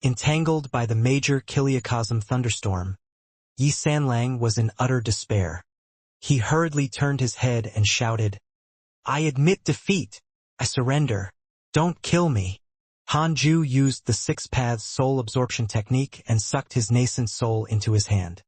Entangled by the major Kiliacosm thunderstorm, Yi Sanlang was in utter despair. He hurriedly turned his head and shouted, "I admit defeat! I surrender! Don't kill me!" Hanju used the Six Paths soul absorption technique and sucked his nascent soul into his hand.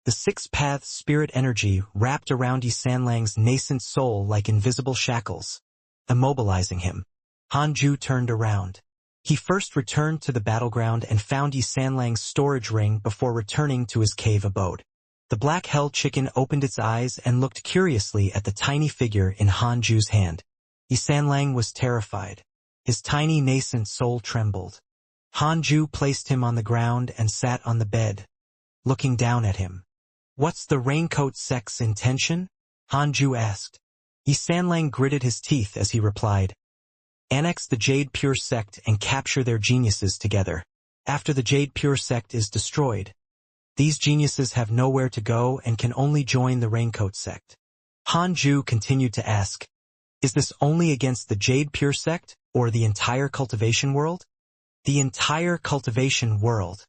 The Six Paths spirit energy wrapped around Yi Sanlang's nascent soul like invisible shackles, immobilizing him. Hanju turned around. He first returned to the battleground and found Yi Sanlang's storage ring before returning to his cave abode. The black hell chicken opened its eyes and looked curiously at the tiny figure in Hanju's hand. Yi Sanlang was terrified. His tiny nascent soul trembled. Hanju placed him on the ground and sat on the bed, looking down at him. "What's the raincoat sect's intention?" Hanju asked. Yi Sanlang gritted his teeth as he replied, "Annex the Jade Pure sect and capture their geniuses together. After the Jade Pure sect is destroyed, these geniuses have nowhere to go and can only join the Raincoat sect." Hanju continued to ask, "Is this only against the Jade Pure sect, or the entire cultivation world?" "The entire cultivation world."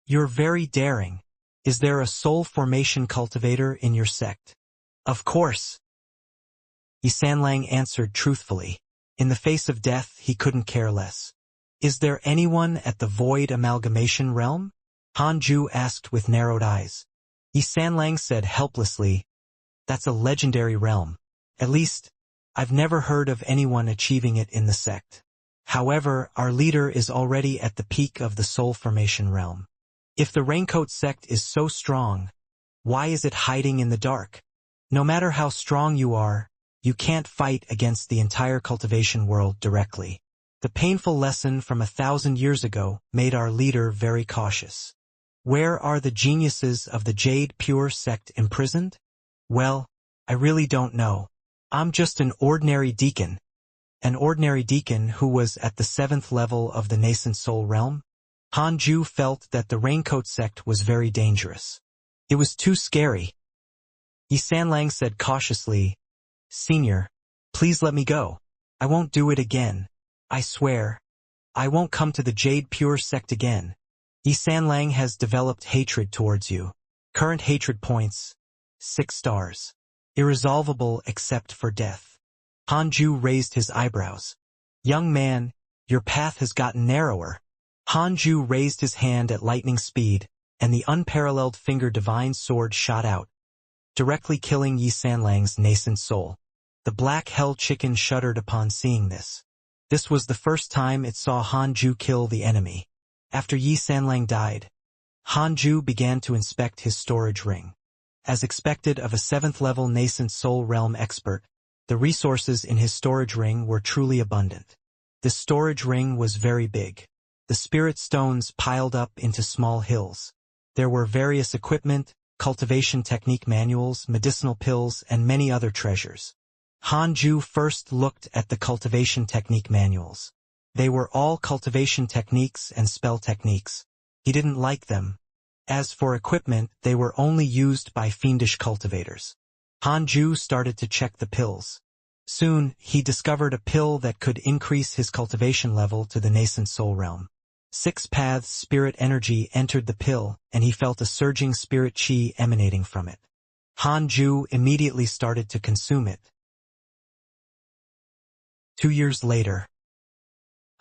"You're very daring. Is there a soul formation cultivator in your sect?" "Of course." Yi Sanlang answered truthfully. In the face of death, he couldn't care less. "Is there anyone at the Void Amalgamation realm?" Hanju asked with narrowed eyes. Yi Sanlang said helplessly, "That's a legendary realm. At least, I've never heard of anyone achieving it in the sect. However, our leader is already at the peak of the soul formation realm. If the Raincoat sect is so strong, why is it hiding in the dark? No matter how strong you are, you can't fight against the entire cultivation world directly." The painful lesson from 1,000 years ago made our leader very cautious. "Where are the geniuses of the Jade Pure sect imprisoned?" "Well, I really don't know. I'm just an ordinary deacon." "An ordinary deacon who was at the 7th level of the nascent soul realm?" Hanju felt that the Raincoat sect was very dangerous. It was too scary. Yi Sanlang said cautiously, "Senior, please let me go. I won't do it again. I swear. I won't come to the Jade Pure sect again." Yi Sanlang has developed hatred towards you. Current hatred points, 6 stars. Irresolvable except for death. Hanju raised his eyebrows. "Young man, your path has gotten narrower." Hanju raised his hand at lightning speed, and the unparalleled finger divine sword shot out, directly killing Yi Sanlang's nascent soul. The black hell chicken shuddered upon seeing this. This was the first time it saw Hanju kill the enemy. After Yi Sanlang died, Hanju began to inspect his storage ring. As expected of a 7th-level nascent soul realm expert, the resources in his storage ring were truly abundant. This storage ring was very big. The spirit stones piled up into small hills. There were various equipment, cultivation technique manuals, medicinal pills, and many other treasures. Hanju first looked at the cultivation technique manuals. They were all cultivation techniques and spell techniques. He didn't like them. As for equipment, they were only used by fiendish cultivators. Hanju started to check the pills. Soon, he discovered a pill that could increase his cultivation level to the nascent soul realm. 6 paths spirit energy entered the pill, and he felt a surging spirit chi emanating from it. Hanju immediately started to consume it. 2 years later,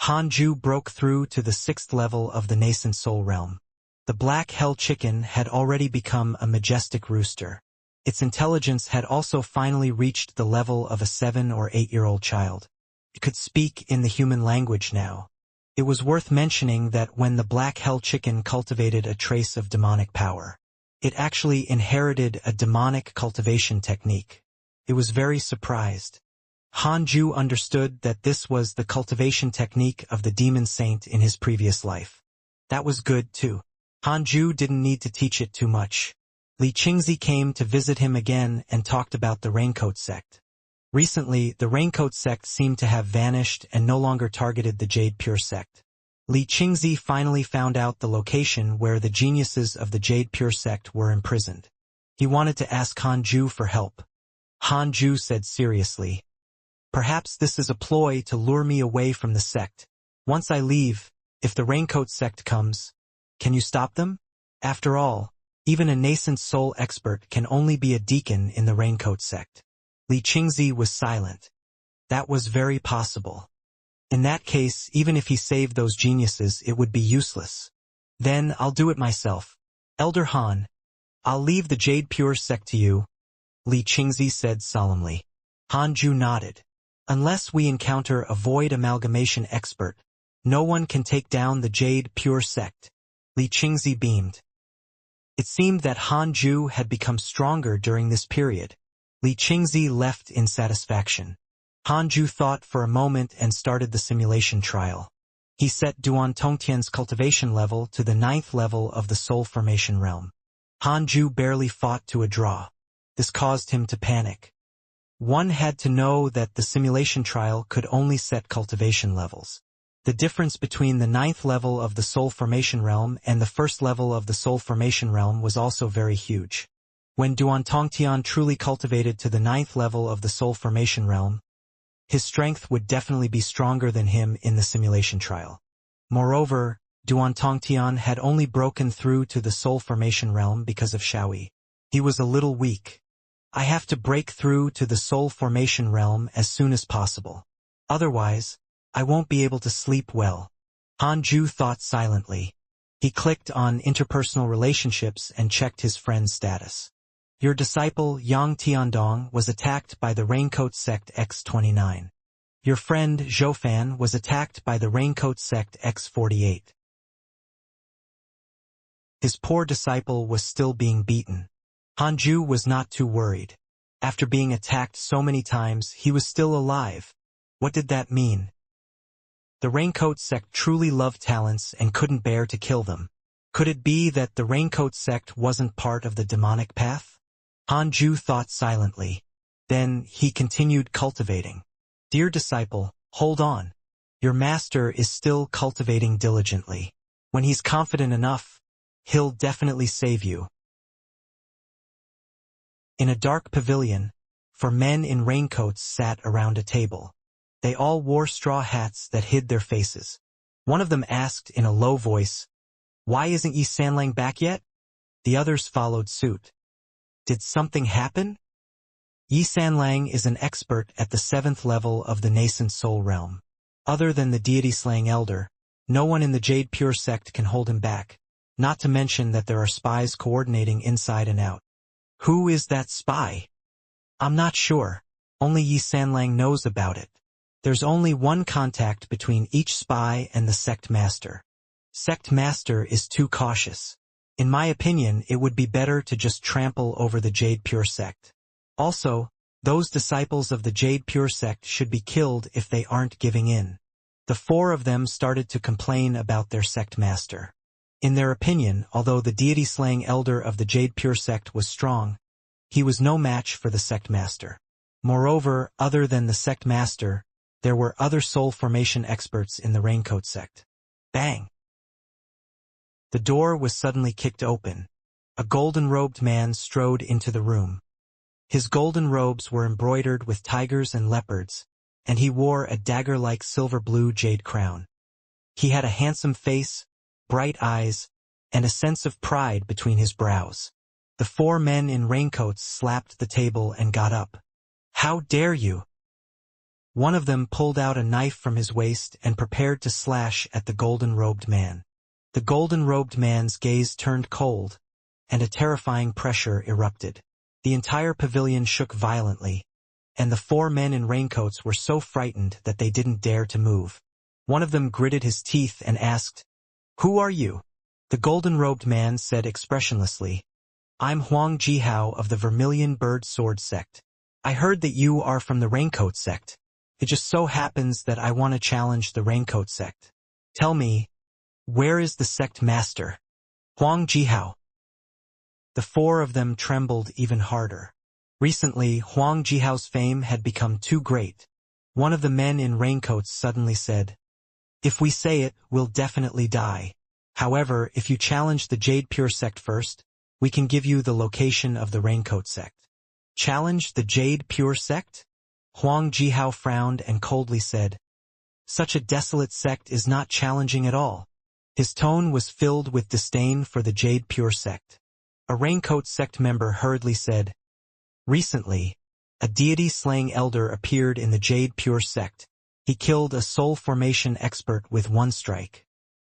Hanju broke through to the 6th level of the nascent soul realm. The black hell chicken had already become a majestic rooster. Its intelligence had also finally reached the level of a 7 or 8-year-old child. It could speak in the human language now. It was worth mentioning that when the black hell chicken cultivated a trace of demonic power, it actually inherited a demonic cultivation technique. It was very surprised. Hanju understood that this was the cultivation technique of the demon saint in his previous life. That was good too. Hanju didn't need to teach it too much. Li Qingzi came to visit him again and talked about the Raincoat sect. Recently, the Raincoat sect seemed to have vanished and no longer targeted the Jade Pure sect. Li Qingzi finally found out the location where the geniuses of the Jade Pure sect were imprisoned. He wanted to ask Hanju for help. Hanju said seriously, "Perhaps this is a ploy to lure me away from the sect. Once I leave, If the Raincoat sect comes, can you stop them? After all, even a nascent soul expert can only be a deacon in the Raincoat sect. Li Qingzi was silent. That was very possible. In that case, even if he saved those geniuses, it would be useless. Then I'll do it myself. Elder Han, I'll leave the Jade Pure sect to you, Li Qingzi said solemnly. Han Ju nodded. Unless we encounter a void amalgamation expert, no one can take down the Jade Pure sect. Li Qingzi beamed. It seemed that Han Ju had become stronger during this period. Li Qingzi left in satisfaction. Han Ju thought for a moment and started the simulation trial. He set Duan Tongtian's cultivation level to the 9th level of the soul formation realm. Han Ju barely fought to a draw. This caused him to panic. One had to know that the simulation trial could only set cultivation levels. The difference between the 9th level of the soul formation realm and the 1st level of the soul formation realm was also very huge. When Duan Tongtian truly cultivated to the 9th level of the soul formation realm, his strength would definitely be stronger than him in the simulation trial. Moreover, Duan Tongtian had only broken through to the soul formation realm because of Shaoyi. He was a little weak. I have to break through to the soul formation realm as soon as possible. Otherwise, I won't be able to sleep well. Han Ju thought silently. He clicked on interpersonal relationships and checked his friend's status. Your disciple Yang Tiandong was attacked by the Raincoat sect X29. Your friend Zhou was attacked by the Raincoat sect X48. His poor disciple was still being beaten. Han Ju was not too worried. After being attacked so many times, he was still alive. What did that mean? The Raincoat sect truly loved talents and couldn't bear to kill them. Could it be that the Raincoat sect wasn't part of the demonic path? Han Ju thought silently. Then he continued cultivating. Dear disciple, hold on. Your master is still cultivating diligently. When he's confident enough, he'll definitely save you. In a dark pavilion, 4 men in raincoats sat around a table. They all wore straw hats that hid their faces. One of them asked in a low voice, "Why isn't Yi Sanlang back yet?" The others followed suit. Did something happen? Yi Sanlang is an expert at the 7th level of the nascent soul realm. Other than the deity-slaying elder, no one in the Jade Pure sect can hold him back, not to mention that there are spies coordinating inside and out. Who is that spy? I'm not sure. Only Yi Sanlang knows about it. There's only one contact between each spy and the sect master. Sect master is too cautious. In my opinion, it would be better to just trample over the Jade Pure sect. Also, those disciples of the Jade Pure sect should be killed if they aren't giving in. The 4 of them started to complain about their sect master. In their opinion, although the deity-slaying elder of the Jade Pure sect was strong, he was no match for the sect master. Moreover, other than the sect master, there were other soul formation experts in the Raincoat sect. Bang! The door was suddenly kicked open. A golden-robed man strode into the room. His golden robes were embroidered with tigers and leopards, and he wore a dagger-like silver-blue jade crown. He had a handsome face, bright eyes, and a sense of pride between his brows. The 4 men in raincoats slapped the table and got up. "How dare you!" One of them pulled out a knife from his waist and prepared to slash at the golden-robed man. The golden-robed man's gaze turned cold, and a terrifying pressure erupted. The entire pavilion shook violently, and the 4 men in raincoats were so frightened that they didn't dare to move. One of them gritted his teeth and asked, "Who are you?" The golden-robed man said expressionlessly, "I'm Huang Jihao of the Vermilion Bird Sword sect. I heard that you are from the Raincoat sect. It just so happens that I want to challenge the Raincoat sect. Tell me, where is the sect master?" Huang Jihao. The 4 of them trembled even harder. Recently, Huang Jihao's fame had become too great. One of the men in raincoats suddenly said, "If we say it, we'll definitely die. However, if you challenge the Jade Pure sect first, we can give you the location of the Raincoat sect." Challenge the Jade Pure sect? Huang Jihao frowned and coldly said, "Such a desolate sect is not challenging at all. His tone was filled with disdain for the Jade Pure sect. A Raincoat sect member hurriedly said, "Recently, a deity-slaying elder appeared in the Jade Pure sect. He killed a soul formation expert with one strike.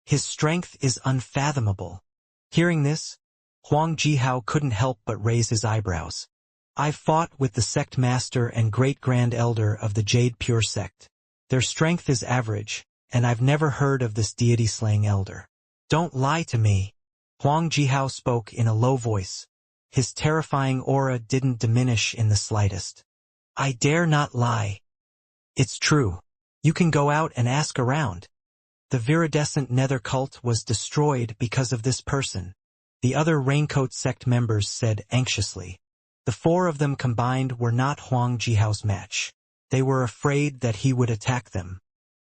His strength is unfathomable." Hearing this, Huang Jihao couldn't help but raise his eyebrows. "I've fought with the sect master and great-grand elder of the Jade Pure sect. Their strength is average, and I've never heard of this deity-slaying elder." "Don't lie to me." Huang Jihao spoke in a low voice. His terrifying aura didn't diminish in the slightest. "I dare not lie. It's true. You can go out and ask around. The viridescent nether cult was destroyed because of this person," the other Raincoat sect members said anxiously. The four of them combined were not Huang Jihao's match. They were afraid that he would attack them.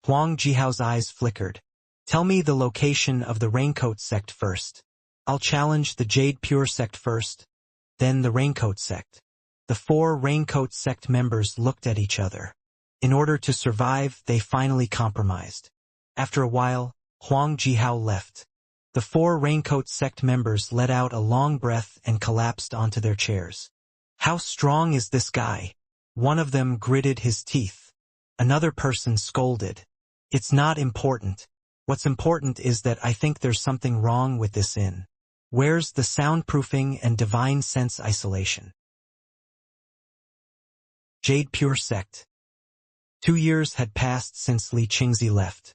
Huang Jihao's eyes flickered. "Tell me the location of the Raincoat sect first. I'll challenge the Jade Pure sect first, then the Raincoat sect." The four Raincoat sect members looked at each other. In order to survive, they finally compromised. After a while, Huang Jihao left. The four Raincoat sect members let out a long breath and collapsed onto their chairs. "How strong is this guy?" One of them gritted his teeth. Another person scolded. "It's not important. What's important is that I think there's something wrong with this inn. Where's the soundproofing and divine sense isolation?" Jade Pure sect. 2 years had passed since Li Qingzi left.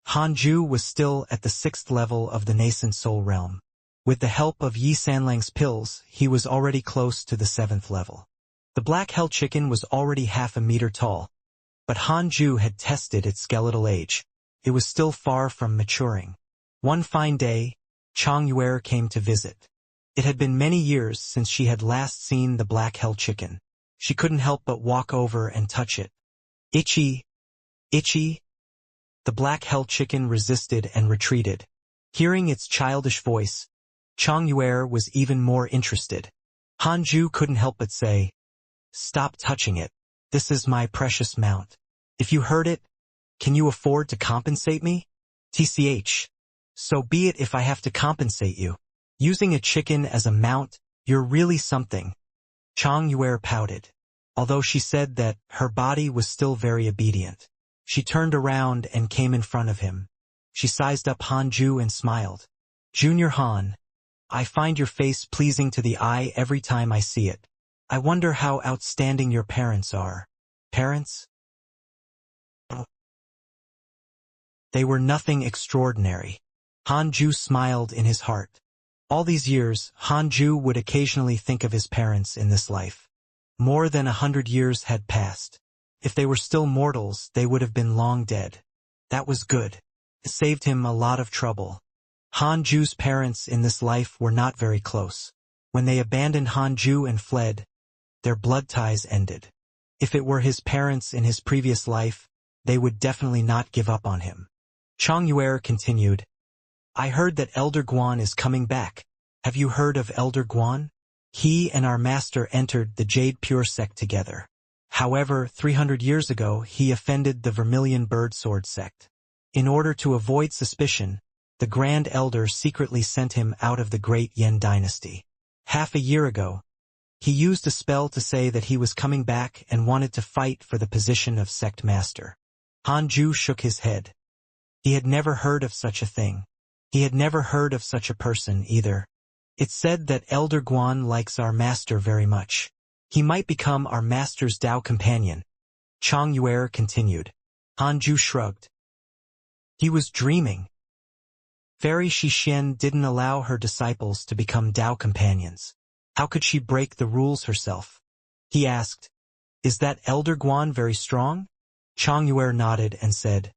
Hanju was still at the 6th level of the nascent soul realm. With the help of Yi Sanlang's pills, he was already close to the 7th level. The black hell chicken was already half a meter tall, but Hanju had tested its skeletal age. It was still far from maturing. One fine day, Chang Yuer came to visit. It had been many years since she had last seen the black hell chicken. She couldn't help but walk over and touch it. "Itchy, itchy." The black hell chicken resisted and retreated. Hearing its childish voice, Chang Yuer was even more interested. Hanju couldn't help but say, "Stop touching it. This is my precious mount. If you hurt it, can you afford to compensate me?" "TCH. So be it if I have to compensate you. Using a chicken as a mount, you're really something." Chang Yuer pouted. Although she said that her body was still very obedient. She turned around and came in front of him. She sized up Hanju and smiled. "Junior Han, I find your face pleasing to the eye every time I see it. I wonder how outstanding your parents are." "Parents?" "They were nothing extraordinary." Hanju smiled in his heart. All these years, Hanju would occasionally think of his parents in this life. More than 100 years had passed. If they were still mortals, they would have been long dead. That was good. It saved him a lot of trouble. Hanju's parents in this life were not very close. When they abandoned Hanju and fled, their blood ties ended. If it were his parents in his previous life, they would definitely not give up on him. Chang Yuer continued, "I heard that Elder Guan is coming back. Have you heard of Elder Guan? He and our master entered the Jade Pure sect together. However, 300 years ago, he offended the Vermilion Bird Sword sect. In order to avoid suspicion, the Grand Elder secretly sent him out of the Great Yen dynasty. Half a year ago, he used a spell to say that he was coming back and wanted to fight for the position of sect master." Hanju shook his head. He had never heard of such a thing. He had never heard of such a person either. "It's said that Elder Guan likes our master very much. He might become our master's Tao companion," Chang Yuer continued. Hanju shrugged. He was dreaming. Fairy Shixien didn't allow her disciples to become Tao companions. How could she break the rules herself? He asked, "Is that Elder Guan very strong?" Chang Yuer nodded and said,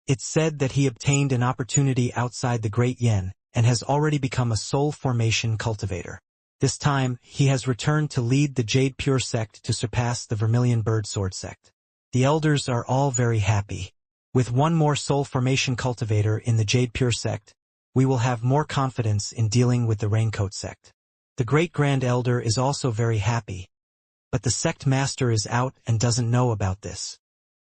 "It's said that he obtained an opportunity outside the Great Yen and has already become a soul formation cultivator. This time, he has returned to lead the Jade Pure sect to surpass the Vermilion Bird Sword sect. The elders are all very happy. With one more soul formation cultivator in the Jade Pure sect, we will have more confidence in dealing with the Raincoat sect. The Great Grand Elder is also very happy. But the sect master is out and doesn't know about this."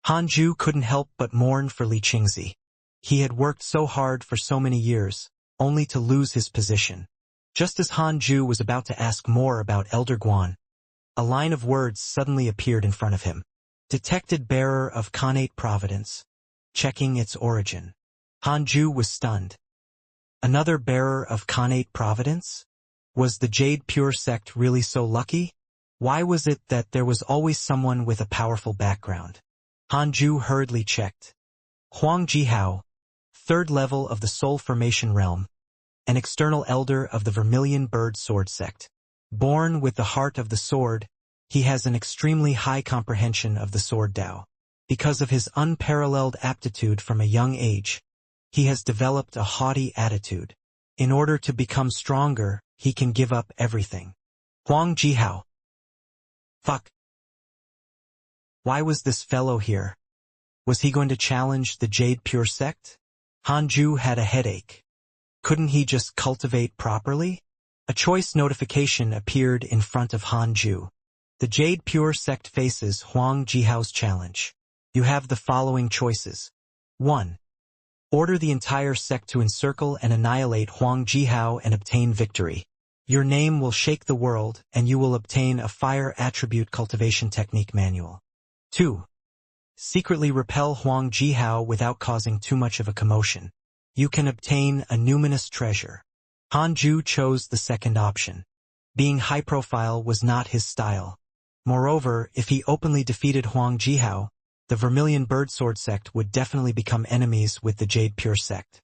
Hanju couldn't help but mourn for Li Qingzi. He had worked so hard for so many years, only to lose his position. Just as Han Ju was about to ask more about Elder Guan, a line of words suddenly appeared in front of him. Detected bearer of Khanate Providence. Checking its origin. Han Ju was stunned. Another bearer of Khanate Providence? Was the Jade Pure sect really so lucky? Why was it that there was always someone with a powerful background? Han Ju hurriedly checked. Huang Jihao, 3rd level of the Soul Formation Realm, an external elder of the Vermilion Bird Sword sect. Born with the heart of the sword, he has an extremely high comprehension of the sword Dao. Because of his unparalleled aptitude from a young age, he has developed a haughty attitude. In order to become stronger, he can give up everything. Huang Jihao. Fuck. Why was this fellow here? Was he going to challenge the Jade Pure sect? Han Ju had a headache. Couldn't he just cultivate properly? A choice notification appeared in front of Han Ju. The Jade Pure sect faces Huang Jihao's challenge. You have the following choices. 1. Order the entire sect to encircle and annihilate Huang Jihao and obtain victory. Your name will shake the world, and you will obtain a fire attribute cultivation technique manual. 2. Secretly repel Huang Jihao without causing too much of a commotion. You can obtain a numinous treasure. Han Ju chose the second option. Being high-profile was not his style. Moreover, if he openly defeated Huang Jihao, the Vermilion Bird Sword sect would definitely become enemies with the Jade Pure sect.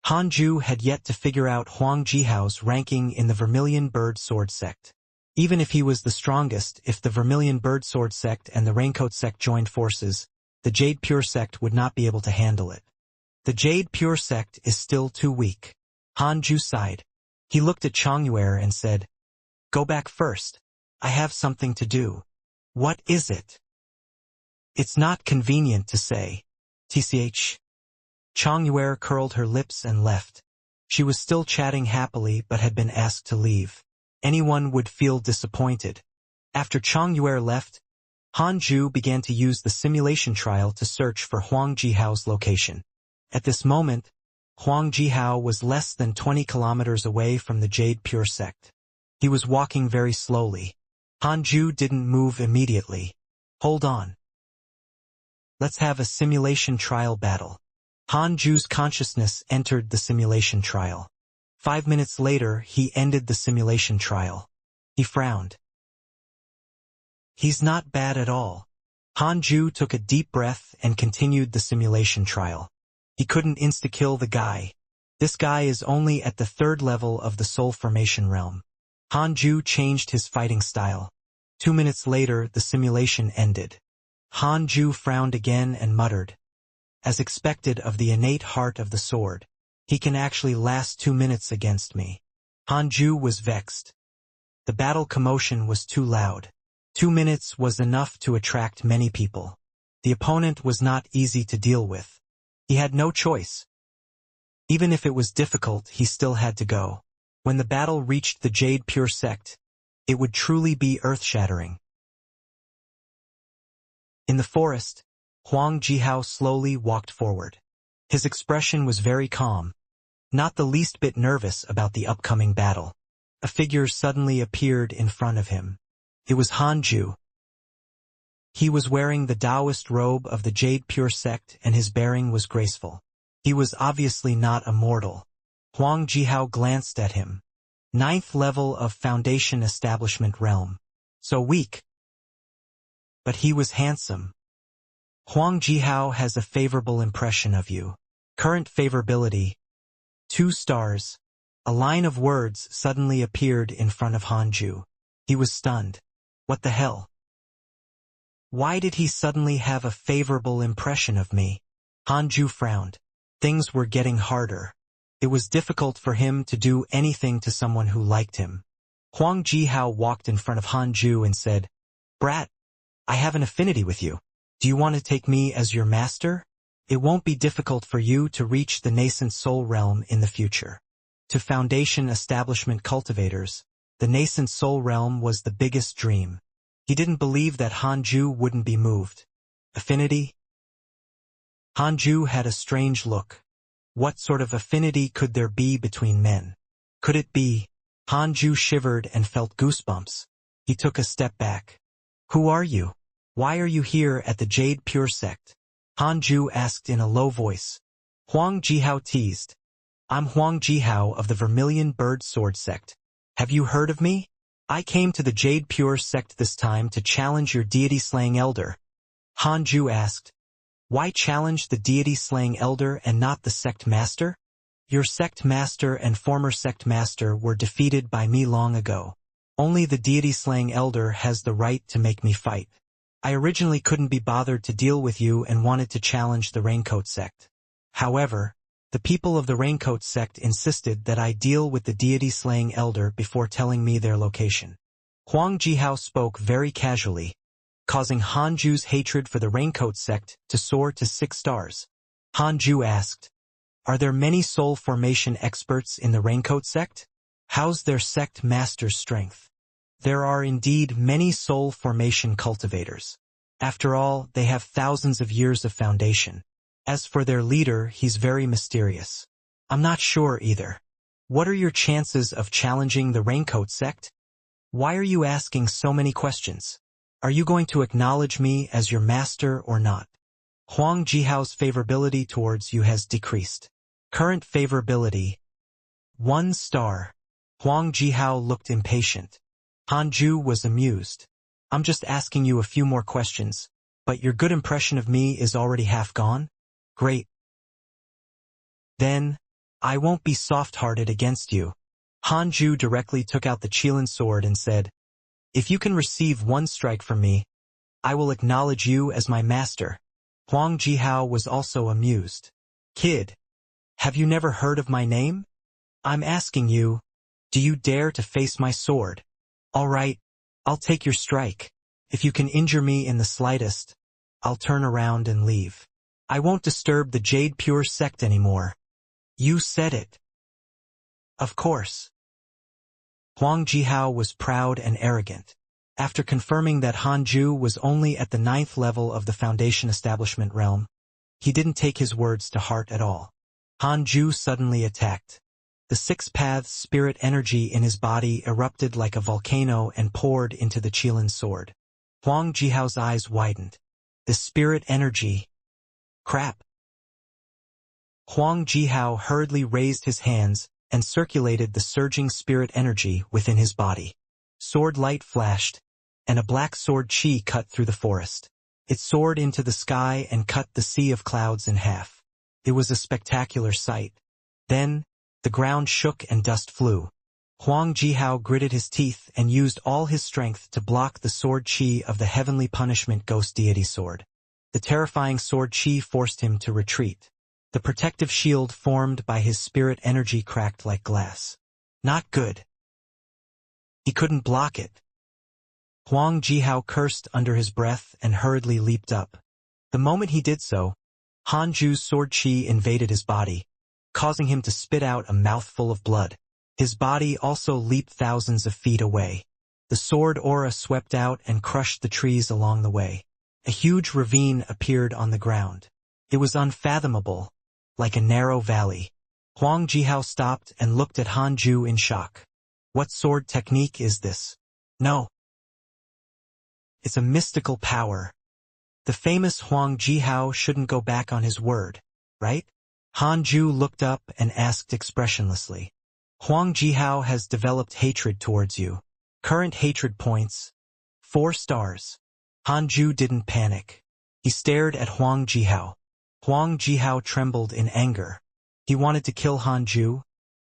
Han Ju had yet to figure out Huang Jihao's ranking in the Vermilion Bird Sword sect. Even if he was the strongest, if the Vermilion Bird Sword sect and the Raincoat sect joined forces, the Jade Pure sect would not be able to handle it. The Jade Pure sect is still too weak. Han Ju sighed. He looked at Chongyuer and said, Go back first. I have something to do. What is it? It's not convenient to say. TCH. Chongyuer curled her lips and left. She was still chatting happily but had been asked to leave. Anyone would feel disappointed. After Chongyuer left, Han Ju began to use the simulation trial to search for Huang Jihao's location. At this moment, Huang Jihao was less than 20 kilometers away from the Jade Pure sect. He was walking very slowly. Han Ju didn't move immediately. Hold on. Let's have a simulation trial battle. Han Ju's consciousness entered the simulation trial. 5 minutes later, he ended the simulation trial. He frowned. He's not bad at all. Han Ju took a deep breath and continued the simulation trial. He couldn't insta-kill the guy. This guy is only at the 3rd level of the Soul Formation Realm. Han Ju changed his fighting style. 2 minutes later, the simulation ended. Han Ju frowned again and muttered. As expected of the innate heart of the sword, he can actually last 2 minutes against me. Han Ju was vexed. The battle commotion was too loud. 2 minutes was enough to attract many people. The opponent was not easy to deal with. He had no choice. Even if it was difficult, he still had to go. When the battle reached the Jade Pure sect, it would truly be earth-shattering. In the forest, Huang Jihao slowly walked forward. His expression was very calm, not the least bit nervous about the upcoming battle. A figure suddenly appeared in front of him. It was Han Ju. He was wearing the Taoist robe of the Jade Pure sect and his bearing was graceful. He was obviously not a mortal. Huang Jihao glanced at him. 9th level of Foundation Establishment Realm. So weak. But he was handsome. Huang Jihao has a favorable impression of you. Current favorability. 2 stars. A line of words suddenly appeared in front of Han Ju. He was stunned. What the hell? Why did he suddenly have a favorable impression of me? Han Ju frowned. Things were getting harder. It was difficult for him to do anything to someone who liked him. Huang Jihao walked in front of Han Ju and said, Brat, I have an affinity with you. Do you want to take me as your master? It won't be difficult for you to reach the nascent soul realm in the future. To Foundation Establishment cultivators, the nascent soul realm was the biggest dream. He didn't believe that Han Ju wouldn't be moved. Affinity? Han Ju had a strange look. What sort of affinity could there be between men? Could it be? Hanju shivered and felt goosebumps. He took a step back. Who are you? Why are you here at the Jade Pure sect? Hanju asked in a low voice. Huang Jihao teased. I'm Huang Jihao of the Vermilion Bird Sword sect. Have you heard of me? I came to the Jade Pure sect this time to challenge your deity-slaying elder. Hanju asked. Why challenge the deity-slaying elder and not the sect master? Your sect master and former sect master were defeated by me long ago. Only the deity-slaying elder has the right to make me fight. I originally couldn't be bothered to deal with you and wanted to challenge the Raincoat sect. However, the people of the Raincoat sect insisted that I deal with the deity-slaying elder before telling me their location. Huang Jihao spoke very casually, causing Hanju's hatred for the Raincoat sect to soar to 6 stars. Hanju asked, Are there many soul formation experts in the Raincoat sect? How's their sect master's strength? There are indeed many soul formation cultivators. After all, they have thousands of years of foundation. As for their leader, he's very mysterious. I'm not sure either. What are your chances of challenging the Raincoat sect? Why are you asking so many questions? Are you going to acknowledge me as your master or not? Huang Jihao's favorability towards you has decreased. Current favorability, 1 star. Huang Jihao looked impatient. Hanju was amused. I'm just asking you a few more questions, but your good impression of me is already half gone? Great. Then, I won't be soft-hearted against you. Hanju directly took out the Qilin sword and said, If you can receive 1 strike from me, I will acknowledge you as my master. Huang Jihao was also amused. Kid, have you never heard of my name? I'm asking you, do you dare to face my sword? All right, I'll take your strike. If you can injure me in the slightest, I'll turn around and leave. I won't disturb the Jade Pure sect anymore. You said it. Of course. Huang Jihao was proud and arrogant. After confirming that Hanju was only at the 9th level of the Foundation Establishment realm, he didn't take his words to heart at all. Hanju suddenly attacked. The 6 paths spirit energy in his body erupted like a volcano and poured into the Qilin sword. Huang Jihao's eyes widened. The spirit energy. Crap. Huang Jihao hurriedly raised his hands and circulated the surging spirit energy within his body. Sword light flashed, and a black sword chi cut through the forest. It soared into the sky and cut the sea of clouds in half. It was a spectacular sight. Then, the ground shook and dust flew. Huang Jihao gritted his teeth and used all his strength to block the sword chi of the heavenly punishment ghost deity sword. The terrifying sword chi forced him to retreat. The protective shield formed by his spirit energy cracked like glass. Not good. He couldn't block it. Huang Jihao cursed under his breath and hurriedly leaped up. The moment he did so, Hanju's sword chi invaded his body, causing him to spit out a mouthful of blood. His body also leaped thousands of feet away. The sword aura swept out and crushed the trees along the way. A huge ravine appeared on the ground. It was unfathomable, like a narrow valley. Huang Jihao stopped and looked at Hanju in shock. What sword technique is this? No. It's a mystical power. The famous Huang Jihao shouldn't go back on his word, right? Hanju looked up and asked expressionlessly. Huang Jihao has developed hatred towards you. Current hatred points, 4 stars. Hanju didn't panic. He stared at Huang Jihao. Huang Jihao trembled in anger. He wanted to kill Hanju,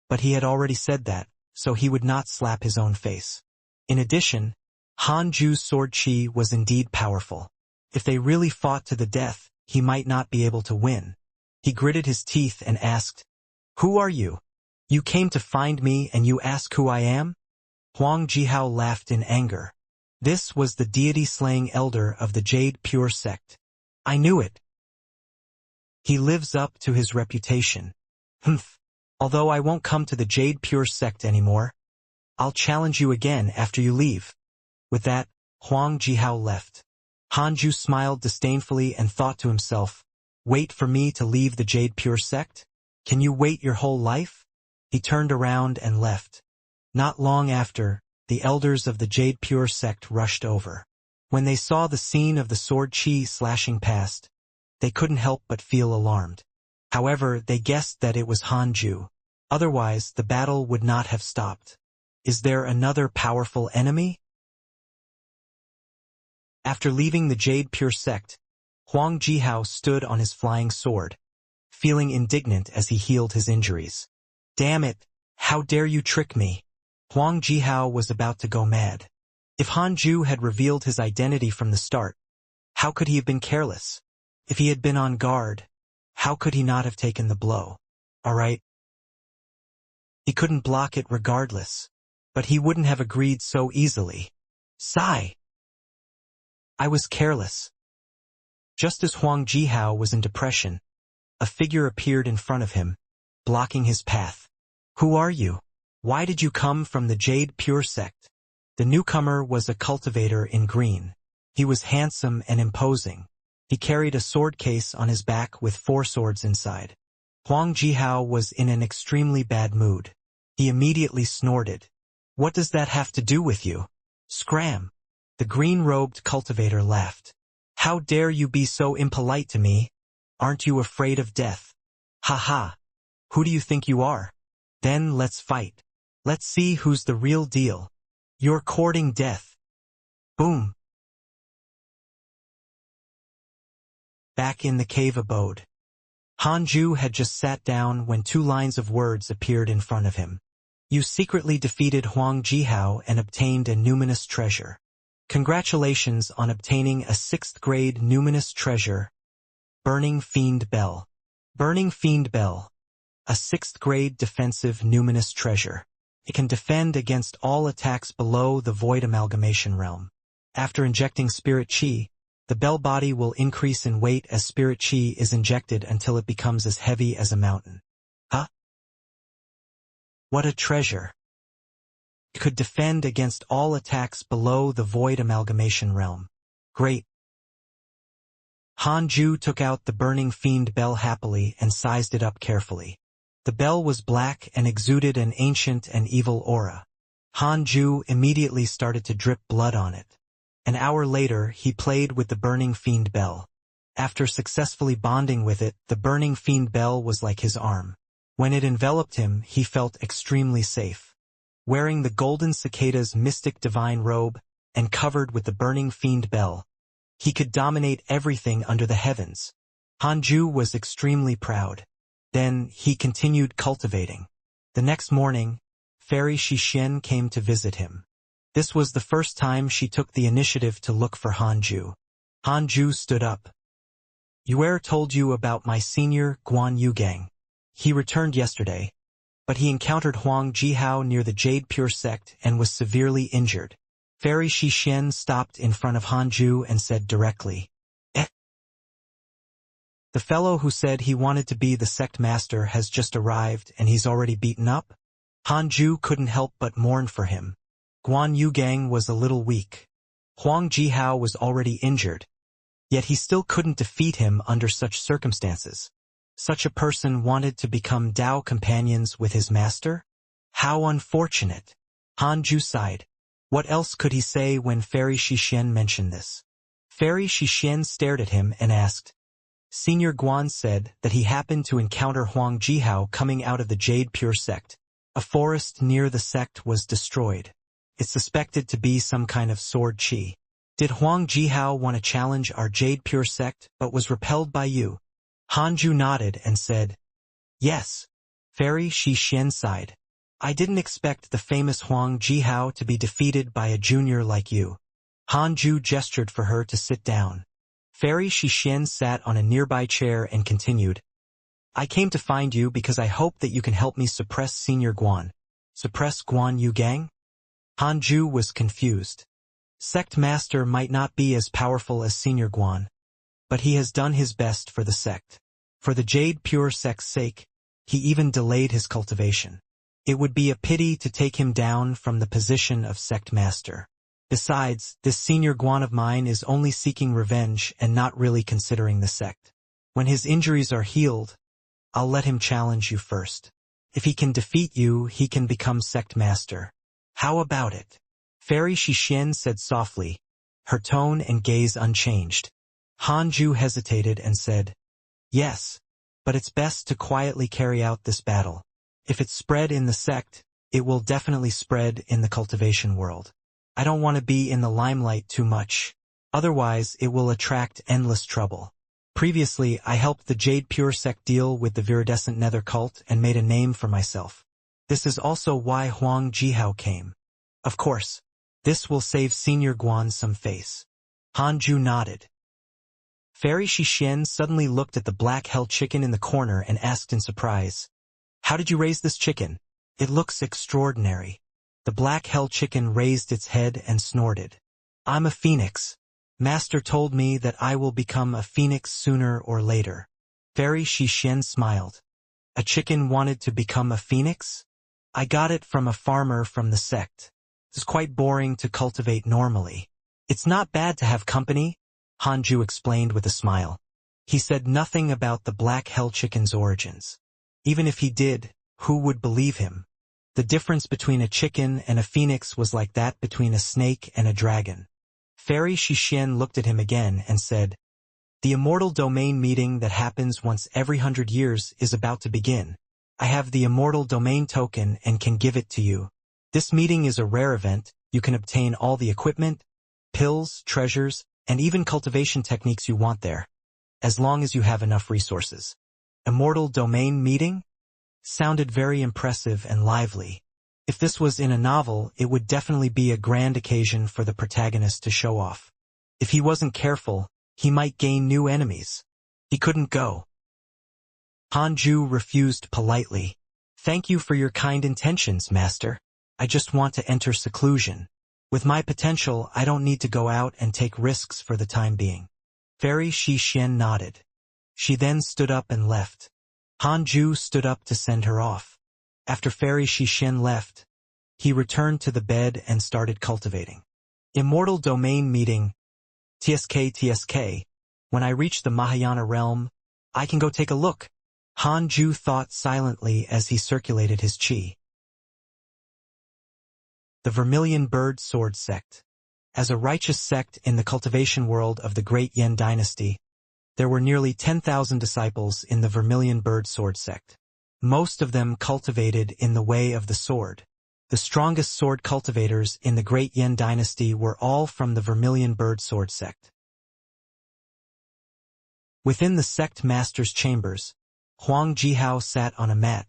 but he had already said that, so he would not slap his own face. In addition, Hanju's sword chi was indeed powerful. If they really fought to the death, he might not be able to win. He gritted his teeth and asked, Who are you? You came to find me and you ask who I am? Huang Jihao laughed in anger. This was the deity-slaying elder of the Jade Pure sect. I knew it. He lives up to his reputation. Humph. Although I won't come to the Jade Pure sect anymore, I'll challenge you again after you leave. With that, Huang Jihao left. Hanju smiled disdainfully and thought to himself, Wait for me to leave the Jade Pure sect? Can you wait your whole life? He turned around and left. Not long after, the elders of the Jade Pure sect rushed over. When they saw the scene of the sword chi slashing past, they couldn't help but feel alarmed. However, they guessed that it was Hanju. Otherwise, the battle would not have stopped. Is there another powerful enemy? After leaving the Jade Pure sect, Huang Jihao stood on his flying sword, feeling indignant as he healed his injuries. Damn it! How dare you trick me? Huang Jihao was about to go mad. If Hanju had revealed his identity from the start, how could he have been careless? If he had been on guard, how could he not have taken the blow? Alright. He couldn't block it regardless, but he wouldn't have agreed so easily. Sigh. I was careless. Just as Huang Jihao was in depression, a figure appeared in front of him, blocking his path. Who are you? Why did you come from the Jade Pure sect? The newcomer was a cultivator in green. He was handsome and imposing. He carried a sword case on his back with 4 swords inside. Huang Jihao was in an extremely bad mood. He immediately snorted. What does that have to do with you? Scram! The green-robed cultivator laughed. How dare you be so impolite to me? Aren't you afraid of death? Ha ha! Who do you think you are? Then let's fight. Let's see who's the real deal. You're courting death. Boom! Back in the cave abode. Hanju had just sat down when 2 lines of words appeared in front of him. You secretly defeated Huang Jihao and obtained a numinous treasure. Congratulations on obtaining a 6th grade numinous treasure. Burning Fiend Bell. Burning Fiend Bell. A 6th grade defensive numinous treasure. It can defend against all attacks below the void amalgamation realm. After injecting spirit chi, the bell body will increase in weight as spirit chi is injected until it becomes as heavy as a mountain. Huh? What a treasure! It could defend against all attacks below the void amalgamation realm. Great. Hanju took out the burning fiend bell happily and sized it up carefully. The bell was black and exuded an ancient and evil aura. Hanju immediately started to drip blood on it. An hour later, he played with the burning fiend bell. After successfully bonding with it, the burning fiend bell was like his arm. When it enveloped him, he felt extremely safe. Wearing the golden cicada's mystic divine robe and covered with the burning fiend bell, he could dominate everything under the heavens. Hanju was extremely proud. Then he continued cultivating. The next morning, Fairy Xixian came to visit him. This was the first time she took the initiative to look for Hanju. Hanju stood up. Yue told you about my senior, Guan Yugang. He returned yesterday, but he encountered Huang Jihao near the Jade Pure sect and was severely injured. Fairy Xixian stopped in front of Hanju and said directly, Eh? The fellow who said he wanted to be the sect master has just arrived and he's already beaten up? Hanju couldn't help but mourn for him. Guan Yugang was a little weak. Huang Jihao was already injured, yet he still couldn't defeat him under such circumstances. Such a person wanted to become Dao companions with his master? How unfortunate! Hanju sighed. What else could he say when Fairy Xixian mentioned this? Fairy Xixian stared at him and asked. Senior Guan said that he happened to encounter Huang Jihao coming out of the Jade Pure sect. A forest near the sect was destroyed. It's suspected to be some kind of sword chi. Did Huang Jihao want to challenge our Jade Pure sect but was repelled by you? Hanju nodded and said, Yes. Fairy Xixian sighed. I didn't expect the famous Huang Jihao to be defeated by a junior like you. Hanju gestured for her to sit down. Fairy Xixian sat on a nearby chair and continued, I came to find you because I hope that you can help me suppress Senior Guan. Suppress Guan Yugang? Hanju was confused. Sect Master might not be as powerful as Senior Guan, but he has done his best for the sect. For the Jade Pure sect's sake, he even delayed his cultivation. It would be a pity to take him down from the position of Sect Master. Besides, this Senior Guan of mine is only seeking revenge and not really considering the sect. When his injuries are healed, I'll let him challenge you first. If he can defeat you, he can become sect master. How about it? Fairy Xianxia said softly, her tone and gaze unchanged. Hanju hesitated and said, yes, but it's best to quietly carry out this battle. If it's spread in the sect, it will definitely spread in the cultivation world. I don't want to be in the limelight too much. Otherwise, it will attract endless trouble. Previously, I helped the Jade Pure sect deal with the viridescent nether cult and made a name for myself. This is also why Huang Jihao came. Of course, this will save Senior Guan some face. Hanju nodded. Fairy Xianxia suddenly looked at the black hell chicken in the corner and asked in surprise, how did you raise this chicken? It looks extraordinary. The black hell chicken raised its head and snorted. I'm a phoenix. Master told me that I will become a phoenix sooner or later. Fairy Xianxia smiled. A chicken wanted to become a phoenix? I got it from a farmer from the sect. It's quite boring to cultivate normally. It's not bad to have company, Hanju explained with a smile. He said nothing about the black hell chicken's origins. Even if he did, who would believe him? The difference between a chicken and a phoenix was like that between a snake and a dragon. Fairy Xianxia looked at him again and said, the immortal domain meeting that happens once every 100 years is about to begin. I have the immortal domain token and can give it to you. This meeting is a rare event. You can obtain all the equipment, pills, treasures, and even cultivation techniques you want there, as long as you have enough resources. Immortal domain meeting? Sounded very impressive and lively. If this was in a novel, it would definitely be a grand occasion for the protagonist to show off. If he wasn't careful, he might gain new enemies. He couldn't go. Hanju refused politely. Thank you for your kind intentions, master. I just want to enter seclusion. With my potential, I don't need to go out and take risks for the time being. Fairy Xianxia nodded. She then stood up and left. Hanju stood up to send her off. After Fairy Xianxia left, he returned to the bed and started cultivating. Immortal Domain Meeting. TSK. When I reach the Mahayana realm, I can go take a look. Hanju thought silently as he circulated his chi. The Vermilion Bird Sword Sect. As a righteous sect in the cultivation world of the Great Yan Dynasty, there were nearly 10,000 disciples in the Vermilion Bird Sword Sect. Most of them cultivated in the way of the sword. The strongest sword cultivators in the Great Yan Dynasty were all from the Vermilion Bird Sword Sect. Within the sect master's chambers, Huang Jihao sat on a mat,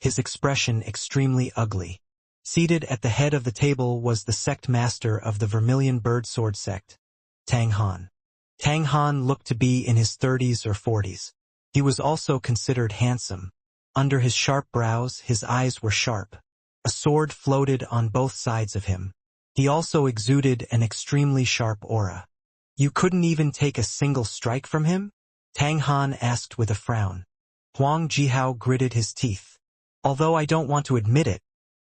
his expression extremely ugly. Seated at the head of the table was the sect master of the Vermilion Bird Sword Sect, Tang Han. Tang Han looked to be in his 30s or 40s. He was also considered handsome. Under his sharp brows, his eyes were sharp. A sword floated on both sides of him. He also exuded an extremely sharp aura. You couldn't even take a single strike from him? Tang Han asked with a frown. Huang Jihao gritted his teeth. Although I don't want to admit it,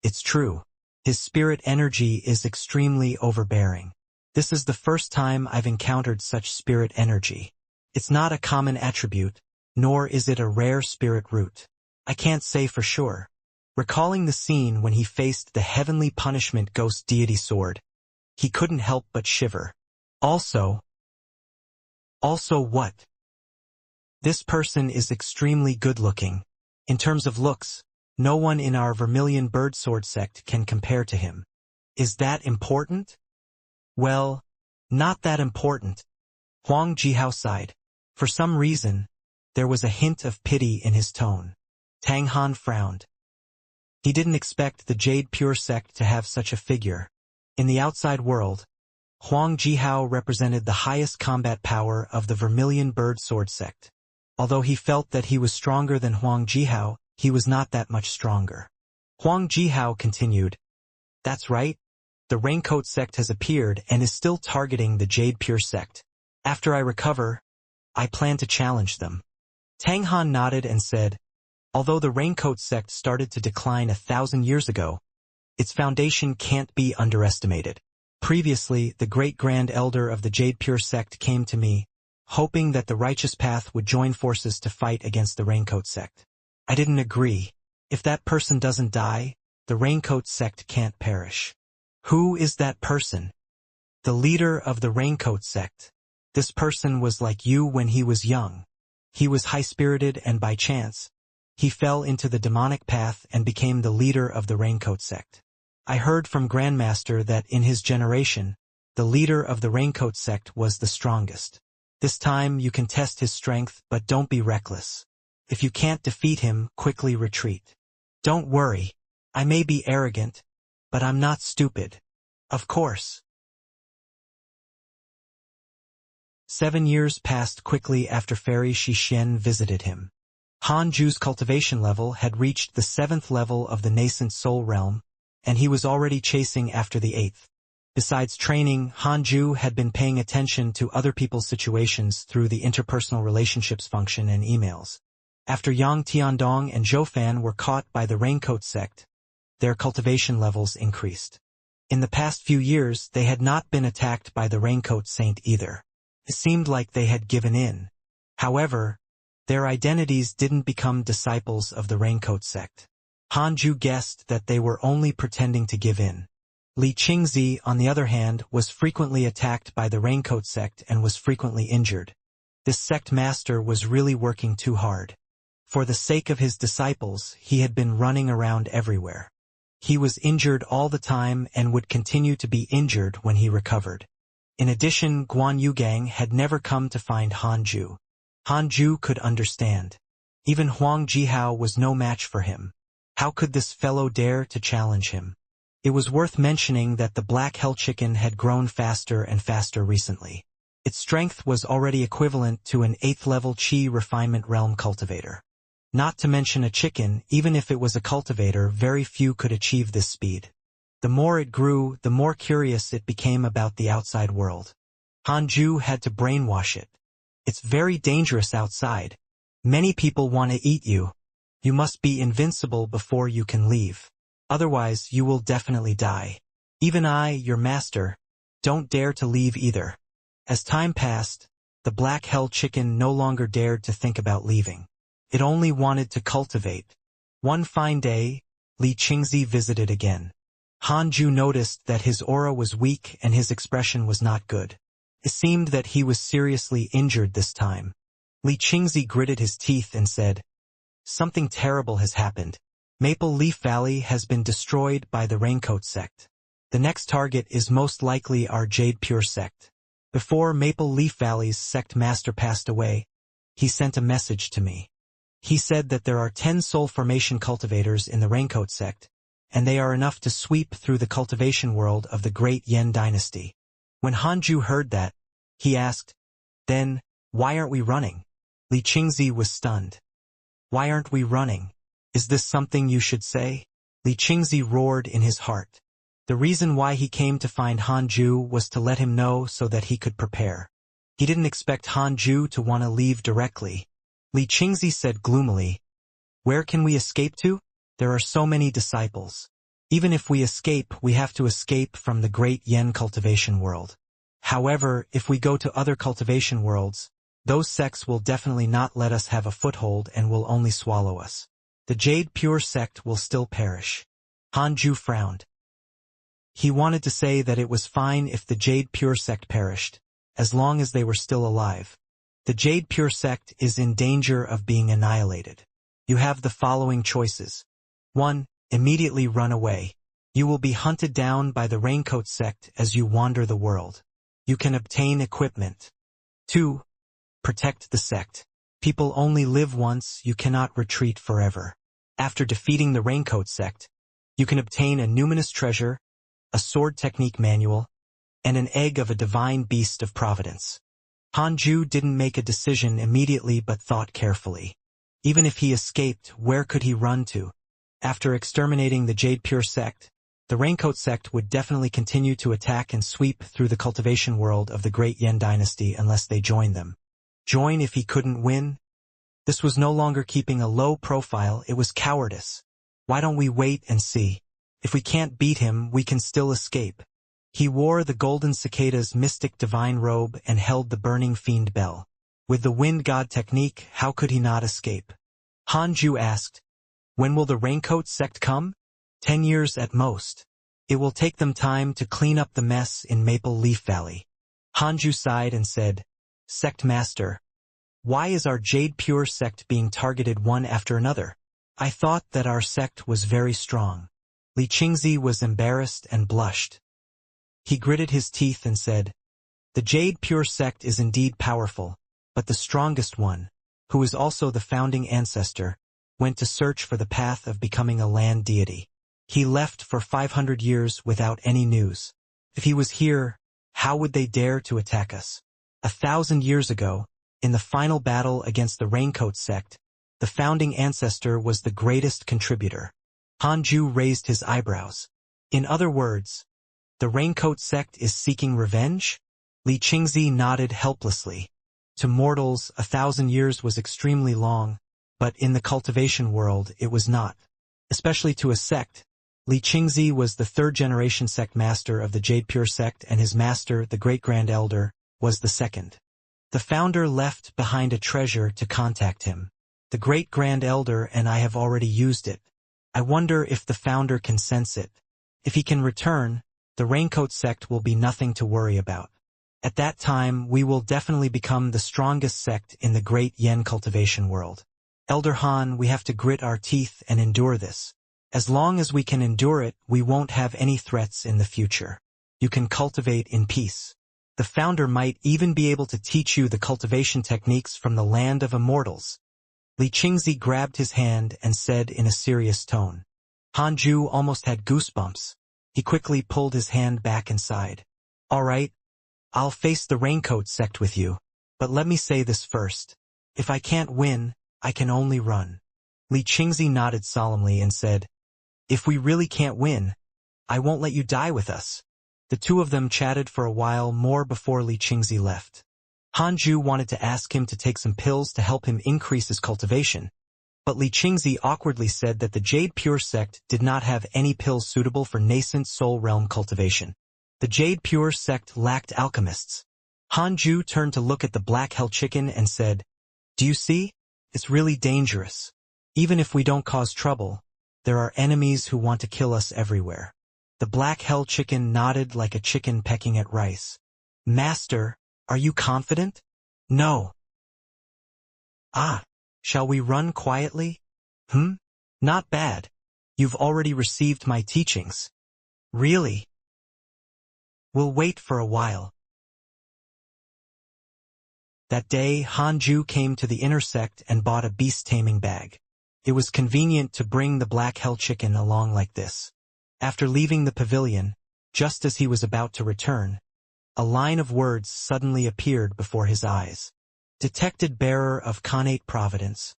it's true. His spirit energy is extremely overbearing. This is the first time I've encountered such spirit energy. It's not a common attribute, nor is it a rare spirit root. I can't say for sure. Recalling the scene when he faced the heavenly punishment ghost deity sword, he couldn't help but shiver. Also what? This person is extremely good-looking. In terms of looks, no one in our Vermilion Bird Sword Sect can compare to him. Is that important? Well, not that important. Huang Jihao sighed. For some reason, there was a hint of pity in his tone. Tang Han frowned. He didn't expect the Jade Pure Sect to have such a figure. In the outside world, Huang Jihao represented the highest combat power of the Vermilion Bird Sword Sect. Although he felt that he was stronger than Huang Jihao, he was not that much stronger. Huang Jihao continued, That's right. The Raincoat Sect has appeared and is still targeting the Jade Pure Sect. After I recover, I plan to challenge them. Tang Han nodded and said, Although the Raincoat Sect started to decline 1,000 years ago, its foundation can't be underestimated. Previously, the Great Grand Elder of the Jade Pure Sect came to me, hoping that the righteous path would join forces to fight against the Raincoat sect. I didn't agree. If that person doesn't die, the Raincoat sect can't perish. Who is that person? The leader of the Raincoat sect. This person was like you when he was young. He was high-spirited and by chance, he fell into the demonic path and became the leader of the Raincoat sect. I heard from Grandmaster that in his generation, the leader of the Raincoat sect was the strongest. This time you can test his strength, but don't be reckless. If you can't defeat him, quickly retreat. Don't worry. I may be arrogant, but I'm not stupid. Of course. 7 years passed quickly after Fairy Xianxia visited him. Hanju's cultivation level had reached the 7th level of the nascent soul realm, and he was already chasing after the 8th. Besides training, Hanju had been paying attention to other people's situations through the interpersonal relationships function and emails. After Yang Tiandong and Zhoufan were caught by the Raincoat sect, their cultivation levels increased. In the past few years, they had not been attacked by the Raincoat Saint either. It seemed like they had given in. However, their identities didn't become disciples of the Raincoat sect. Hanju guessed that they were only pretending to give in. Li Qingzi, on the other hand, was frequently attacked by the Raincoat sect and was frequently injured. This sect master was really working too hard. For the sake of his disciples, he had been running around everywhere. He was injured all the time and would continue to be injured when he recovered. In addition, Guan Yugang had never come to find Hanju. Hanju could understand. Even Huang Jihao was no match for him. How could this fellow dare to challenge him? It was worth mentioning that the black hell chicken had grown faster and faster recently. Its strength was already equivalent to an 8th-level Qi refinement realm cultivator. Not to mention a chicken, even if it was a cultivator, very few could achieve this speed. The more it grew, the more curious it became about the outside world. Hanju had to brainwash it. It's very dangerous outside. Many people want to eat you. You must be invincible before you can leave. Otherwise, you will definitely die. Even I, your master, don't dare to leave either. As time passed, the black hell chicken no longer dared to think about leaving. It only wanted to cultivate. One fine day, Li Qingzi visited again. Hanju noticed that his aura was weak and his expression was not good. It seemed that he was seriously injured this time. Li Qingzi gritted his teeth and said, "Something terrible has happened. Maple Leaf Valley has been destroyed by the Raincoat sect. The next target is most likely our Jade Pure sect. Before Maple Leaf Valley's sect master passed away, he sent a message to me. He said that there are 10 soul formation cultivators in the Raincoat sect, and they are enough to sweep through the cultivation world of the great Yan dynasty." When Hanju heard that, he asked, "Then, why aren't we running?" Li Qingzi was stunned. "Why aren't we running? Is this something you should say?" Li Qingzi roared in his heart. The reason why he came to find Hanju was to let him know so that he could prepare. He didn't expect Hanju to want to leave directly. Li Qingzi said gloomily, "Where can we escape to? There are so many disciples. Even if we escape, we have to escape from the great Yen cultivation world. However, if we go to other cultivation worlds, those sects will definitely not let us have a foothold and will only swallow us. The Jade Pure sect will still perish." Hanju frowned. He wanted to say that it was fine if the Jade Pure sect perished, as long as they were still alive. The Jade Pure sect is in danger of being annihilated. You have the following choices. 1. Immediately run away. You will be hunted down by the Raincoat sect as you wander the world. You can obtain equipment. 2. Protect the sect. People only live once, you cannot retreat forever. After defeating the Raincoat sect, you can obtain a numinous treasure, a sword technique manual, and an egg of a divine beast of providence. Hanju didn't make a decision immediately but thought carefully. Even if he escaped, where could he run to? After exterminating the Jade Pure sect, the Raincoat sect would definitely continue to attack and sweep through the cultivation world of the great Yan dynasty unless they joined them. Join if he couldn't win? This was no longer keeping a low profile, it was cowardice. Why don't we wait and see? If we can't beat him, we can still escape. He wore the golden cicada's mystic divine robe and held the burning fiend bell. With the wind god technique, how could he not escape? Hanju asked, when will the raincoat sect come? 10 years at most. It will take them time to clean up the mess in Maple Leaf Valley. Hanju sighed and said, Sect Master, why is our Jade Pure sect being targeted one after another? I thought that our sect was very strong. Li Qingzi was embarrassed and blushed. He gritted his teeth and said, the Jade Pure sect is indeed powerful, but the strongest one, who is also the founding ancestor, went to search for the path of becoming a land deity. He left for 500 years without any news. If he was here, how would they dare to attack us? 1,000 years ago, in the final battle against the Raincoat sect, the founding ancestor was the greatest contributor. Hanju raised his eyebrows. In other words, the Raincoat sect is seeking revenge? Li Qingzi nodded helplessly. To mortals, 1,000 years was extremely long, but in the cultivation world it was not. Especially to a sect. Li Qingzi was the third-generation sect master of the Jade Pure sect, and his master, the Great-Grand Elder, was the second. The founder left behind a treasure to contact him. The Great-Grand Elder and I have already used it. I wonder if the founder can sense it. If he can return, the Raincoat sect will be nothing to worry about. At that time, we will definitely become the strongest sect in the Great Yen cultivation world. Elder Han, we have to grit our teeth and endure this. As long as we can endure it, we won't have any threats in the future. You can cultivate in peace. The founder might even be able to teach you the cultivation techniques from the land of immortals. Li Qingzi grabbed his hand and said in a serious tone. Hanju almost had goosebumps. He quickly pulled his hand back inside. All right, I'll face the Raincoat sect with you. But let me say this first. If I can't win, I can only run. Li Qingzi nodded solemnly and said, if we really can't win, I won't let you die with us. The two of them chatted for a while more before Li Qingzi left. Hanju wanted to ask him to take some pills to help him increase his cultivation, but Li Qingzi awkwardly said that the Jade Pure sect did not have any pills suitable for nascent soul realm cultivation. The Jade Pure sect lacked alchemists. Hanju turned to look at the Black Hell Chicken and said, do you see? It's really dangerous. Even if we don't cause trouble, there are enemies who want to kill us everywhere. The Black Hell Chicken nodded like a chicken pecking at rice. Master, are you confident? No. Ah, shall we run quietly? Not bad. You've already received my teachings. Really? We'll wait for a while. That day, Hanju came to the inner sect and bought a beast-taming bag. It was convenient to bring the Black Hell Chicken along like this. After leaving the pavilion, just as he was about to return, a line of words suddenly appeared before his eyes. Detected bearer of Khanate Providence.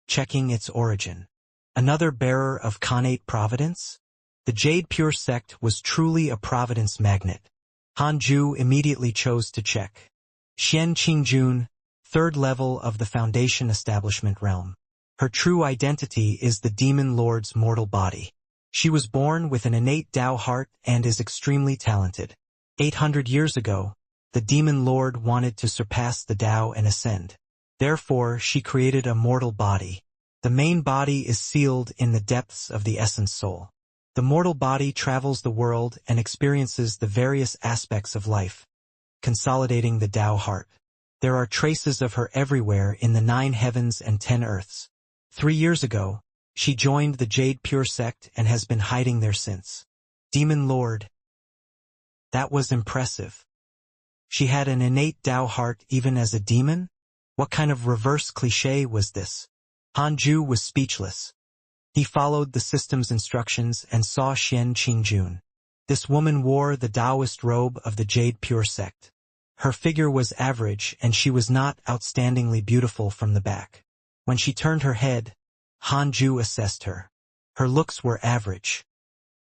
Checking its origin. Another bearer of Khanate Providence? The Jade Pure sect was truly a providence magnet. Hanju immediately chose to check. Xianxia, third level of the Foundation Establishment realm. Her true identity is the Demon Lord's mortal body. She was born with an innate Tao heart and is extremely talented. 800 years ago, the Demon Lord wanted to surpass the Tao and ascend. Therefore, she created a mortal body. The main body is sealed in the depths of the essence soul. The mortal body travels the world and experiences the various aspects of life, consolidating the Tao heart. There are traces of her everywhere in the 9 heavens and 10 earths. 3 years ago, she joined the Jade Pure sect and has been hiding there since. Demon Lord. That was impressive. She had an innate Tao heart even as a demon? What kind of reverse cliché was this? Hanju was speechless. He followed the system's instructions and saw Xianxia. This woman wore the Taoist robe of the Jade Pure sect. Her figure was average and she was not outstandingly beautiful from the back. When she turned her head, Hanju assessed her. Her looks were average.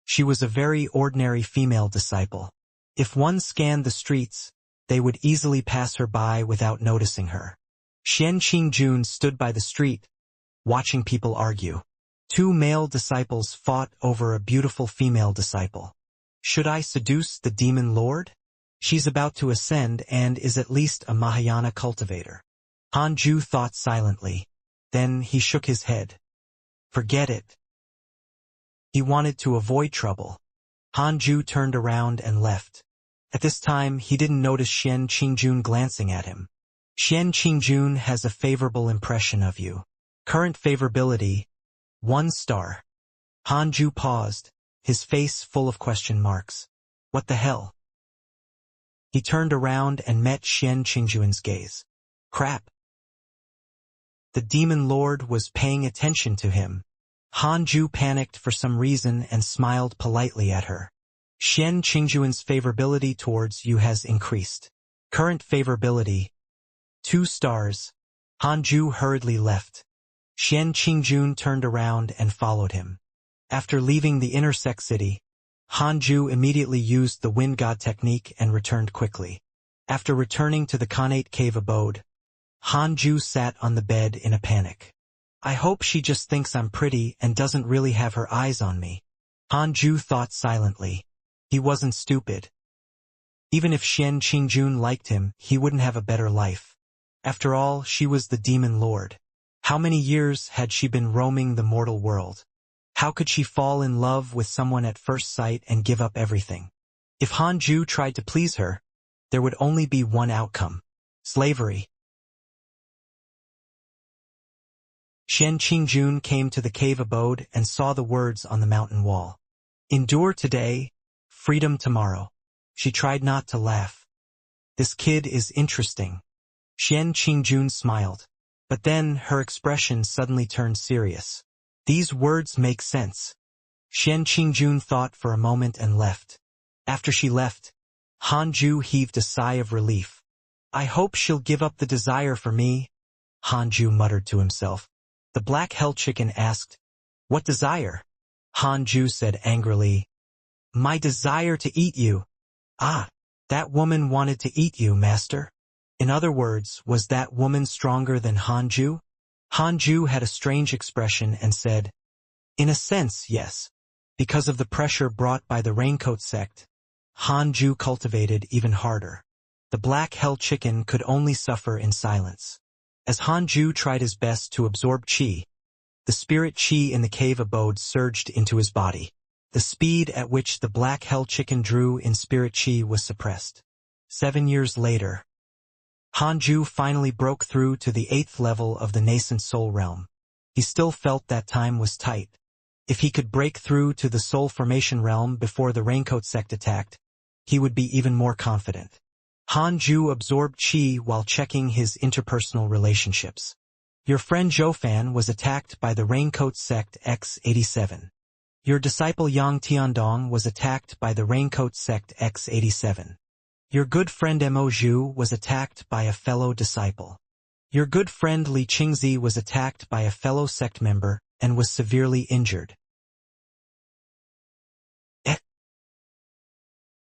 She was a very ordinary female disciple. If one scanned the streets, they would easily pass her by without noticing her. Xianxia stood by the street, watching people argue. 2 male disciples fought over a beautiful female disciple. Should I seduce the Demon Lord? She's about to ascend and is at least a Mahayana cultivator. Hanju thought silently. Then he shook his head. Forget it. He wanted to avoid trouble. Hanju turned around and left. At this time, he didn't notice Xian Qingjun glancing at him. Xian Qingjun has a favorable impression of you. Current favorability, 1 star. Hanju paused, his face full of question marks. What the hell? He turned around and met Xian Qingjun's gaze. Crap. The demon lord was paying attention to him. Hanju panicked for some reason and smiled politely at her. Xian Qingjun's favorability towards you has increased. Current favorability, 2 stars. Hanju hurriedly left. Xian Qingjun turned around and followed him. After leaving the intersect city, Hanju immediately used the wind god technique and returned quickly. After returning to the Khanate cave abode, Hanju sat on the bed in a panic. I hope she just thinks I'm pretty and doesn't really have her eyes on me. Hanju thought silently. He wasn't stupid. Even if Xian Qingjun liked him, he wouldn't have a better life. After all, she was the demon lord. How many years had she been roaming the mortal world? How could she fall in love with someone at first sight and give up everything? If Hanju tried to please her, there would only be one outcome: slavery. Xian Qingjun came to the cave abode and saw the words on the mountain wall. Endure today, freedom tomorrow. She tried not to laugh. This kid is interesting. Xian Qingjun smiled. But then her expression suddenly turned serious. These words make sense. Xian Qingjun thought for a moment and left. After she left, Hanju heaved a sigh of relief. I hope she'll give up the desire for me, Hanju muttered to himself. The black hell chicken asked, What desire? Hanju said angrily, My desire to eat you. Ah, that woman wanted to eat you, master. In other words, was that woman stronger than Hanju? Hanju had a strange expression and said, In a sense, yes. Because of the pressure brought by the Raincoat sect, Hanju cultivated even harder. The black hell chicken could only suffer in silence. As Hanju tried his best to absorb qi, the spirit qi in the cave abode surged into his body. The speed at which the black hell chicken drew in spirit qi was suppressed. 7 years later, Hanju finally broke through to the 8th level of the nascent soul realm. He still felt that time was tight. If he could break through to the soul formation realm before the Raincoat sect attacked, he would be even more confident. Hanju absorbed qi while checking his interpersonal relationships. Your friend Zhoufan was attacked by the Raincoat sect X87. Your disciple Yang Tiandong was attacked by the Raincoat sect X87. Your good friend Mo Zhu was attacked by a fellow disciple. Your good friend Li Qingzi was attacked by a fellow sect member and was severely injured.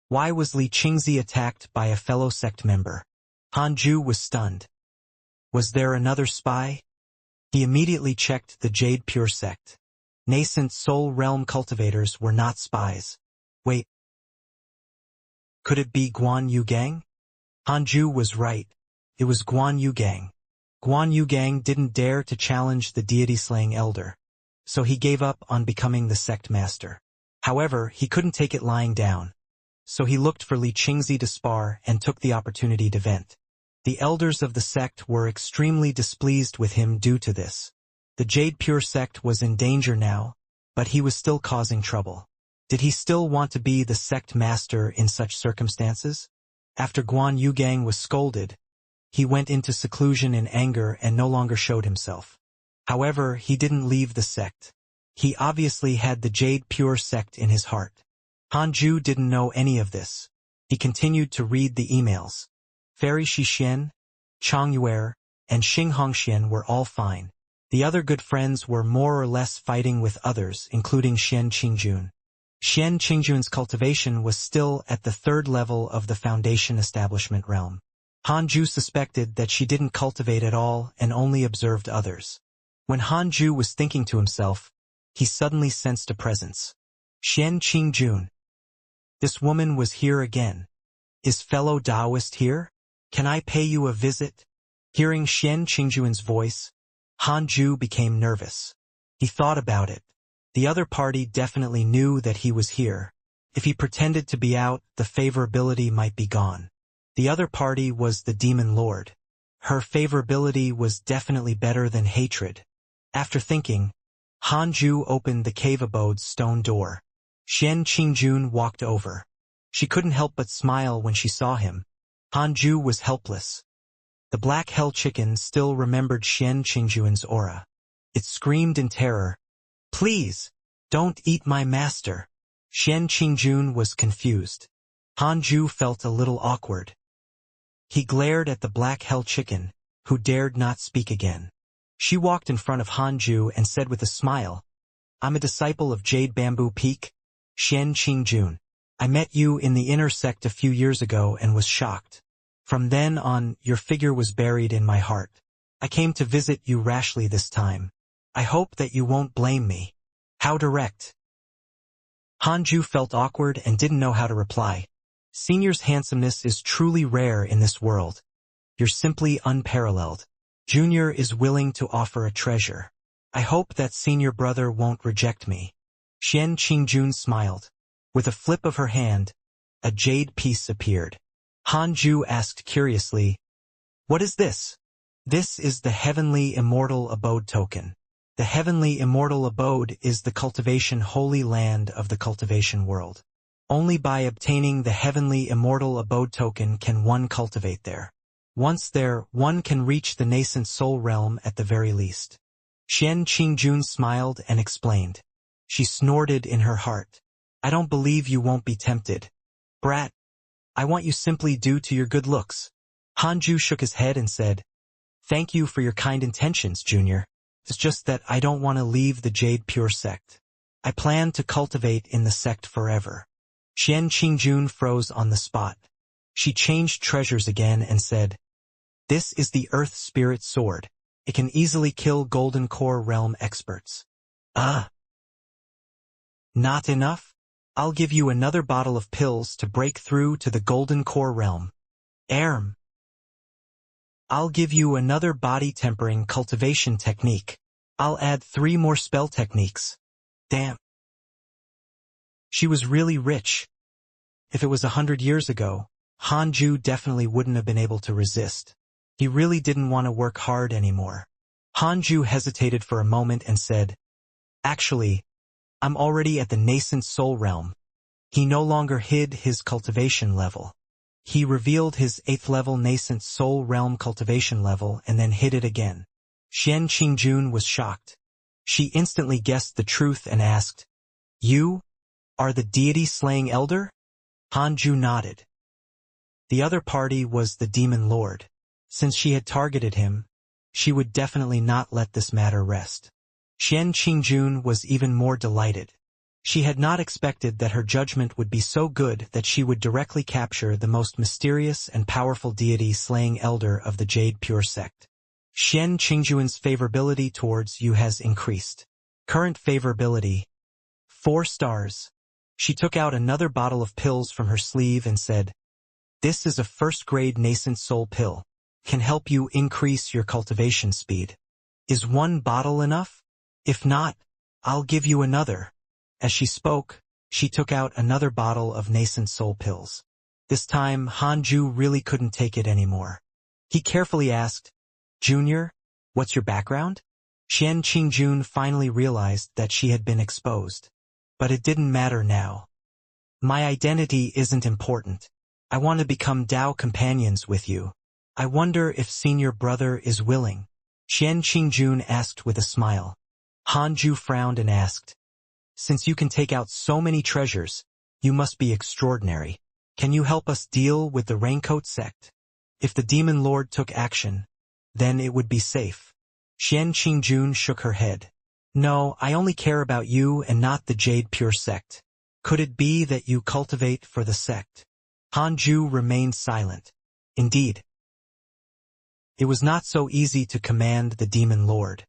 Why was Li Qingzi attacked by a fellow sect member? Hanju was stunned. Was there another spy? He immediately checked the Jade Pure sect. Nascent soul realm cultivators were not spies. Wait. Could it be Guan Yugang? Hanju was right. It was Guan Yugang. Guan Yugang didn't dare to challenge the deity-slaying elder, so he gave up on becoming the sect master. However, he couldn't take it lying down. So he looked for Li Qingzi to spar and took the opportunity to vent. The elders of the sect were extremely displeased with him due to this. The Jade Pure sect was in danger now, but he was still causing trouble. Did he still want to be the sect master in such circumstances? After Guan Yugang was scolded, he went into seclusion in anger and no longer showed himself. However, he didn't leave the sect. He obviously had the Jade Pure sect in his heart. Hanju didn't know any of this. He continued to read the emails. Fairy Shixian, Chang Yuer, and Xing Hongxian were all fine. The other good friends were more or less fighting with others, including Xian Qingjun. Xian Qingjun's cultivation was still at the 3rd level of the Foundation establishment realm. Hanju suspected that she didn't cultivate at all and only observed others. When Hanju was thinking to himself, he suddenly sensed a presence. Xian Qingjun. This woman was here again. Is fellow Taoist here? Can I pay you a visit? Hearing Xian Qingjuan's voice, Han Ju became nervous. He thought about it. The other party definitely knew that he was here. If he pretended to be out, the favorability might be gone. The other party was the Demon Lord. Her favorability was definitely better than hatred. After thinking, Han Ju opened the cave abode's stone door. Xian Qingjun walked over. She couldn't help but smile when she saw him. Han Ju was helpless. The black hell chicken still remembered Xian Qingjuan's aura. It screamed in terror, "Please, don't eat my master." Xian Qingjun was confused. Han Ju felt a little awkward. He glared at the black hell chicken, who dared not speak again. She walked in front of Han Ju and said with a smile, "I'm a disciple of Jade Bamboo Peak, Xian Qingjun. I met you in the inner sect a few years ago and was shocked. From then on, your figure was buried in my heart. I came to visit you rashly this time. I hope that you won't blame me." How direct. Han Ju felt awkward and didn't know how to reply. Senior's handsomeness is truly rare in this world. You're simply unparalleled. Junior is willing to offer a treasure. I hope that senior brother won't reject me. Xian Qingjun smiled. With a flip of her hand, a jade piece appeared. Han Ju asked curiously, "What is this?" "This is the Heavenly Immortal Abode token. The Heavenly Immortal Abode is the cultivation holy land of the cultivation world. Only by obtaining the Heavenly Immortal Abode token can one cultivate there. Once there, one can reach the nascent soul realm at the very least." Xian Qingjun smiled and explained. She snorted in her heart. "I don't believe you won't be tempted. Brat, I want you simply due to your good looks." Han Ju shook his head and said, "Thank you for your kind intentions, Junior. It's just that I don't want to leave the Jade Pure sect. I plan to cultivate in the sect forever." Xian Qingjun froze on the spot. She changed treasures again and said, "This is the Earth Spirit Sword. It can easily kill Golden Core Realm experts." Not enough? I'll give you another bottle of pills to break through to the Golden Core Realm. I'll give you another body-tempering cultivation technique. I'll add 3 more spell techniques. Damn. She was really rich. If it was 100 years ago, Han Ju definitely wouldn't have been able to resist. He really didn't want to work hard anymore. Han Ju hesitated for a moment and said, "Actually, I'm already at the nascent soul realm." He no longer hid his cultivation level. He revealed his 8th level nascent soul realm cultivation level and then hid it again. Xian Qingjun was shocked. She instantly guessed the truth and asked, "You are the deity-slaying elder?" Han Ju nodded. The other party was the Demon Lord. Since she had targeted him, she would definitely not let this matter rest. Xian Qingjun was even more delighted. She had not expected that her judgment would be so good that she would directly capture the most mysterious and powerful deity-slaying elder of the Jade Pure sect. Xian Qingjuan's favorability towards you has increased. Current favorability, 4 stars. She took out another bottle of pills from her sleeve and said, "This is a first-grade nascent soul pill. Can help you increase your cultivation speed. Is 1 bottle enough? If not, I'll give you another." As she spoke, she took out another bottle of nascent soul pills. This time, Han Ju really couldn't take it anymore. He carefully asked, "Junior, what's your background?" Xian Qingjun finally realized that she had been exposed. But it didn't matter now. "My identity isn't important. I want to become Dao companions with you. I wonder if senior brother is willing." Xian Qingjun asked with a smile. Han Ju frowned and asked, "Since you can take out so many treasures, you must be extraordinary. Can you help us deal with the Raincoat sect? If the Demon Lord took action, then it would be safe." Xian Qingjun shook her head. "No, I only care about you and not the Jade Pure sect. Could it be that you cultivate for the sect?" Han Ju remained silent. Indeed, it was not so easy to command the Demon Lord.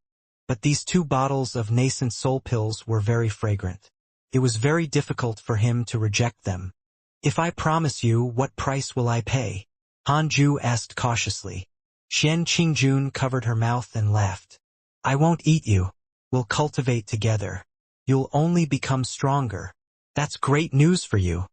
But these 2 bottles of nascent soul pills were very fragrant. It was very difficult for him to reject them. "If I promise you, what price will I pay?" Han Ju asked cautiously. Xian Qingjun covered her mouth and laughed. I won't eat you. We'll cultivate together. You'll only become stronger. That's great news for you.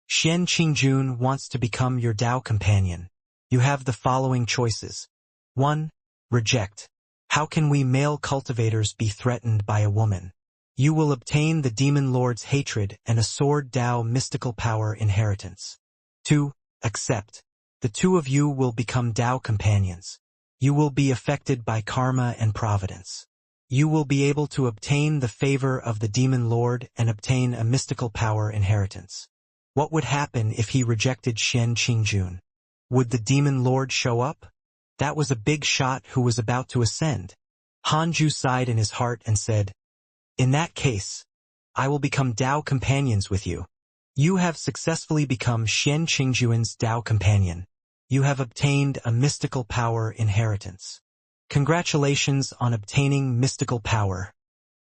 Xian Qingjun wants to become your Dao companion. You have the following choices. 1. Reject. How can we male cultivators be threatened by a woman? You will obtain the demon lord's hatred and a sword Dao mystical power inheritance. 2. Accept. The two of you will become Dao companions. You will be affected by karma and providence. You will be able to obtain the favor of the demon lord and obtain a mystical power inheritance. What would happen if he rejected Xian Qingjun? Would the demon lord show up? That was a big shot who was about to ascend. Hanju sighed in his heart and said, in that case, I will become Dao companions with you. You have successfully become Xian Qingjun's Dao companion. You have obtained a mystical power inheritance. Congratulations on obtaining mystical power.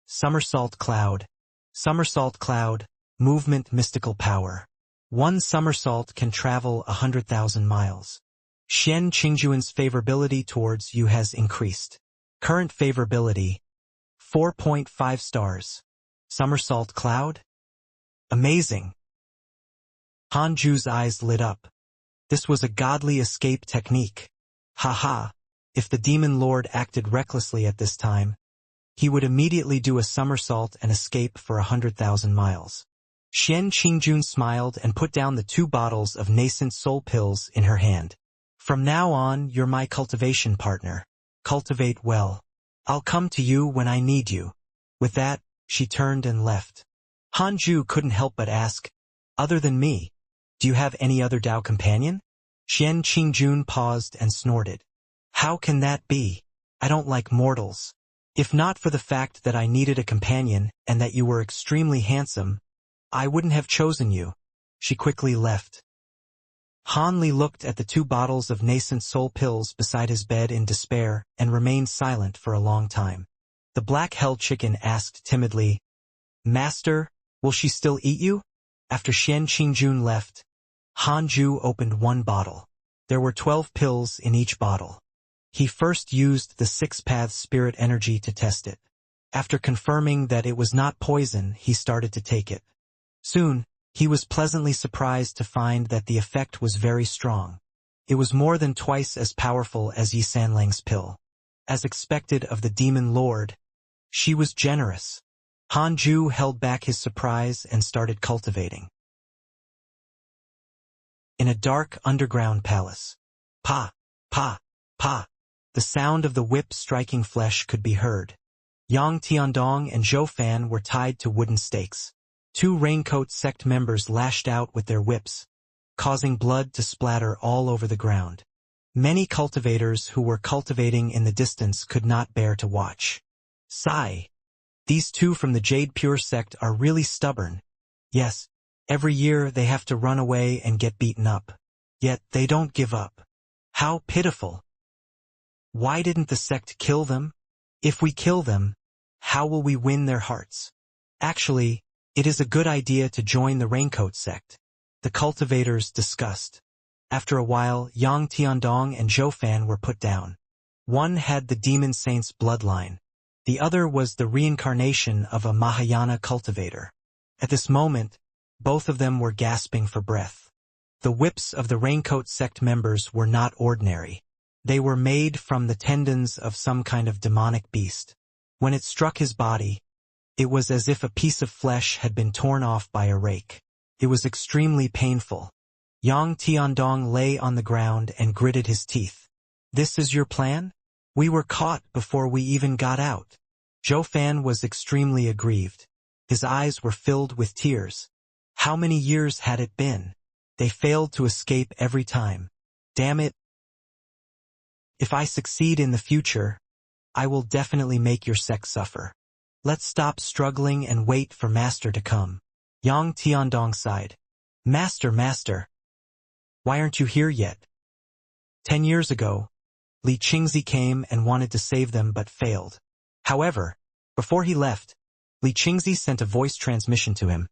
Somersault Cloud. Somersault Cloud, movement mystical power. One somersault can travel 100,000 miles. Xian Qingjun's favorability towards you has increased. Current favorability, 4.5 stars. Somersault Cloud? Amazing. Hanju's eyes lit up. This was a godly escape technique. Haha, if the demon lord acted recklessly at this time, he would immediately do a somersault and escape for 100,000 miles. Xian Qingjun smiled and put down the 2 bottles of nascent soul pills in her hand. From now on, you're my cultivation partner. Cultivate well. I'll come to you when I need you. With that, she turned and left. Hanju couldn't help but ask, other than me, do you have any other Dao companion? Xian Qingjun paused and snorted. How can that be? I don't like mortals. If not for the fact that I needed a companion and that you were extremely handsome, I wouldn't have chosen you. She quickly left. Han Li looked at the 2 bottles of nascent soul pills beside his bed in despair and remained silent for a long time. The black hell chicken asked timidly, Master, will she still eat you? After Xian Qingjun left, Hanju opened 1 bottle. There were 12 pills in each bottle. He first used the 6-path spirit energy to test it. After confirming that it was not poison, he started to take it. Soon, he was pleasantly surprised to find that the effect was very strong. It was more than twice as powerful as Yi Sanlang's pill. As expected of the demon lord, she was generous. Hanju held back his surprise and started cultivating. In a dark underground palace. Pa, pa, pa. The sound of the whip striking flesh could be heard. Yang Tiandong and Zhou Fan were tied to wooden stakes. 2 raincoat sect members lashed out with their whips, causing blood to splatter all over the ground. Many cultivators who were cultivating in the distance could not bear to watch. Sigh. These 2 from the Jade Pure sect are really stubborn. Yes, every year they have to run away and get beaten up. Yet they don't give up. How pitiful. Why didn't the sect kill them? If we kill them, how will we win their hearts? Actually, it is a good idea to join the Raincoat sect. The cultivators discussed. After a while, Yang Tiandong and Zhou Fan were put down. One had the demon saint's bloodline. The other was the reincarnation of a Mahayana cultivator. At this moment, both of them were gasping for breath. The whips of the Raincoat sect members were not ordinary. They were made from the tendons of some kind of demonic beast. When it struck his body, it was as if a piece of flesh had been torn off by a rake. It was extremely painful. Yang Tiandong lay on the ground and gritted his teeth. This is your plan? We were caught before we even got out. Zhou Fan was extremely aggrieved. His eyes were filled with tears. How many years had it been? They failed to escape every time. Damn it. If I succeed in the future, I will definitely make your sect suffer. Let's stop struggling and wait for Master to come. Yang Tiandong sighed. Master, Master. Why aren't you here yet? 10 years ago, Li Qingzi came and wanted to save them but failed. However, before he left, Li Qingzi sent a voice transmission to him,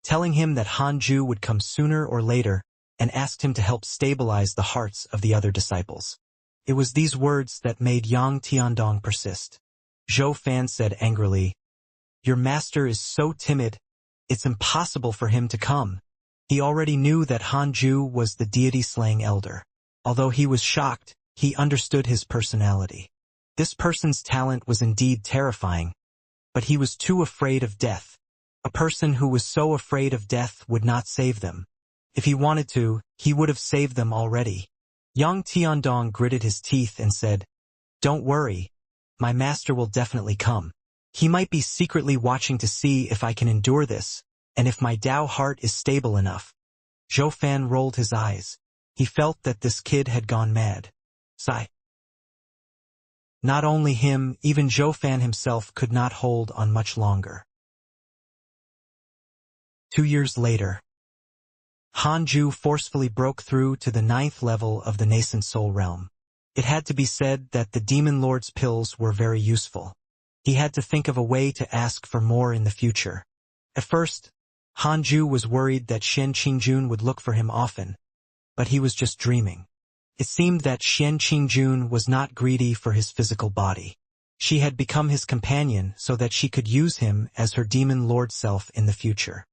telling him that Hanju would come sooner or later and asked him to help stabilize the hearts of the other disciples. It was these words that made Yang Tiandong persist. Zhou Fan said angrily, "Your master is so timid, it's impossible for him to come." He already knew that Hanju was the deity-slaying elder. Although he was shocked, he understood his personality. This person's talent was indeed terrifying, but he was too afraid of death. A person who was so afraid of death would not save them. If he wanted to, he would have saved them already. Yang Tiandong gritted his teeth and said, "Don't worry, my master will definitely come. He might be secretly watching to see if I can endure this, and if my Tao heart is stable enough." Zhou Fan rolled his eyes. He felt that this kid had gone mad. Sigh. Not only him, even Zhou Fan himself could not hold on much longer. 2 years later, Hanju forcefully broke through to the 9th level of the nascent soul realm. It had to be said that the Demon Lord's pills were very useful. He had to think of a way to ask for more in the future. At first, Hanju was worried that Xian Qingjun would look for him often, but he was just dreaming. It seemed that Xian Qingjun was not greedy for his physical body. She had become his companion so that she could use him as her Demon Lord self in the future.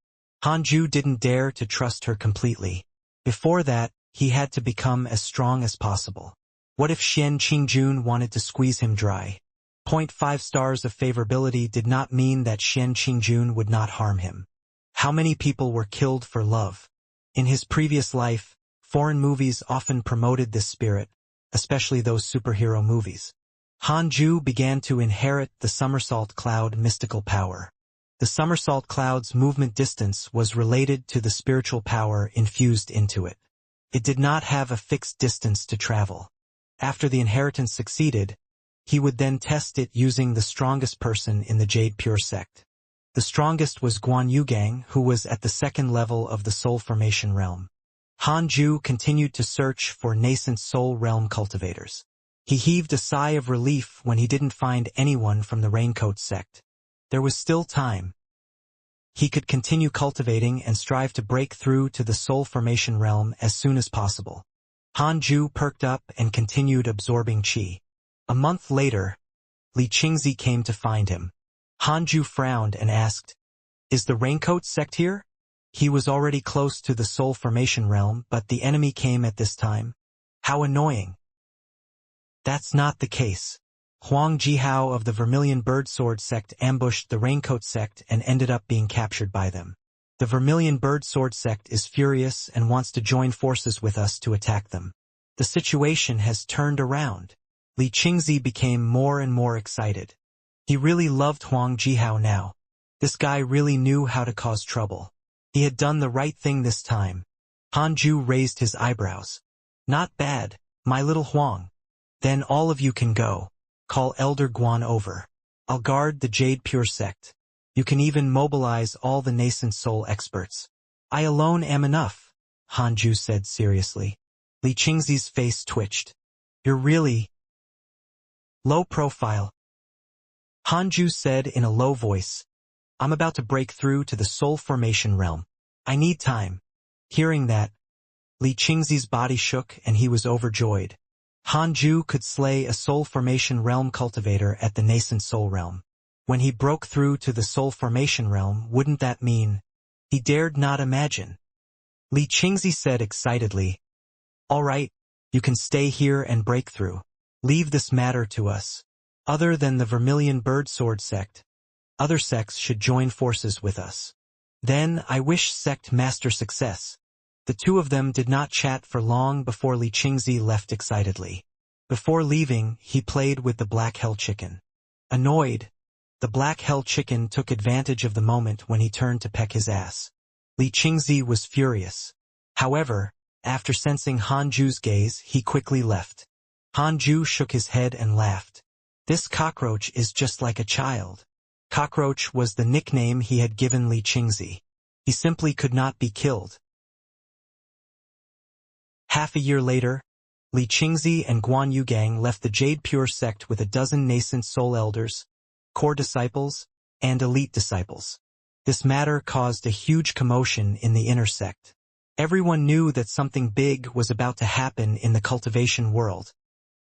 Hanju didn't dare to trust her completely. Before that, he had to become as strong as possible. What if Xian Qingjun wanted to squeeze him dry? 0.5 stars of favorability did not mean that Xian Qingjun would not harm him. How many people were killed for love? In his previous life, foreign movies often promoted this spirit, especially those superhero movies. Hanju began to inherit the somersault cloud mystical power. The somersault cloud's movement distance was related to the spiritual power infused into it. It did not have a fixed distance to travel. After the inheritance succeeded, he would then test it using the strongest person in the Jade Pure sect. The strongest was Guan Yugang, who was at the 2nd level of the soul formation realm. Hanju continued to search for nascent soul realm cultivators. He heaved a sigh of relief when he didn't find anyone from the Raincoat sect. There was still time. He could continue cultivating and strive to break through to the soul formation realm as soon as possible. Hanju perked up and continued absorbing qi. A month later, Li Qingzi came to find him. Hanju frowned and asked, "Is the Raincoat sect here?" He was already close to the soul formation realm, but the enemy came at this time. How annoying. That's not the case. Huang Jihao of the Vermilion Birdsword sect ambushed the Raincoat sect and ended up being captured by them. The Vermilion Birdsword sect is furious and wants to join forces with us to attack them. The situation has turned around. Li Qingzi became more and more excited. He really loved Huang Jihao now. This guy really knew how to cause trouble. He had done the right thing this time. Hanju raised his eyebrows. "Not bad, my little Huang. Then all of you can go. Call Elder Guan over. I'll guard the Jade Pure sect. You can even mobilize all the nascent soul experts." "I alone am enough," Hanju said seriously. Li Qingzi's face twitched. "You're really low profile." Hanju said in a low voice, "I'm about to break through to the soul formation realm. I need time." Hearing that, Li Qingzi's body shook and he was overjoyed. Hanju could slay a soul formation realm cultivator at the nascent soul realm. When he broke through to the soul formation realm, wouldn't that mean? He dared not imagine. Li Qingzi said excitedly, "All right, you can stay here and break through. Leave this matter to us. Other than the Vermilion Birdsword sect, other sects should join forces with us. Then I wish sect master success." The two of them did not chat for long before Li Qingzi left excitedly. Before leaving, he played with the Black Hell Chicken. Annoyed, the Black Hell Chicken took advantage of the moment when he turned to peck his ass. Li Qingzi was furious. However, after sensing Hanju's gaze, he quickly left. Hanju shook his head and laughed. This cockroach is just like a child. Cockroach was the nickname he had given Li Qingzi. He simply could not be killed. Half a year later, Li Qingzi and Guan Yugang left the Jade Pure sect with a dozen nascent soul elders, core disciples, and elite disciples. This matter caused a huge commotion in the inner sect. Everyone knew that something big was about to happen in the cultivation world.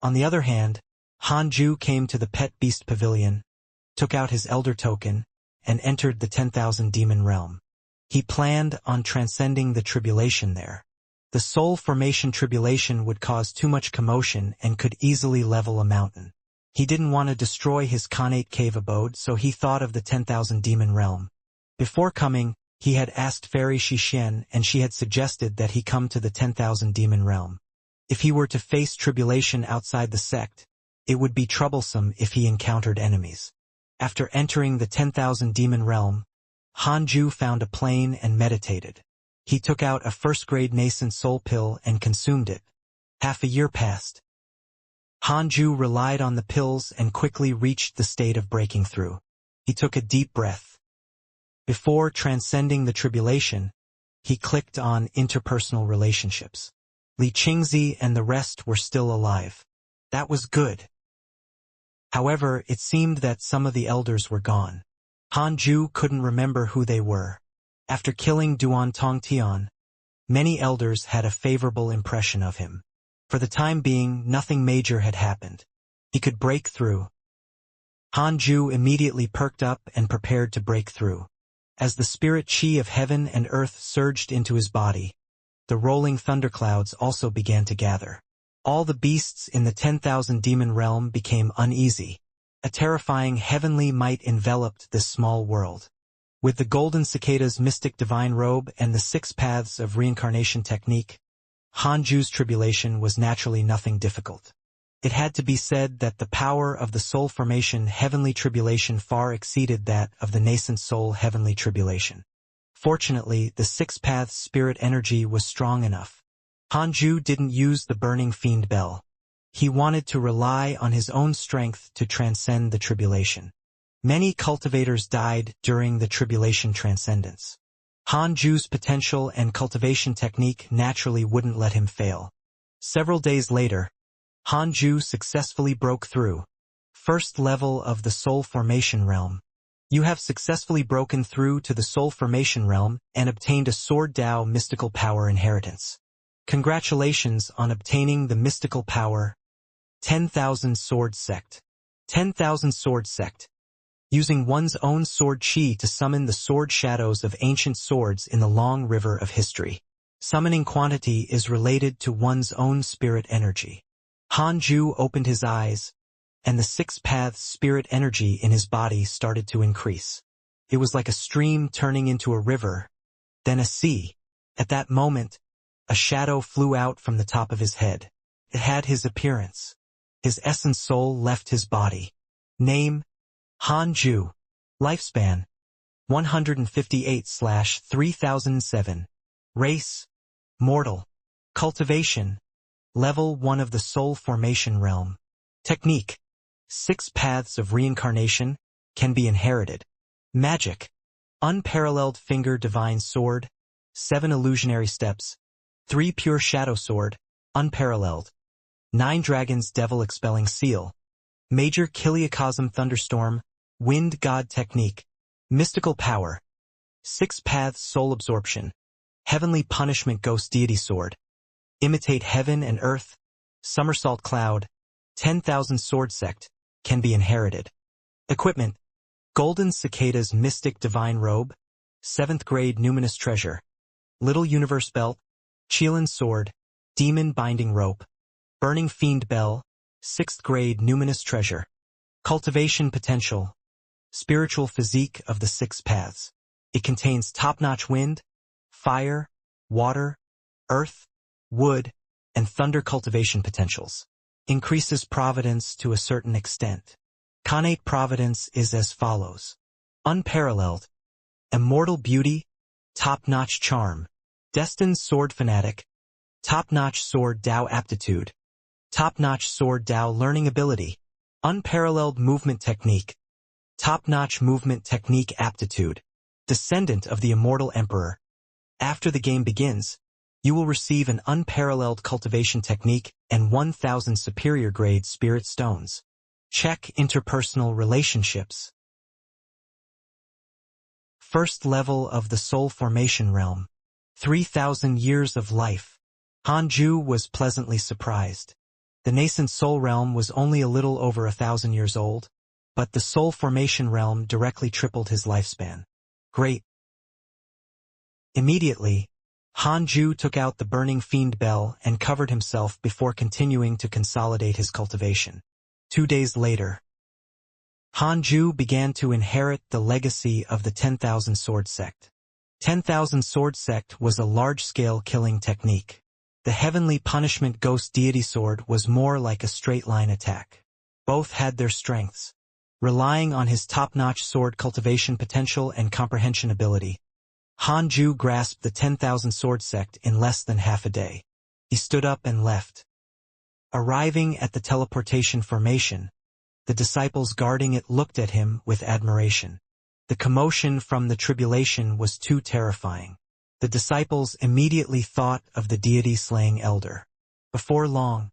On the other hand, Hanju came to the pet beast pavilion, took out his elder token, and entered the 10,000 demon realm. He planned on transcending the tribulation there. The soul formation tribulation would cause too much commotion and could easily level a mountain. He didn't want to destroy his Khanate cave abode, so he thought of the 10,000 demon realm. Before coming, he had asked Fairy Xixian, and she had suggested that he come to the 10,000 demon realm. If he were to face tribulation outside the sect, it would be troublesome if he encountered enemies. After entering the 10,000 demon realm, Hanju found a plane and meditated. He took out a first-grade nascent soul pill and consumed it. Half a year passed. Hanju relied on the pills and quickly reached the state of breaking through. He took a deep breath. Before transcending the tribulation, he clicked on interpersonal relationships. Li Qingzi and the rest were still alive. That was good. However, it seemed that some of the elders were gone. Hanju couldn't remember who they were. After killing Duan Tongtian, many elders had a favorable impression of him. For the time being, nothing major had happened. He could break through. Hanju immediately perked up and prepared to break through. As the spirit chi of heaven and earth surged into his body, the rolling thunderclouds also began to gather. All the beasts in the 10,000 demon realm became uneasy. A terrifying heavenly might enveloped this small world. With the golden cicada's mystic divine robe and the 6 paths of reincarnation technique, Hanju's tribulation was naturally nothing difficult. It had to be said that the power of the soul formation heavenly tribulation far exceeded that of the nascent soul heavenly tribulation. Fortunately, the 6 paths spirit energy was strong enough. Hanju didn't use the burning fiend bell. He wanted to rely on his own strength to transcend the tribulation. Many cultivators died during the tribulation transcendence. Hanju's potential and cultivation technique naturally wouldn't let him fail. Several days later, Hanju successfully broke through. First level of the soul formation realm. You have successfully broken through to the soul formation realm and obtained a Sword Dao mystical power inheritance. Congratulations on obtaining the mystical power 10,000 Sword Sect. 10,000 Sword Sect. Using one's own sword chi to summon the sword shadows of ancient swords in the long river of history. Summoning quantity is related to one's own spirit energy. Hanju opened his eyes, and the 6 paths spirit energy in his body started to increase. It was like a stream turning into a river, then a sea. At that moment, a shadow flew out from the top of his head. It had his appearance. His essence soul left his body. Name, Hanju. Lifespan, 158/3007. Race, mortal. Cultivation, level 1 of the soul formation realm. Technique, 6 paths of reincarnation, can be inherited. Magic, unparalleled finger divine sword, 7 illusionary steps, 3 pure shadow sword, unparalleled. 9 dragons devil expelling seal. Major Kiliacosm thunderstorm, wind god technique. Mystical power, 6 paths soul absorption. Heavenly punishment ghost deity sword. Imitate heaven and earth, somersault cloud, 10,000 sword sect, can be inherited. Equipment, golden cicada's mystic divine robe, 7th grade numinous treasure. Little universe belt, Qilin sword, demon binding rope. Burning fiend bell, 6th grade numinous treasure. Cultivation potential, spiritual physique of the 6 paths. It contains top-notch wind, fire, water, earth, wood, and thunder cultivation potentials. Increases providence to a certain extent. Khanate providence is as follows. Unparalleled. Immortal beauty, top-notch charm. Destined sword fanatic. Top-notch sword Dao aptitude. Top-notch sword Dao learning ability. Unparalleled movement technique. Top-notch movement technique aptitude. Descendant of the Immortal Emperor. After the game begins, you will receive an unparalleled cultivation technique and 1,000 superior grade spirit stones. Check interpersonal relationships. First level of the soul formation realm. 3,000 years of life. Hanju was pleasantly surprised. The nascent soul realm was only a little over 1,000 years old, but the soul formation realm directly tripled his lifespan. Great. Immediately, Hanju took out the burning fiend bell and covered himself before continuing to consolidate his cultivation. 2 days later, Hanju began to inherit the legacy of the 10,000 Sword Sect. 10,000 Sword Sect was a large-scale killing technique. The heavenly punishment ghost deity sword was more like a straight-line attack. Both had their strengths. Relying on his top-notch sword cultivation potential and comprehension ability, Hanju grasped the 10,000 Sword Sect in less than half a day. He stood up and left. Arriving at the teleportation formation, the disciples guarding it looked at him with admiration. The commotion from the tribulation was too terrifying. The disciples immediately thought of the deity-slaying elder. Before long,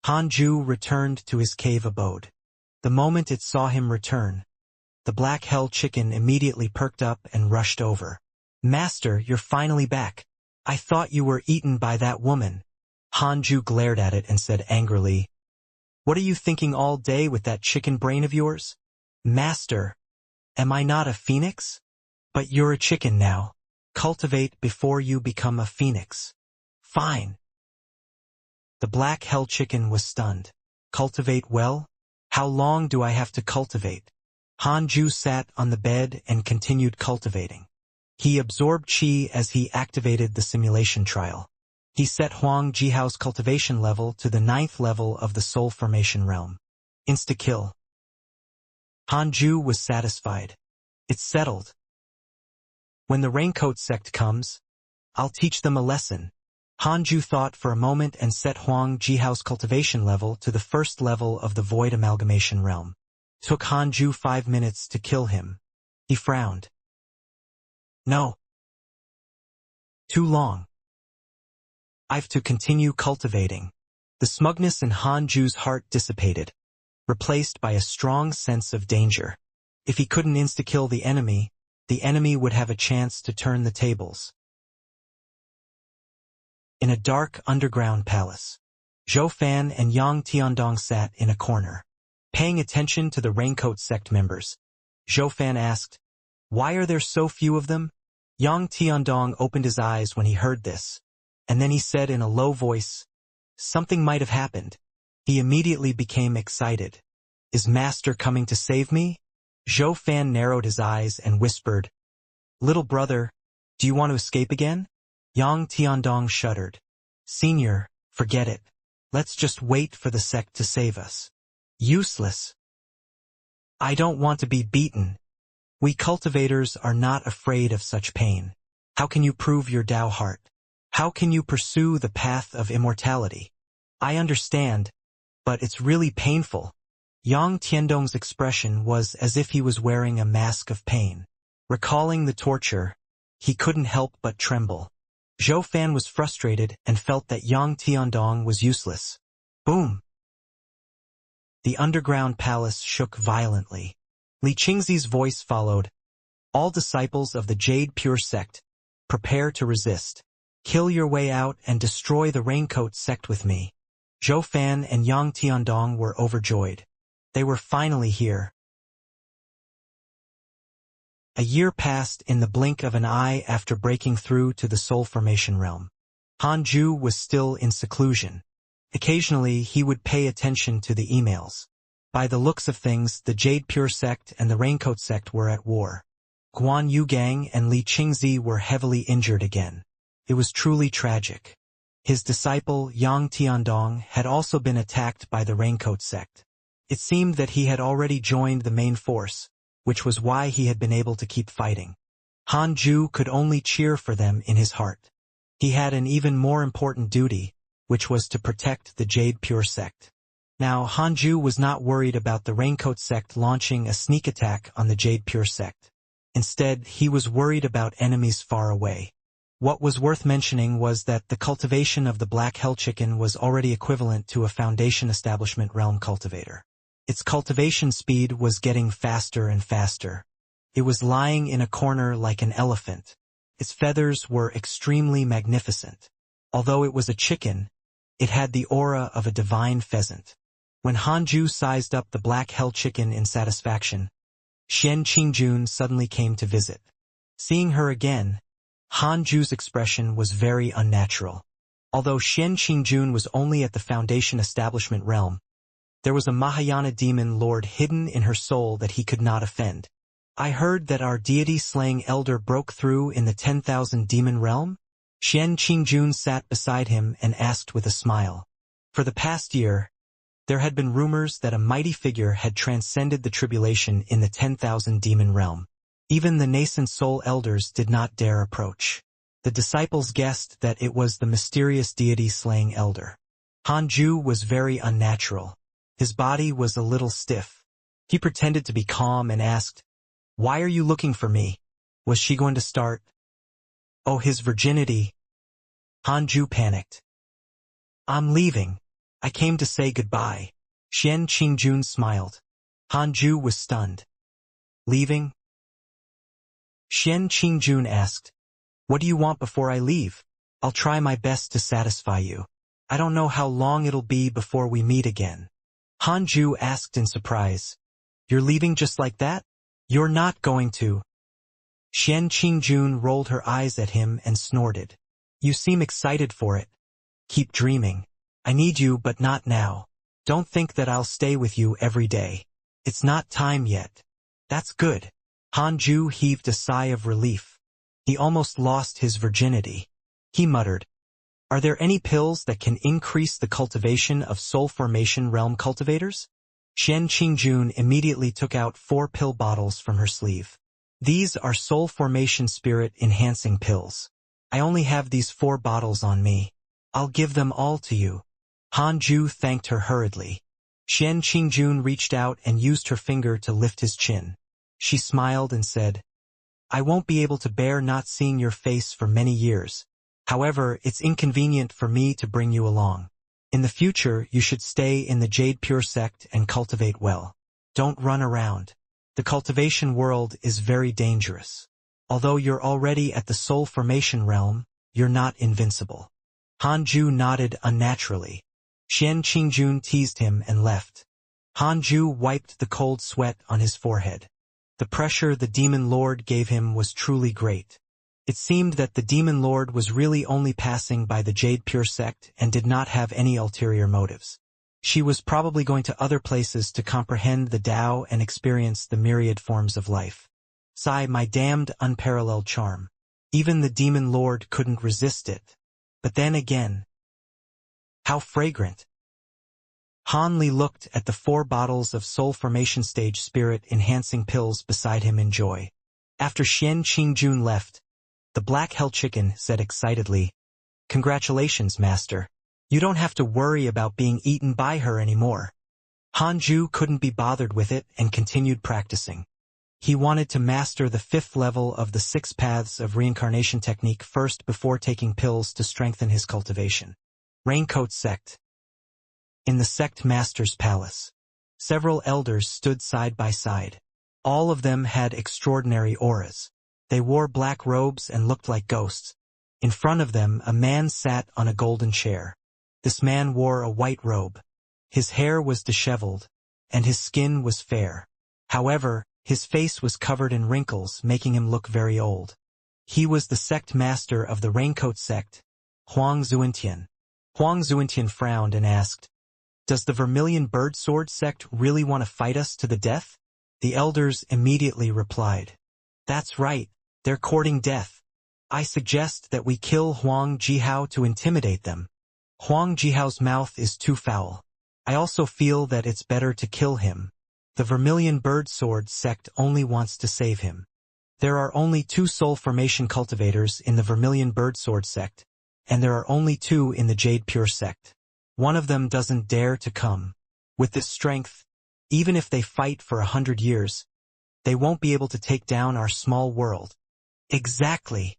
Hanju returned to his cave abode. The moment it saw him return, the black hell chicken immediately perked up and rushed over. "Master, you're finally back. I thought you were eaten by that woman." Hanju glared at it and said angrily, "What are you thinking all day with that chicken brain of yours?" "Master, am I not a phoenix? But you're a chicken now. Cultivate before you become a phoenix." "Fine." The black hell chicken was stunned. "Cultivate well? How long do I have to cultivate?" Hanju sat on the bed and continued cultivating. He absorbed chi as he activated the simulation trial. He set Huang Jihao's cultivation level to the 9th level of the soul formation realm. Insta-kill. Hanju was satisfied. It's settled. When the Raincoat sect comes, I'll teach them a lesson. Hanju thought for a moment and set Huang Jihao's cultivation level to the 1st level of the void amalgamation realm. Took Hanju 5 minutes to kill him. He frowned. "No. Too long. I've to continue cultivating." The smugness in Hanju's heart dissipated, replaced by a strong sense of danger. If he couldn't insta-kill the enemy would have a chance to turn the tables. In a dark underground palace, Zhou Fan and Yang Tiandong sat in a corner. Paying attention to the Raincoat sect members, Zhou Fan asked, "Why are there so few of them?" Yang Tiandong opened his eyes when he heard this, and then he said in a low voice, "Something might have happened." He immediately became excited. "Is Master coming to save me?" Zhou Fan narrowed his eyes and whispered, "Little brother, do you want to escape again?" Yang Tiandong shuddered. "Senior, forget it. Let's just wait for the sect to save us." "Useless. I don't want to be beaten. We cultivators are not afraid of such pain. How can you prove your Tao heart? How can you pursue the path of immortality? I understand, but it's really painful." Yang Tiandong's expression was as if he was wearing a mask of pain. Recalling the torture, he couldn't help but tremble. Zhou Fan was frustrated and felt that Yang Tiandong was useless. Boom! The underground palace shook violently. Li Qingzi's voice followed. "All disciples of the Jade Pure sect, prepare to resist. Kill your way out and destroy the Raincoat sect with me." Zhou Fan and Yang Tiandong were overjoyed. They were finally here. A year passed in the blink of an eye after breaking through to the soul formation realm. Hanju was still in seclusion. Occasionally he would pay attention to the emails. By the looks of things, the Jade Pure sect and the Raincoat sect were at war. Guan Yugang and Li Qingzi were heavily injured again. It was truly tragic. His disciple, Yang Tiandong, had also been attacked by the Raincoat sect. It seemed that he had already joined the main force, which was why he had been able to keep fighting. Hanju could only cheer for them in his heart. He had an even more important duty, which was to protect the Jade Pure sect. Now Hanju was not worried about the Raincoat sect launching a sneak attack on the Jade Pure sect. Instead, he was worried about enemies far away. What was worth mentioning was that the cultivation of the Black Hell Chicken was already equivalent to a Foundation Establishment Realm cultivator. Its cultivation speed was getting faster and faster. It was lying in a corner like an elephant. Its feathers were extremely magnificent. Although it was a chicken, It had the aura of a divine pheasant. When Hanju sized up the black hell chicken in satisfaction, Xian Qingjun suddenly came to visit. Seeing her again, Hanju's expression was very unnatural. Although Xian Qingjun was only at the Foundation establishment realm, there was a Mahayana demon lord hidden in her soul that he could not offend. I heard that our deity-slaying elder broke through in the 10,000 demon realm? Xian Qingjun sat beside him and asked with a smile. For the past year, there had been rumors that a mighty figure had transcended the tribulation in the 10,000 demon realm. Even the nascent soul elders did not dare approach. The disciples guessed that it was the mysterious deity-slaying elder. Hanju was very unnatural. His body was a little stiff. He pretended to be calm and asked, "Why are you looking for me? Was she going to start?" "Oh, his virginity." Hanju panicked. "I'm leaving. I came to say goodbye." Xian Qingjun smiled. Hanju was stunned. "Leaving?" Xian Qingjun asked, "What do you want before I leave? I'll try my best to satisfy you. I don't know how long it'll be before we meet again." Hanju asked in surprise, "You're leaving just like that? You're not going to?" Xian Qingjun rolled her eyes at him and snorted. "You seem excited for it. Keep dreaming. I need you, but not now. Don't think that I'll stay with you every day. It's not time yet." "That's good." Hanju heaved a sigh of relief. He almost lost his virginity. He muttered, "Are there any pills that can increase the cultivation of soul formation realm cultivators?" Xian Qingjun immediately took out 4 pill bottles from her sleeve. "These are soul formation spirit enhancing pills. I only have these 4 bottles on me. I'll give them all to you." Hanju thanked her hurriedly. Xian Qingjun reached out and used her finger to lift his chin. She smiled and said, "I won't be able to bear not seeing your face for many years. However, it's inconvenient for me to bring you along. In the future, you should stay in the Jade Pure sect and cultivate well. Don't run around. The cultivation world is very dangerous. Although you're already at the soul formation realm, you're not invincible." Hanju nodded unnaturally. Xian Qingjun teased him and left. Hanju wiped the cold sweat on his forehead. The pressure the demon lord gave him was truly great. It seemed that the demon lord was really only passing by the Jade Pure sect and did not have any ulterior motives. She was probably going to other places to comprehend the Tao and experience the myriad forms of life. Sigh, my damned unparalleled charm. Even the demon lord couldn't resist it. But then again, how fragrant. Hanli looked at the 4 bottles of soul formation stage spirit-enhancing pills beside him in joy. After Xian Qingjun left, the black hell chicken said excitedly, "Congratulations, master. You don't have to worry about being eaten by her anymore." Hanju couldn't be bothered with it and continued practicing. He wanted to master the 5th level of the 6 paths of reincarnation technique first before taking pills to strengthen his cultivation. Raincoat Sect. In the sect master's palace, several elders stood side by side. All of them had extraordinary auras. They wore black robes and looked like ghosts. In front of them, a man sat on a golden chair. This man wore a white robe. His hair was disheveled, and his skin was fair. However, his face was covered in wrinkles, making him look very old. He was the sect master of the Raincoat sect, Huang Zuintian. Huang Zuintian frowned and asked, "Does the Vermilion Bird Sword sect really want to fight us to the death?" The elders immediately replied, "That's right, they're courting death. I suggest that we kill Huang Jihao to intimidate them. Huang Jihao's mouth is too foul. I also feel that it's better to kill him. The Vermilion Bird Sword sect only wants to save him. There are only 2 soul formation cultivators in the Vermilion Bird Sword sect, and there are only 2 in the Jade Pure sect. One of them doesn't dare to come. With this strength, even if they fight for 100 years, they won't be able to take down our small world." "Exactly."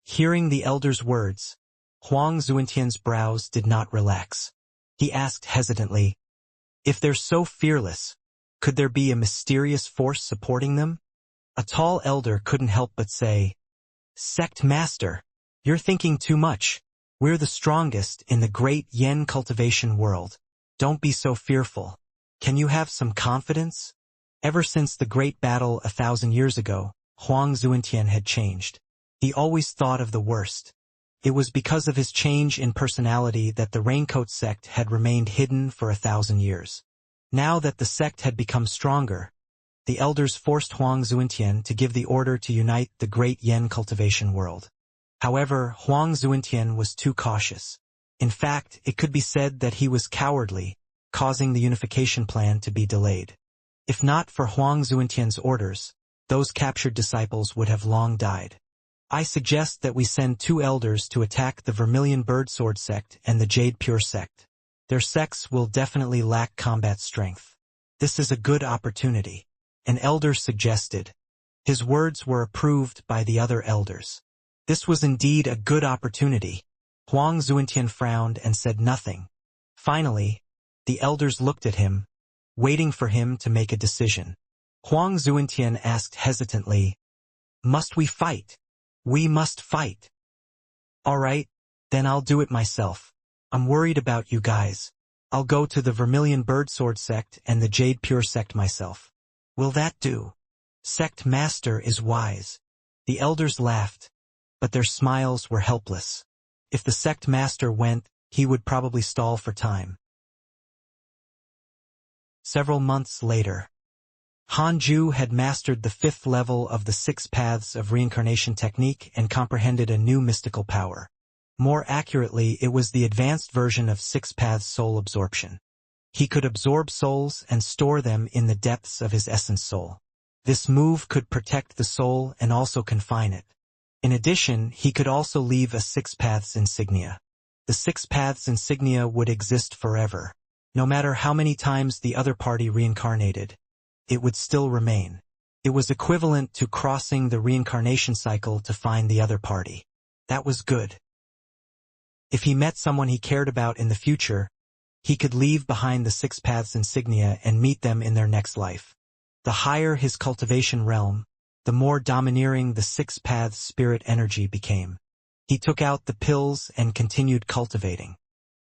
Hearing the elder's words, Huang Zuintian's brows did not relax. He asked hesitantly, "If they're so fearless, could there be a mysterious force supporting them?" A tall elder couldn't help but say, "Sect Master, You're thinking too much. We're the strongest in the great yen cultivation world. Don't be so fearful. Can you have some confidence? Ever since the great battle 1,000 years ago, Huang Zuentian had changed. He always thought of the worst. It was because of his change in personality that the Raincoat sect had remained hidden for 1,000 years. Now that the sect had become stronger, the elders forced Huang Zuentian to give the order to unite the great yen cultivation world. However, Huang Zuentian was too cautious. In fact, it could be said that he was cowardly, causing the unification plan to be delayed. If not for Huang Zuentian's orders, those captured disciples would have long died. I suggest that we send 2 elders to attack the Vermilion Birdsword sect and the Jade Pure sect. Their sects will definitely lack combat strength. This is a good opportunity. An elder suggested. His words were approved by the other elders. This was indeed a good opportunity. Huang Zuentian frowned and said nothing. Finally, the elders looked at him, waiting for him to make a decision. Huang Zuentian asked hesitantly, "Must we fight?" "We must fight." "All right, then I'll do it myself. I'm worried about you guys. I'll go to the Vermilion Birdsword sect and the Jade Pure sect myself." "Will that do?" "Sect master is wise." The elders laughed, but their smiles were helpless. If the sect master went, he would probably stall for time. Several months later, Hanju had mastered the 5th level of the 6 paths of reincarnation technique and comprehended a new mystical power. More accurately, it was the advanced version of 6 paths soul absorption. He could absorb souls and store them in the depths of his essence soul. This move could protect the soul and also confine it. In addition, he could also leave a 6 paths insignia. The 6 paths insignia would exist forever. No matter how many times the other party reincarnated, it would still remain. It was equivalent to crossing the reincarnation cycle to find the other party. That was good. If he met someone he cared about in the future, he could leave behind the 6 paths insignia and meet them in their next life. The higher his cultivation realm, the more domineering the 6 paths spirit energy became. He took out the pills and continued cultivating.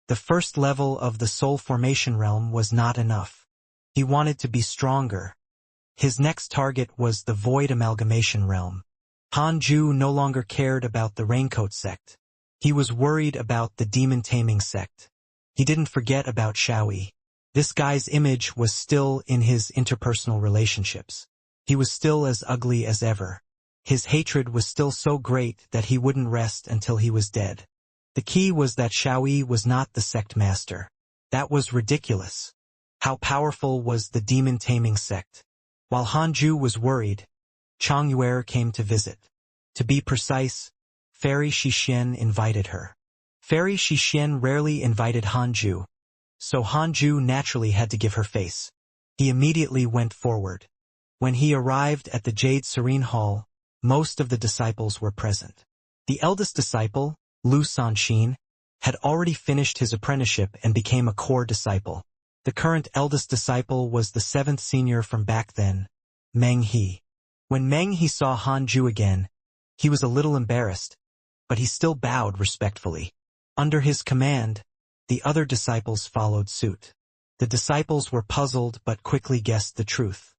The first level of the soul formation realm was not enough. He wanted to be stronger. His next target was the void amalgamation realm. Hanju no longer cared about the Raincoat sect. He was worried about the demon taming sect. He didn't forget about Xiaoyi. This guy's image was still in his interpersonal relationships. He was still as ugly as ever. His hatred was still so great that he wouldn't rest until he was dead. The key was that Xiaoyi was not the sect master. That was ridiculous. How powerful was the demon taming sect? While Hanju was worried, Chang Yuer came to visit. To be precise, Fairy Shixian invited her. Fairy Shixian rarely invited Hanju, so Hanju naturally had to give her face. He immediately went forward. When he arrived at the Jade Serene Hall, most of the disciples were present. The eldest disciple, Lu Sanxin, had already finished his apprenticeship and became a core disciple. The current eldest disciple was the 7th senior from back then, Meng He. When Meng He saw Hanju again, he was a little embarrassed, but he still bowed respectfully. Under his command, the other disciples followed suit. The disciples were puzzled but quickly guessed the truth.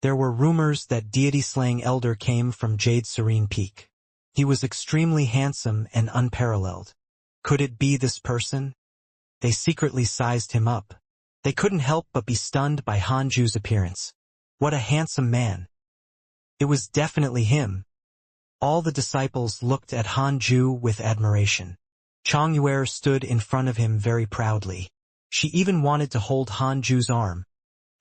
There were rumors that deity-slaying elder came from Jade Serene Peak. He was extremely handsome and unparalleled. Could it be this person? They secretly sized him up. They couldn't help but be stunned by Hanju's appearance. What a handsome man. It was definitely him. All the disciples looked at Hanju with admiration. Chang Yuer stood in front of him very proudly. She even wanted to hold Hanju's arm,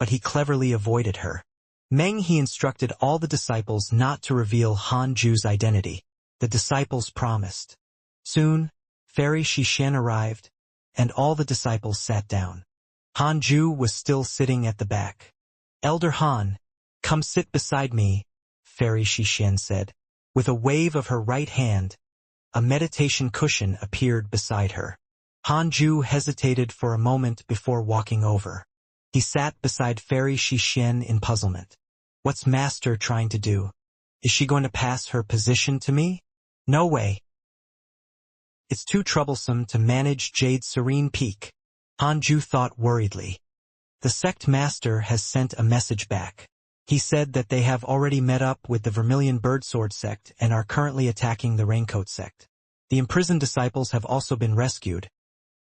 but he cleverly avoided her. Meng He instructed all the disciples not to reveal Hanju's identity. The disciples promised. Soon, Fairy Shixian arrived, and all the disciples sat down. Hanju was still sitting at the back. "Elder Han, come sit beside me," Fairy Shixian said. With a wave of her right hand, a meditation cushion appeared beside her. Hanju hesitated for a moment before walking over. He sat beside Fairy Shixian in puzzlement. What's Master trying to do? Is she going to pass her position to me? No way. It's too troublesome to manage Jade's serene peak. Hanju thought worriedly. The sect master has sent a message back. He said that they have already met up with the Vermilion Birdsword sect and are currently attacking the Raincoat sect. The imprisoned disciples have also been rescued,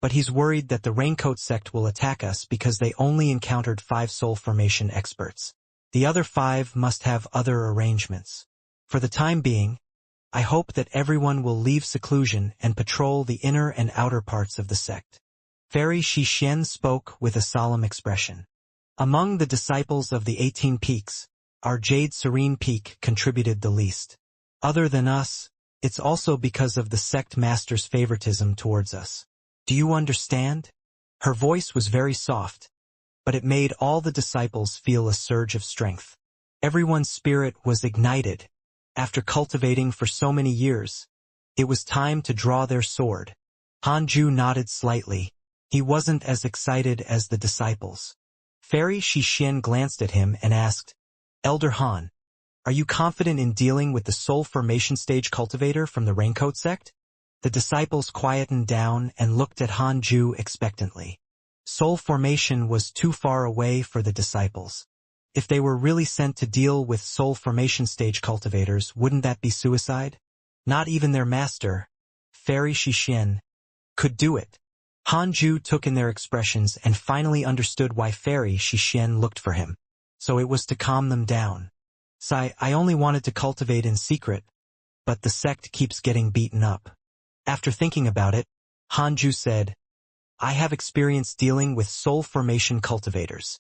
but he's worried that the Raincoat sect will attack us because they only encountered 5 soul formation experts. The other 5 must have other arrangements. For the time being, I hope that everyone will leave seclusion and patrol the inner and outer parts of the sect. Fairy Xixian spoke with a solemn expression. Among the disciples of the 18 peaks, our Jade Serene Peak contributed the least. Other than us, it's also because of the sect master's favoritism towards us. Do you understand? Her voice was very soft, but it made all the disciples feel a surge of strength. Everyone's spirit was ignited. After cultivating for so many years, it was time to draw their sword. Hanju nodded slightly. He wasn't as excited as the disciples. Fairy Xixian glanced at him and asked, Elder Han, are you confident in dealing with the soul formation stage cultivator from the Raincoat sect? The disciples quietened down and looked at Hanju expectantly. Soul formation was too far away for the disciples. If they were really sent to deal with soul formation stage cultivators, wouldn't that be suicide? Not even their master, Fairy Xixian, could do it. Hanju took in their expressions and finally understood why Fairy Xixian looked for him. So it was to calm them down. I only wanted to cultivate in secret, but the sect keeps getting beaten up. After thinking about it, Hanju said, I have experience dealing with soul formation cultivators.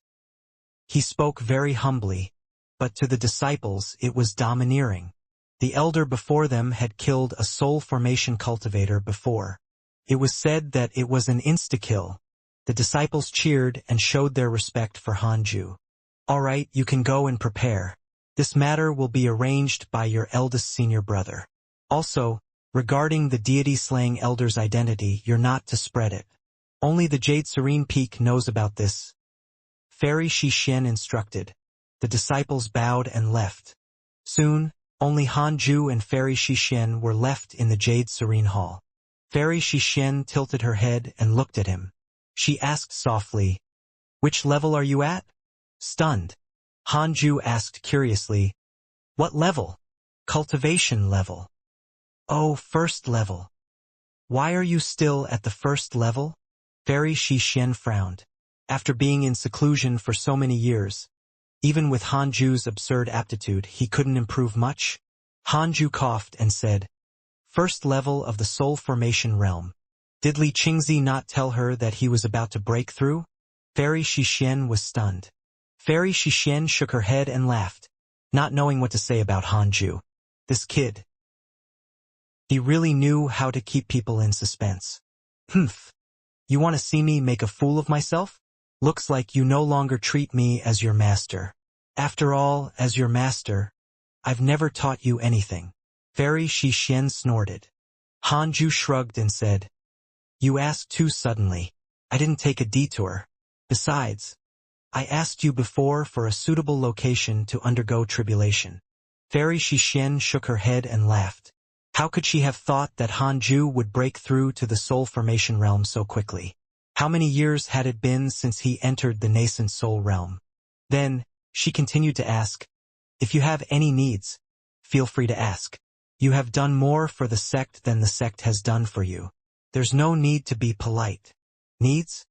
He spoke very humbly, but to the disciples it was domineering. The elder before them had killed a soul formation cultivator before. It was said that it was an insta-kill. The disciples cheered and showed their respect for Hanju. All right, you can go and prepare. This matter will be arranged by your eldest senior brother. Also, regarding the deity-slaying elder's identity, you're not to spread it. Only the Jade Serene Peak knows about this. Fairy Xixian instructed. The disciples bowed and left. Soon, only Hanju and Fairy Xixian were left in the Jade Serene Hall. Fairy Xixian tilted her head and looked at him. She asked softly, Which level are you at? Stunned, Hanju asked curiously, What level? Cultivation level. Oh, first level. Why are you still at the first level? Fairy Xixian frowned. After being in seclusion for so many years, even with Hanju's absurd aptitude, he couldn't improve much. Hanju coughed and said, First level of the soul formation realm. Did Li Qingzi not tell her that he was about to break through? Fairy Xixian was stunned. Fairy Xixian shook her head and laughed, not knowing what to say about Hanju. This kid. He really knew how to keep people in suspense. Humph. You want to see me make a fool of myself? Looks like you no longer treat me as your master. After all, as your master, I've never taught you anything. Fairy Xixian snorted. Hanju shrugged and said, You asked too suddenly. I didn't take a detour. Besides, I asked you before for a suitable location to undergo tribulation. Fairy Xixian shook her head and laughed. How could she have thought that Hanju would break through to the soul formation realm so quickly? How many years had it been since he entered the nascent soul realm? Then, she continued to ask, If you have any needs, feel free to ask. You have done more for the sect than the sect has done for you. There's no need to be polite. Needs?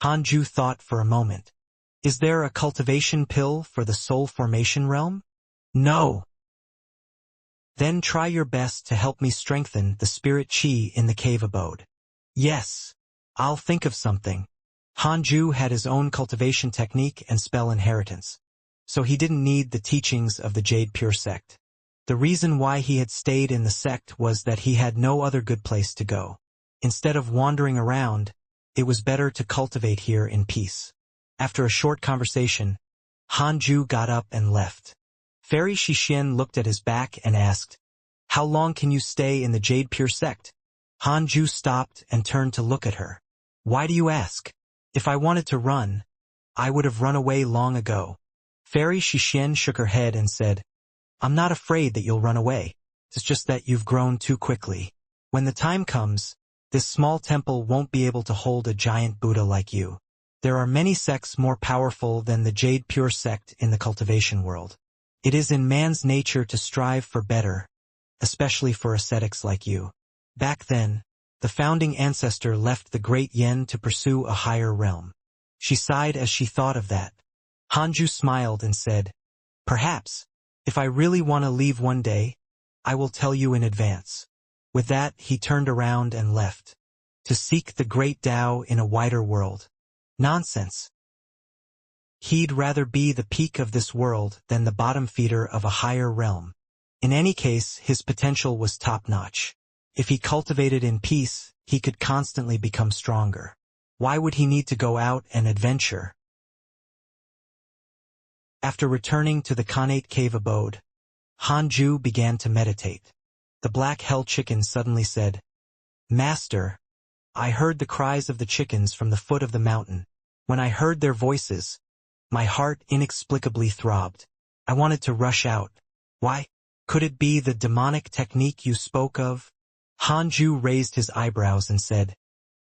Hanju thought for a moment. Is there a cultivation pill for the soul formation realm? No. Then try your best to help me strengthen the spirit chi in the cave abode. Yes. I'll think of something. Hanju had his own cultivation technique and spell inheritance, so he didn't need the teachings of the Jade Pure sect. The reason why he had stayed in the sect was that he had no other good place to go. Instead of wandering around, it was better to cultivate here in peace. After a short conversation, Hanju got up and left. Fairy Xixian looked at his back and asked, How long can you stay in the Jade Pure sect? Hanju stopped and turned to look at her. Why do you ask? If I wanted to run, I would have run away long ago. Fairy Xixian shook her head and said, I'm not afraid that you'll run away. It's just that you've grown too quickly. When the time comes, this small temple won't be able to hold a giant Buddha like you. There are many sects more powerful than the Jade Pure sect in the cultivation world. It is in man's nature to strive for better, especially for ascetics like you. Back then, the founding ancestor left the great Yen to pursue a higher realm. She sighed as she thought of that. Hanju smiled and said, "Perhaps, if I really want to leave one day, I will tell you in advance." With that, he turned around and left. To seek the great Tao in a wider world. Nonsense. He'd rather be the peak of this world than the bottom feeder of a higher realm. In any case, his potential was top-notch. If he cultivated in peace, he could constantly become stronger. Why would he need to go out and adventure? After returning to the Khanate cave abode, Hanju began to meditate. The black hell chicken suddenly said, "Master, I heard the cries of the chickens from the foot of the mountain. When I heard their voices, my heart inexplicably throbbed. I wanted to rush out. Why? Could it be the demonic technique you spoke of?" Hanju raised his eyebrows and said,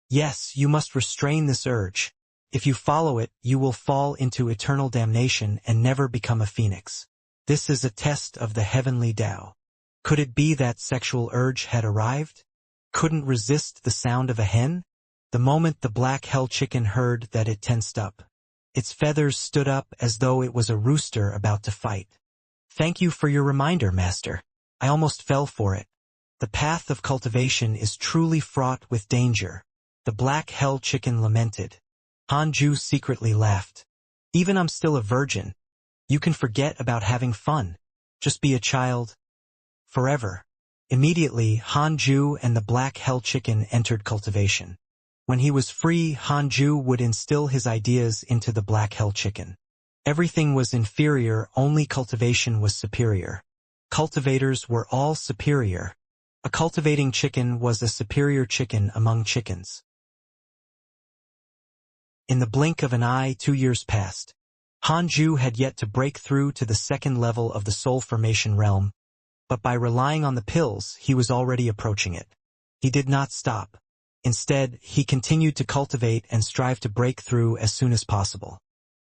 "Yes, you must restrain this urge. If you follow it, you will fall into eternal damnation and never become a phoenix. This is a test of the heavenly Tao." Could it be that sexual urge had arrived? Couldn't resist the sound of a hen? The moment the black hell chicken heard that, it tensed up. Its feathers stood up as though it was a rooster about to fight. "Thank you for your reminder, Master. I almost fell for it. The path of cultivation is truly fraught with danger." The black hell chicken lamented. Hanju secretly laughed. "Even I'm still a virgin. You can forget about having fun. Just be a child. Forever." Immediately, Hanju and the black hell chicken entered cultivation. When he was free, Hanju would instill his ideas into the black hell chicken. Everything was inferior, only cultivation was superior. Cultivators were all superior. A cultivating chicken was a superior chicken among chickens. In the blink of an eye, 2 years passed. Hanju had yet to break through to the second level of the soul formation realm, but by relying on the pills, he was already approaching it. He did not stop. Instead, he continued to cultivate and strive to break through as soon as possible.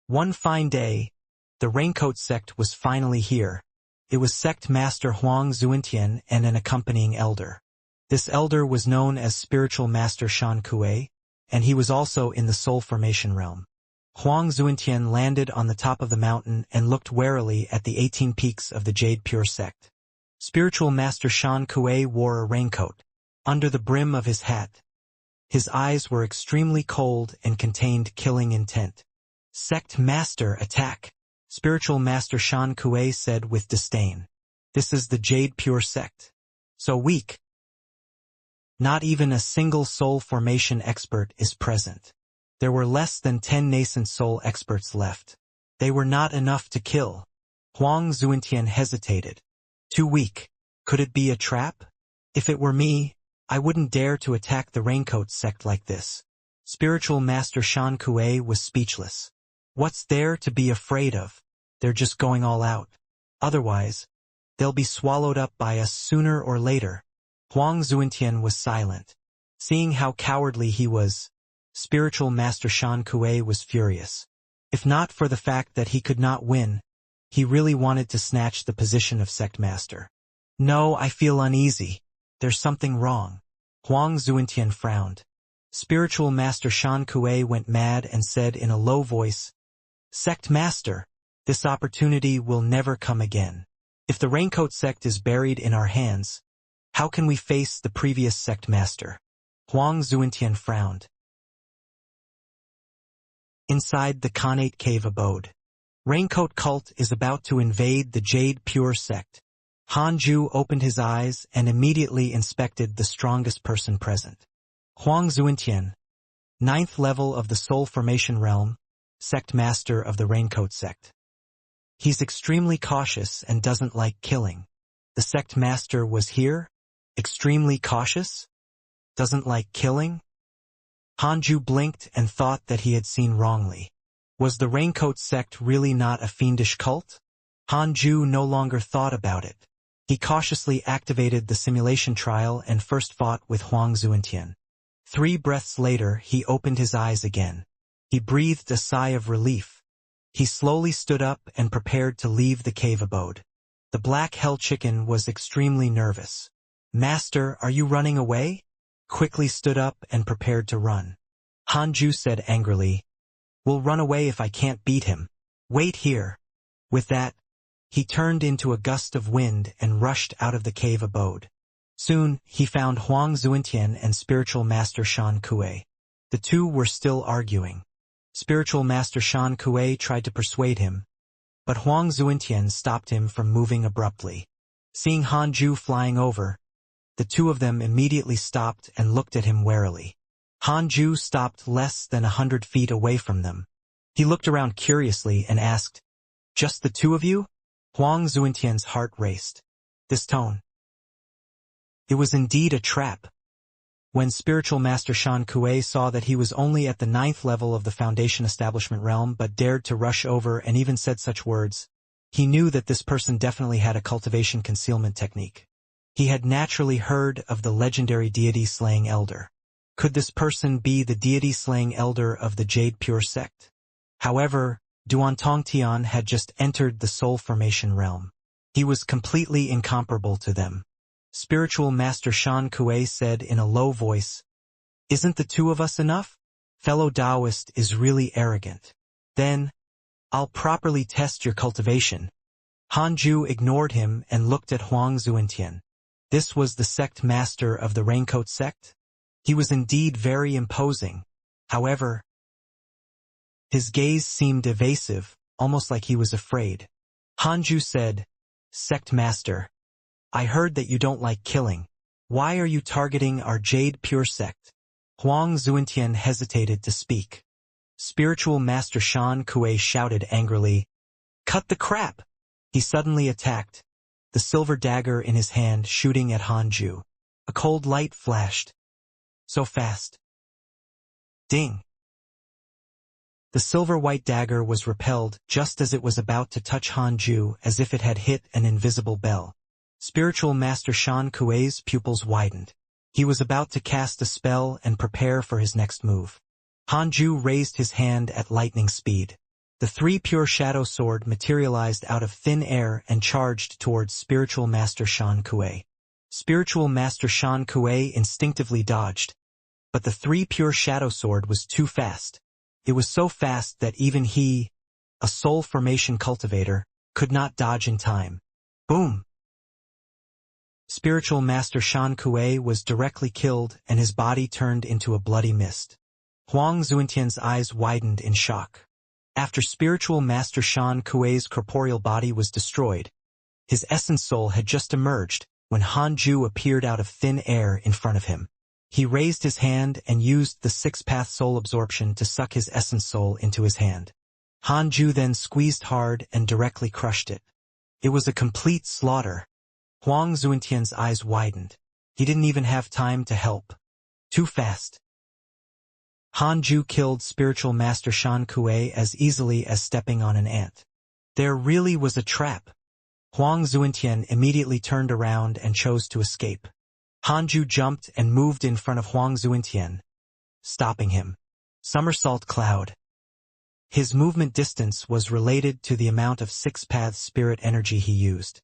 One fine day, the Raincoat sect was finally here. It was sect master Huang Zuintian and an accompanying elder. This elder was known as spiritual master Shan Kuei, and he was also in the soul formation realm. Huang Zuintian landed on the top of the mountain and looked warily at the 18 peaks of the Jade Pure sect. Spiritual master Shan Kuei wore a raincoat. Under the brim of his hat, his eyes were extremely cold and contained killing intent. "Sect master, attack!" Spiritual master Shan Kuei said with disdain. "This is the Jade Pure sect. So weak. Not even a single soul formation expert is present. There were less than 10 nascent soul experts left. They were not enough to kill." Huang Zuintian hesitated. "Too weak. Could it be a trap? If it were me, I wouldn't dare to attack the Raincoat sect like this." Spiritual master Shan Kuei was speechless. What's there to be afraid of? They're just going all out. Otherwise, they'll be swallowed up by us sooner or later. Huang Zuintian was silent. Seeing how cowardly he was, spiritual master Shan Kuei was furious. If not for the fact that he could not win, he really wanted to snatch the position of sect master. "No, I feel uneasy. There's something wrong." Huang Zuintian frowned. Spiritual master Shan Kuei went mad and said in a low voice, "Sect master, this opportunity will never come again. If the Raincoat sect is buried in our hands, how can we face the previous sect master?" Huang Zuintian frowned. Inside the Khanate cave abode, Raincoat cult is about to invade the Jade Pure sect. Hanju opened his eyes and immediately inspected the strongest person present. Huang Zuintian, 9th level of the soul formation realm, sect master of the Raincoat sect. He's extremely cautious and doesn't like killing. The sect master was here? Extremely cautious? Doesn't like killing? Hanju blinked and thought that he had seen wrongly. Was the Raincoat sect really not a fiendish cult? Hanju no longer thought about it. He cautiously activated the simulation trial and first fought with Huang Zuentian. 3 breaths later, he opened his eyes again. He breathed a sigh of relief. He slowly stood up and prepared to leave the cave abode. The black hell chicken was extremely nervous. "Master, are you running away?" Quickly stood up and prepared to run. Hanju said angrily, "We'll run away if I can't beat him. Wait here." With that, he turned into a gust of wind and rushed out of the cave abode. Soon, he found Huang Zuentian and Spiritual Master Shan Kuei. The two were still arguing. Spiritual Master Shan Kuei tried to persuade him, but Huang Zuentian stopped him from moving abruptly. Seeing Hanju flying over, the two of them immediately stopped and looked at him warily. Hanju stopped less than 100 feet away from them. He looked around curiously and asked, "Just the two of you?" Huang Zuentian's heart raced. This tone. It was indeed a trap. When Spiritual Master Shan Kuei saw that he was only at the 9th level of the Foundation Establishment realm but dared to rush over and even said such words, he knew that this person definitely had a cultivation concealment technique. He had naturally heard of the legendary deity-slaying elder. Could this person be the deity-slaying elder of the Jade Pure sect? However, Duan Tongtian had just entered the soul formation realm. He was completely incomparable to them. Spiritual Master Shan Kuei said in a low voice, "Isn't the two of us enough? Fellow Taoist is really arrogant. Then, I'll properly test your cultivation." Hanju ignored him and looked at Huang Zuentian. This was the sect master of the Raincoat sect? He was indeed very imposing. However, his gaze seemed evasive, almost like he was afraid. Hanju said, "Sect master, I heard that you don't like killing. Why are you targeting our Jade Pure sect?" Huang Zuentian hesitated to speak. Spiritual Master Shan Kuei shouted angrily, "Cut the crap!" He suddenly attacked, the silver dagger in his hand shooting at Hanju. A cold light flashed. So fast. Ding! The silver-white dagger was repelled just as it was about to touch Hanju, as if it had hit an invisible bell. Spiritual Master Shan Kuei's pupils widened. He was about to cast a spell and prepare for his next move. Hanju raised his hand at lightning speed. The 3 pure shadow sword materialized out of thin air and charged towards Spiritual Master Shan Kuei. Spiritual Master Shan Kuei instinctively dodged, but the 3 pure shadow sword was too fast. It was so fast that even he, a soul formation cultivator, could not dodge in time. Boom! Spiritual Master Shan Kuei was directly killed and his body turned into a bloody mist. Huang Zuentian's eyes widened in shock. After Spiritual Master Shan Kuei's corporeal body was destroyed, his essence soul had just emerged when Hanju appeared out of thin air in front of him. He raised his hand and used the 6-path soul absorption to suck his essence soul into his hand. Hanju then squeezed hard and directly crushed it. It was a complete slaughter. Huang Zuentian's eyes widened. He didn't even have time to help. Too fast. Hanju killed Spiritual Master Shan Kuei as easily as stepping on an ant. There really was a trap. Huang Zuentian immediately turned around and chose to escape. Hanju jumped and moved in front of Huang Zuentian, stopping him. Somersault cloud. His movement distance was related to the amount of 6-path spirit energy he used.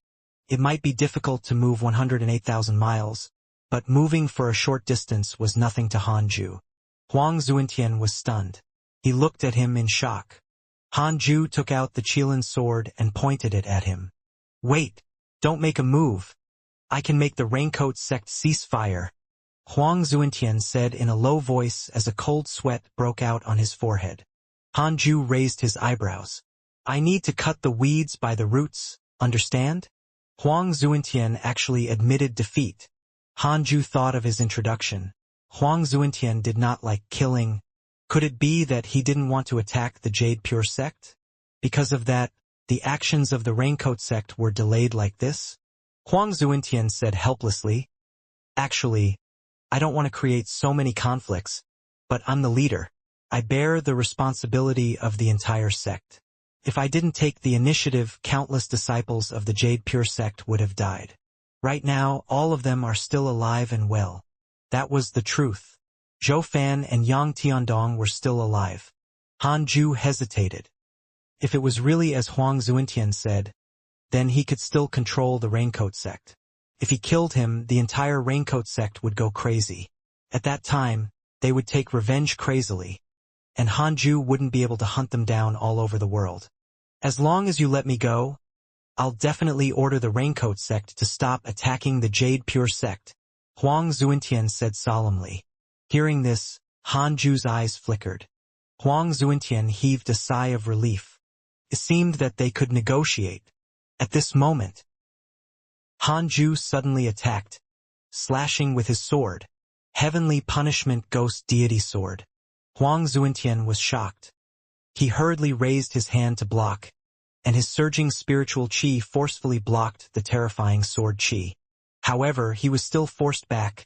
It might be difficult to move 108,000 miles, but moving for a short distance was nothing to Hanju. Huang Zuentian was stunned. He looked at him in shock. Hanju took out the Qilin sword and pointed it at him. "Wait, don't make a move. I can make the Raincoat sect cease fire," Huang Zuentian said in a low voice as a cold sweat broke out on his forehead. Hanju raised his eyebrows. "I need to cut the weeds by the roots, understand?" Huang Zuentian actually admitted defeat. Hanju thought of his introduction. Huang Zuentian did not like killing. Could it be that he didn't want to attack the Jade Pure sect? Because of that, the actions of the Raincoat sect were delayed like this? Huang Zuentian said helplessly, "Actually, I don't want to create so many conflicts, but I'm the leader. I bear the responsibility of the entire sect. If I didn't take the initiative, countless disciples of the Jade Pure sect would have died." Right now, all of them are still alive and well. That was the truth. Zhou Fan and Yang Tiandong were still alive. Han Ju hesitated. If it was really as Huang Zuintian said, then he could still control the Raincoat sect. If he killed him, the entire Raincoat sect would go crazy. At that time, they would take revenge crazily, and Han Ju wouldn't be able to hunt them down all over the world. As long as you let me go, I'll definitely order the Raincoat sect to stop attacking the Jade Pure sect, Huang Zuintian said solemnly. Hearing this, Han Ju's eyes flickered. Huang Zuintian heaved a sigh of relief. It seemed that they could negotiate. At this moment, Han Ju suddenly attacked, slashing with his sword, Heavenly Punishment Ghost Deity Sword. Huang Zuintian was shocked. He hurriedly raised his hand to block, and his surging spiritual qi forcefully blocked the terrifying sword qi. However, he was still forced back,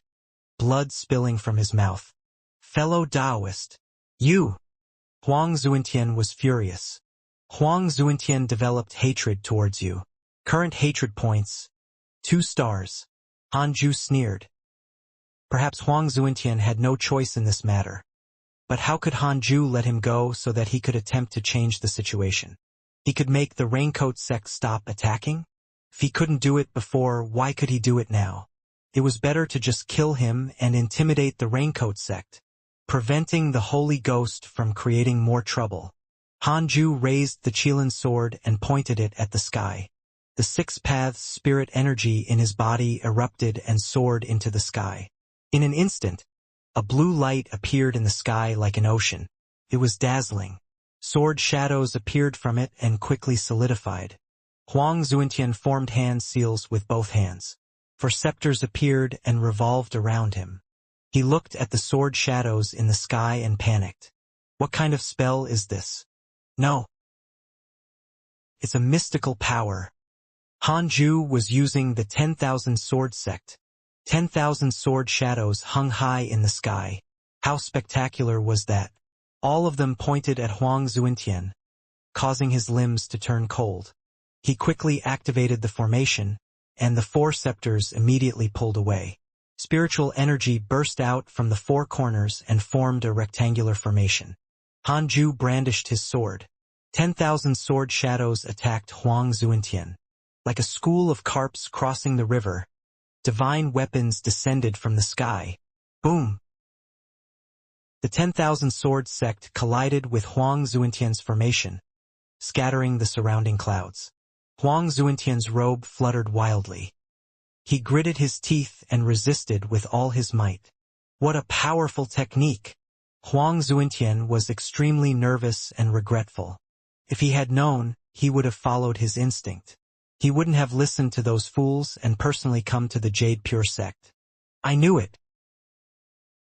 blood spilling from his mouth. Fellow Taoist, you! Huang Zuintian was furious. Huang Zuintian developed hatred towards you. Current hatred points, 2 stars. Han Ju sneered. Perhaps Huang Zuintian had no choice in this matter. But how could Han Ju let him go so that he could attempt to change the situation? He could make the Raincoat sect stop attacking? If he couldn't do it before, why could he do it now? It was better to just kill him and intimidate the Raincoat sect, preventing the Holy Ghost from creating more trouble. Han Ju raised the Qilin sword and pointed it at the sky. The 6 paths spirit energy in his body erupted and soared into the sky. In an instant, a blue light appeared in the sky like an ocean. It was dazzling. Sword shadows appeared from it and quickly solidified. Huang Zuintian formed hand seals with both hands. For scepters appeared and revolved around him. He looked at the sword shadows in the sky and panicked. What kind of spell is this? No. It's a mystical power. Han Ju was using the 10,000 sword sect. 10,000 sword shadows hung high in the sky. How spectacular was that? All of them pointed at Huang Zuintian, causing his limbs to turn cold. He quickly activated the formation, and the 4 scepters immediately pulled away. Spiritual energy burst out from the 4 corners and formed a rectangular formation. Han Ju brandished his sword. 10,000 sword shadows attacked Huang Zuintian. Like a school of carps crossing the river, divine weapons descended from the sky. Boom! The 10,000 sword sect collided with Huang Zuintian's formation, scattering the surrounding clouds. Huang Zuintian's robe fluttered wildly. He gritted his teeth and resisted with all his might. What a powerful technique! Huang Zuintian was extremely nervous and regretful. If he had known, he would have followed his instinct. He wouldn't have listened to those fools and personally come to the Jade Pure sect. I knew it.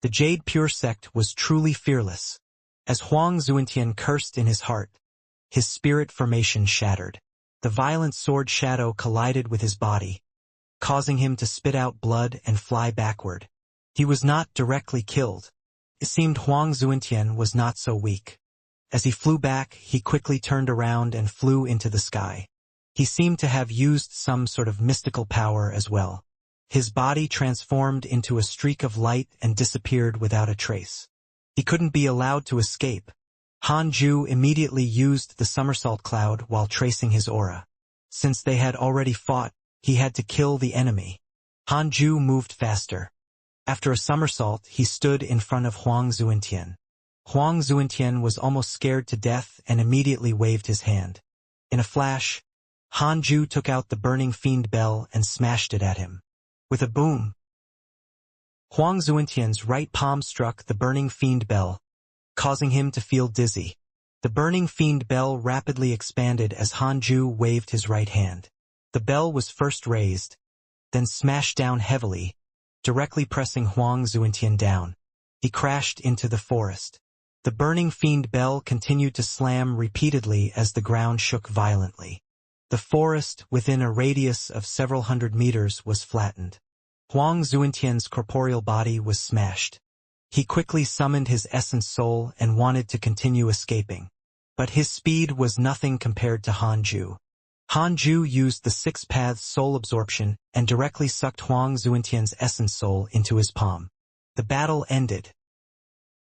The Jade Pure sect was truly fearless. As Huang Zuintian cursed in his heart, his spirit formation shattered. The violent sword shadow collided with his body, causing him to spit out blood and fly backward. He was not directly killed. It seemed Huang Zuintian was not so weak. As he flew back, he quickly turned around and flew into the sky. He seemed to have used some sort of mystical power as well. His body transformed into a streak of light and disappeared without a trace. He couldn't be allowed to escape. Han Ju immediately used the somersault cloud while tracing his aura. Since they had already fought, he had to kill the enemy. Han Ju moved faster. After a somersault, he stood in front of Huang Zuintian. Huang Zuintian was almost scared to death and immediately waved his hand. In a flash, Han Ju took out the burning fiend bell and smashed it at him. With a boom, Huang Zuintian's right palm struck the burning fiend bell, causing him to feel dizzy. The burning fiend bell rapidly expanded as Han Ju waved his right hand. The bell was first raised, then smashed down heavily, directly pressing Huang Zuintian down. He crashed into the forest. The burning fiend bell continued to slam repeatedly as the ground shook violently. The forest, within a radius of several hundred meters, was flattened. Huang Zuintian's corporeal body was smashed. He quickly summoned his essence soul and wanted to continue escaping. But his speed was nothing compared to Han Ju. Hanju used the six paths soul absorption and directly sucked Huang Zuintian's essence soul into his palm. The battle ended.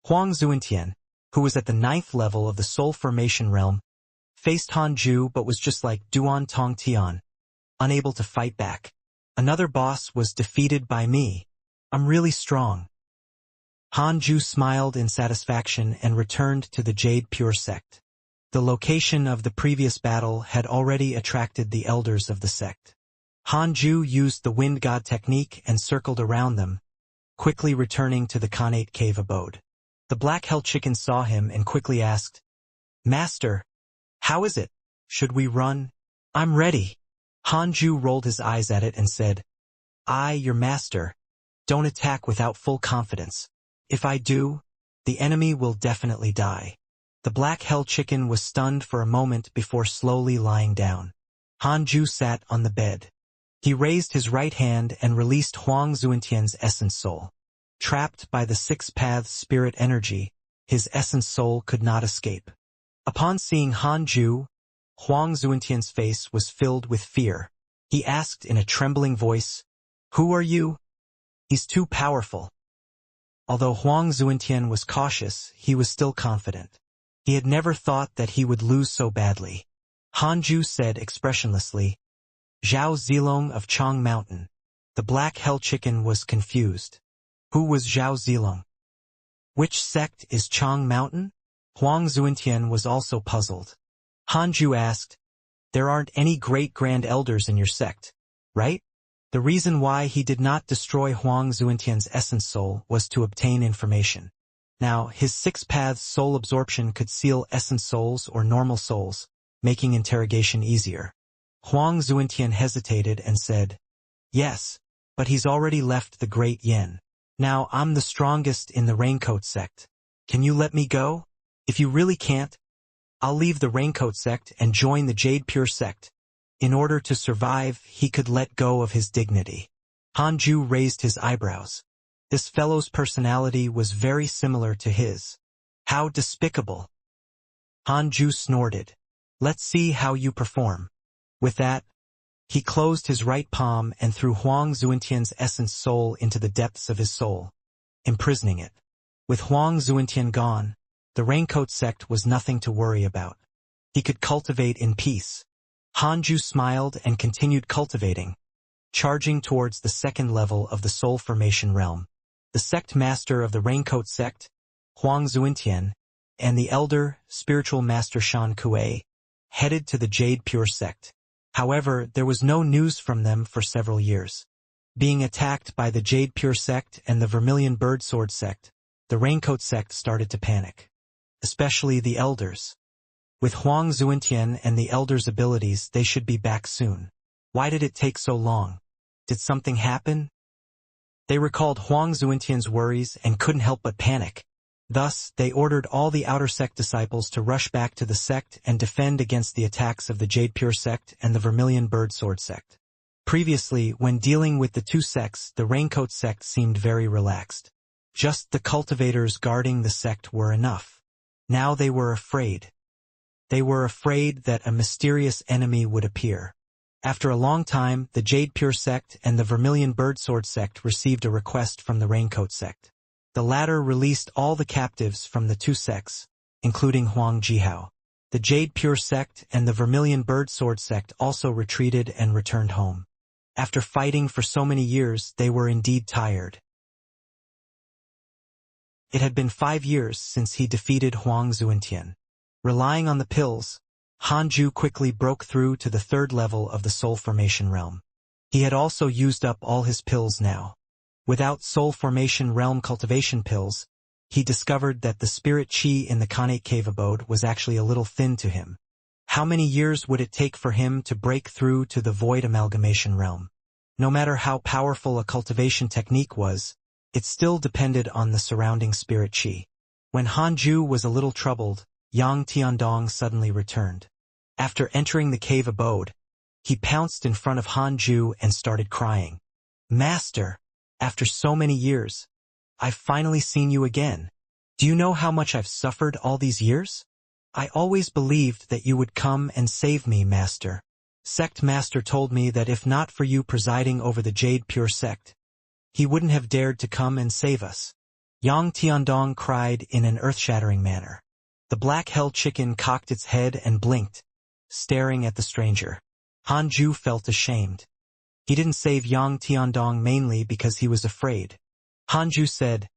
Huang Zuintian, who was at the 9th level of the soul formation realm, faced Hanju but was just like Duan Tong Tian, unable to fight back. Another boss was defeated by me. I'm really strong. Hanju smiled in satisfaction and returned to the Jade Pure sect. The location of the previous battle had already attracted the elders of the sect. Hanju used the wind god technique and circled around them, quickly returning to the Khanate cave abode. The black hell chicken saw him and quickly asked, "Master, how is it? Should we run?" "I'm ready." Hanju rolled his eyes at it and said, "I, your master, don't attack without full confidence. If I do, the enemy will definitely die." The black hell chicken was stunned for a moment before slowly lying down. Hanju sat on the bed. He raised his right hand and released Huang Zuintian's essence soul. Trapped by the six paths spirit energy, his essence soul could not escape. Upon seeing Hanju, Huang Zuintian's face was filled with fear. He asked in a trembling voice, "Who are you?" "He's too powerful." Although Huang Zuintian was cautious, he was still confident. He had never thought that he would lose so badly. Hanju said expressionlessly, "Zhao Zilong of Chang Mountain." The black hell chicken was confused. Who was Zhao Zilong? Which sect is Chang Mountain? Huang Zuintian was also puzzled. Hanju asked, "There aren't any great grand elders in your sect, right?" The reason why he did not destroy Huang Zuintian's essence soul was to obtain information. Now, his six paths soul absorption could seal essence souls or normal souls, making interrogation easier. Huang Zuintian hesitated and said, "Yes, but he's already left the Great Yin. Now I'm the strongest in the Raincoat sect. Can you let me go? If you really can't, I'll leave the Raincoat sect and join the Jade Pure sect." In order to survive, he could let go of his dignity. Hanju raised his eyebrows. This fellow's personality was very similar to his. How despicable. Hanju snorted. "Let's see how you perform." With that, he closed his right palm and threw Huang Zuintian's essence soul into the depths of his soul, imprisoning it. With Huang Zuintian gone, the Raincoat sect was nothing to worry about. He could cultivate in peace. Hanju smiled and continued cultivating, charging towards the 2nd level of the soul formation realm. The sect master of the Raincoat sect, Huang Zuintian, and the elder, spiritual master Shan Kuei, headed to the Jade Pure sect. However, there was no news from them for several years. Being attacked by the Jade Pure sect and the Vermilion Bird Sword sect, the Raincoat sect started to panic. Especially the elders. With Huang Zuintian and the elders' abilities, they should be back soon. Why did it take so long? Did something happen? They recalled Huang Zuintian's worries and couldn't help but panic. Thus, they ordered all the outer sect disciples to rush back to the sect and defend against the attacks of the Jade Pure sect and the Vermilion Bird Sword sect. Previously, when dealing with the two sects, the Raincoat sect seemed very relaxed. Just the cultivators guarding the sect were enough. Now they were afraid. They were afraid that a mysterious enemy would appear. After a long time, the Jade Pure sect and the Vermilion Bird Sword sect received a request from the Raincoat sect. The latter released all the captives from the two sects, including Huang Jihao. The Jade Pure sect and the Vermilion Bird Sword sect also retreated and returned home. After fighting for so many years, they were indeed tired. It had been 5 years since he defeated Huang Zuintian. Relying on the pills, Hanju quickly broke through to the 3rd level of the soul formation realm. He had also used up all his pills now. Without soul formation realm cultivation pills, he discovered that the spirit chi in the Khanate cave abode was actually a little thin to him. How many years would it take for him to break through to the void amalgamation realm? No matter how powerful a cultivation technique was, it still depended on the surrounding spirit chi. When Hanju was a little troubled, Yang Tiandong suddenly returned. After entering the cave abode, he pounced in front of Hanju and started crying. "Master, after so many years, I've finally seen you again. Do you know how much I've suffered all these years? I always believed that you would come and save me, Master." Sect Master told me that if not for you presiding over the Jade Pure Sect, he wouldn't have dared to come and save us. Yang Tiandong cried in an earth-shattering manner. The black hell chicken cocked its head and blinked, staring at the stranger. Hanju felt ashamed. He didn't save Yang Tiandong mainly because he was afraid. Hanju said,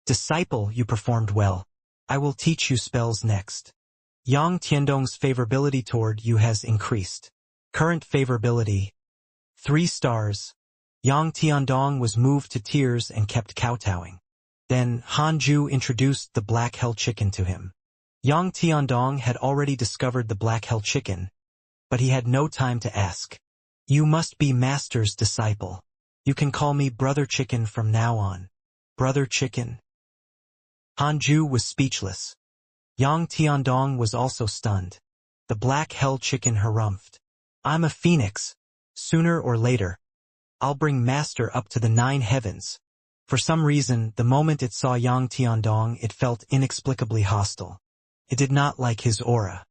"Disciple, you performed well. I will teach you spells next." Yang Tiandong's favorability toward you has increased. Current favorability, 3 stars. Yang Tiandong was moved to tears and kept kowtowing. Then Hanju introduced the black hell chicken to him. Yang Tiandong had already discovered the black hell chicken, but he had no time to ask. "You must be Master's disciple. You can call me Brother Chicken from now on." Brother Chicken? Hanju was speechless. Yang Tiandong was also stunned. The black hell chicken harumphed. "I'm a phoenix. Sooner or later, I'll bring Master up to the 9 heavens." For some reason, the moment it saw Yang Tiandong, it felt inexplicably hostile. It did not like his aura.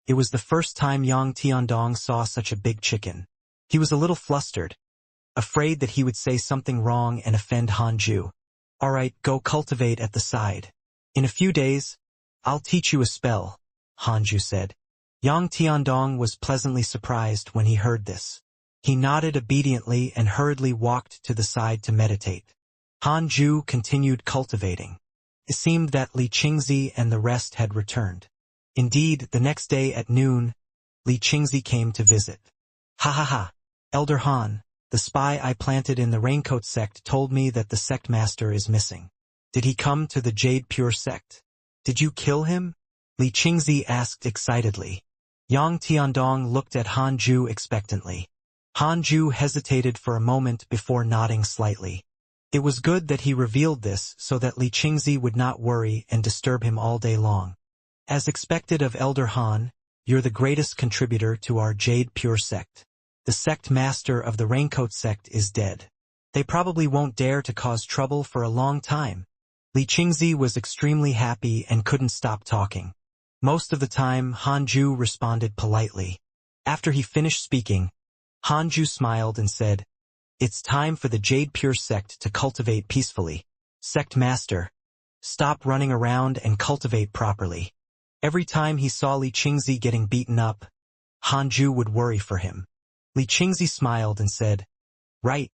It was the first time Yang Tiandong saw such a big chicken. He was a little flustered, afraid that he would say something wrong and offend Hanju. "Alright, go cultivate at the side. In a few days, I'll teach you a spell," Hanju said. Yang Tiandong was pleasantly surprised when he heard this. He nodded obediently and hurriedly walked to the side to meditate. Hanju continued cultivating. It seemed that Li Qingzi and the rest had returned. Indeed, the next day at noon, Li Qingzi came to visit. "Ha ha ha, Elder Han, the spy I planted in the Raincoat sect told me that the sect master is missing. Did he come to the Jade Pure sect? Did you kill him?" Li Qingzi asked excitedly. Yang Tiandong looked at Hanju expectantly. Hanju hesitated for a moment before nodding slightly. It was good that he revealed this so that Li Qingzi would not worry and disturb him all day long. "As expected of Elder Han, you're the greatest contributor to our Jade Pure sect. The sect master of the Raincoat sect is dead. They probably won't dare to cause trouble for a long time." Li Qingzi was extremely happy and couldn't stop talking. Most of the time, Hanju responded politely. After he finished speaking, Hanju smiled and said, "It's time for the Jade Pure sect to cultivate peacefully. Sect master, stop running around and cultivate properly." Every time he saw Li Qingzi getting beaten up, Hanju would worry for him. Li Qingzi smiled and said, "Right,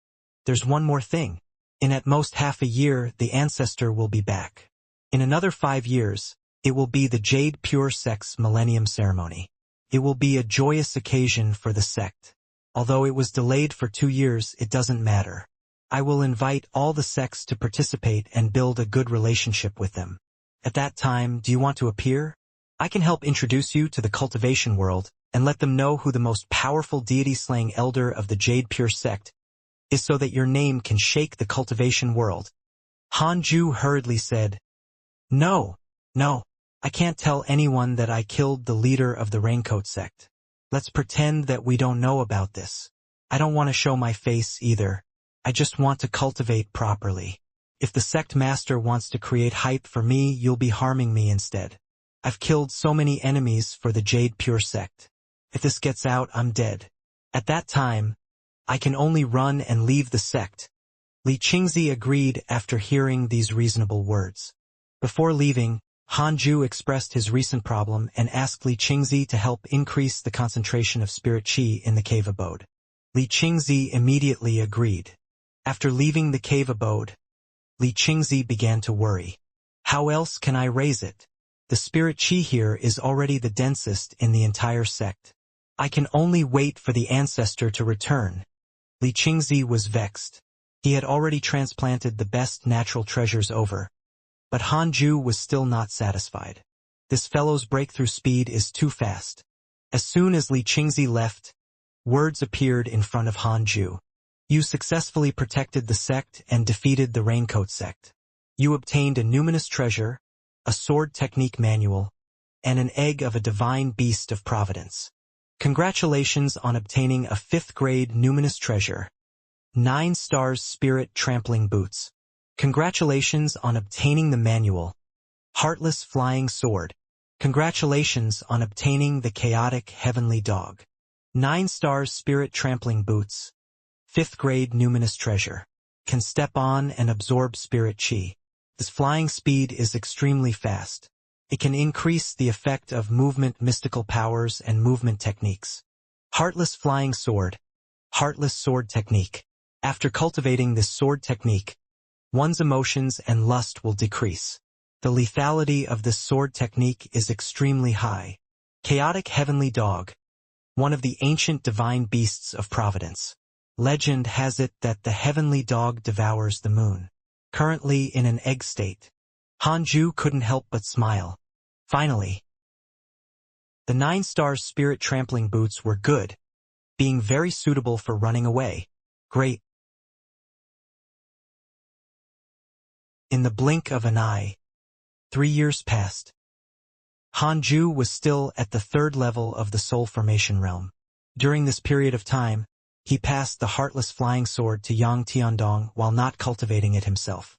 there's one more thing. In at most half a year, the ancestor will be back. In another 5 years, it will be the Jade Pure sect's Millennium Ceremony. It will be a joyous occasion for the sect. Although it was delayed for 2 years, it doesn't matter. I will invite all the sects to participate and build a good relationship with them. At that time, do you want to appear? I can help introduce you to the Cultivation world and let them know who the most powerful deity-slaying elder of the Jade Pure sect is so that your name can shake the Cultivation world." Hanju hurriedly said, No, I can't tell anyone that I killed the leader of the Raincoat sect. Let's pretend that we don't know about this. I don't want to show my face either. I just want to cultivate properly. If the sect master wants to create hype for me, you'll be harming me instead. I've killed so many enemies for the Jade Pure sect. If this gets out, I'm dead. At that time, I can only run and leave the sect." Li Qingzi agreed after hearing these reasonable words. Before leaving, Hanju expressed his recent problem and asked Li Qingzi to help increase the concentration of spirit qi in the cave abode. Li Qingzi immediately agreed. After leaving the cave abode, Li Qingzi began to worry. How else can I raise it? The spirit qi here is already the densest in the entire sect. I can only wait for the ancestor to return. Li Qingzi was vexed. He had already transplanted the best natural treasures over. But Hanju was still not satisfied. This fellow's breakthrough speed is too fast. As soon as Li Qingzi left, words appeared in front of Hanju. You successfully protected the sect and defeated the Raincoat sect. You obtained a numinous treasure, a sword technique manual, and an egg of a divine beast of providence. Congratulations on obtaining a 5th grade numinous treasure. 9 stars spirit trampling boots. Congratulations on obtaining the manual. Heartless flying sword. Congratulations on obtaining the chaotic heavenly dog. 9 stars spirit trampling boots. 5th grade numinous treasure. Can step on and absorb spirit chi. This flying speed is extremely fast. It can increase the effect of movement mystical powers and movement techniques. Heartless flying sword. Heartless sword technique. After cultivating this sword technique, one's emotions and lust will decrease. The lethality of this sword technique is extremely high. Chaotic heavenly dog. One of the ancient divine beasts of providence. Legend has it that the heavenly dog devours the moon. Currently in an egg state. Hanju couldn't help but smile. Finally. The 9 stars spirit trampling boots were good, being very suitable for running away. Great. In the blink of an eye, 3 years passed. Hanju was still at the 3rd level of the soul formation realm. During this period of time, he passed the heartless flying sword to Yang Tiandong while not cultivating it himself.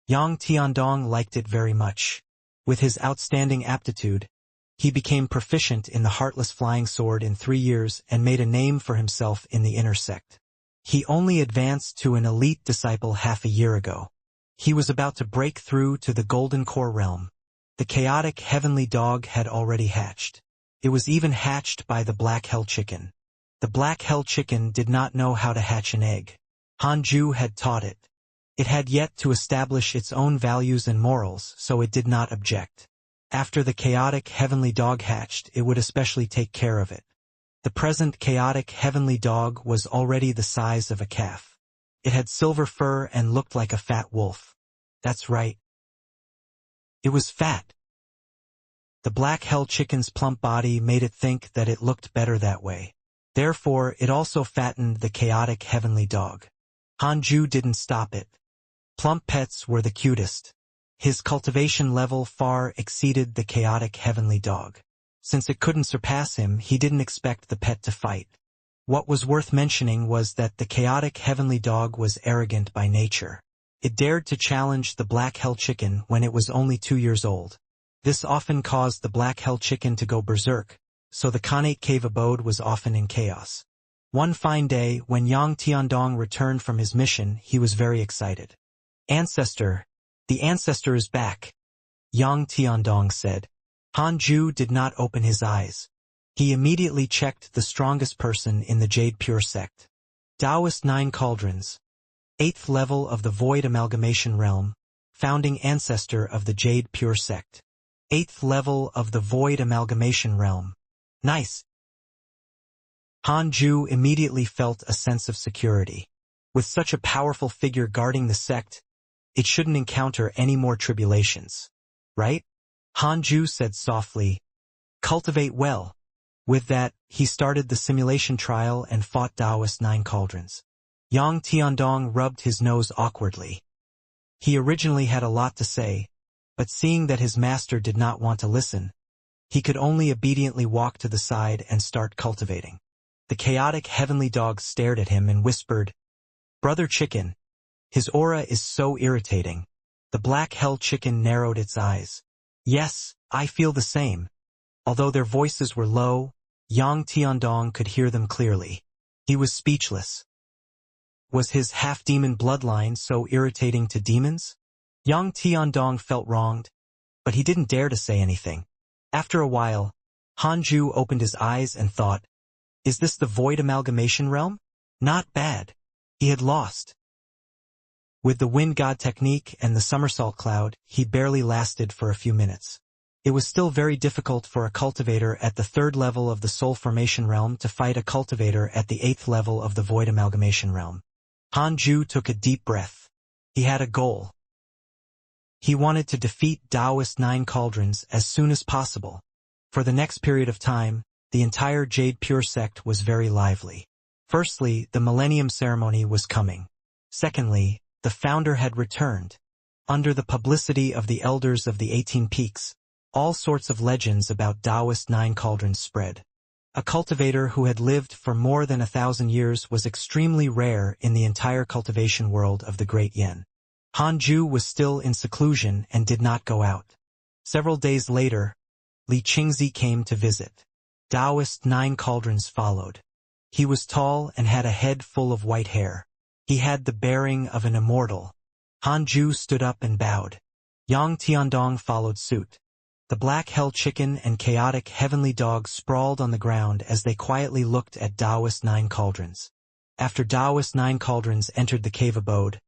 Yang Tiandong liked it very much. With his outstanding aptitude, he became proficient in the heartless flying sword in 3 years and made a name for himself in the inner sect. He only advanced to an elite disciple half a year ago. He was about to break through to the golden core realm. The chaotic heavenly dog had already hatched. It was even hatched by the black hell chicken. The black hell chicken did not know how to hatch an egg. Hanju had taught it. It had yet to establish its own values and morals, so it did not object. After the chaotic heavenly dog hatched, it would especially take care of it. The present chaotic heavenly dog was already the size of a calf. It had silver fur and looked like a fat wolf. That's right. It was fat. The black hell chicken's plump body made it think that it looked better that way. Therefore, it also fattened the chaotic heavenly dog. Hanju didn't stop it. Plump pets were the cutest. His cultivation level far exceeded the chaotic heavenly dog. Since it couldn't surpass him, he didn't expect the pet to fight. What was worth mentioning was that the chaotic heavenly dog was arrogant by nature. It dared to challenge the black hell chicken when it was only 2 years old. This often caused the black hell chicken to go berserk, so the Khanate cave abode was often in chaos. One fine day, when Yang Tiandong returned from his mission, he was very excited. "Ancestor, the ancestor is back," Yang Tiandong said. Hanju did not open his eyes. He immediately checked the strongest person in the Jade Pure sect. Taoist 9 Cauldrons. 8th level of the Void Amalgamation Realm, founding ancestor of the Jade Pure sect. 8th level of the Void Amalgamation Realm. Nice. Hanju immediately felt a sense of security. With such a powerful figure guarding the sect, it shouldn't encounter any more tribulations. Right? Hanju said softly, "Cultivate well." With that, he started the simulation trial and fought Taoist 9 Cauldrons. Yang Tiandong rubbed his nose awkwardly. He originally had a lot to say, but seeing that his master did not want to listen, he could only obediently walk to the side and start cultivating. The chaotic heavenly dog stared at him and whispered, "Brother Chicken, his aura is so irritating." The black hell chicken narrowed its eyes. "Yes, I feel the same." Although their voices were low, Yang Tiandong could hear them clearly. He was speechless. Was his half-demon bloodline so irritating to demons? Yang Tiandong felt wronged, but he didn't dare to say anything. After a while, Hanju opened his eyes and thought, "Is this the Void Amalgamation Realm? Not bad." He had lost. With the Wind God technique and the somersault cloud, he barely lasted for a few minutes. It was still very difficult for a cultivator at the 3rd level of the Soul Formation Realm to fight a cultivator at the 8th level of the Void Amalgamation Realm. Hanju took a deep breath. He had a goal. He wanted to defeat Taoist 9 Cauldrons as soon as possible. For the next period of time, the entire Jade Pure sect was very lively. Firstly, the Millennium Ceremony was coming. Secondly, the founder had returned. Under the publicity of the elders of the 18 Peaks, all sorts of legends about Taoist 9 Cauldrons spread. A cultivator who had lived for more than 1,000 years was extremely rare in the entire cultivation world of the Great Yen. Hanju was still in seclusion and did not go out. Several days later, Li Qingzi came to visit. Taoist 9 Cauldrons followed. He was tall and had a head full of white hair. He had the bearing of an immortal. Han Ju stood up and bowed. Yang Tiandong followed suit. The black hell chicken and chaotic heavenly dog sprawled on the ground as they quietly looked at Taoist Nine Cauldrons. After Taoist Nine Cauldrons entered the cave abode,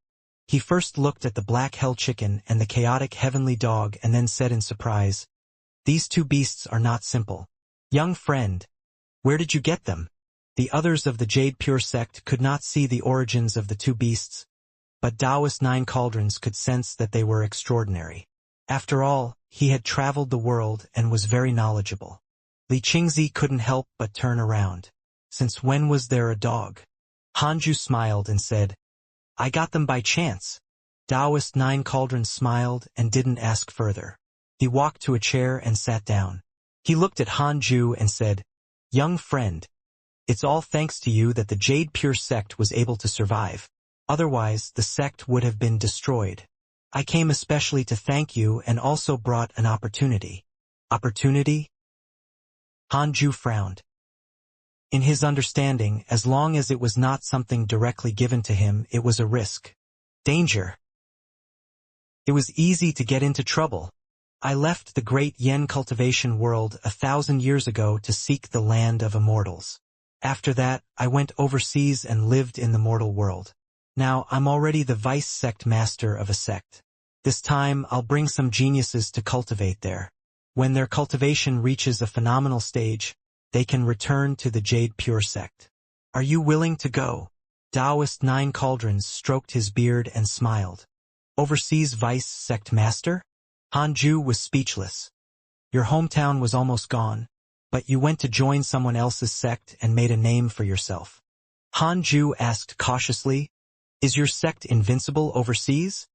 he first looked at the black hell chicken and the chaotic heavenly dog and then said in surprise, "These two beasts are not simple. Young friend, where did you get them?" The others of the Jade Pure sect could not see the origins of the two beasts, but Taoist Nine Cauldrons could sense that they were extraordinary. After all, he had traveled the world and was very knowledgeable. Li Qingzi couldn't help but turn around. Since when was there a dog? Hanju smiled and said, "I got them by chance." Taoist Nine Cauldrons smiled and didn't ask further. He walked to a chair and sat down. He looked at Hanju and said, "Young friend, it's all thanks to you that the Jade Pure sect was able to survive. Otherwise, the sect would have been destroyed. I came especially to thank you and also brought an opportunity." Opportunity? Hanju frowned. In his understanding, as long as it was not something directly given to him, it was a risk. Danger. It was easy to get into trouble. I left the great Yen cultivation world 1,000 years ago to seek the land of immortals. After that, I went overseas and lived in the mortal world. Now, I'm already the vice sect master of a sect. This time, I'll bring some geniuses to cultivate there. When their cultivation reaches a phenomenal stage, they can return to the Jade Pure sect. Are you willing to go? Taoist Nine Cauldrons stroked his beard and smiled. Overseas vice sect master? Hanju was speechless. Your hometown was almost gone, but you went to join someone else's sect and made a name for yourself. Hanju asked cautiously, "Is your sect invincible overseas?"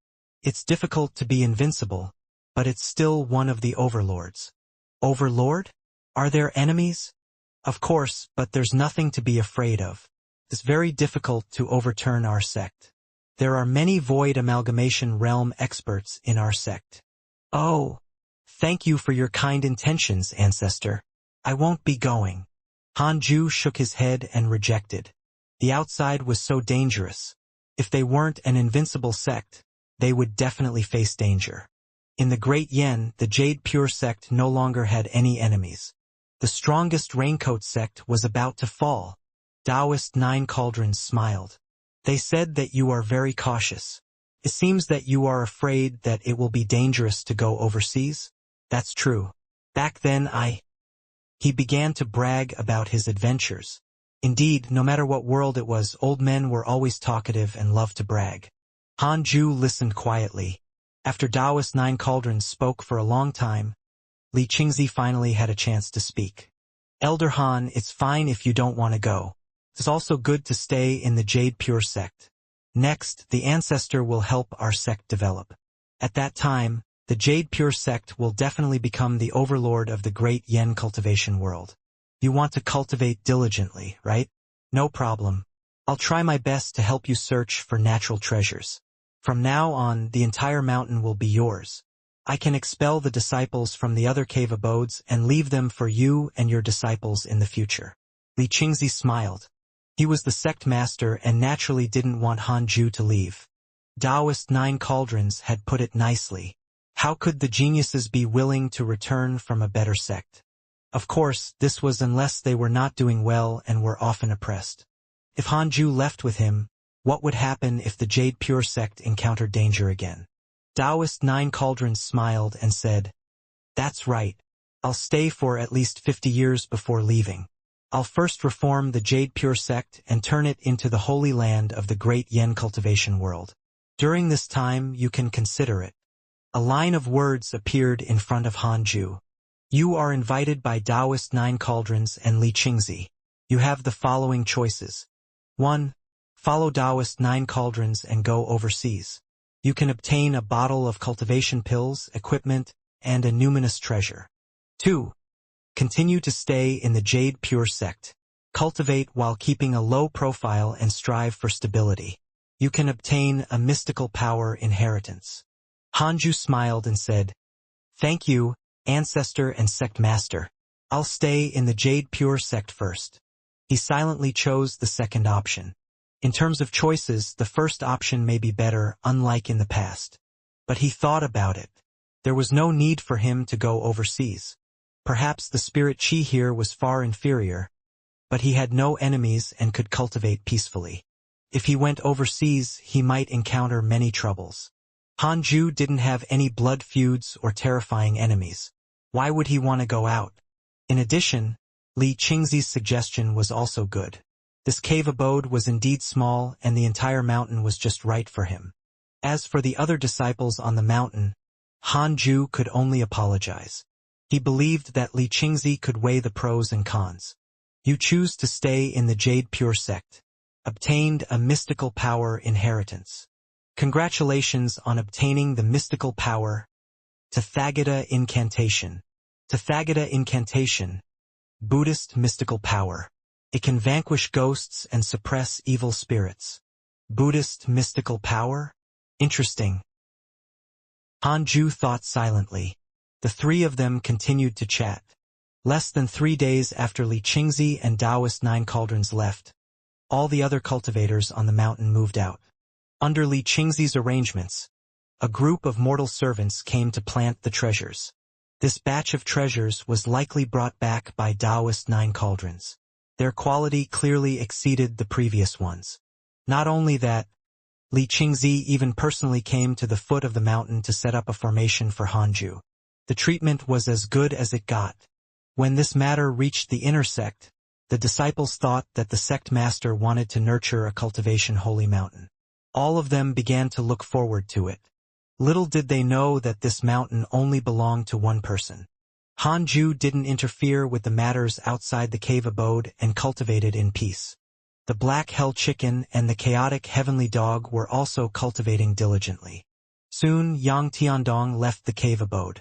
"It's difficult to be invincible, but it's still one of the overlords." Overlord? Are there enemies? Of course, but there's nothing to be afraid of. It's very difficult to overturn our sect. There are many void amalgamation realm experts in our sect. Oh, thank you for your kind intentions, ancestor. I won't be going. Hanju shook his head and rejected. The outside was so dangerous. If they weren't an invincible sect, they would definitely face danger. In the Great Yen, the Jade Pure sect no longer had any enemies. The strongest Raincoat sect was about to fall. Taoist Nine Cauldrons smiled. They said that you are very cautious. It seems that you are afraid that it will be dangerous to go overseas. That's true. Back then He began to brag about his adventures. Indeed, no matter what world it was, old men were always talkative and loved to brag. Hanju listened quietly. After Taoist Nine Cauldrons spoke for a long time, Li Qingzi finally had a chance to speak. Elder Han, it's fine if you don't want to go. It's also good to stay in the Jade Pure sect. Next, the ancestor will help our sect develop. At that time, the Jade Pure sect will definitely become the overlord of the great Yen cultivation world. You want to cultivate diligently, right? No problem. I'll try my best to help you search for natural treasures. From now on, the entire mountain will be yours. I can expel the disciples from the other cave abodes and leave them for you and your disciples in the future. Li Qingzi smiled. He was the sect master and naturally didn't want Hanju to leave. Taoist Nine Cauldrons had put it nicely. How could the geniuses be willing to return from a better sect? Of course, this was unless they were not doing well and were often oppressed. If Hanju left with him, what would happen if the Jade Pure sect encountered danger again? Taoist Nine Cauldrons smiled and said, "That's right. I'll stay for at least 50 years before leaving. I'll first reform the Jade Pure sect and turn it into the holy land of the great Yen cultivation world. During this time, you can consider it." A line of words appeared in front of Hanju. "You are invited by Taoist Nine Cauldrons and Li Qingzi. You have the following choices. 1. Follow Taoist Nine Cauldrons and go overseas. You can obtain a bottle of cultivation pills, equipment, and a numinous treasure. 2. Continue to stay in the Jade Pure sect. Cultivate while keeping a low profile and strive for stability. You can obtain a mystical power inheritance." Hanju smiled and said, "Thank you, ancestor and sect master. I'll stay in the Jade Pure sect first." He silently chose the second option. In terms of choices, the first option may be better, unlike in the past. But he thought about it. There was no need for him to go overseas. Perhaps the spirit chi here was far inferior, but he had no enemies and could cultivate peacefully. If he went overseas, he might encounter many troubles. Hanju didn't have any blood feuds or terrifying enemies. Why would he want to go out? In addition, Li Qingzi's suggestion was also good. This cave abode was indeed small, and the entire mountain was just right for him. As for the other disciples on the mountain, Hanju could only apologize. He believed that Li Qingzi could weigh the pros and cons. You choose to stay in the Jade Pure sect. Obtained a mystical power inheritance. Congratulations on obtaining the mystical power. Tathagata Incantation. Tathagata Incantation. Buddhist mystical power. It can vanquish ghosts and suppress evil spirits. Buddhist mystical power? Interesting. Hanju thought silently. The three of them continued to chat. Less than 3 days after Li Qingzi and Taoist Nine Cauldrons left, all the other cultivators on the mountain moved out. Under Li Qingzi's arrangements, a group of mortal servants came to plant the treasures. This batch of treasures was likely brought back by Taoist Nine Cauldrons. Their quality clearly exceeded the previous ones. Not only that, Li Qingzi even personally came to the foot of the mountain to set up a formation for Hanju. The treatment was as good as it got. When this matter reached the inner sect, the disciples thought that the sect master wanted to nurture a cultivation holy mountain. All of them began to look forward to it. Little did they know that this mountain only belonged to one person. Hanju didn't interfere with the matters outside the cave abode and cultivated in peace. The black hell chicken and the chaotic heavenly dog were also cultivating diligently. Soon Yang Tiandong left the cave abode.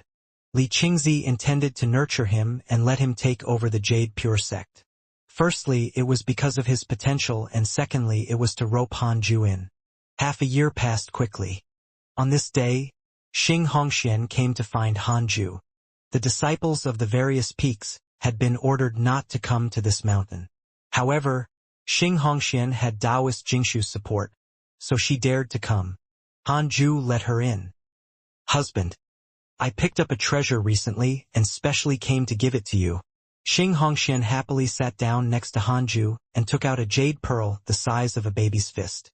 Li Qingzi intended to nurture him and let him take over the Jade Pure sect. Firstly, it was because of his potential, and secondly, it was to rope Hanju in. Half a year passed quickly. On this day, Xianxia came to find Hanju. The disciples of the various peaks had been ordered not to come to this mountain. However, Xianxia had Taoist Jingshu's support, so she dared to come. Hanju let her in. Husband, I picked up a treasure recently and specially came to give it to you. Xianxia happily sat down next to Hanju and took out a jade pearl the size of a baby's fist.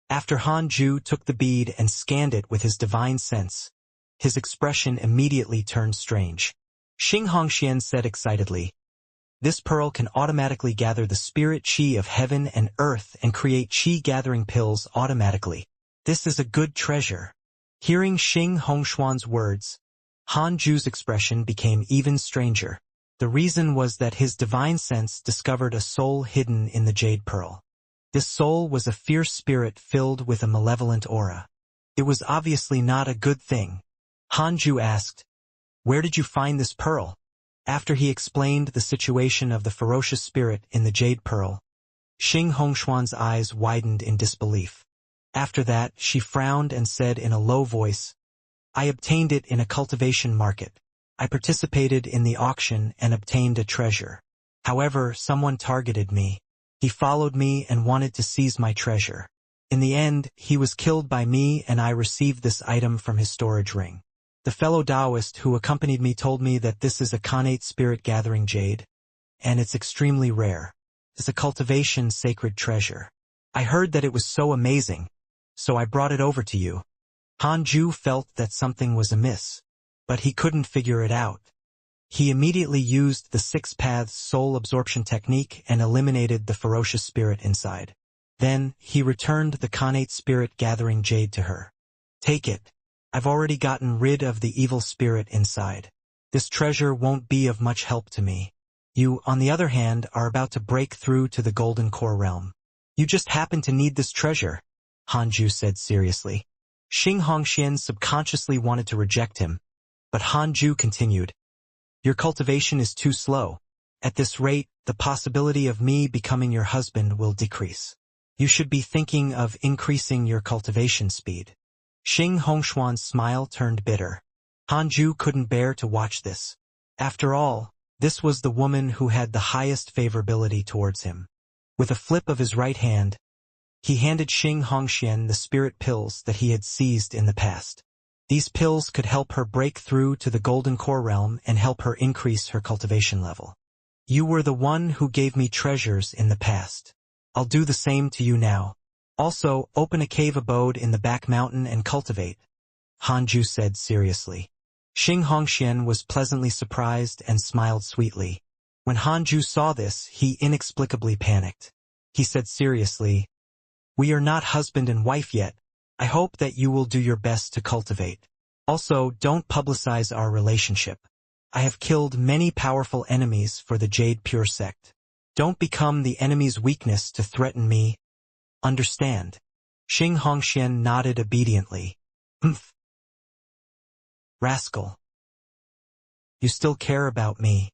After Hanju took the bead and scanned it with his divine sense, his expression immediately turned strange. Xianxia said excitedly, "This pearl can automatically gather the spirit chi of heaven and earth and create chi-gathering pills automatically. This is a good treasure." Hearing Xianxuan's words, Hanju's expression became even stranger. The reason was that his divine sense discovered a soul hidden in the jade pearl. This soul was a fierce spirit filled with a malevolent aura. It was obviously not a good thing. Hanju asked, "Where did you find this pearl?" After he explained the situation of the ferocious spirit in the jade pearl, Xianxuan's eyes widened in disbelief. After that, she frowned and said in a low voice, "I obtained it in a cultivation market. I participated in the auction and obtained a treasure. However, someone targeted me. He followed me and wanted to seize my treasure. In the end, he was killed by me and I received this item from his storage ring. The fellow Taoist who accompanied me told me that this is a Khanate spirit-gathering jade, and it's extremely rare. It's a cultivation sacred treasure. I heard that it was so amazing, so I brought it over to you." Hanju felt that something was amiss, but he couldn't figure it out. He immediately used the 6 paths soul absorption technique and eliminated the ferocious spirit inside. Then, he returned the Khanate spirit-gathering jade to her. "Take it. I've already gotten rid of the evil spirit inside. This treasure won't be of much help to me. You, on the other hand, are about to break through to the Golden Core realm. You just happen to need this treasure," Hanju said seriously. Xianxia subconsciously wanted to reject him, but Hanju continued, "Your cultivation is too slow. At this rate, the possibility of me becoming your husband will decrease. You should be thinking of increasing your cultivation speed." Xianxuan's smile turned bitter. Hanju couldn't bear to watch this. After all, this was the woman who had the highest favorability towards him. With a flip of his right hand, he handed Xianxia the spirit pills that he had seized in the past. These pills could help her break through to the golden core realm and help her increase her cultivation level. You were the one who gave me treasures in the past. I'll do the same to you now. Also, open a cave abode in the back mountain and cultivate, Hanju said seriously. Xianxia was pleasantly surprised and smiled sweetly. When Hanju saw this, he inexplicably panicked. He said seriously, "We are not husband and wife yet. I hope that you will do your best to cultivate. Also, don't publicize our relationship. I have killed many powerful enemies for the Jade Pure sect. Don't become the enemy's weakness to threaten me. Understand?" Xianxia nodded obediently. "Humph. Rascal. You still care about me."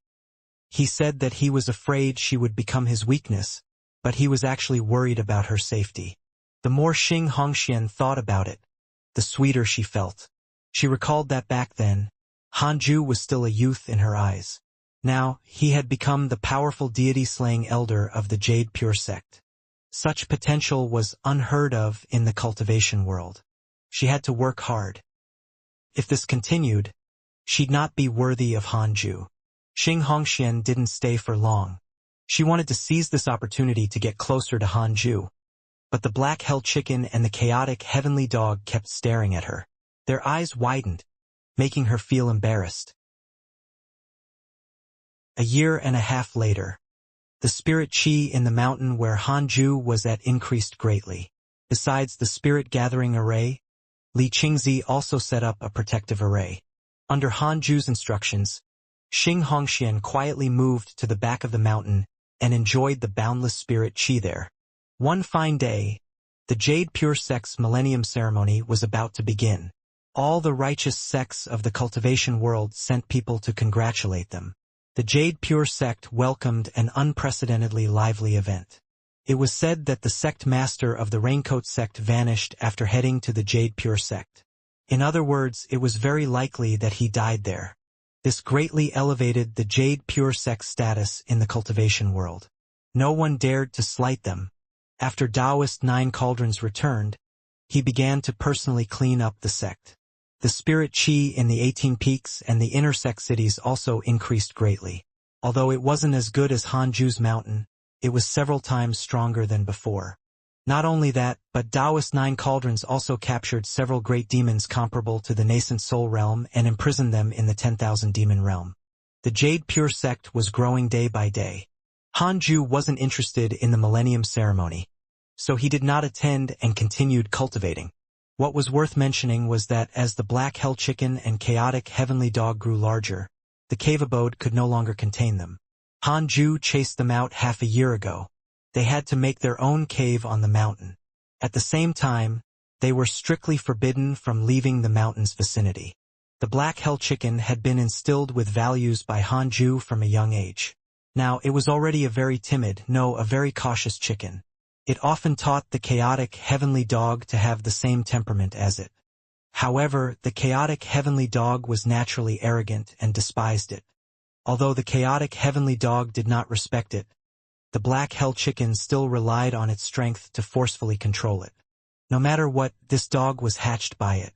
He said that he was afraid she would become his weakness, but he was actually worried about her safety. The more Xianxia thought about it, the sweeter she felt. She recalled that back then, Hanju was still a youth in her eyes. Now, he had become the powerful deity-slaying elder of the Jade Pure sect. Such potential was unheard of in the cultivation world. She had to work hard. If this continued, she'd not be worthy of Hanju. Xianxia didn't stay for long. She wanted to seize this opportunity to get closer to Hanju. But the black hell chicken and the chaotic heavenly dog kept staring at her. Their eyes widened, making her feel embarrassed. A year and a half later, the spirit chi in the mountain where Hanju was at increased greatly. Besides the spirit gathering array, Li Qingzi also set up a protective array. Under Hanju's instructions, Xianxia quietly moved to the back of the mountain and enjoyed the boundless spirit chi there. One fine day, the Jade Pure sect's millennium ceremony was about to begin. All the righteous sects of the cultivation world sent people to congratulate them. The Jade Pure sect welcomed an unprecedentedly lively event. It was said that the sect master of the Raincoat sect vanished after heading to the Jade Pure sect. In other words, it was very likely that he died there. This greatly elevated the Jade Pure sect's status in the cultivation world. No one dared to slight them. After Taoist Nine Cauldrons returned, he began to personally clean up the sect. The spirit chi in the 18 peaks and the inner sect cities also increased greatly. Although it wasn't as good as Hanju's mountain, it was several times stronger than before. Not only that, but Taoist Nine Cauldrons also captured several great demons comparable to the nascent soul realm and imprisoned them in the 10,000 demon realm. The Jade Pure sect was growing day by day. Hanju wasn't interested in the millennium ceremony, so he did not attend and continued cultivating. What was worth mentioning was that as the black hell chicken and chaotic heavenly dog grew larger, the cave abode could no longer contain them. Hanju chased them out half a year ago. They had to make their own cave on the mountain. At the same time, they were strictly forbidden from leaving the mountain's vicinity. The black hell chicken had been instilled with values by Hanju from a young age. Now, it was already a very timid, a very cautious chicken. It often taught the chaotic heavenly dog to have the same temperament as it. However, the chaotic heavenly dog was naturally arrogant and despised it. Although the chaotic heavenly dog did not respect it, the black hell chicken still relied on its strength to forcefully control it. No matter what, this dog was hatched by it.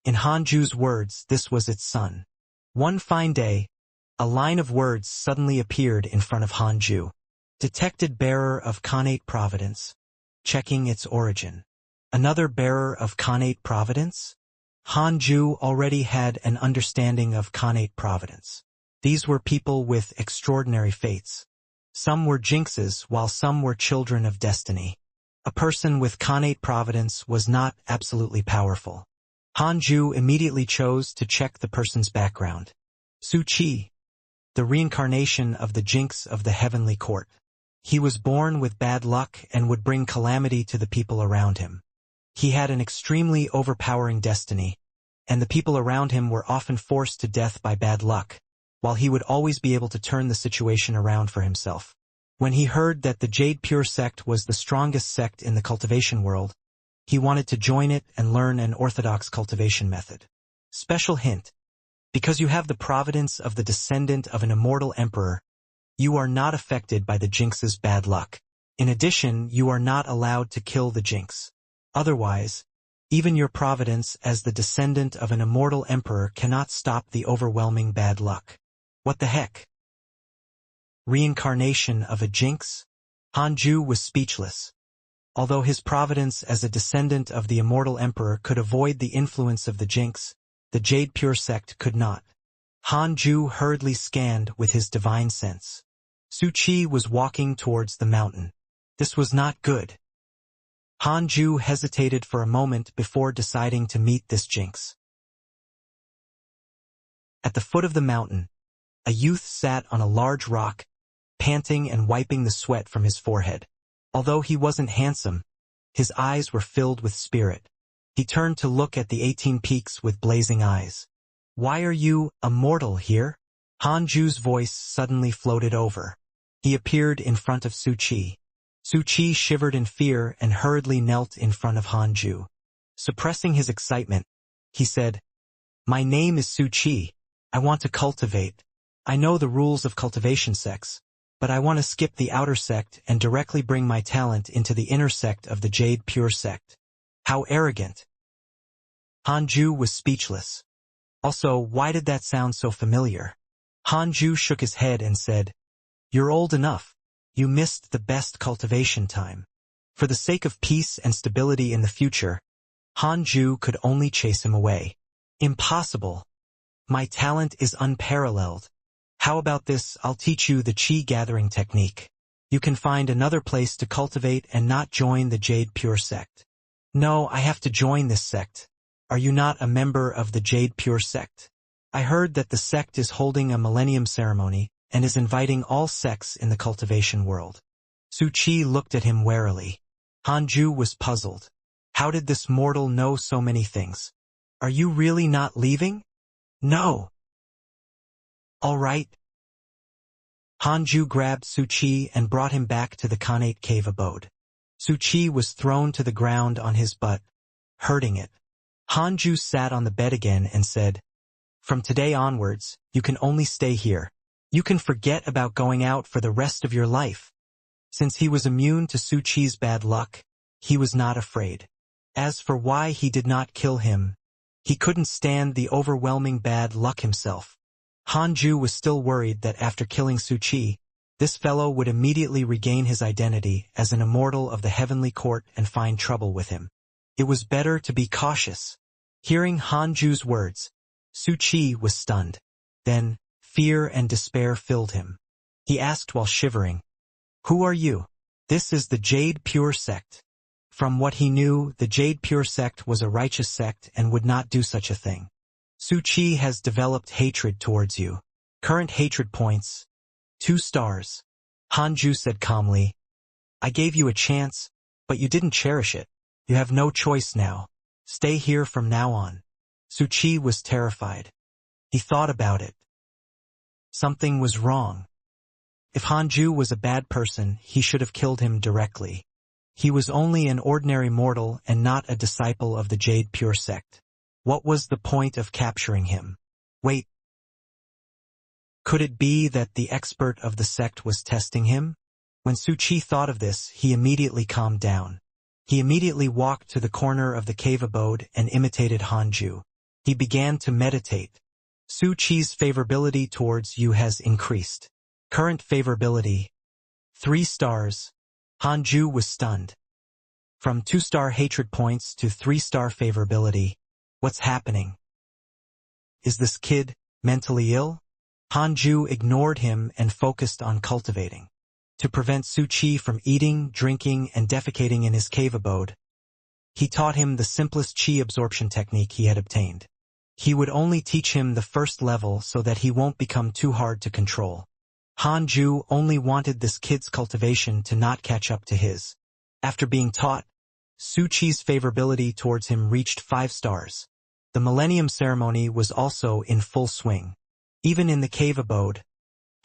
In Hanju's words, this was its son. One fine day, a line of words suddenly appeared in front of Hanju. Detected bearer of Khanate Providence. Checking its origin. Another bearer of Khanate Providence? Hanju already had an understanding of Khanate Providence. These were people with extraordinary fates. Some were jinxes while some were children of destiny. A person with Khanate Providence was not absolutely powerful. Hanju immediately chose to check the person's background. Su Qi, the reincarnation of the jinx of the heavenly court. He was born with bad luck and would bring calamity to the people around him. He had an extremely overpowering destiny, and the people around him were often forced to death by bad luck, while he would always be able to turn the situation around for himself. When he heard that the Jade Pure sect was the strongest sect in the cultivation world, he wanted to join it and learn an orthodox cultivation method. Special hint: because you have the providence of the descendant of an immortal emperor, you are not affected by the jinx's bad luck. In addition, you are not allowed to kill the jinx. Otherwise, even your providence as the descendant of an immortal emperor cannot stop the overwhelming bad luck. What the heck? Reincarnation of a jinx? Hanju was speechless. Although his providence as a descendant of the immortal emperor could avoid the influence of the jinx, the Jade Pure sect could not. Hanju hurriedly scanned with his divine sense. Su Qi was walking towards the mountain. This was not good. Hanju hesitated for a moment before deciding to meet this jinx. At the foot of the mountain, a youth sat on a large rock, panting and wiping the sweat from his forehead. Although he wasn't handsome, his eyes were filled with spirit. He turned to look at the 18 peaks with blazing eyes. "Why are you, Immortal, here?" Hanju's voice suddenly floated over. He appeared in front of Su Qi. Su Qi shivered in fear and hurriedly knelt in front of Hanju. Suppressing his excitement, he said, "My name is Su Qi. I want to cultivate. I know the rules of cultivation sects, but I want to skip the outer sect and directly bring my talent into the inner sect of the Jade Pure sect." How arrogant. Hanju was speechless. Also, why did that sound so familiar? Hanju shook his head and said, "You're old enough. You missed the best cultivation time." For the sake of peace and stability in the future, Hanju could only chase him away. "Impossible. My talent is unparalleled. How about this? I'll teach you the Qi gathering technique. You can find another place to cultivate and not join the Jade Pure sect." "No, I have to join this sect. Are you not a member of the Jade Pure sect? I heard that the sect is holding a millennium ceremony and is inviting all sects in the cultivation world." Su Qi looked at him warily. Hanju was puzzled. How did this mortal know so many things? "Are you really not leaving?" "No." "All right." Hanju grabbed Su Qi and brought him back to the Khanate cave abode. Su Qi was thrown to the ground on his butt, hurting it. Hanju sat on the bed again and said, "From today onwards, you can only stay here. You can forget about going out for the rest of your life." Since he was immune to Su Qi's bad luck, he was not afraid. As for why he did not kill him, he couldn't stand the overwhelming bad luck himself. Hanju was still worried that after killing Su Qi, this fellow would immediately regain his identity as an immortal of the heavenly court and find trouble with him. It was better to be cautious. Hearing Hanju's words, Su Qi was stunned. Then, fear and despair filled him. He asked while shivering, "Who are you?" "This is the Jade Pure sect." From what he knew, the Jade Pure sect was a righteous sect and would not do such a thing. "Su Qi has developed hatred towards you. Current hatred points, 2 stars. Hanju said calmly, "I gave you a chance, but you didn't cherish it. You have no choice now. Stay here from now on." Su Qi was terrified. He thought about it. Something was wrong. If Hanju was a bad person, he should have killed him directly. He was only an ordinary mortal and not a disciple of the Jade Pure sect. What was the point of capturing him? Wait. Could it be that the expert of the sect was testing him? When Su Qi thought of this, he immediately calmed down. He immediately walked to the corner of the cave abode and imitated Hanju. He began to meditate. Su Qi's favorability towards you has increased. Current favorability, 3 stars. Hanju was stunned. From 2-star hatred points to 3-star favorability. What's happening? Is this kid mentally ill? Hanju ignored him and focused on cultivating. To prevent Su Qi from eating, drinking, and defecating in his cave abode, he taught him the simplest Qi absorption technique he had obtained. He would only teach him the first level so that he won't become too hard to control. Hanju only wanted this kid's cultivation to not catch up to his. After being taught, Su Qi's favorability towards him reached 5 stars. The Millennium Ceremony was also in full swing. Even in the cave abode,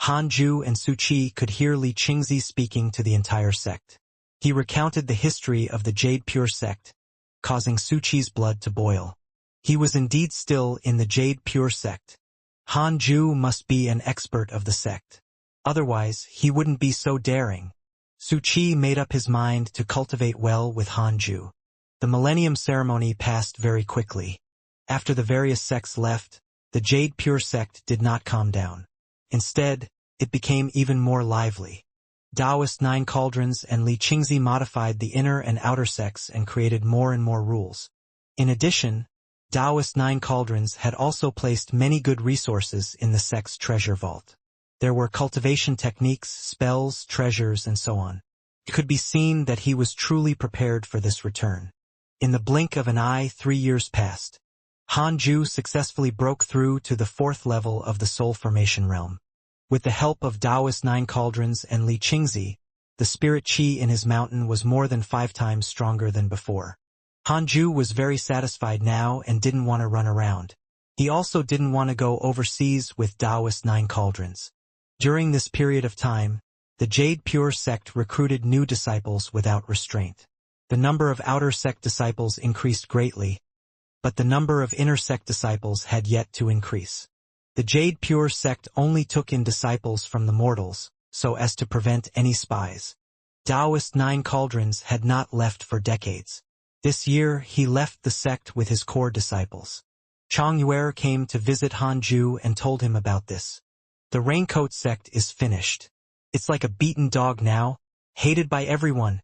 Hanju and Su Qi could hear Li Qingzi speaking to the entire sect. He recounted the history of the Jade Pure sect, causing Su Qi's blood to boil. He was indeed still in the Jade Pure sect. Hanju must be an expert of the sect. Otherwise, he wouldn't be so daring. Suchi made up his mind to cultivate well with Hanju. The Millennium Ceremony passed very quickly. After the various sects left, the Jade Pure sect did not calm down. Instead, it became even more lively. Taoist Nine Cauldrons and Li Qingzi modified the inner and outer sects and created more and more rules. In addition, Taoist Nine Cauldrons had also placed many good resources in the sect's treasure vault. There were cultivation techniques, spells, treasures, and so on. It could be seen that he was truly prepared for this return. In the blink of an eye, 3 years passed. Hanju successfully broke through to the 4th level of the soul formation realm. With the help of Taoist Nine Cauldrons and Li Qingzi, the spirit qi in his mountain was more than 5 times stronger than before. Hanju was very satisfied now and didn't want to run around. He also didn't want to go overseas with Taoist Nine Cauldrons. During this period of time, the Jade Pure sect recruited new disciples without restraint. The number of outer sect disciples increased greatly, but the number of inner sect disciples had yet to increase. The Jade Pure sect only took in disciples from the mortals, so as to prevent any spies. Taoist Nine Cauldrons had not left for decades. This year he left the sect with his core disciples. Chang Yuer came to visit Hanju and told him about this. The Raincoat sect is finished. It's like a beaten dog now, hated by everyone,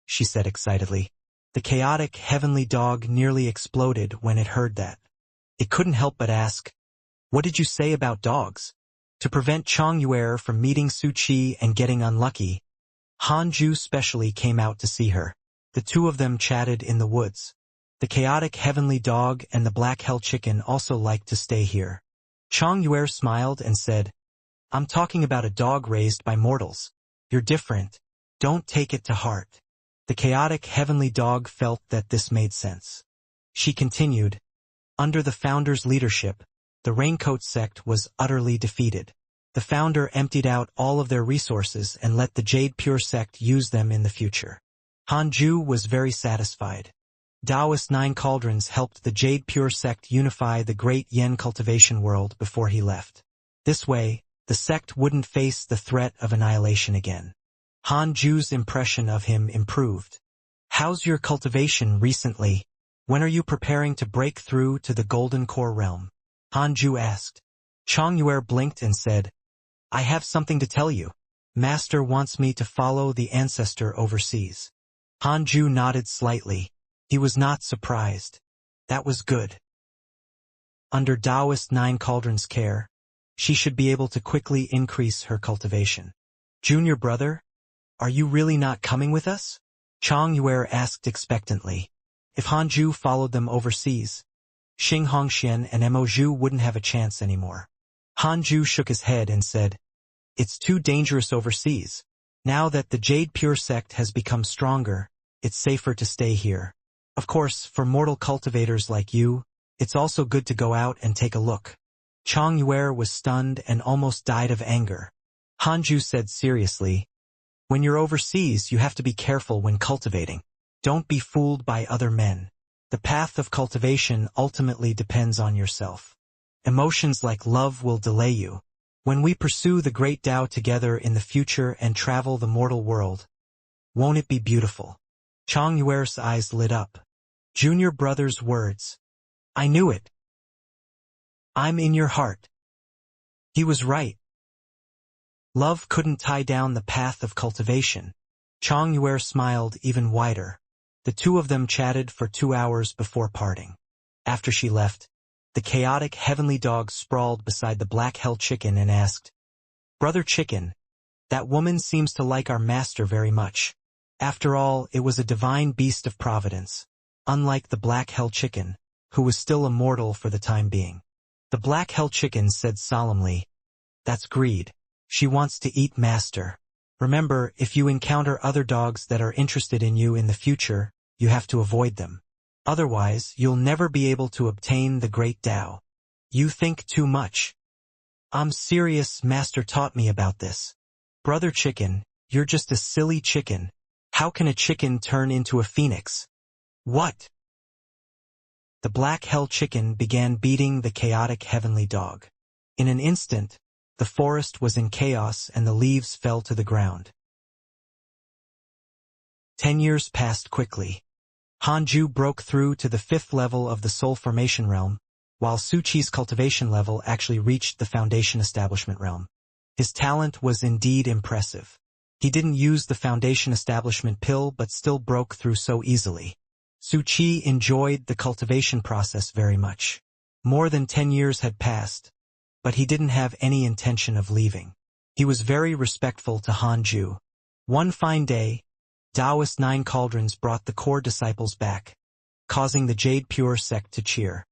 she said excitedly. The chaotic heavenly dog nearly exploded when it heard that. It couldn't help but ask, "What did you say about dogs?" To prevent Chang Yuer from meeting Su Qi and getting unlucky, Hanju specially came out to see her. The two of them chatted in the woods. The chaotic heavenly dog and the black hell chicken also liked to stay here. Chang Yuer smiled and said, "I'm talking about a dog raised by mortals. You're different. Don't take it to heart." The chaotic heavenly dog felt that this made sense. She continued, "Under the founder's leadership, the Raincoat sect was utterly defeated. The founder emptied out all of their resources and let the Jade Pure sect use them in the future." Hanju was very satisfied. Taoist Nine Cauldrons helped the Jade Pure sect unify the great Yen cultivation world before he left. This way, the sect wouldn't face the threat of annihilation again. Hanju's impression of him improved. "How's your cultivation recently? When are you preparing to break through to the Golden Core realm?" Hanju asked. Chang Yuer blinked and said, "I have something to tell you. Master wants me to follow the ancestor overseas." Hanju nodded slightly. He was not surprised. That was good. Under Taoist Nine Cauldrons' care, she should be able to quickly increase her cultivation. "Junior brother, are you really not coming with us?" Chang Yuer asked expectantly. If Hanju followed them overseas, Xing Hongxian and Mo Zhu wouldn't have a chance anymore. Hanju shook his head and said, "It's too dangerous overseas. Now that the Jade Pure sect has become stronger, it's safer to stay here. Of course, for mortal cultivators like you, it's also good to go out and take a look." Chang Yuer was stunned and almost died of anger. Hanju said seriously, "When you're overseas, you have to be careful when cultivating. Don't be fooled by other men. The path of cultivation ultimately depends on yourself. Emotions like love will delay you. When we pursue the great Tao together in the future and travel the mortal world, won't it be beautiful?" Chang Yuer's eyes lit up. Junior brother's words. I knew it. I'm in your heart. He was right. Love couldn't tie down the path of cultivation. Chang Yuer smiled even wider. The two of them chatted for 2 hours before parting. After she left, the chaotic heavenly dog sprawled beside the black hell chicken and asked, "Brother Chicken, that woman seems to like our master very much. After all, it was a divine beast of providence, unlike the black hell chicken, who was still immortal for the time being." The black hell chicken said solemnly, "That's greed. She wants to eat master. Remember, if you encounter other dogs that are interested in you in the future, you have to avoid them. Otherwise, you'll never be able to obtain the great Tao. You think too much." "I'm serious, master taught me about this." "Brother Chicken, you're just a silly chicken. How can a chicken turn into a phoenix?" "What?" The black hell chicken began beating the chaotic heavenly dog. In an instant, the forest was in chaos and the leaves fell to the ground. 10 years passed quickly. Hanju broke through to the 5th level of the soul formation realm, while Suqi's cultivation level actually reached the foundation establishment realm. His talent was indeed impressive. He didn't use the foundation establishment pill but still broke through so easily. Suqi enjoyed the cultivation process very much. More than 10 years had passed, but he didn't have any intention of leaving. He was very respectful to Hanju. One fine day, Taoist 9 Cauldrons brought the core disciples back, causing the Jade Pure sect to cheer.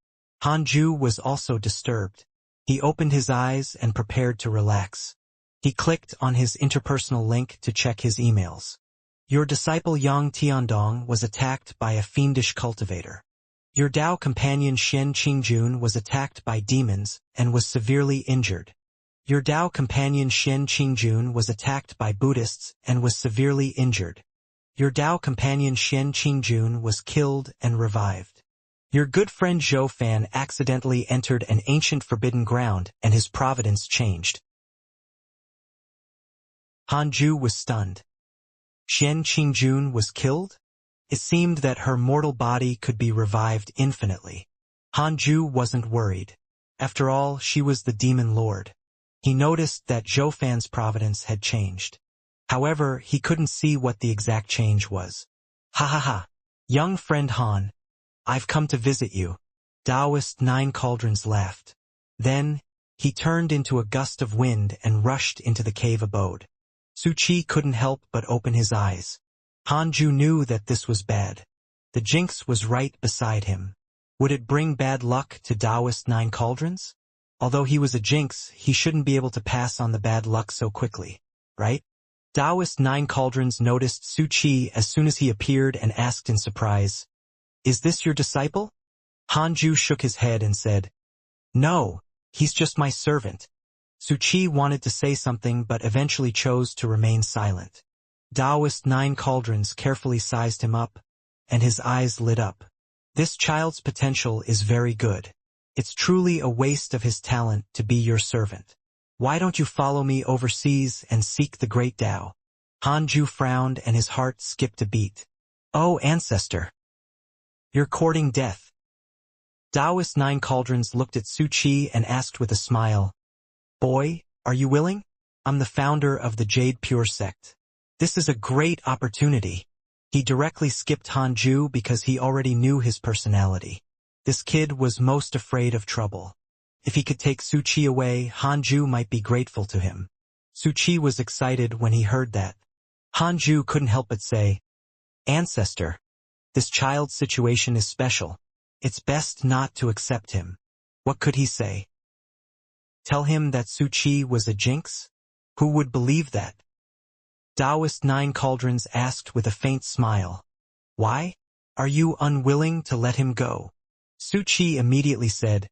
Hanju was also disturbed. He opened his eyes and prepared to relax. He clicked on his interpersonal link to check his emails. Your disciple Yang Tiandong was attacked by a fiendish cultivator. Your Dao companion Xian Qingjun was attacked by demons and was severely injured. Your Dao companion Xian Qingjun was attacked by Buddhists and was severely injured. Your Dao companion Xian Qingjun was killed and revived. Your good friend Zhou Fan accidentally entered an ancient forbidden ground and his providence changed. Hanju was stunned. Xian Qingjun was killed? It seemed that her mortal body could be revived infinitely. Hanju wasn't worried. After all, she was the demon lord. He noticed that Zhou Fan's providence had changed. However, he couldn't see what the exact change was. Ha ha ha. Young friend Han, I've come to visit you. Taoist 9 Cauldrons laughed. Then, he turned into a gust of wind and rushed into the cave abode. Suqi couldn't help but open his eyes. Hanju knew that this was bad. The jinx was right beside him. Would it bring bad luck to Taoist 9 Cauldrons? Although he was a jinx, he shouldn't be able to pass on the bad luck so quickly, right? Taoist 9 Cauldrons noticed Suqi as soon as he appeared and asked in surprise, "Is this your disciple?" Hanju shook his head and said, "No, he's just my servant." Suqi wanted to say something but eventually chose to remain silent. Taoist 9 Cauldrons carefully sized him up, and his eyes lit up. This child's potential is very good. It's truly a waste of his talent to be your servant. Why don't you follow me overseas and seek the great Tao? Hanju frowned and his heart skipped a beat. Oh, ancestor! You're courting death. Taoist 9 Cauldrons looked at Suqi and asked with a smile, "Boy, are you willing? I'm the founder of the Jade Pure sect. This is a great opportunity." He directly skipped Hanju because he already knew his personality. This kid was most afraid of trouble. If he could take Suqi away, Hanju might be grateful to him. Suqi was excited when he heard that. Hanju couldn't help but say, "Ancestor, this child's situation is special. It's best not to accept him." What could he say? Tell him that Suqi was a jinx? Who would believe that? Taoist 9 Cauldrons asked with a faint smile. Why? Are you unwilling to let him go? Suqi immediately said,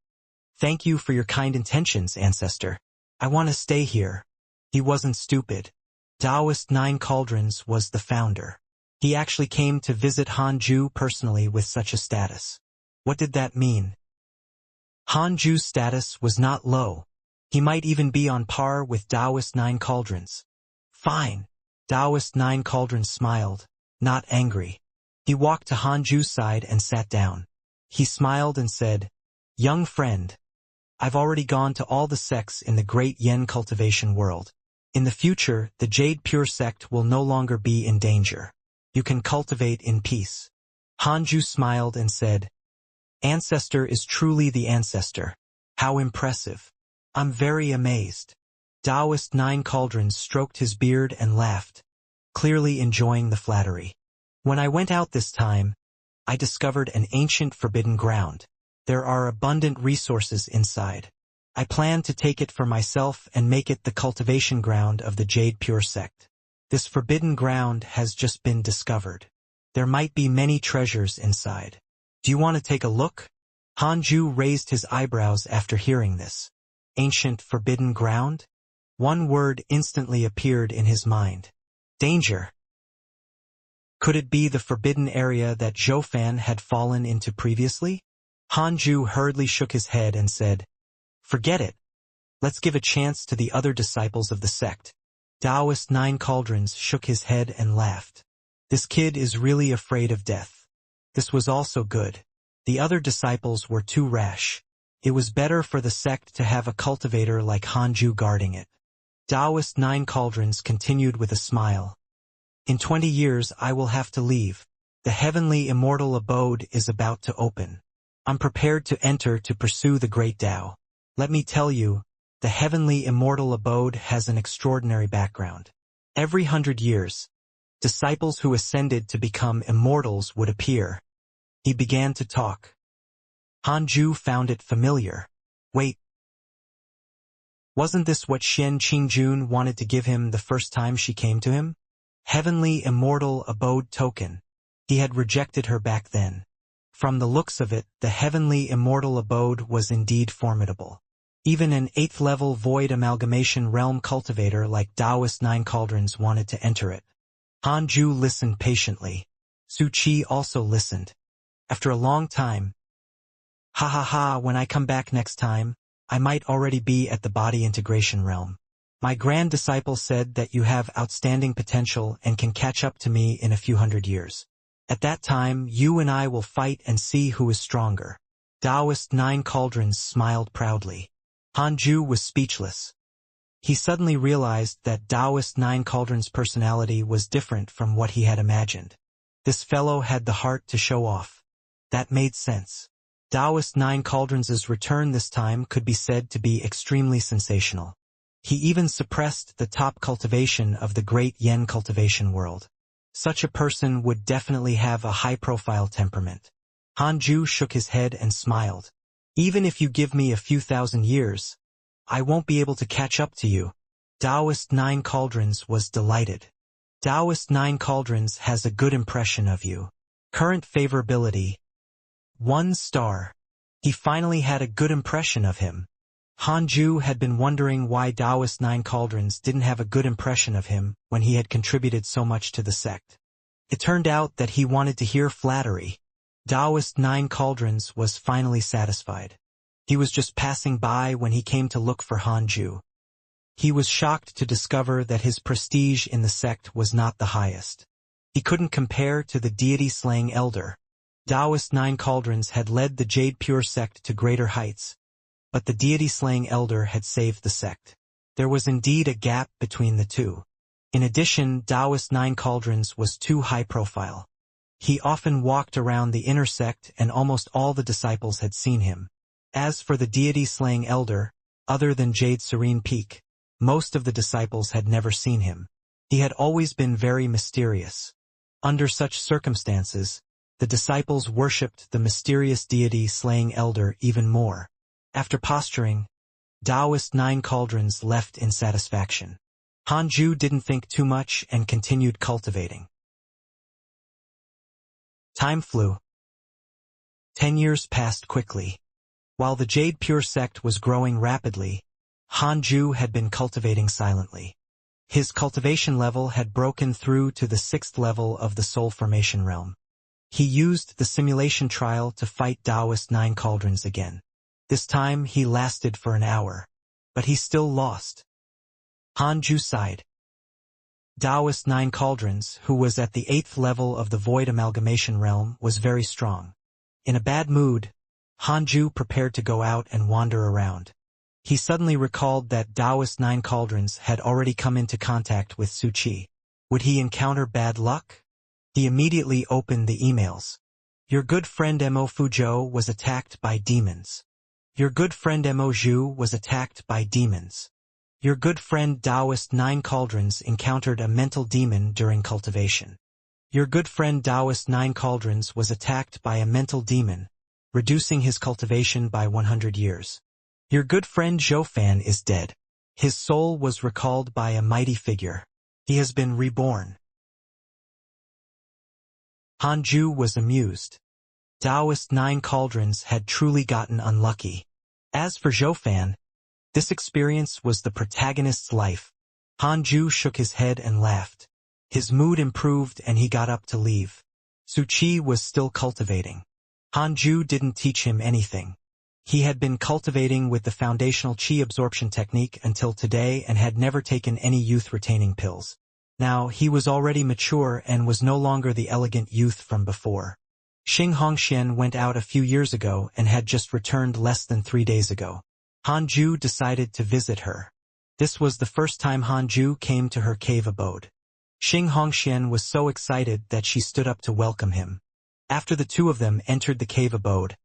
"Thank you for your kind intentions, ancestor. I want to stay here." He wasn't stupid. Taoist 9 Cauldrons was the founder. He actually came to visit Hanju personally with such a status. What did that mean? Hanju's status was not low. He might even be on par with Taoist 9 Cauldrons. Fine. Taoist 9 Cauldrons smiled, not angry. He walked to Hanju's side and sat down. He smiled and said, "Young friend, I've already gone to all the sects in the great Yen cultivation world. In the future, the Jade Pure sect will no longer be in danger. You can cultivate in peace." Hanju smiled and said, "Ancestor is truly the ancestor. How impressive. I'm very amazed." Taoist 9 Cauldrons stroked his beard and laughed, clearly enjoying the flattery. "When I went out this time, I discovered an ancient forbidden ground. There are abundant resources inside. I plan to take it for myself and make it the cultivation ground of the Jade Pure sect. This forbidden ground has just been discovered. There might be many treasures inside. Do you want to take a look?" Hanju raised his eyebrows after hearing this. Ancient forbidden ground? One word instantly appeared in his mind. Danger. Could it be the forbidden area that Zhou Fan had fallen into previously? Hanju hurriedly shook his head and said, "Forget it. Let's give a chance to the other disciples of the sect." Taoist 9 Cauldrons shook his head and laughed. This kid is really afraid of death. This was also good. The other disciples were too rash. It was better for the sect to have a cultivator like Hanju guarding it. Taoist Nine Cauldrons continued with a smile. In 20 years I will have to leave. The heavenly immortal abode is about to open. I'm prepared to enter to pursue the great Tao. Let me tell you, the heavenly immortal abode has an extraordinary background. Every 100 years, disciples who ascended to become immortals would appear. He began to talk. Hanju found it familiar. Wait. Wasn't this what Xian Qingjun wanted to give him the first time she came to him? Heavenly immortal abode token. He had rejected her back then. From the looks of it, the heavenly immortal abode was indeed formidable. Even an 8th-level void amalgamation realm cultivator like Taoist Nine Cauldrons wanted to enter it. Hanju listened patiently. Su Qi also listened. After a long time, when I come back next time, I might already be at the body integration realm. My grand disciple said that you have outstanding potential and can catch up to me in a few 100 years. At that time, you and I will fight and see who is stronger. Taoist Nine Cauldrons smiled proudly. Hanju was speechless. He suddenly realized that Taoist Nine Cauldrons' personality was different from what he had imagined. This fellow had the heart to show off. That made sense. Taoist Nine Cauldrons' return this time could be said to be extremely sensational. He even suppressed the top cultivation of the great Yen cultivation world. Such a person would definitely have a high-profile temperament. Hanju shook his head and smiled. Even if you give me a few 1,000 years, I won't be able to catch up to you. Taoist Nine Cauldrons was delighted. Taoist Nine Cauldrons has a good impression of you. Current favorability, 1 star. He finally had a good impression of him. Hanju had been wondering why Taoist Nine Cauldrons didn't have a good impression of him when he had contributed so much to the sect. It turned out that he wanted to hear flattery. Taoist Nine Cauldrons was finally satisfied. He was just passing by when he came to look for Hanju. He was shocked to discover that his prestige in the sect was not the highest. He couldn't compare to the deity-slaying elder. Taoist Nine Cauldrons had led the Jade Pure sect to greater heights, but the deity-slaying elder had saved the sect. There was indeed a gap between the two. In addition, Taoist Nine Cauldrons was too high-profile. He often walked around the inner sect and almost all the disciples had seen him. As for the deity-slaying elder, other than Jade Serene Peak, most of the disciples had never seen him. He had always been very mysterious. Under such circumstances, the disciples worshipped the mysterious deity-slaying elder even more. After posturing, Taoist Nine Cauldrons left in satisfaction. Hanju didn't think too much and continued cultivating. Time flew. 10 years passed quickly. While the Jade Pure sect was growing rapidly, Hanju had been cultivating silently. His cultivation level had broken through to the 6th level of the soul formation realm. He used the simulation trial to fight Taoist Nine Cauldrons again. This time he lasted for an hour, but he still lost. Hanju sighed. Taoist Nine Cauldrons, who was at the 8th level of the void amalgamation realm, was very strong. In a bad mood, Hanju prepared to go out and wander around. He suddenly recalled that Taoist Nine Cauldrons had already come into contact with Su Qi. Would he encounter bad luck? He immediately opened the emails. Your good friend Mo Fuzhou was attacked by demons. Your good friend Mo Zhu was attacked by demons. Your good friend Taoist Nine Cauldrons encountered a mental demon during cultivation. Your good friend Taoist Nine Cauldrons was attacked by a mental demon, reducing his cultivation by 100 years. Your good friend Zhoufan is dead. His soul was recalled by a mighty figure. He has been reborn. Hanju was amused. Taoist Nine Cauldrons had truly gotten unlucky. As for Zhoufan, this experience was the protagonist's life. Hanju shook his head and laughed. His mood improved and he got up to leave. Su Qi was still cultivating. Hanju didn't teach him anything. He had been cultivating with the foundational qi absorption technique until today and had never taken any youth-retaining pills. Now, he was already mature and was no longer the elegant youth from before. Xianxia went out a few years ago and had just returned less than 3 days ago. Hanju decided to visit her. This was the first time Hanju came to her cave abode. Xianxia was so excited that she stood up to welcome him. After the two of them entered the cave abode,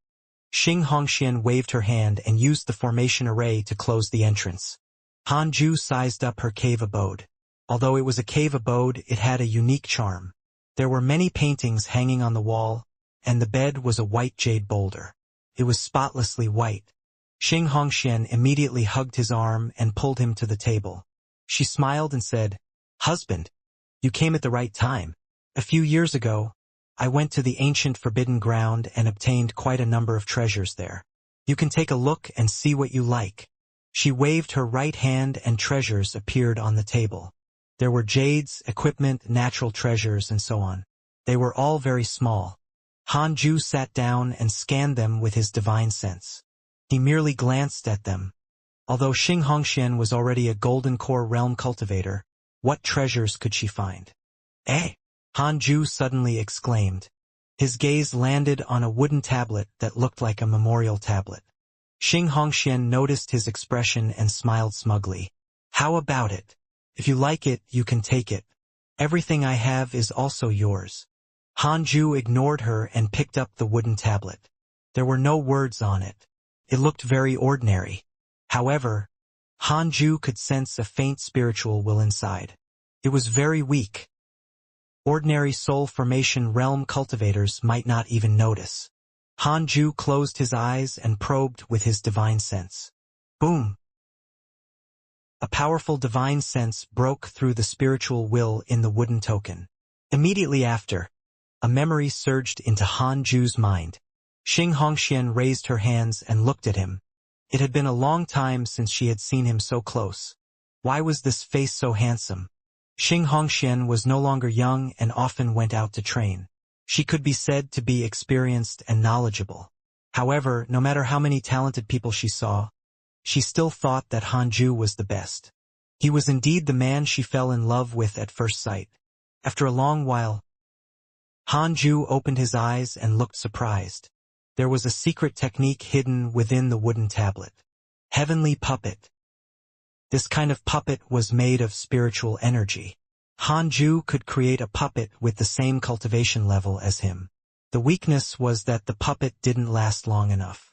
Xianxia waved her hand and used the formation array to close the entrance. Hanju sized up her cave abode. Although it was a cave abode, it had a unique charm. There were many paintings hanging on the wall, and the bed was a white jade boulder. It was spotlessly white. Xianxia immediately hugged his arm and pulled him to the table. She smiled and said, "Husband, you came at the right time. A few years ago, I went to the ancient forbidden ground and obtained quite a number of treasures there. You can take a look and see what you like." She waved her right hand and treasures appeared on the table. There were jades, equipment, natural treasures, and so on. They were all very small. Hanju sat down and scanned them with his divine sense. He merely glanced at them. Although Xianxia was already a golden core realm cultivator, what treasures could she find? "Eh?" Hanju suddenly exclaimed. His gaze landed on a wooden tablet that looked like a memorial tablet. Xianxia noticed his expression and smiled smugly. "How about it? If you like it, you can take it. Everything I have is also yours." Hanju ignored her and picked up the wooden tablet. There were no words on it. It looked very ordinary. However, Hanju could sense a faint spiritual will inside. It was very weak. Ordinary soul formation realm cultivators might not even notice. Hanju closed his eyes and probed with his divine sense. Boom! A powerful divine sense broke through the spiritual will in the wooden token. Immediately after, a memory surged into Hanju's mind. Xianxia raised her hands and looked at him. It had been a long time since she had seen him so close. Why was this face so handsome? Xianxia was no longer young and often went out to train. She could be said to be experienced and knowledgeable. However, no matter how many talented people she saw, she still thought that Hanju was the best. He was indeed the man she fell in love with at first sight. After a long while, Hanju opened his eyes and looked surprised. There was a secret technique hidden within the wooden tablet. Heavenly puppet. This kind of puppet was made of spiritual energy. Hanju could create a puppet with the same cultivation level as him. The weakness was that the puppet didn't last long enough.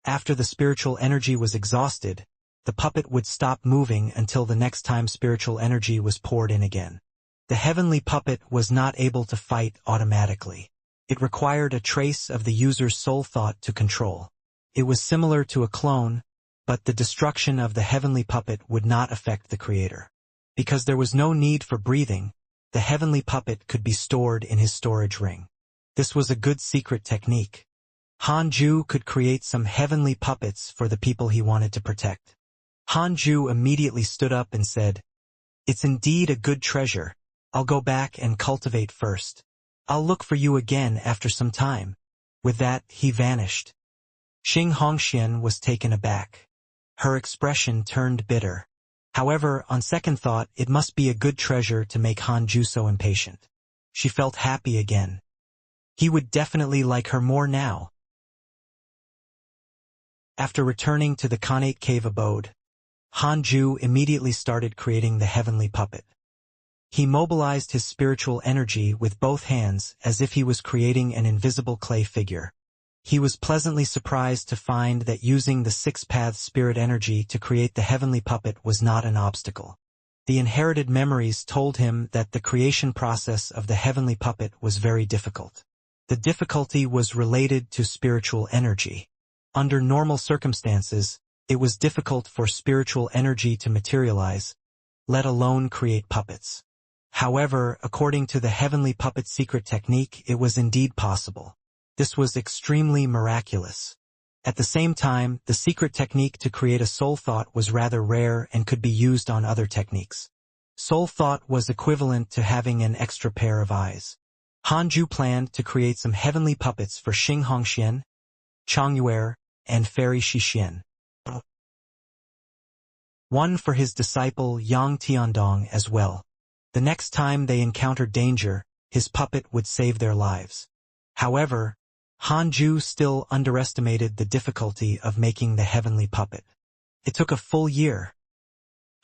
After the spiritual energy was exhausted, the puppet would stop moving until the next time spiritual energy was poured in again. The heavenly puppet was not able to fight automatically. It required a trace of the user's soul thought to control. It was similar to a clone, but the destruction of the heavenly puppet would not affect the creator. Because there was no need for breathing, the heavenly puppet could be stored in his storage ring. This was a good secret technique. Hanju could create some heavenly puppets for the people he wanted to protect. Hanju immediately stood up and said, "It's indeed a good treasure. I'll go back and cultivate first. I'll look for you again after some time." With that, he vanished. Xianxia was taken aback. Her expression turned bitter. However, on second thought, it must be a good treasure to make Hanju so impatient. She felt happy again. He would definitely like her more now. After returning to the Khanate cave abode, Hanju immediately started creating the heavenly puppet. He mobilized his spiritual energy with both hands as if he was creating an invisible clay figure. He was pleasantly surprised to find that using the six-path spirit energy to create the heavenly puppet was not an obstacle. The inherited memories told him that the creation process of the heavenly puppet was very difficult. The difficulty was related to spiritual energy. Under normal circumstances, it was difficult for spiritual energy to materialize, let alone create puppets. However, according to the heavenly puppet secret technique, it was indeed possible. This was extremely miraculous. At the same time, the secret technique to create a soul thought was rather rare and could be used on other techniques. Soul thought was equivalent to having an extra pair of eyes. Hanju planned to create some heavenly puppets for Xianxia, Changyue, and Fairy Xixin. One for his disciple Yang Tiandong as well. The next time they encountered danger, his puppet would save their lives. However, Hanju still underestimated the difficulty of making the heavenly puppet. It took a full year.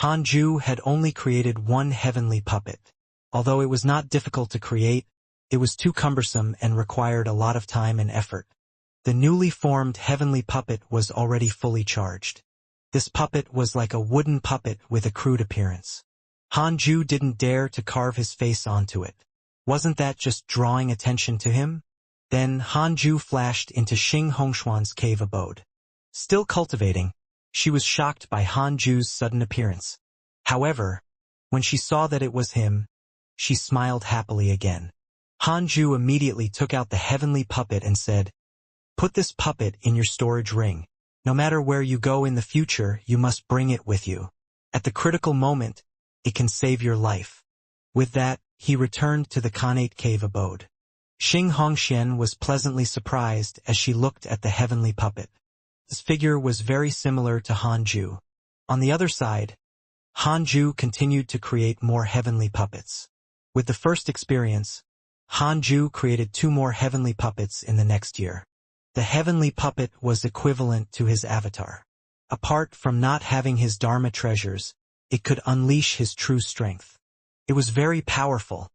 Hanju had only created one heavenly puppet. Although it was not difficult to create, it was too cumbersome and required a lot of time and effort. The newly formed heavenly puppet was already fully charged. This puppet was like a wooden puppet with a crude appearance. Hanju didn't dare to carve his face onto it. Wasn't that just drawing attention to him? Then Hanju flashed into Xing Hongshuan's cave abode. Still cultivating, she was shocked by Hanju's sudden appearance. However, when she saw that it was him, she smiled happily again. Hanju immediately took out the heavenly puppet and said, "Put this puppet in your storage ring. No matter where you go in the future, you must bring it with you. At the critical moment, it can save your life." With that, he returned to the Khanate cave abode. Xing Hongxian was pleasantly surprised as she looked at the heavenly puppet. His figure was very similar to Hanju. On the other side, Hanju continued to create more heavenly puppets. With the first experience, Hanju created 2 more heavenly puppets in the next year. The heavenly puppet was equivalent to his avatar. Apart from not having his Dharma treasures, it could unleash his true strength. It was very powerful.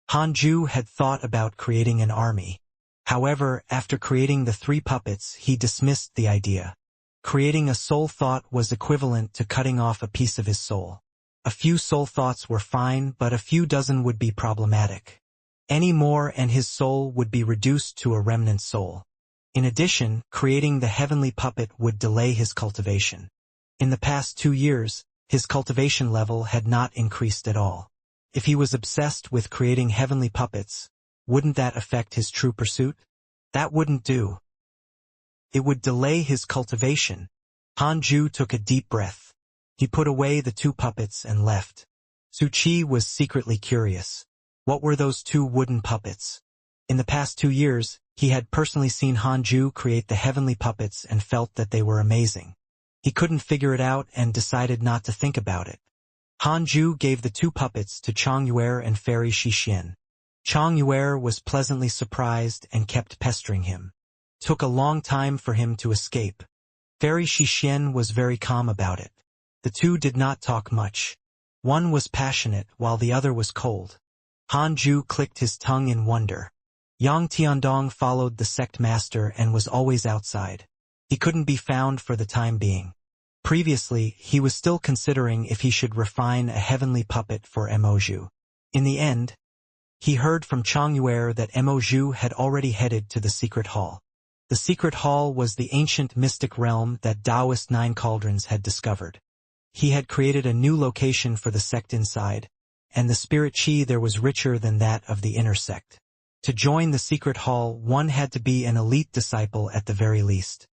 Hanju had thought about creating an army. However, after creating the 3 puppets, he dismissed the idea. Creating a soul thought was equivalent to cutting off a piece of his soul. A few soul thoughts were fine, but a few dozen would be problematic. Any more and his soul would be reduced to a remnant soul. In addition, creating the heavenly puppet would delay his cultivation. In the past 2 years, his cultivation level had not increased at all. If he was obsessed with creating heavenly puppets, wouldn't that affect his true pursuit? That wouldn't do. It would delay his cultivation. Hanju took a deep breath. He put away the 2 puppets and left. Su Qi was secretly curious. What were those 2 wooden puppets? In the past 2 years, he had personally seen Hanju create the heavenly puppets and felt that they were amazing. He couldn't figure it out and decided not to think about it. Hanju gave the 2 puppets to Chongyuer and Fairy Xixin. Chongyuer was pleasantly surprised and kept pestering him. Took a long time for him to escape. Fairy Xixin was very calm about it. The 2 did not talk much. One was passionate while the other was cold. Hanju clicked his tongue in wonder. Yang Tiandong followed the sect master and was always outside. He couldn't be found for the time being. Previously, he was still considering if he should refine a heavenly puppet for Emoju. In the end, he heard from Chongyuer that Emoju had already headed to the secret hall. The secret hall was the ancient mystic realm that Taoist 9 cauldrons had discovered. He had created a new location for the sect inside, and the spirit chi there was richer than that of the inner sect. To join the secret hall, one had to be an elite disciple at the very least.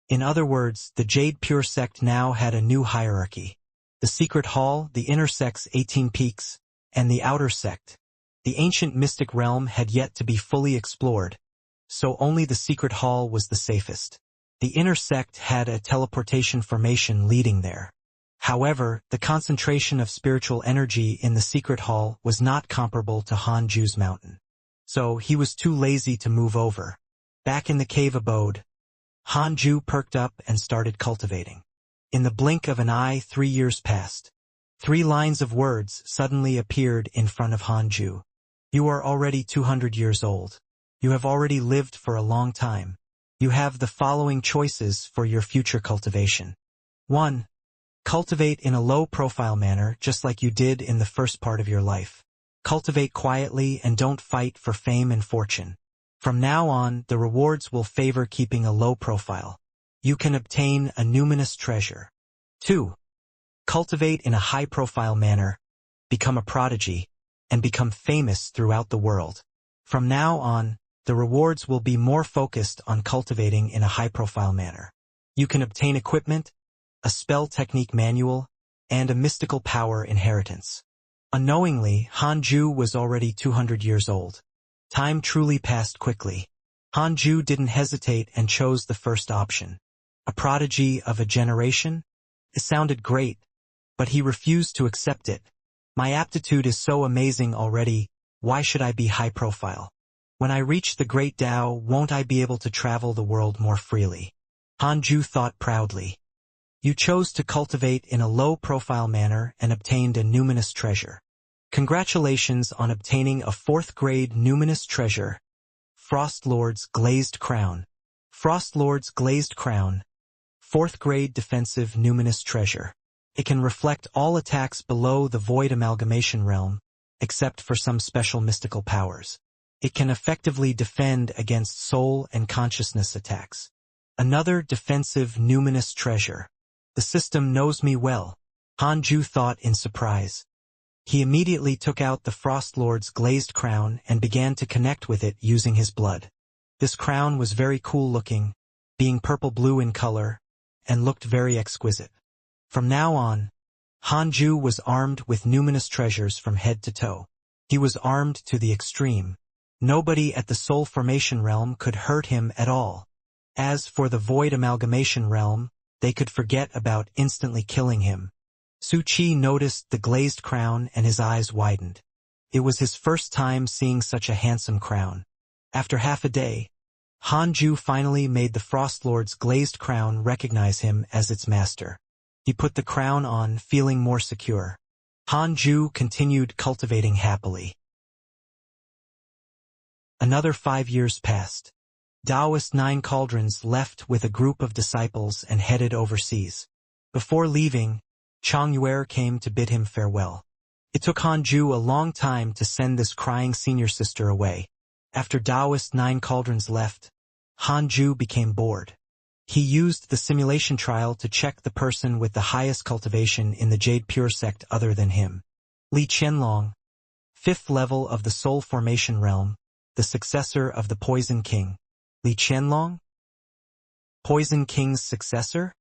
In other words, the Jade Pure sect now had a new hierarchy. The secret hall, the inner sect's 18 peaks, and the outer sect. The ancient mystic realm had yet to be fully explored, so only the secret hall was the safest. The inner sect had a teleportation formation leading there. However, the concentration of spiritual energy in the secret hall was not comparable to Hanju's mountain. So he was too lazy to move over. Back in the cave abode, Hanju perked up and started cultivating. In the blink of an eye, 3 years passed. 3 lines of words suddenly appeared in front of Hanju. You are already 200 years old. You have already lived for a long time. You have the following choices for your future cultivation. 1. Cultivate in a low-profile manner just like you did in the first part of your life. Cultivate quietly and don't fight for fame and fortune. From now on, the rewards will favor keeping a low profile. You can obtain a numinous treasure. 2. Cultivate in a high-profile manner, become a prodigy, and become famous throughout the world. From now on, the rewards will be more focused on cultivating in a high-profile manner. You can obtain equipment, a spell technique manual, and a mystical power inheritance. Unknowingly, Hanju was already 200 years old. Time truly passed quickly. Hanju didn't hesitate and chose the first option. A prodigy of a generation? It sounded great, but he refused to accept it. My aptitude is so amazing already, why should I be high profile? When I reach the great Tao, won't I be able to travel the world more freely? Hanju thought proudly. You chose to cultivate in a low-profile manner and obtained a numinous treasure. Congratulations on obtaining a 4th-grade numinous treasure. Frost Lord's Glazed Crown. Frost Lord's Glazed Crown. 4th-grade defensive numinous treasure. It can reflect all attacks below the void amalgamation realm, except for some special mystical powers. It can effectively defend against soul and consciousness attacks. Another defensive numinous treasure. The system knows me well, Hanju thought in surprise. He immediately took out the Frost Lord's glazed crown and began to connect with it using his blood. This crown was very cool looking, being purple-blue in color, and looked very exquisite. From now on, Hanju was armed with numinous treasures from head to toe. He was armed to the extreme. Nobody at the soul formation realm could hurt him at all. As for the void amalgamation realm, they could forget about instantly killing him. Su Qi noticed the glazed crown and his eyes widened. It was his first time seeing such a handsome crown. After half a day, Hanju finally made the Frost Lord's glazed crown recognize him as its master. He put the crown on, feeling more secure. Hanju continued cultivating happily. Another 5 years passed. Taoist 9 Cauldrons left with a group of disciples and headed overseas. Before leaving, Chongyuer came to bid him farewell. It took Hanju a long time to send this crying senior sister away. After Taoist 9 Cauldrons left, Hanju became bored. He used the simulation trial to check the person with the highest cultivation in the Jade Pure sect other than him. Li Qianlong, 5th level of the Soul Formation Realm, the successor of the Poison King. Li Qianlong? Poison King's successor?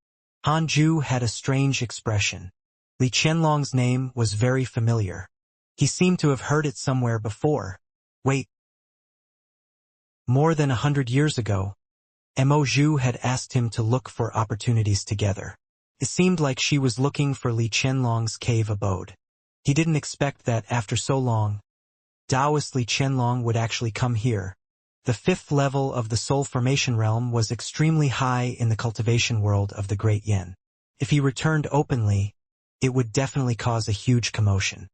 Hanju had a strange expression. Li Qianlong's name was very familiar. He seemed to have heard it somewhere before. Wait. More than 100 years ago, Mo Zhu had asked him to look for opportunities together. It seemed like she was looking for Li Qianlong's cave abode. He didn't expect that after so long, Taoist Li Qianlong would actually come here. The 5th level of the soul formation realm was extremely high in the cultivation world of the Great Yen. If he returned openly, it would definitely cause a huge commotion.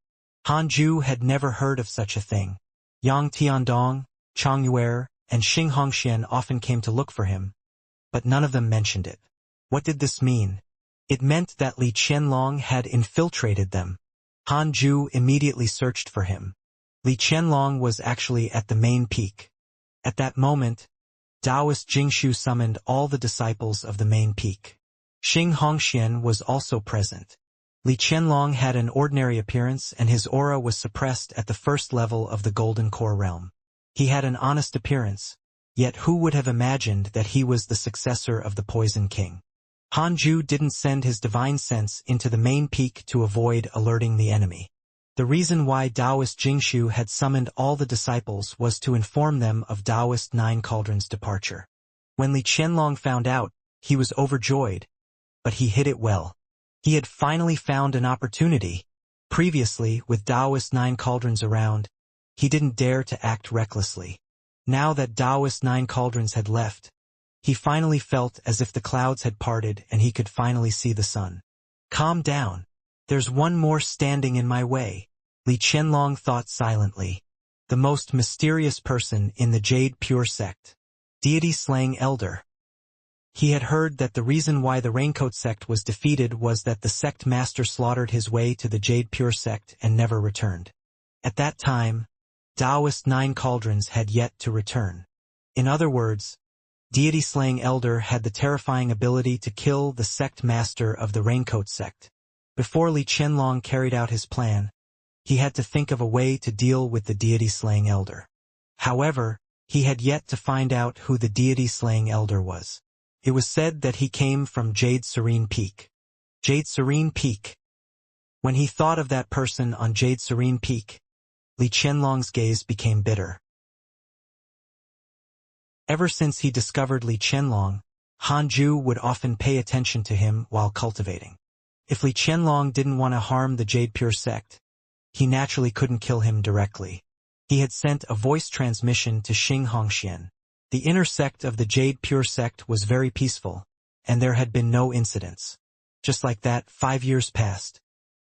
Hanju had never heard of such a thing. Yang Tiandong, Chongyuer, and Xianxia often came to look for him, but none of them mentioned it. What did this mean? It meant that Li Qianlong had infiltrated them. Hanju immediately searched for him. Li Qianlong was actually at the main peak. At that moment, Taoist Jingshu summoned all the disciples of the main peak. Xianxia was also present. Li Qianlong had an ordinary appearance and his aura was suppressed at the 1st level of the Golden Core realm. He had an honest appearance, yet who would have imagined that he was the successor of the Poison King? Hanju didn't send his divine sense into the main peak to avoid alerting the enemy. The reason why Taoist Jingshu had summoned all the disciples was to inform them of Taoist 9 Cauldrons' departure. When Li Qianlong found out, he was overjoyed, but he hid it well. He had finally found an opportunity. Previously, with Taoist 9 Cauldrons around, he didn't dare to act recklessly. Now that Taoist 9 Cauldrons had left, he finally felt as if the clouds had parted and he could finally see the sun. Calm down. There's one more standing in my way, Li Qianlong thought silently. The most mysterious person in the Jade Pure sect. Deity-slaying elder. He had heard that the reason why the Raincoat sect was defeated was that the sect master slaughtered his way to the Jade Pure sect and never returned. At that time, Taoist 9 Cauldrons had yet to return. In other words, Deity-slaying elder had the terrifying ability to kill the sect master of the Raincoat sect. Before Li Qianlong carried out his plan, he had to think of a way to deal with the deity-slaying elder. However, he had yet to find out who the deity-slaying elder was. It was said that he came from Jade Serene Peak. Jade Serene Peak. When he thought of that person on Jade Serene Peak, Li Qianlong's gaze became bitter. Ever since he discovered Li Qianlong, Hanju would often pay attention to him while cultivating. If Li Qianlong didn't want to harm the Jade Pure sect, he naturally couldn't kill him directly. He had sent a voice transmission to Xianxia. The inner sect of the Jade Pure sect was very peaceful, and there had been no incidents. Just like that, 5 years passed.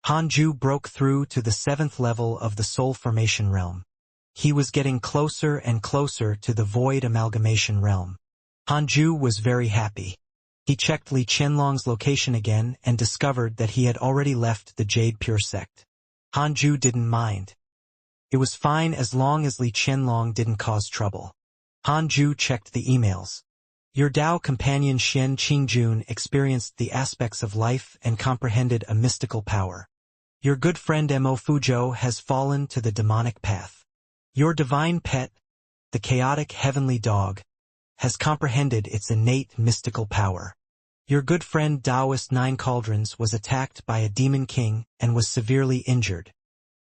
Hanju broke through to the 7th level of the soul formation realm. He was getting closer and closer to the void amalgamation realm. Hanju was very happy. He checked Li Qianlong's location again and discovered that he had already left the Jade Pure sect. Hanju didn't mind. It was fine as long as Li Qianlong didn't cause trouble. Hanju checked the emails. Your Dao companion Xian Qingjun experienced the aspects of life and comprehended a mystical power. Your good friend Mo Fuzhou has fallen to the demonic path. Your divine pet, the chaotic heavenly dog, has comprehended its innate mystical power. Your good friend Taoist Nine Cauldrons was attacked by a demon king and was severely injured.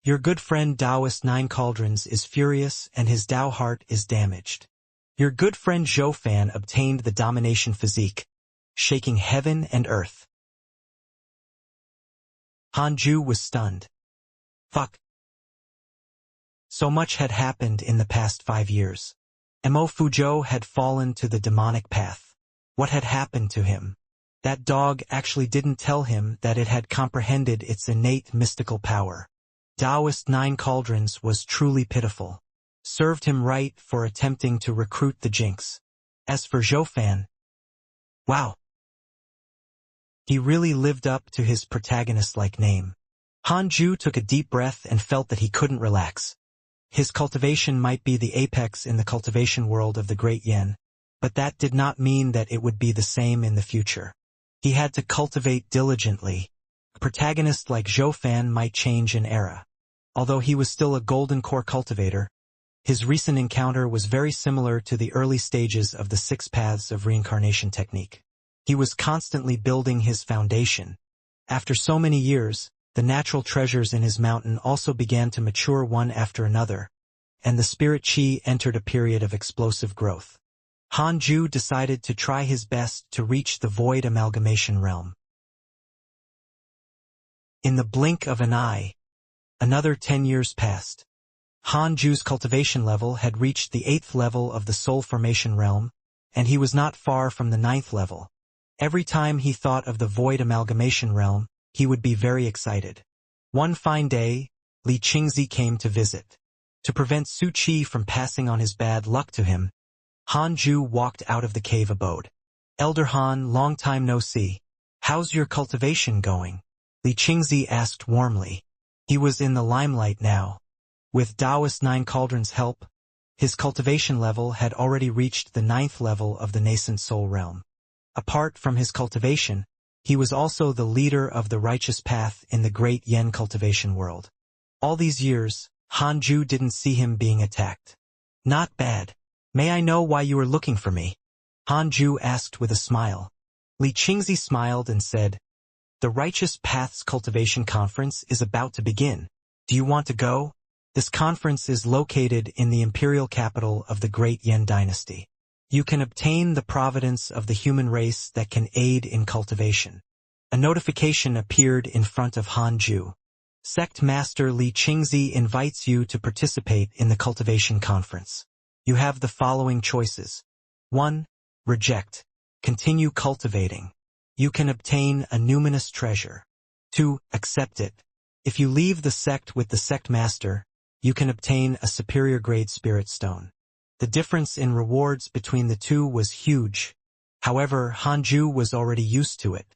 Your good friend Taoist Nine Cauldrons is furious and his Tao heart is damaged. Your good friend Zhou Fan obtained the domination physique, shaking heaven and earth. Hanju was stunned. Fuck. So much had happened in the past 5 years. Mo Fuzhou had fallen to the demonic path. What had happened to him? That dog actually didn't tell him that it had comprehended its innate mystical power. Taoist Nine Cauldrons was truly pitiful. Served him right for attempting to recruit the Jinx. As for Zhou Fan, wow. He really lived up to his protagonist-like name. Hanju took a deep breath and felt that he couldn't relax. His cultivation might be the apex in the cultivation world of the Great Yen, but that did not mean that it would be the same in the future. He had to cultivate diligently. A protagonist like Zhou Fan might change an era. Although he was still a golden core cultivator, his recent encounter was very similar to the early stages of the 6 paths of reincarnation technique. He was constantly building his foundation. After so many years, the natural treasures in his mountain also began to mature one after another, and the spirit chi entered a period of explosive growth. Hanju decided to try his best to reach the void amalgamation realm. In the blink of an eye, another 10 years passed. Hanju's cultivation level had reached the 8th level of the soul formation realm, and he was not far from the 9th level. Every time he thought of the void amalgamation realm, he would be very excited. One fine day, Li Qingzi came to visit. To prevent Su Qi from passing on his bad luck to him, Hanju walked out of the cave abode. Elder Han, long time no see. How's your cultivation going? Li Qingzi asked warmly. He was in the limelight now. With Taoist Nine Cauldrons' help, his cultivation level had already reached the 9th level of the nascent soul realm. Apart from his cultivation, he was also the leader of the righteous path in the great Yen cultivation world. All these years, Hanju didn't see him being attacked. Not bad. May I know why you were looking for me? Hanju asked with a smile. Li Qingzi smiled and said, The Righteous Path's Cultivation Conference is about to begin. Do you want to go? This conference is located in the imperial capital of the Great Yen Dynasty. You can obtain the providence of the human race that can aid in cultivation. A notification appeared in front of Hanju. Sect Master Li Qingzi invites you to participate in the cultivation conference. You have the following choices. 1. Reject. Continue cultivating. You can obtain a numinous treasure. 2. Accept it. If you leave the sect with the sect master, you can obtain a superior grade spirit stone. The difference in rewards between the two was huge. However, Hanju was already used to it.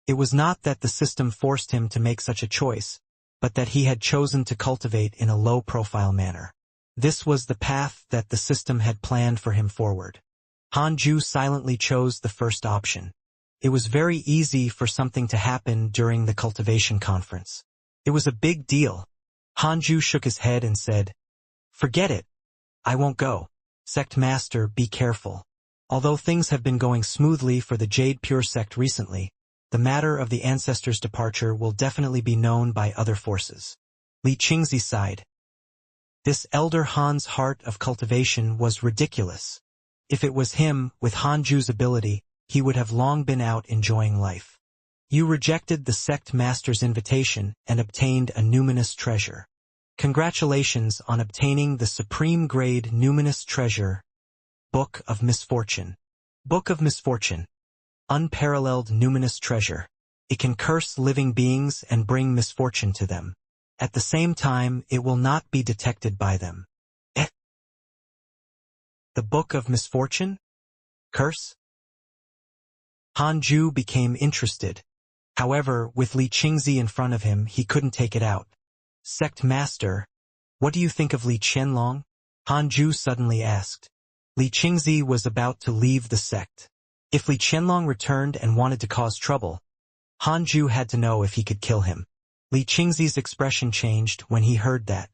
It was not that the system forced him to make such a choice, but that he had chosen to cultivate in a low-profile manner. This was the path that the system had planned for him forward. Hanju silently chose the first option. It was very easy for something to happen during the cultivation conference. It was a big deal. Hanju shook his head and said, Forget it. I won't go. Sect Master, be careful. Although things have been going smoothly for the Jade Pure sect recently, the matter of the ancestors' departure will definitely be known by other forces. Li Qingzi sighed. This Elder Han's heart of cultivation was ridiculous. If it was him, with Hanju's ability, he would have long been out enjoying life. You rejected the sect master's invitation and obtained a numinous treasure. Congratulations on obtaining the supreme grade numinous treasure, Book of Misfortune. Book of Misfortune. Unparalleled numinous treasure. It can curse living beings and bring misfortune to them. At the same time, it will not be detected by them. The Book of Misfortune? Curse? Hanju became interested. However, with Li Qingzi in front of him, he couldn't take it out. Sect Master, what do you think of Li Qianlong? Hanju suddenly asked. Li Qingzi was about to leave the sect. If Li Qianlong returned and wanted to cause trouble, Hanju had to know if he could kill him. Li Qingzi's expression changed when he heard that.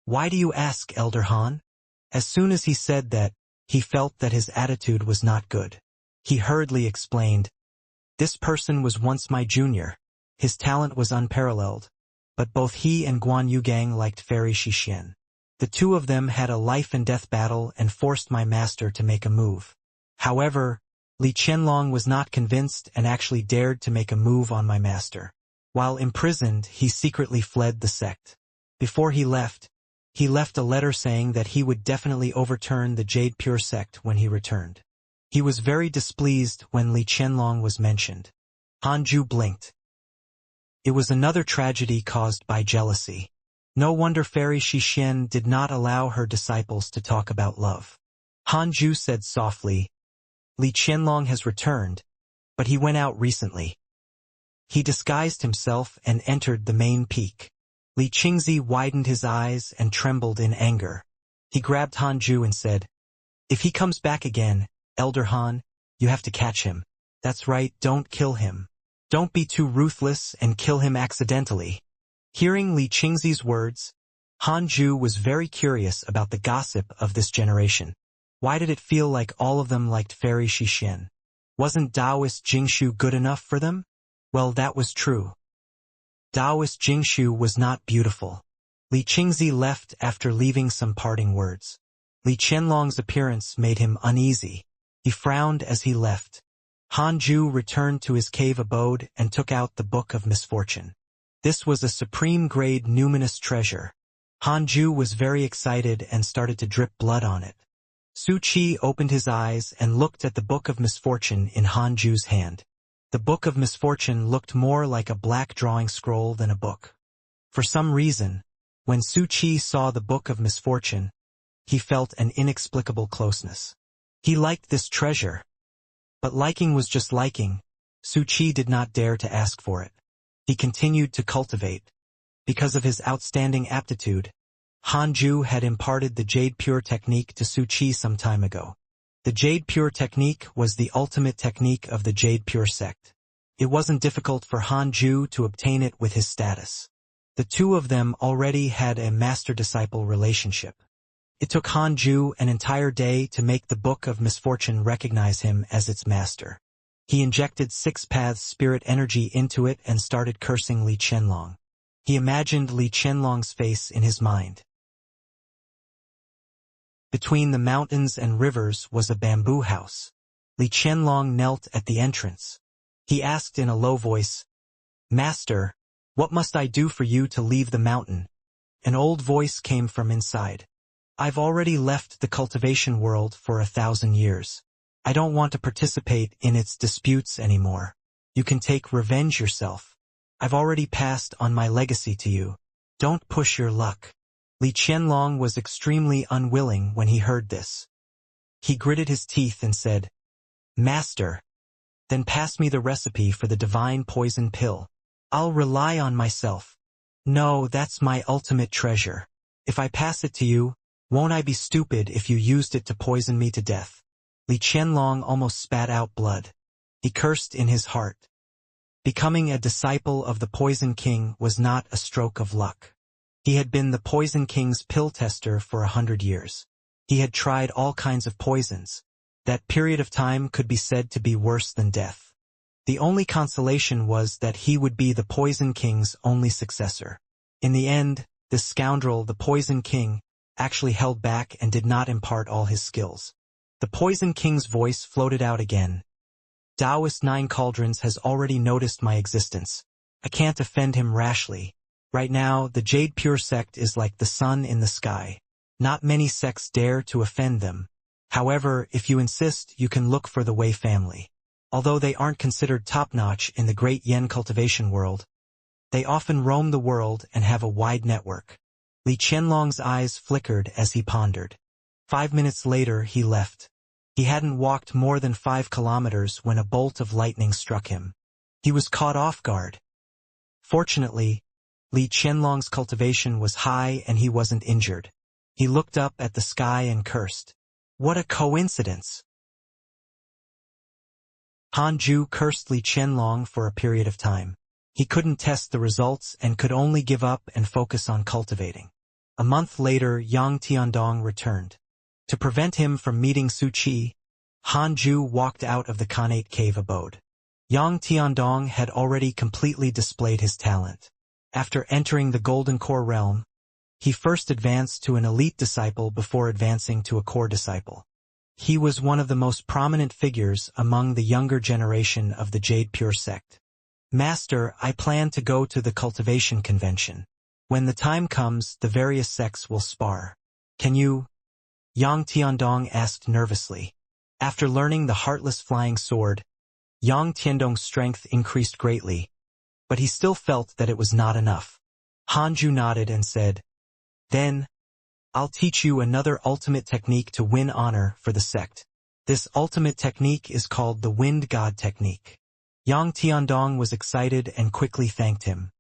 Why do you ask, Elder Han? As soon as he said that, he felt that his attitude was not good. He hurriedly explained, this person was once my junior. His talent was unparalleled. But both he and Guan Yugang liked Fairy Shixian. The two of them had a life-and-death battle and forced my master to make a move. However, Li Qianlong was not convinced and actually dared to make a move on my master. While imprisoned, he secretly fled the sect. Before he left a letter saying that he would definitely overturn the Jade Pure sect when he returned. He was very displeased when Li Qianlong was mentioned. Hanju blinked. It was another tragedy caused by jealousy. No wonder Fairy Shixian did not allow her disciples to talk about love. Hanju said softly, Li Qianlong has returned, but he went out recently. He disguised himself and entered the main peak. Li Qingzi widened his eyes and trembled in anger. He grabbed Hanju and said, if he comes back again, Elder Han, you have to catch him. That's right, don't kill him. Don't be too ruthless and kill him accidentally. Hearing Li Qingzi's words, Hanju was very curious about the gossip of this generation. Why did it feel like all of them liked Fairy Shixian? Wasn't Taoist Jingshu good enough for them? Well, that was true. Taoist Jingshu was not beautiful. Li Qingzi left after leaving some parting words. Li Qianlong's appearance made him uneasy. He frowned as he left. Hanju returned to his cave abode and took out the Book of Misfortune. This was a supreme-grade numinous treasure. Hanju was very excited and started to drip blood on it. Su Qi opened his eyes and looked at the Book of Misfortune in Hanju's hand. The Book of Misfortune looked more like a black drawing scroll than a book. For some reason, when Su Qi saw the Book of Misfortune, he felt an inexplicable closeness. He liked this treasure. But liking was just liking. Su Qi did not dare to ask for it. He continued to cultivate. Because of his outstanding aptitude, Hanju had imparted the Jade Pure technique to Su Qi some time ago. The Jade Pure technique was the ultimate technique of the Jade Pure sect. It wasn't difficult for Hanju to obtain it with his status. The two of them already had a master-disciple relationship. It took Hanju an entire day to make the Book of Misfortune recognize him as its master. He injected 6 paths spirit energy into it and started cursing Li Qianlong. He imagined Li Qianlong's face in his mind. Between the mountains and rivers was a bamboo house. Li Qianlong knelt at the entrance. He asked in a low voice, Master, what must I do for you to leave the mountain? An old voice came from inside. I've already left the cultivation world for 1,000 years. I don't want to participate in its disputes anymore. You can take revenge yourself. I've already passed on my legacy to you. Don't push your luck. Li Qianlong was extremely unwilling when he heard this. He gritted his teeth and said, Master, then pass me the recipe for the divine poison pill. I'll rely on myself. No, that's my ultimate treasure. If I pass it to you, won't I be stupid if you used it to poison me to death? Li Qianlong almost spat out blood. He cursed in his heart. Becoming a disciple of the Poison King was not a stroke of luck. He had been the Poison King's pill tester for 100 years. He had tried all kinds of poisons. That period of time could be said to be worse than death. The only consolation was that he would be the Poison King's only successor. In the end, this scoundrel, the Poison King, actually held back and did not impart all his skills. The Poison King's voice floated out again. Taoist Nine Cauldrons has already noticed my existence. I can't offend him rashly. Right now, the Jade Pure sect is like the sun in the sky. Not many sects dare to offend them. However, if you insist, you can look for the Wei family. Although they aren't considered top-notch in the great Yen cultivation world, they often roam the world and have a wide network. Li Qianlong's eyes flickered as he pondered. 5 minutes later, he left. He hadn't walked more than 5 kilometers when a bolt of lightning struck him. He was caught off guard. Fortunately, Li Qianlong's cultivation was high and he wasn't injured. He looked up at the sky and cursed. What a coincidence! Han Ju cursed Li Qianlong for a period of time. He couldn't test the results and could only give up and focus on cultivating. A month later, Yang Tiandong returned. To prevent him from meeting Su Qi, Han Ju walked out of the Khanate cave abode. Yang Tiandong had already completely displayed his talent. After entering the Golden Core realm, he first advanced to an elite disciple before advancing to a core disciple. He was one of the most prominent figures among the younger generation of the Jade Pure sect. Master, I plan to go to the Cultivation convention. When the time comes, the various sects will spar. Can you? Yang Tiandong asked nervously. After learning the Heartless Flying Sword, Yang Tiandong's strength increased greatly, but he still felt that it was not enough. Hanju nodded and said, Then, I'll teach you another ultimate technique to win honor for the sect. This ultimate technique is called the Wind God technique. Yang Tiandong was excited and quickly thanked him.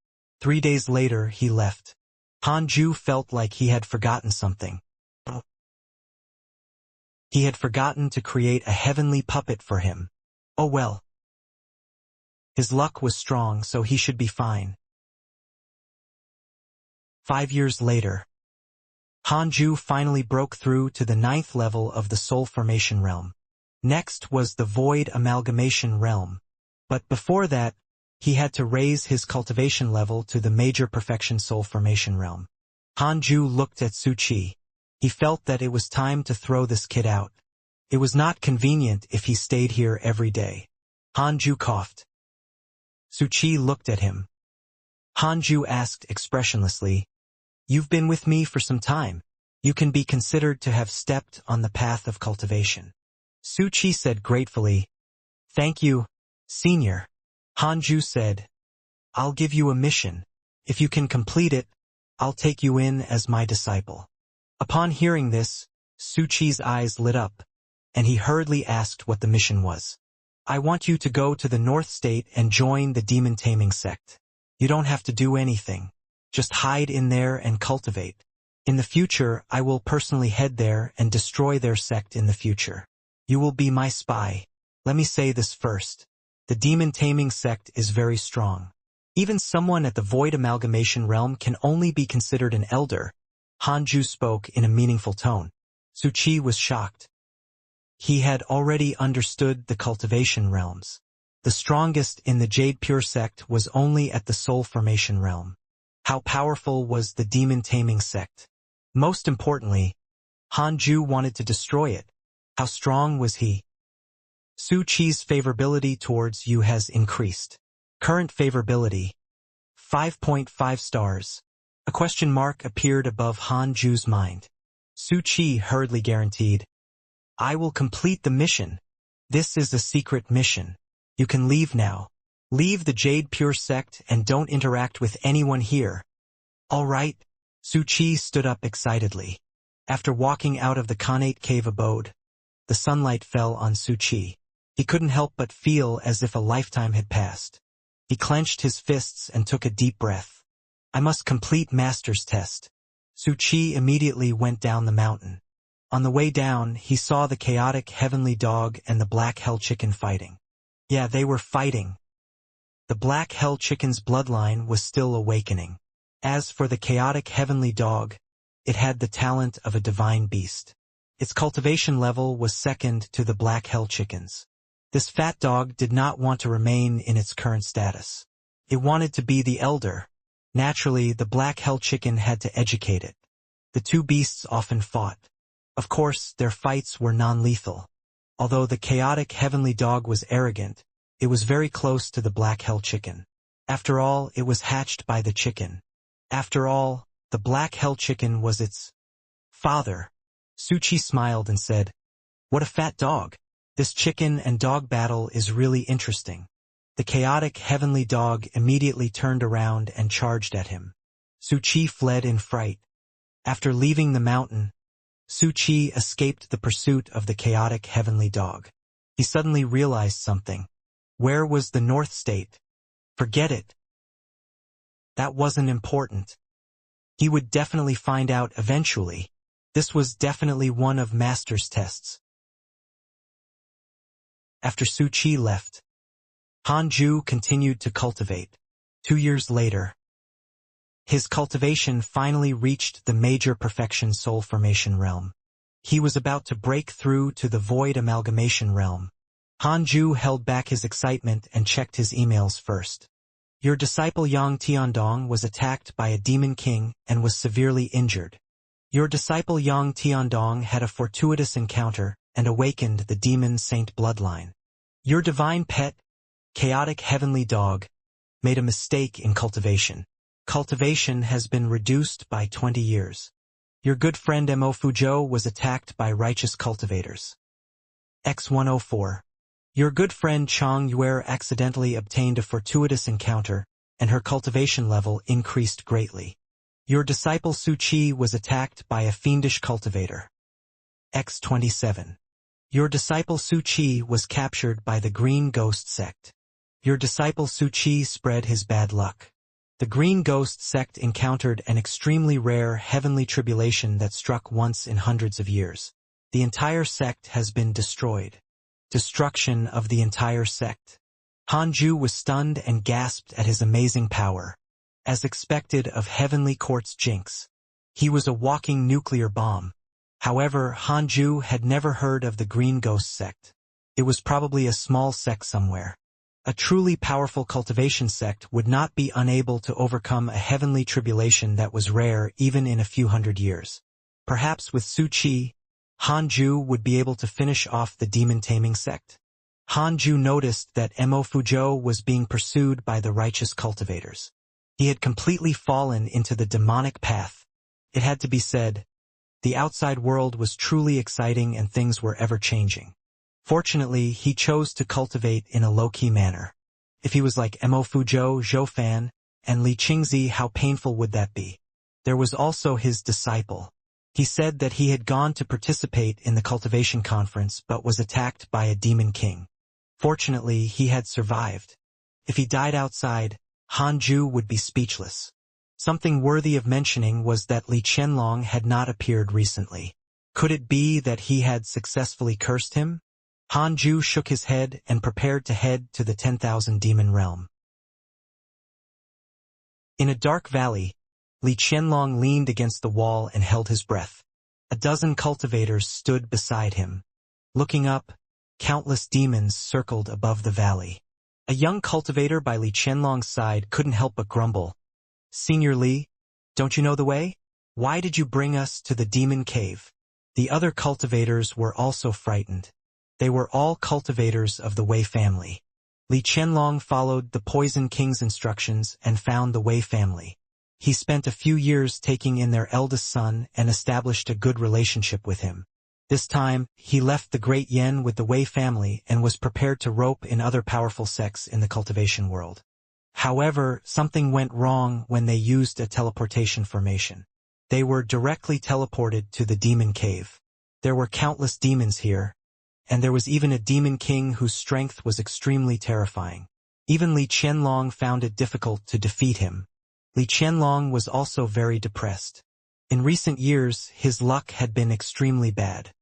3 days later, he left. Hanju felt like he had forgotten something. He had forgotten to create a heavenly puppet for him. Oh well. His luck was strong, so he should be fine. 5 years later, Hanju finally broke through to the 9th level of the Soul Formation realm. Next was the Void Amalgamation realm. But before that, he had to raise his cultivation level to the Major Perfection Soul Formation realm. Hanju looked at Su Qi. He felt that it was time to throw this kid out. It was not convenient if he stayed here every day. Hanju coughed. Su Qi looked at him. Hanju asked expressionlessly, You've been with me for some time. You can be considered to have stepped on the path of cultivation. Su Qi said gratefully, Thank you, Senior. Hanju said, I'll give you a mission. If you can complete it, I'll take you in as my disciple. Upon hearing this, Su Qi's eyes lit up, and he hurriedly asked what the mission was. I want you to go to the North State and join the demon taming sect. You don't have to do anything. Just hide in there and cultivate. In the future, I will personally head there and destroy their sect in the future. You will be my spy. Let me say this first. The demon taming sect is very strong. Even someone at the Void Amalgamation realm can only be considered an elder. Hanju spoke in a meaningful tone. Su Qi was shocked. He had already understood the cultivation realms. The strongest in the Jade Pure sect was only at the Soul Formation realm. How powerful was the demon taming sect? Most importantly, Hanju wanted to destroy it. How strong was he? Su Qi's favorability towards you has increased. Current favorability, 5.5 stars. A question mark appeared above Hanju's mind. Su Qi hurriedly guaranteed, I will complete the mission. This is a secret mission. You can leave now. Leave the Jade Pure sect and don't interact with anyone here. All right. Su Qi stood up excitedly. After walking out of the Khanate cave abode, the sunlight fell on Su Qi. He couldn't help but feel as if a lifetime had passed. He clenched his fists and took a deep breath. I must complete Master's test. Su Qi immediately went down the mountain. On the way down, he saw the chaotic heavenly dog and the black hell chicken fighting. Yeah, they were fighting. The black hell chicken's bloodline was still awakening. As for the chaotic heavenly dog, it had the talent of a divine beast. Its cultivation level was second to the black hell chicken's. This fat dog did not want to remain in its current status. It wanted to be the elder. Naturally, the black hell chicken had to educate it. The two beasts often fought. Of course, their fights were non-lethal. Although the chaotic heavenly dog was arrogant, it was very close to the black hell chicken. After all, it was hatched by the chicken. After all, the black hell chicken was its father. Suchi smiled and said, "What a fat dog. This chicken and dog battle is really interesting." The chaotic heavenly dog immediately turned around and charged at him. Suchi fled in fright. After leaving the mountain, Suchi escaped the pursuit of the chaotic heavenly dog. He suddenly realized something. Where was the North State? Forget it. That wasn't important. He would definitely find out eventually. This was definitely one of Master's tests. After Suchi left, Hanju continued to cultivate. 2 years later, his cultivation finally reached the major perfection soul formation realm. He was about to break through to the void amalgamation realm. Hanju held back his excitement and checked his emails first. Your disciple Yang Tiandong was attacked by a demon king and was severely injured. Your disciple Yang Tiandong had a fortuitous encounter and awakened the demon saint bloodline. Your divine pet, chaotic heavenly dog, made a mistake in cultivation. Cultivation has been reduced by 20 years. Your good friend Mo Fuzhou was attacked by righteous cultivators. X104. Your good friend Chang Yue accidentally obtained a fortuitous encounter, and her cultivation level increased greatly. Your disciple Su Qi was attacked by a fiendish cultivator. X27. Your disciple Su Qi was captured by the Green Ghost sect. Your disciple Su Qi spread his bad luck. The Green Ghost sect encountered an extremely rare heavenly tribulation that struck once in hundreds of years. The entire sect has been destroyed. Destruction of the entire sect. Hanju was stunned and gasped at his amazing power. As expected of Heavenly Court's jinx, he was a walking nuclear bomb. However, Hanju had never heard of the Green Ghost sect. It was probably a small sect somewhere. A truly powerful cultivation sect would not be unable to overcome a heavenly tribulation that was rare even in a few hundred years. Perhaps with Su Qi, Hanju would be able to finish off the demon-taming sect. Hanju noticed that Mo Fuzhou was being pursued by the righteous cultivators. He had completely fallen into the demonic path. It had to be said, the outside world was truly exciting and things were ever-changing. Fortunately, he chose to cultivate in a low-key manner. If he was like Mo Fuzhou, Zhou Fan, and Li Qingzi, how painful would that be? There was also his disciple. He said that he had gone to participate in the cultivation conference but was attacked by a demon king. Fortunately, he had survived. If he died outside, Hanju would be speechless. Something worthy of mentioning was that Li Qianlong had not appeared recently. Could it be that he had successfully cursed him? Hanju shook his head and prepared to head to the 10,000 demon realm. In a dark valley, Li Qianlong leaned against the wall and held his breath. A dozen cultivators stood beside him. Looking up, countless demons circled above the valley. A young cultivator by Li Qianlong's side couldn't help but grumble. "Senior Li, don't you know the way? Why did you bring us to the demon cave?" The other cultivators were also frightened. They were all cultivators of the Wei family. Li Qianlong followed the Poison King's instructions and found the Wei family. He spent a few years taking in their eldest son and established a good relationship with him. This time, he left the Great Yen with the Wei family and was prepared to rope in other powerful sects in the cultivation world. However, something went wrong when they used a teleportation formation. They were directly teleported to the demon cave. There were countless demons here, and there was even a demon king whose strength was extremely terrifying. Even Li Qianlong found it difficult to defeat him. Li Qianlong was also very depressed. In recent years, his luck had been extremely bad.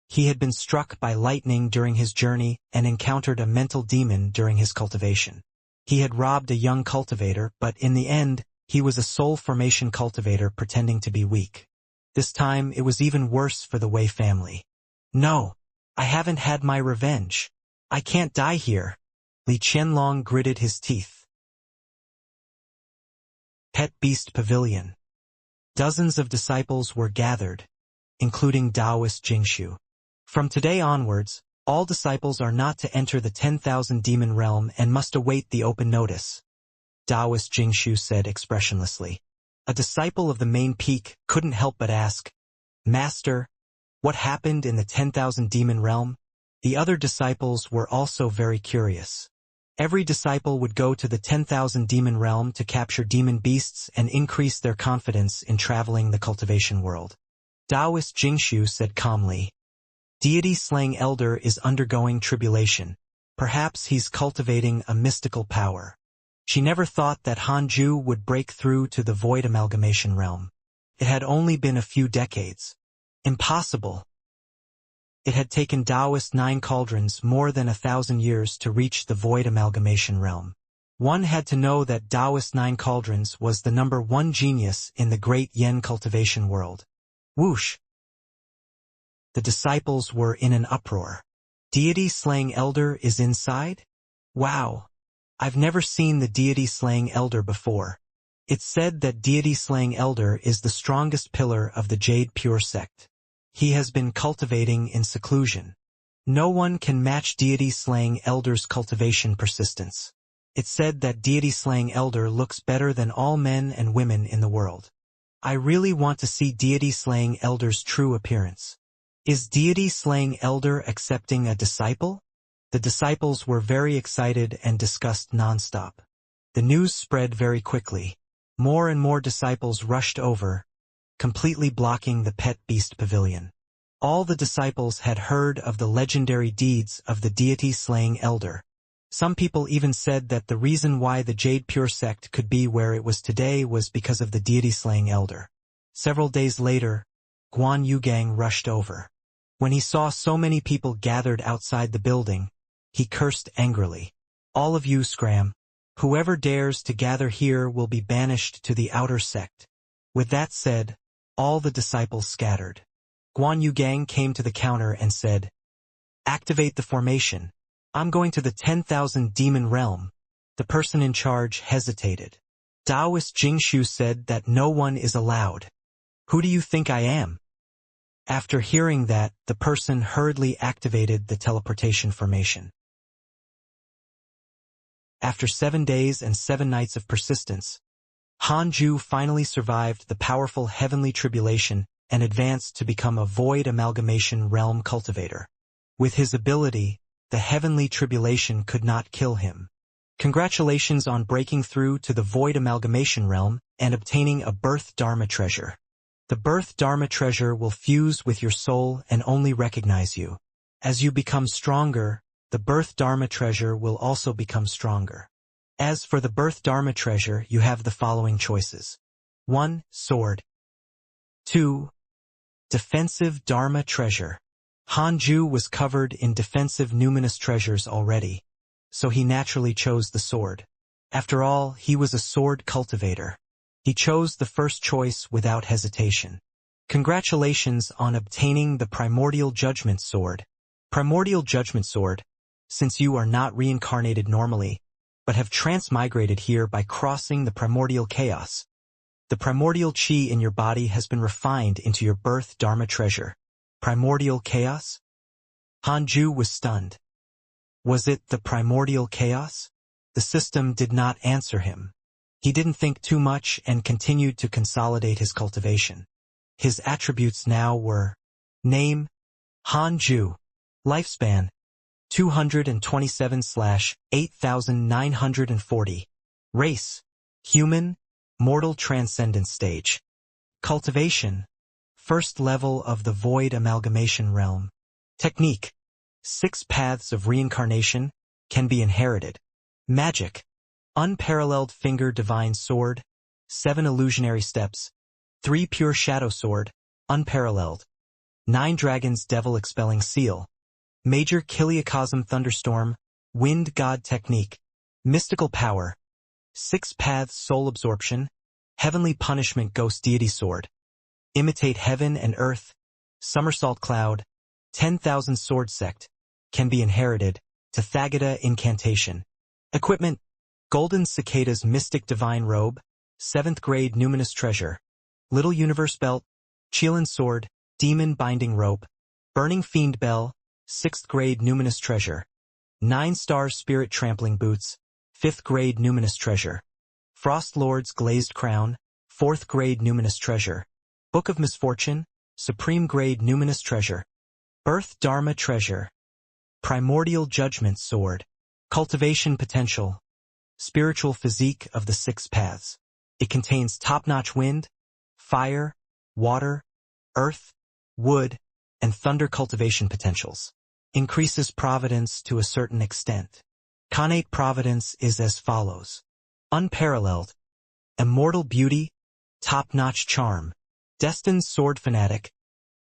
He had been struck by lightning during his journey and encountered a mental demon during his cultivation. He had robbed a young cultivator, but in the end, he was a soul formation cultivator pretending to be weak. This time, it was even worse for the Wei family. "No, I haven't had my revenge. I can't die here." Li Qianlong gritted his teeth. Pet Beast Pavilion. Dozens of disciples were gathered, including Taoist Jingshu. From today onwards, all disciples are not to enter the 10,000 demon realm and must await the open notice, Taoist Jingshu said expressionlessly. A disciple of the main peak couldn't help but ask, "Master, what happened in the 10,000 demon realm?" The other disciples were also very curious. Every disciple would go to the 10,000 demon realm to capture demon beasts and increase their confidence in traveling the cultivation world. Taoist Jingshu said calmly, "Deity-slaying elder is undergoing tribulation. Perhaps he's cultivating a mystical power." She never thought that Hanju would break through to the void amalgamation realm. It had only been a few decades. Impossible. It had taken Taoist 9 cauldrons more than 1,000 years to reach the void amalgamation realm. One had to know that Taoist 9 cauldrons was the number 1 genius in the great Yen cultivation world. Whoosh! The disciples were in an uproar. Deity-slaying elder is inside? Wow! I've never seen the deity-slaying elder before. It's said that deity-slaying elder is the strongest pillar of the Jade Pure sect. He has been cultivating in seclusion. No one can match deity-slaying elder's cultivation persistence. It's said that deity-slaying elder looks better than all men and women in the world. I really want to see deity-slaying elder's true appearance. Is deity-slaying elder accepting a disciple? The disciples were very excited and discussed nonstop. The news spread very quickly. More and more disciples rushed over, completely blocking the pet beast pavilion. All the disciples had heard of the legendary deeds of the deity-slaying elder. Some people even said that the reason why the Jade Pure sect could be where it was today was because of the deity-slaying elder. Several days later, Guan Yugang rushed over. When he saw so many people gathered outside the building, he cursed angrily. "All of you scram. Whoever dares to gather here will be banished to the outer sect." With that said, all the disciples scattered. Guan Yugang came to the counter and said, "Activate the formation. I'm going to the 10,000 demon realm." The person in charge hesitated. Taoist Jingshu said that no one is allowed. "Who do you think I am?" After hearing that, the person hurriedly activated the teleportation formation. After 7 days and 7 nights of persistence, Hanju finally survived the powerful heavenly tribulation and advanced to become a void amalgamation realm cultivator. With his ability, the heavenly tribulation could not kill him. Congratulations on breaking through to the void amalgamation realm and obtaining a birth dharma treasure. The birth dharma treasure will fuse with your soul and only recognize you. As you become stronger, the birth dharma treasure will also become stronger. As for the birth dharma treasure, you have the following choices. 1. Sword. 2. Defensive dharma treasure. Hanju was covered in defensive numinous treasures already, so he naturally chose the sword. After all, he was a sword cultivator. He chose the first choice without hesitation. Congratulations on obtaining the Primordial Judgment Sword. Primordial Judgment Sword, since you are not reincarnated normally, but have transmigrated here by crossing the primordial chaos. The primordial chi in your body has been refined into your birth dharma treasure. Primordial chaos? Hanju was stunned. Was it the primordial chaos? The system did not answer him. He didn't think too much and continued to consolidate his cultivation. His attributes now were: name, Hanju, lifespan, 227/8940, race, human, mortal transcendence stage, cultivation, first level of the void amalgamation realm, technique, 6 paths of reincarnation, can be inherited, magic, unparalleled finger divine sword, 7 illusionary steps, 3 pure shadow sword, unparalleled, 9 dragons devil expelling seal, major Kiliacosm thunderstorm, wind god technique, mystical power, 6 paths soul absorption, heavenly punishment ghost deity sword, imitate heaven and earth, somersault cloud, 10,000 sword sect, can be inherited, Tathagata incantation, equipment, golden cicadas mystic divine robe, 7th grade numinous treasure, little universe belt, Qilin sword, demon binding rope, burning fiend bell, 6th grade numinous treasure, 9-star spirit trampling boots, 5th grade numinous treasure, Frost Lord's glazed crown, 4th grade numinous treasure. Book of Misfortune, supreme grade numinous treasure. Birth Dharma treasure. Primordial judgment sword. Cultivation potential. Spiritual physique of the 6 paths. It contains top-notch wind, fire, water, earth, wood, and thunder cultivation potentials. Increases providence to a certain extent. Connate providence is as follows. Unparalleled. Immortal beauty. Top-notch charm. Destined sword fanatic.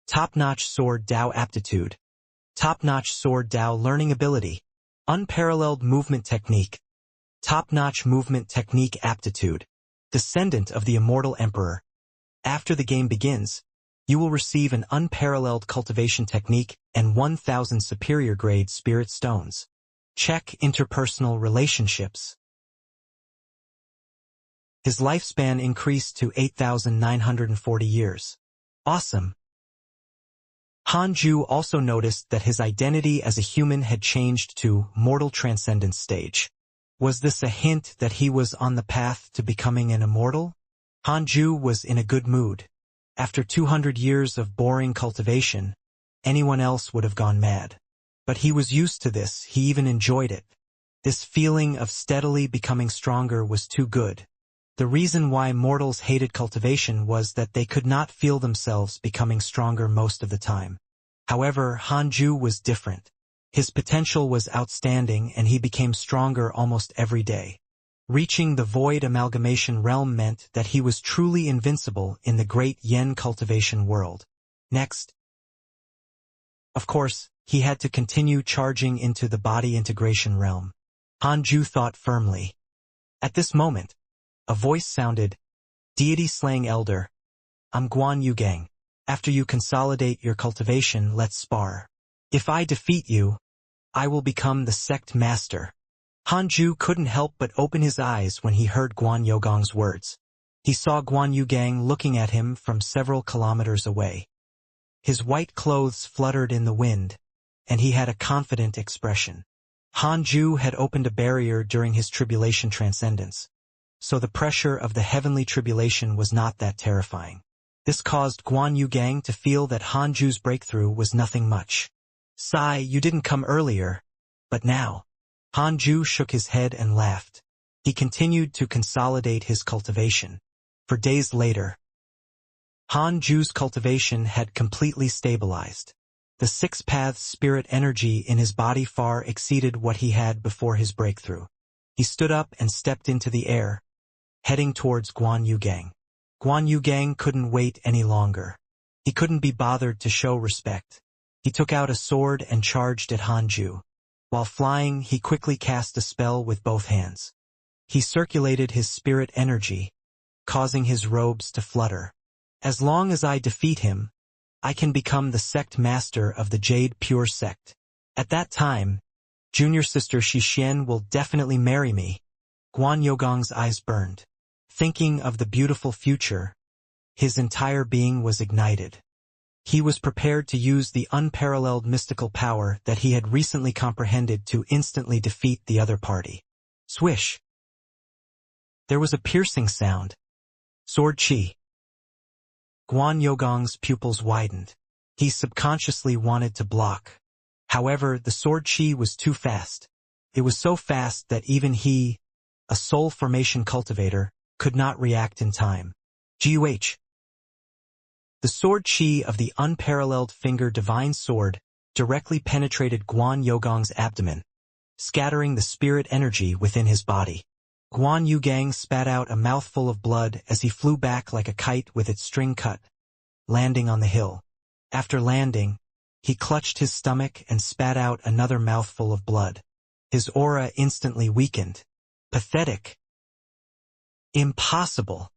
Top-notch sword Dao aptitude. Top-notch sword Dao learning ability. Unparalleled movement technique. Top-notch movement technique aptitude. Descendant of the Immortal Emperor. After the game begins, you will receive an unparalleled cultivation technique and 1,000 superior grade spirit stones. Check interpersonal relationships. His lifespan increased to 8,940 years. Awesome. Hanju also noticed that his identity as a human had changed to mortal transcendence stage. Was this a hint that he was on the path to becoming an immortal? Hanju was in a good mood. After 200 years of boring cultivation, anyone else would have gone mad. But he was used to this, he even enjoyed it. This feeling of steadily becoming stronger was too good. The reason why mortals hated cultivation was that they could not feel themselves becoming stronger most of the time. However, Hanju was different. His potential was outstanding and he became stronger almost every day. Reaching the void amalgamation realm meant that he was truly invincible in the great yen cultivation world. Next. Of course, he had to continue charging into the body integration realm. Hanju thought firmly. At this moment, a voice sounded, Deity Slaying Elder. I'm Guan Yugang. After you consolidate your cultivation, let's spar. If I defeat you, I will become the sect master. Hanju couldn't help but open his eyes when he heard Guan Yogang's words. He saw Guan Yugang looking at him from several kilometers away. His white clothes fluttered in the wind, and he had a confident expression. Hanju had opened a barrier during his tribulation transcendence, so the pressure of the heavenly tribulation was not that terrifying. This caused Guan Yugang to feel that Hanju's breakthrough was nothing much. Sai, you didn't come earlier, but now. Hanju shook his head and laughed. He continued to consolidate his cultivation. For days later, Hanju's cultivation had completely stabilized. The 6 paths spirit energy in his body far exceeded what he had before his breakthrough. He stood up and stepped into the air, heading towards Guan Yugang. Guan Yugang couldn't wait any longer. He couldn't be bothered to show respect. He took out a sword and charged at Hanju. While flying, he quickly cast a spell with both hands. He circulated his spirit energy, causing his robes to flutter. As long as I defeat him, I can become the sect master of the Jade Pure Sect. At that time, junior sister Xianxia will definitely marry me. Guan Yogang's eyes burned. Thinking of the beautiful future, his entire being was ignited. He was prepared to use the unparalleled mystical power that he had recently comprehended to instantly defeat the other party. Swish! There was a piercing sound. Sword chi. Guan Yogang's pupils widened. He subconsciously wanted to block. However, the sword chi was too fast. It was so fast that even he, a soul formation cultivator, could not react in time. Guh. The sword chi of the unparalleled finger divine sword directly penetrated Guan Yogang's abdomen, scattering the spirit energy within his body. Guan Yugang spat out a mouthful of blood as he flew back like a kite with its string cut, landing on the hill. After landing, he clutched his stomach and spat out another mouthful of blood. His aura instantly weakened. Pathetic. Impossible.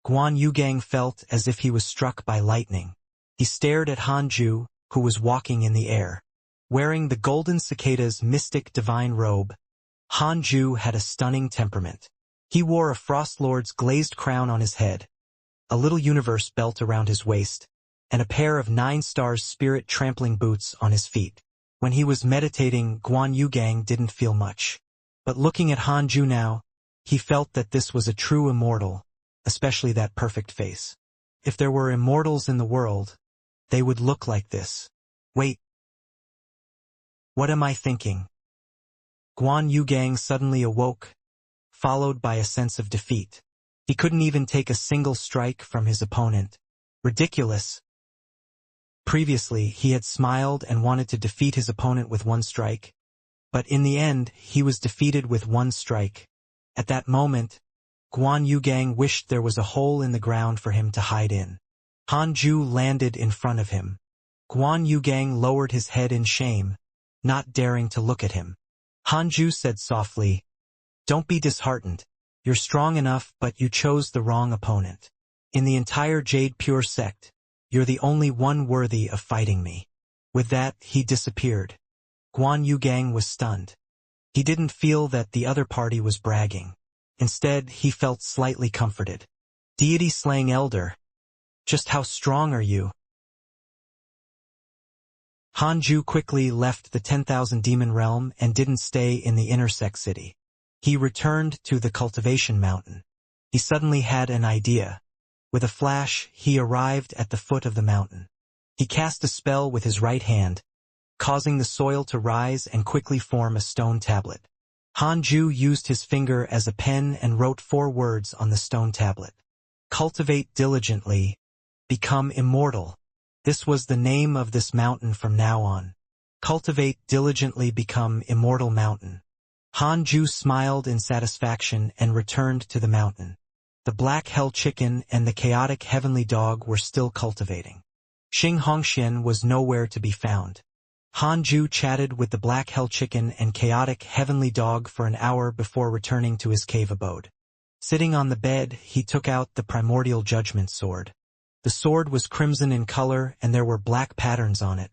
Guan Yugang felt as if he was struck by lightning. He stared at Hanju, who was walking in the air. Wearing the golden cicada's mystic divine robe, Hanju had a stunning temperament. He wore a Frost Lord's glazed crown on his head, a little universe belt around his waist, and a pair of 9 stars spirit trampling boots on his feet. When he was meditating, Guan Yugang didn't feel much. But looking at Hanju now, he felt that this was a true immortal, especially that perfect face. If there were immortals in the world, they would look like this. Wait. What am I thinking? Guan Yugang suddenly awoke, followed by a sense of defeat. He couldn't even take a single strike from his opponent. Ridiculous. Previously, he had smiled and wanted to defeat his opponent with one strike, but in the end, he was defeated with one strike. At that moment, Guan Yugang wished there was a hole in the ground for him to hide in. Han Ju landed in front of him. Guan Yugang lowered his head in shame, not daring to look at him. Han Ju said softly, "Don't be disheartened. You're strong enough, but you chose the wrong opponent. In the entire Jade Pure sect, you're the only one worthy of fighting me." With that, he disappeared. Guan Yugang was stunned. He didn't feel that the other party was bragging. Instead, he felt slightly comforted. Deity-slaying elder. Just how strong are you? Han Ju quickly left the 10,000 demon realm and didn't stay in the inner sect city. He returned to the Cultivation mountain. He suddenly had an idea. With a flash, he arrived at the foot of the mountain. He cast a spell with his right hand, causing the soil to rise and quickly form a stone tablet. Han Ju used his finger as a pen and wrote 4 words on the stone tablet. Cultivate diligently. Become immortal. This was the name of this mountain from now on. Cultivate diligently, become immortal mountain. Han Ju smiled in satisfaction and returned to the mountain. The black hell chicken and the chaotic heavenly dog were still cultivating. Xianxia was nowhere to be found. Han Ju chatted with the black hell chicken and chaotic heavenly dog for an hour before returning to his cave abode. Sitting on the bed, he took out the primordial judgment sword. The sword was crimson in color and there were black patterns on it,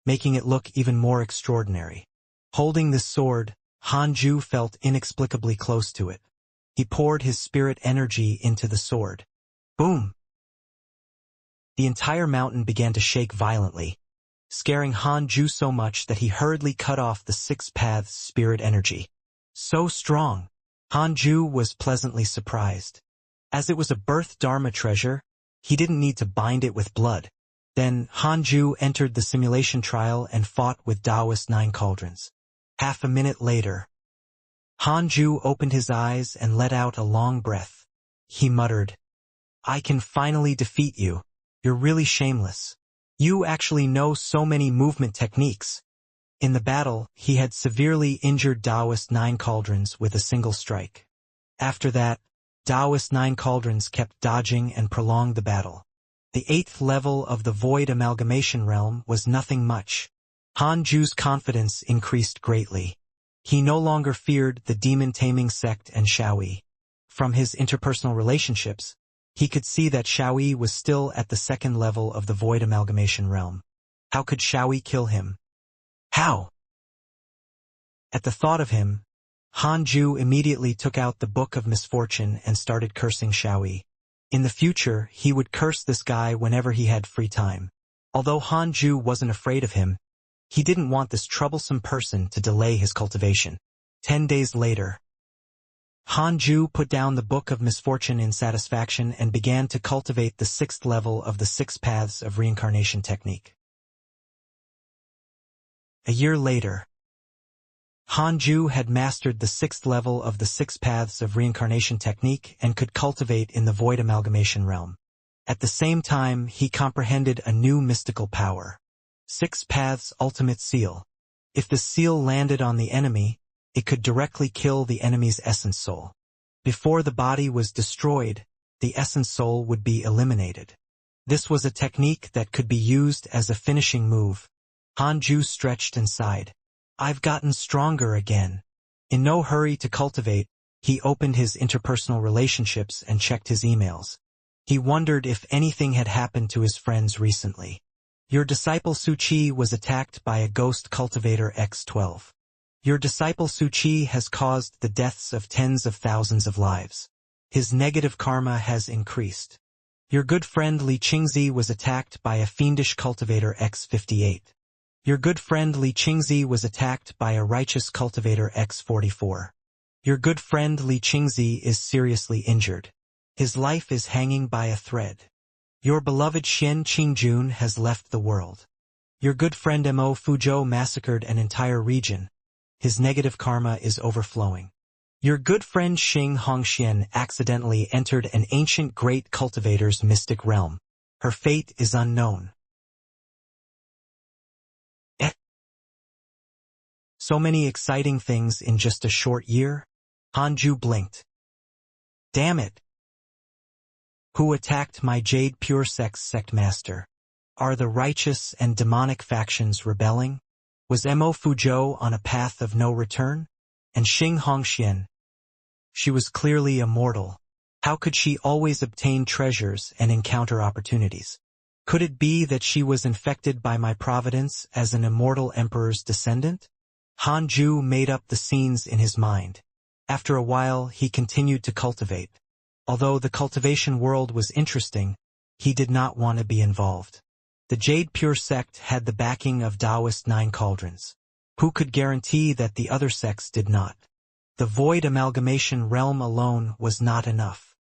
making it look even more extraordinary. Holding this sword, Han Ju felt inexplicably close to it. He poured his spirit energy into the sword. Boom! The entire mountain began to shake violently, scaring Han Ju so much that he hurriedly cut off the 6 paths spirit energy. So strong! Han Ju was pleasantly surprised. As it was a birth dharma treasure, he didn't need to bind it with blood. Then Han Ju entered the simulation trial and fought with Taoist 9 cauldrons. Half a minute later, Han Ju opened his eyes and let out a long breath. He muttered, "I can finally defeat you. You're really shameless. You actually know so many movement techniques." In the battle, he had severely injured Taoist 9 cauldrons with a single strike. After that, Taoist 9 cauldrons kept dodging and prolonged the battle. The 8th level of the void amalgamation realm was nothing much. Han Ju's confidence increased greatly. He no longer feared the demon-taming sect and Xiaoyi. From his interpersonal relationships, he could see that Xiaoyi was still at the 2nd level of the void amalgamation realm. How could Xiaoyi kill him? How? At the thought of him, Han Ju immediately took out the Book of Misfortune and started cursing Xiaoyi. In the future, he would curse this guy whenever he had free time. Although Han Ju wasn't afraid of him, he didn't want this troublesome person to delay his cultivation. 10 days later, Han Ju put down the Book of Misfortune in satisfaction and began to cultivate the 6th level of the 6 paths of reincarnation technique. A year later, Han Ju had mastered the 6th level of the 6 paths of reincarnation technique and could cultivate in the void amalgamation realm. At the same time, he comprehended a new mystical power. 6 paths ultimate seal. If the seal landed on the enemy, it could directly kill the enemy's essence soul. Before the body was destroyed, the essence soul would be eliminated. This was a technique that could be used as a finishing move. Han Ju stretched and sighed. I've gotten stronger again. In no hurry to cultivate, he opened his interpersonal relationships and checked his emails. He wondered if anything had happened to his friends recently. Your disciple Su Qi was attacked by a ghost cultivator X12. Your disciple Su Qi has caused the deaths of tens of thousands of lives. His negative karma has increased. Your good friend Li Qingzi was attacked by a fiendish cultivator X58. Your good friend Li Qingzi was attacked by a righteous cultivator X44. Your good friend Li Qingzi is seriously injured. His life is hanging by a thread. Your beloved Xian Qingjun has left the world. Your good friend Mo Fuzhou massacred an entire region. His negative karma is overflowing. Your good friend Xing Hongxian accidentally entered an ancient great cultivator's mystic realm. Her fate is unknown. So many exciting things in just a short year? Hanju blinked. Damn it! Who attacked my Jade Pure Sect master? Are the righteous and demonic factions rebelling? Was Mo Fuzhou on a path of no return? And Xing Hongxian? She was clearly immortal. How could she always obtain treasures and encounter opportunities? Could it be that she was infected by my providence as an immortal emperor's descendant? Hanju made up the scenes in his mind. After a while, he continued to cultivate. Although the cultivation world was interesting, he did not want to be involved. The Jade Pure Sect had the backing of Taoist Nine Cauldrons. Who could guarantee that the other sects did not? The void amalgamation realm alone was not enough.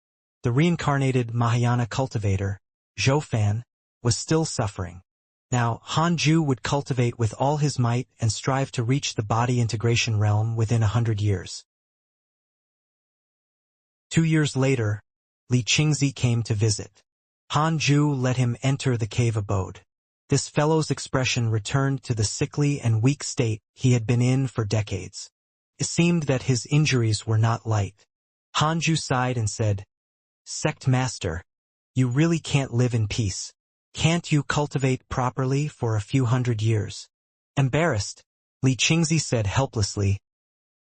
The reincarnated Mahayana cultivator, Zhoufan, was still suffering. Now, Hanju would cultivate with all his might and strive to reach the body integration realm within 100 years. 2 years later, Li Qingzi came to visit. Hanju let him enter the cave abode. This fellow's expression returned to the sickly and weak state he had been in for decades. It seemed that his injuries were not light. Hanju sighed and said, "Sect Master, you really can't live in peace. Can't you cultivate properly for a few hundred years?" Embarrassed, Li Qingzi said helplessly,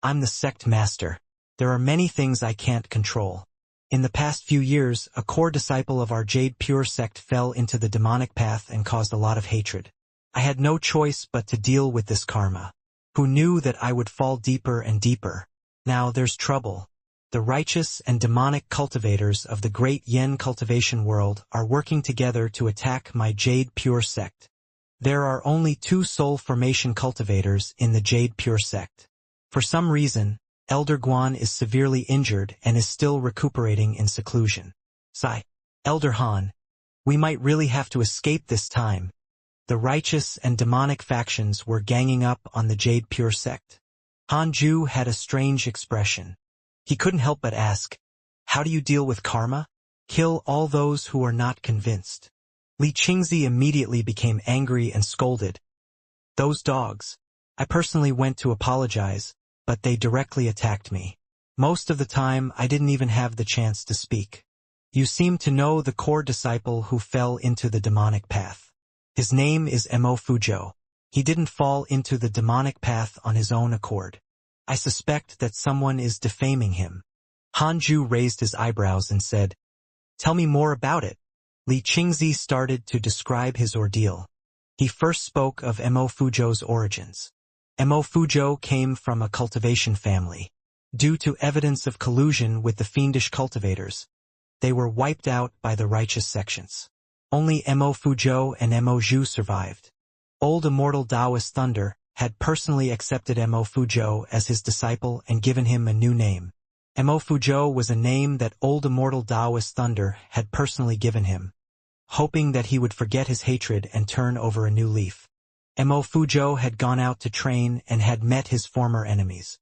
"I'm the Sect Master. There are many things I can't control. In the past few years, a core disciple of our Jade Pure Sect fell into the demonic path and caused a lot of hatred. I had no choice but to deal with this karma. Who knew that I would fall deeper and deeper? Now there's trouble. The righteous and demonic cultivators of the great Yen cultivation world are working together to attack my Jade Pure Sect. There are only 2 soul formation cultivators in the Jade Pure Sect. For some reason, Elder Guan is severely injured and is still recuperating in seclusion. Sigh. Elder Han, we might really have to escape this time. The righteous and demonic factions were ganging up on the Jade Pure Sect. Hanju had a strange expression. He couldn't help but ask, "How do you deal with karma?" "Kill all those who are not convinced." Li Qingzi immediately became angry and scolded. "Those dogs. I personally went to apologize, but they directly attacked me. Most of the time, I didn't even have the chance to speak. You seem to know the core disciple who fell into the demonic path. His name is Mo Fuzhou. He didn't fall into the demonic path on his own accord. I suspect that someone is defaming him." Hanju raised his eyebrows and said, "Tell me more about it." Li Qingzi started to describe his ordeal. He first spoke of Mo Fuzhou's origins. Mo Fuzhou came from a cultivation family. Due to evidence of collusion with the fiendish cultivators, they were wiped out by the righteous sections. Only Mo Fuzhou and Mo Zhu survived. Old Immortal Taoist Thunder had personally accepted Mo Fuzhou as his disciple and given him a new name. Mo Fuzhou was a name that Old Immortal Taoist Thunder had personally given him, hoping that he would forget his hatred and turn over a new leaf. Mo Fuzhou had gone out to train and had met his former enemies.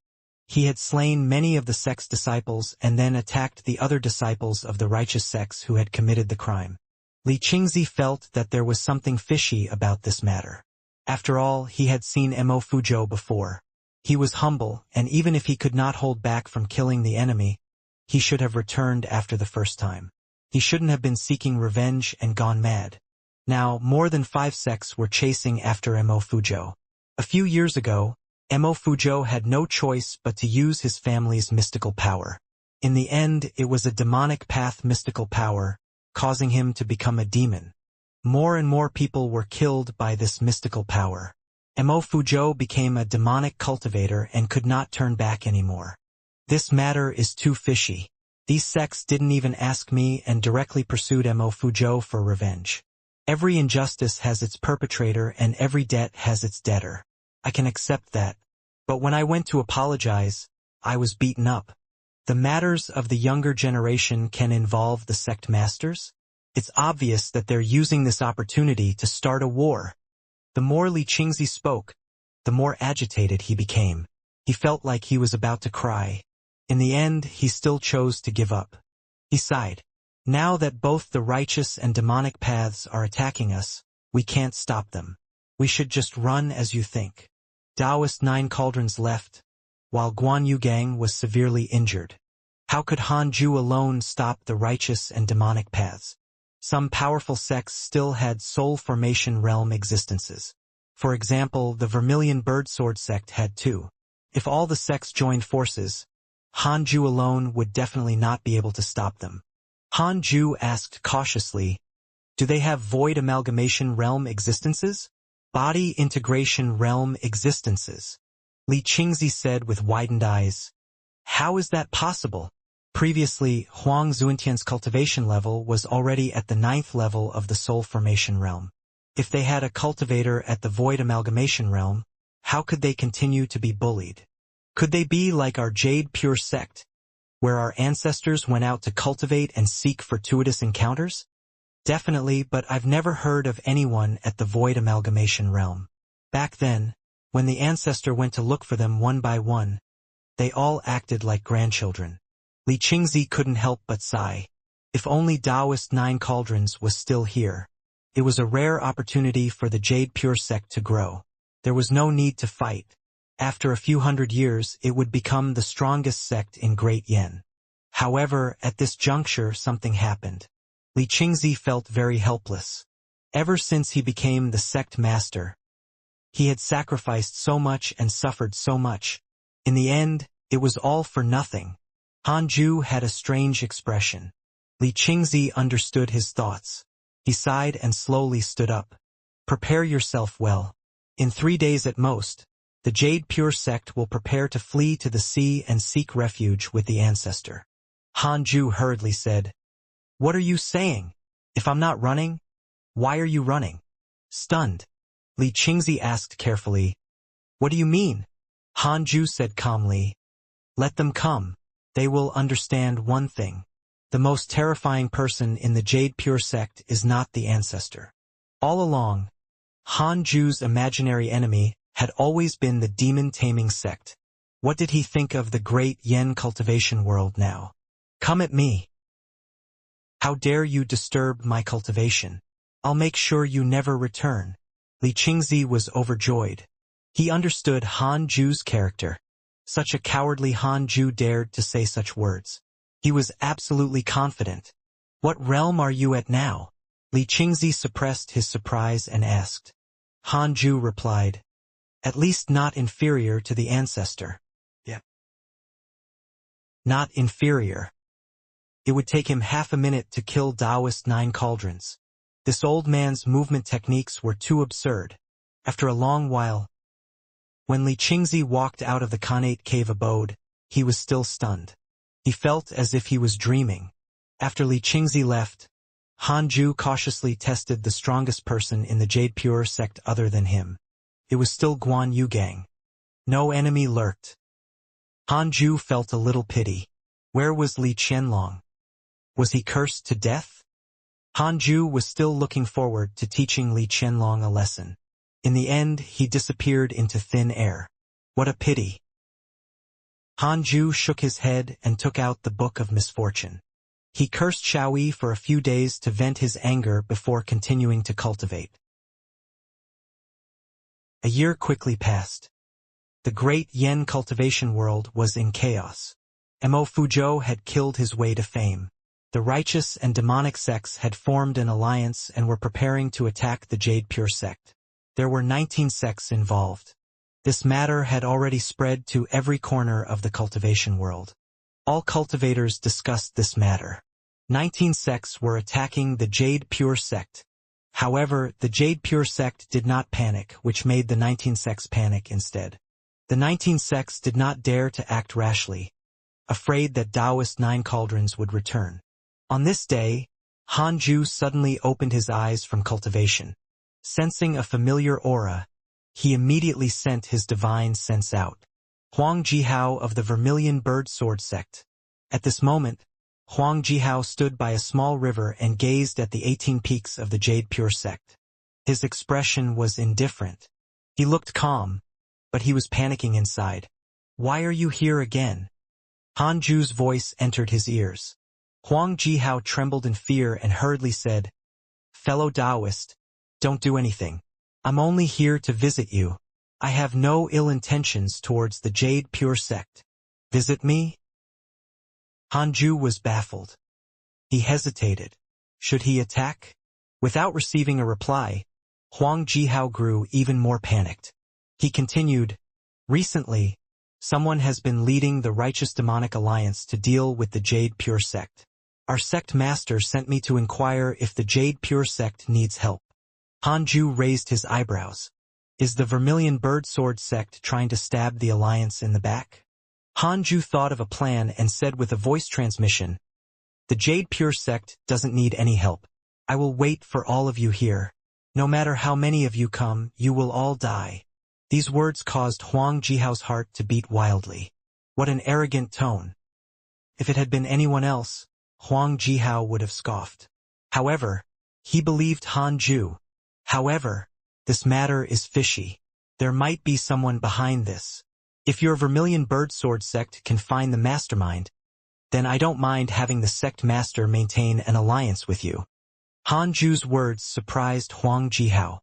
He had slain many of the sect's disciples and then attacked the other disciples of the righteous sects who had committed the crime. Li Qingzi felt that there was something fishy about this matter. After all, he had seen Mo Fuzhou before. He was humble, and even if he could not hold back from killing the enemy, he should have returned after the first time. He shouldn't have been seeking revenge and gone mad. Now, more than 5 sects were chasing after Mo Fuzhou. A few years ago, Mo Fuzhou had no choice but to use his family's mystical power. In the end, it was a demonic path mystical power, causing him to become a demon. More and more people were killed by this mystical power. Mo Fuzhou became a demonic cultivator and could not turn back anymore. This matter is too fishy. These sects didn't even ask me and directly pursued Mo Fuzhou for revenge. Every injustice has its perpetrator and every debt has its debtor. I can accept that. But when I went to apologize, I was beaten up. The matters of the younger generation can involve the sect masters? It's obvious that they're using this opportunity to start a war. The more Li Qingzi spoke, the more agitated he became. He felt like he was about to cry. In the end, he still chose to give up. He sighed. Now that both the righteous and demonic paths are attacking us, we can't stop them. We should just run as you think. Taoist Nine Cauldrons left, while Guan Yugang was severely injured. How could Han Ju alone stop the righteous and demonic paths? Some powerful sects still had soul formation realm existences. For example, the Vermilion Birdsword sect had two. If all the sects joined forces, Han Ju alone would definitely not be able to stop them. Han Ju asked cautiously, do they have void amalgamation realm existences? Body integration realm existences? Li Qingzi said with widened eyes. How is that possible? Previously, Huang Zuentian's cultivation level was already at the 9th level of the soul formation realm. If they had a cultivator at the void amalgamation realm, how could they continue to be bullied? Could they be like our Jade Pure sect, where our ancestors went out to cultivate and seek fortuitous encounters? Definitely, but I've never heard of anyone at the void amalgamation realm. Back then, when the ancestor went to look for them one by one, they all acted like grandchildren. Li Qingzi couldn't help but sigh. If only Taoist Nine Cauldrons was still here. It was a rare opportunity for the Jade Pure sect to grow. There was no need to fight. After a few hundred years, it would become the strongest sect in Great Yen. However, at this juncture something happened. Li Qingzi felt very helpless. Ever since he became the sect master, he had sacrificed so much and suffered so much. In the end, it was all for nothing. Han Ju had a strange expression. Li Qingzi understood his thoughts. He sighed and slowly stood up. Prepare yourself well. In 3 days at most, the Jade Pure sect will prepare to flee to the sea and seek refuge with the ancestor. Han Ju hurriedly said, what are you saying? If I'm not running, why are you running? Stunned, Li Qingzi asked carefully, what do you mean? Han Ju said calmly, let them come. They will understand one thing. The most terrifying person in the Jade Pure sect is not the ancestor. All along, Han Ju's imaginary enemy had always been the demon-taming sect. What did he think of the great Yen cultivation world now? Come at me. How dare you disturb my cultivation? I'll make sure you never return. Li Qingzi was overjoyed. He understood Han Ju's character. Such a cowardly Han Ju dared to say such words. He was absolutely confident. What realm are you at now? Li Qingzi suppressed his surprise and asked. Han Ju replied, at least not inferior to the ancestor. Yeah. Not inferior. It would take him half a minute to kill Taoist Nine Cauldrons. This old man's movement techniques were too absurd. After a long while, when Li Qingzi walked out of the Khanate cave abode, he was still stunned. He felt as if he was dreaming. After Li Qingzi left, Han Ju cautiously tested the strongest person in the Jade Pure sect other than him. It was still Guan Yugang. No enemy lurked. Han Ju felt a little pity. Where was Li Qianlong? Was he cursed to death? Han Ju was still looking forward to teaching Li Qianlong a lesson. In the end, he disappeared into thin air. What a pity. Han Ju shook his head and took out the Book of Misfortune. He cursed Xiaoyi for a few days to vent his anger before continuing to cultivate. A year quickly passed. The great Yen cultivation world was in chaos. Mo Fuzhou had killed his way to fame. The righteous and demonic sects had formed an alliance and were preparing to attack the Jade Pure sect. There were 19 sects involved. This matter had already spread to every corner of the cultivation world. All cultivators discussed this matter. 19 sects were attacking the Jade Pure sect. However, the Jade Pure sect did not panic, which made the 19 sects panic instead. The 19 sects did not dare to act rashly, afraid that Taoist Nine Cauldrons would return. On this day, Han Ju suddenly opened his eyes from cultivation. Sensing a familiar aura, he immediately sent his divine sense out. Huang Jihao of the Vermilion Birdsword sect. At this moment, Huang Jihao stood by a small river and gazed at the 18 peaks of the Jade Pure sect. His expression was indifferent. He looked calm, but he was panicking inside. "Why are you here again?" Han Ju's voice entered his ears. Huang Jihao trembled in fear and hurriedly said, "Fellow Taoist, don't do anything. I'm only here to visit you. I have no ill intentions towards the Jade Pure sect. Visit me?" Han Ju was baffled. He hesitated. Should he attack? Without receiving a reply, Huang Jihao grew even more panicked. He continued, "Recently, someone has been leading the Righteous Demonic Alliance to deal with the Jade Pure sect. Our sect master sent me to inquire if the Jade Pure sect needs help." Han Ju raised his eyebrows. Is the Vermilion Bird Sword sect trying to stab the alliance in the back? Han Ju thought of a plan and said with a voice transmission, "The Jade Pure sect doesn't need any help. I will wait for all of you here. No matter how many of you come, you will all die." These words caused Huang Jihao's heart to beat wildly. What an arrogant tone. If it had been anyone else, Huang Jihao would have scoffed. However, he believed Han Ju. However, this matter is fishy. There might be someone behind this. If your Vermilion Bird Sword sect can find the mastermind, then I don't mind having the sect master maintain an alliance with you. Han Ju's words surprised Huang Jihao.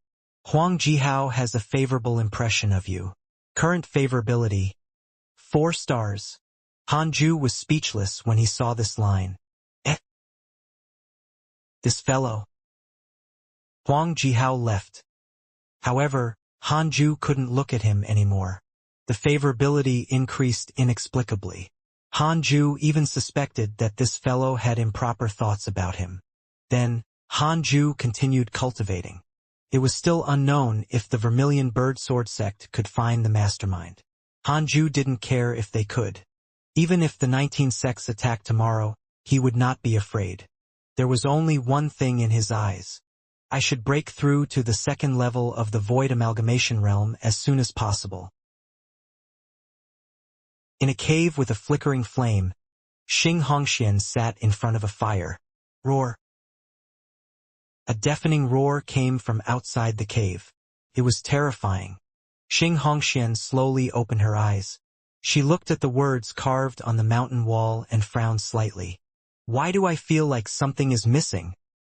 Huang Jihao has a favorable impression of you. Current favorability, 4 stars. Han Ju was speechless when he saw this line. This fellow. Huang Jihao left. However, Han Ju couldn't look at him anymore. The favorability increased inexplicably. Han Ju even suspected that this fellow had improper thoughts about him. Then, Han Ju continued cultivating. It was still unknown if the Vermilion Bird Sword sect could find the mastermind. Han Ju didn't care if they could. Even if the 19 sects attacked tomorrow, he would not be afraid. There was only one thing in his eyes. I should break through to the 2nd level of the Void Amalgamation Realm as soon as possible. In a cave with a flickering flame, Xianxia sat in front of a fire. Roar. A deafening roar came from outside the cave. It was terrifying. Xianxia slowly opened her eyes. She looked at the words carved on the mountain wall and frowned slightly. Why do I feel like something is missing?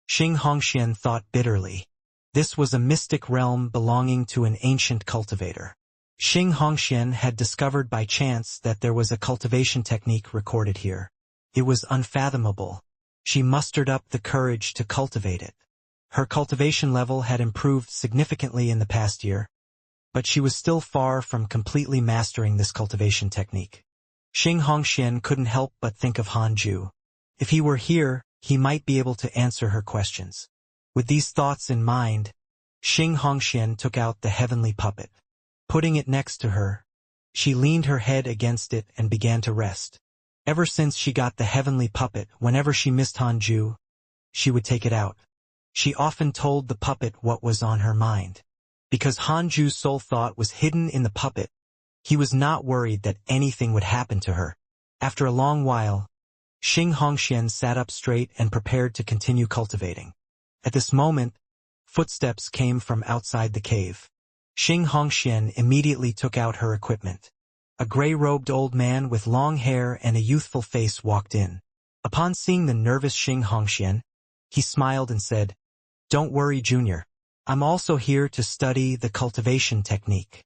Xianxia thought bitterly. This was a mystic realm belonging to an ancient cultivator. Xianxia had discovered by chance that there was a cultivation technique recorded here. It was unfathomable. She mustered up the courage to cultivate it. Her cultivation level had improved significantly in the past year, but she was still far from completely mastering this cultivation technique. Xianxia couldn't help but think of Han Ju. If he were here, he might be able to answer her questions. With these thoughts in mind, Xianxia took out the heavenly puppet. Putting it next to her, she leaned her head against it and began to rest. Ever since she got the heavenly puppet, whenever she missed Han Ju, she would take it out. She often told the puppet what was on her mind. Because Han Ju's sole thought was hidden in the puppet, he was not worried that anything would happen to her. After a long while, Xianxia sat up straight and prepared to continue cultivating. At this moment, footsteps came from outside the cave. Xianxia immediately took out her equipment. A gray-robed old man with long hair and a youthful face walked in. Upon seeing the nervous Xianxia, he smiled and said, "Don't worry, Junior. I'm also here to study the cultivation technique."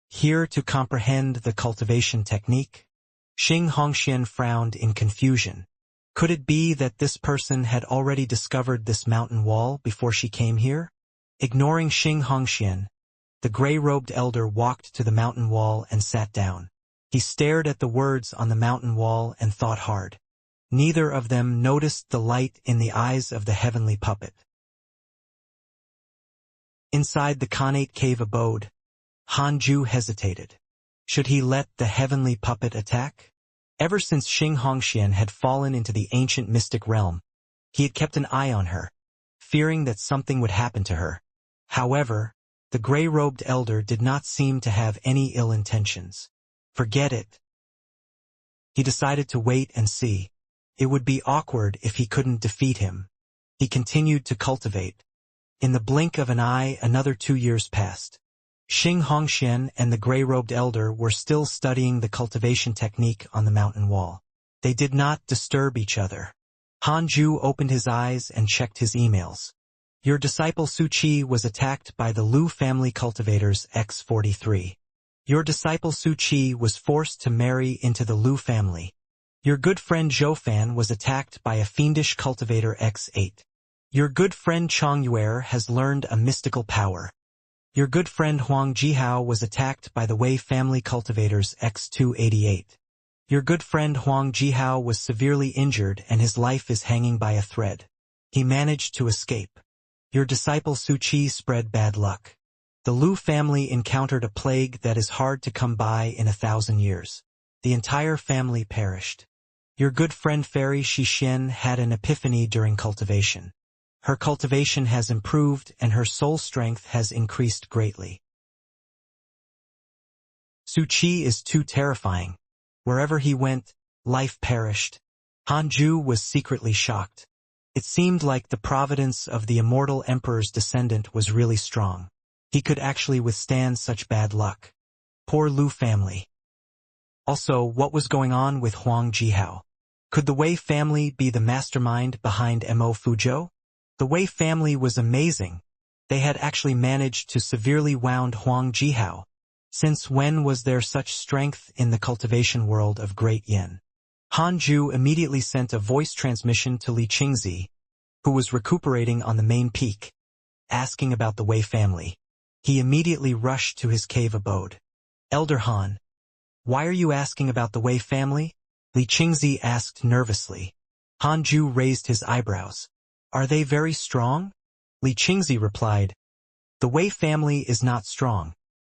Here to comprehend the cultivation technique? Xianxia frowned in confusion. Could it be that this person had already discovered this mountain wall before she came here? Ignoring Xianxia, the gray-robed elder walked to the mountain wall and sat down. He stared at the words on the mountain wall and thought hard. Neither of them noticed the light in the eyes of the heavenly puppet. Inside the Khanate cave abode, Han Ju hesitated. Should he let the heavenly puppet attack? Ever since Xianxia had fallen into the ancient mystic realm, he had kept an eye on her, fearing that something would happen to her. However, the gray-robed elder did not seem to have any ill intentions. Forget it. He decided to wait and see. It would be awkward if he couldn't defeat him. He continued to cultivate. In the blink of an eye, another 2 years passed. Xianxia and the gray-robed elder were still studying the cultivation technique on the mountain wall. They did not disturb each other. Hanju opened his eyes and checked his emails. Your disciple Su Qi was attacked by the Lu family cultivators X43. Your disciple Su Qi was forced to marry into the Lu family. Your good friend Zhou Fan was attacked by a fiendish cultivator X8. Your good friend Chong Yuer has learned a mystical power. Your good friend Huang Jihao was attacked by the Wei family cultivators X288. Your good friend Huang Jihao was severely injured and his life is hanging by a thread. He managed to escape. Your disciple Su Qi spread bad luck. The Lu family encountered a plague that is hard to come by in 1,000 years. The entire family perished. Your good friend Fairy Xixin had an epiphany during cultivation. Her cultivation has improved and her soul strength has increased greatly. Su Qi is too terrifying. Wherever he went, life perished. Hanju was secretly shocked. It seemed like the providence of the immortal emperor's descendant was really strong. He could actually withstand such bad luck. Poor Lu family. Also, what was going on with Huang Jihao? Could the Wei family be the mastermind behind Mo Fuzhou? The Wei family was amazing. They had actually managed to severely wound Huang Jihao. Since when was there such strength in the cultivation world of Great Yin? Hanju immediately sent a voice transmission to Li Qingzi, who was recuperating on the main peak, asking about the Wei family. He immediately rushed to his cave abode. Elder Han, why are you asking about the Wei family? Li Qingzi asked nervously. Hanju raised his eyebrows. Are they very strong? Li Qingzi replied, the Wei family is not strong.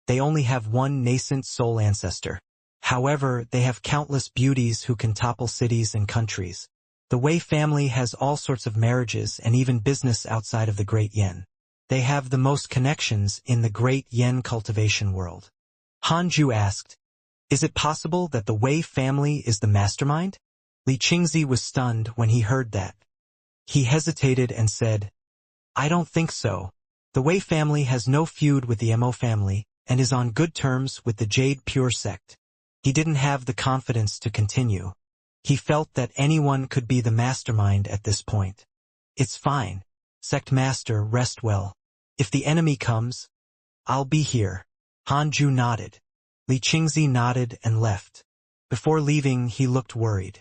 They only have one nascent soul ancestor. However, they have countless beauties who can topple cities and countries. The Wei family has all sorts of marriages and even business outside of the Great Yin. They have the most connections in the Great Yin cultivation world. Hanju asked, is it possible that the Wei family is the mastermind? Li Qingzi was stunned when he heard that. He hesitated and said, I don't think so. The Wei family has no feud with the Mo family and is on good terms with the Jade Pure sect. He didn't have the confidence to continue. He felt that anyone could be the mastermind at this point. It's fine. Sect Master, rest well. If the enemy comes, I'll be here. Hanju nodded. Li Qingzi nodded and left. Before leaving, he looked worried.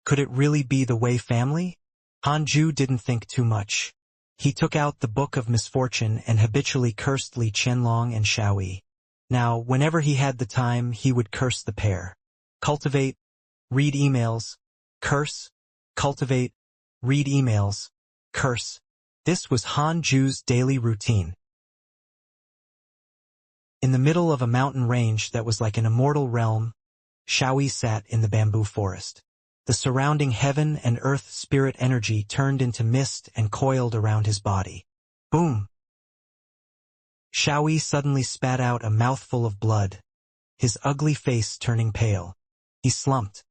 Could it really be the Wei family? Hanju didn't think too much. He took out the Book of Misfortune and habitually cursed Li Qianlong and Xiaoyi. Now, whenever he had the time, he would curse the pair. Cultivate, read emails, curse, cultivate, read emails, curse. This was Hanju's daily routine. In the middle of a mountain range that was like an immortal realm, Xiaoyi sat in the bamboo forest. The surrounding heaven and earth spirit energy turned into mist and coiled around his body. Boom! Xiaoyi suddenly spat out a mouthful of blood, his ugly face turning pale. He slumped.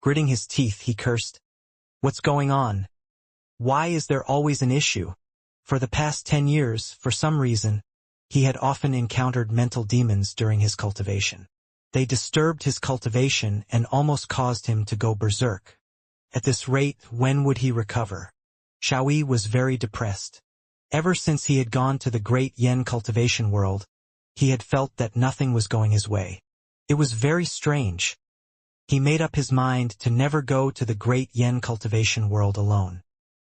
Gritting his teeth, he cursed, what's going on? Why is there always an issue? For the past 10 years, for some reason, he had often encountered mental demons during his cultivation. They disturbed his cultivation and almost caused him to go berserk. At this rate, when would he recover? Xiaoyi was very depressed. Ever since he had gone to the Great Yin cultivation world, he had felt that nothing was going his way. It was very strange. He made up his mind to never go to the Great Yin cultivation world alone.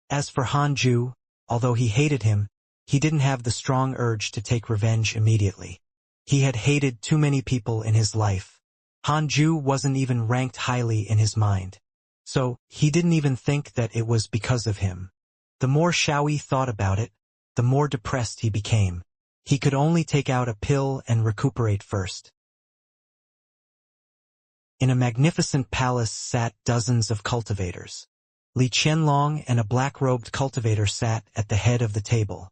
As for Hanju, although he hated him, he didn't have the strong urge to take revenge immediately. He had hated too many people in his life. Hanju wasn't even ranked highly in his mind. So, he didn't even think that it was because of him. The more Xiaoyi thought about it, the more depressed he became. He could only take out a pill and recuperate first. In a magnificent palace sat dozens of cultivators. Li Qianlong and a black-robed cultivator sat at the head of the table.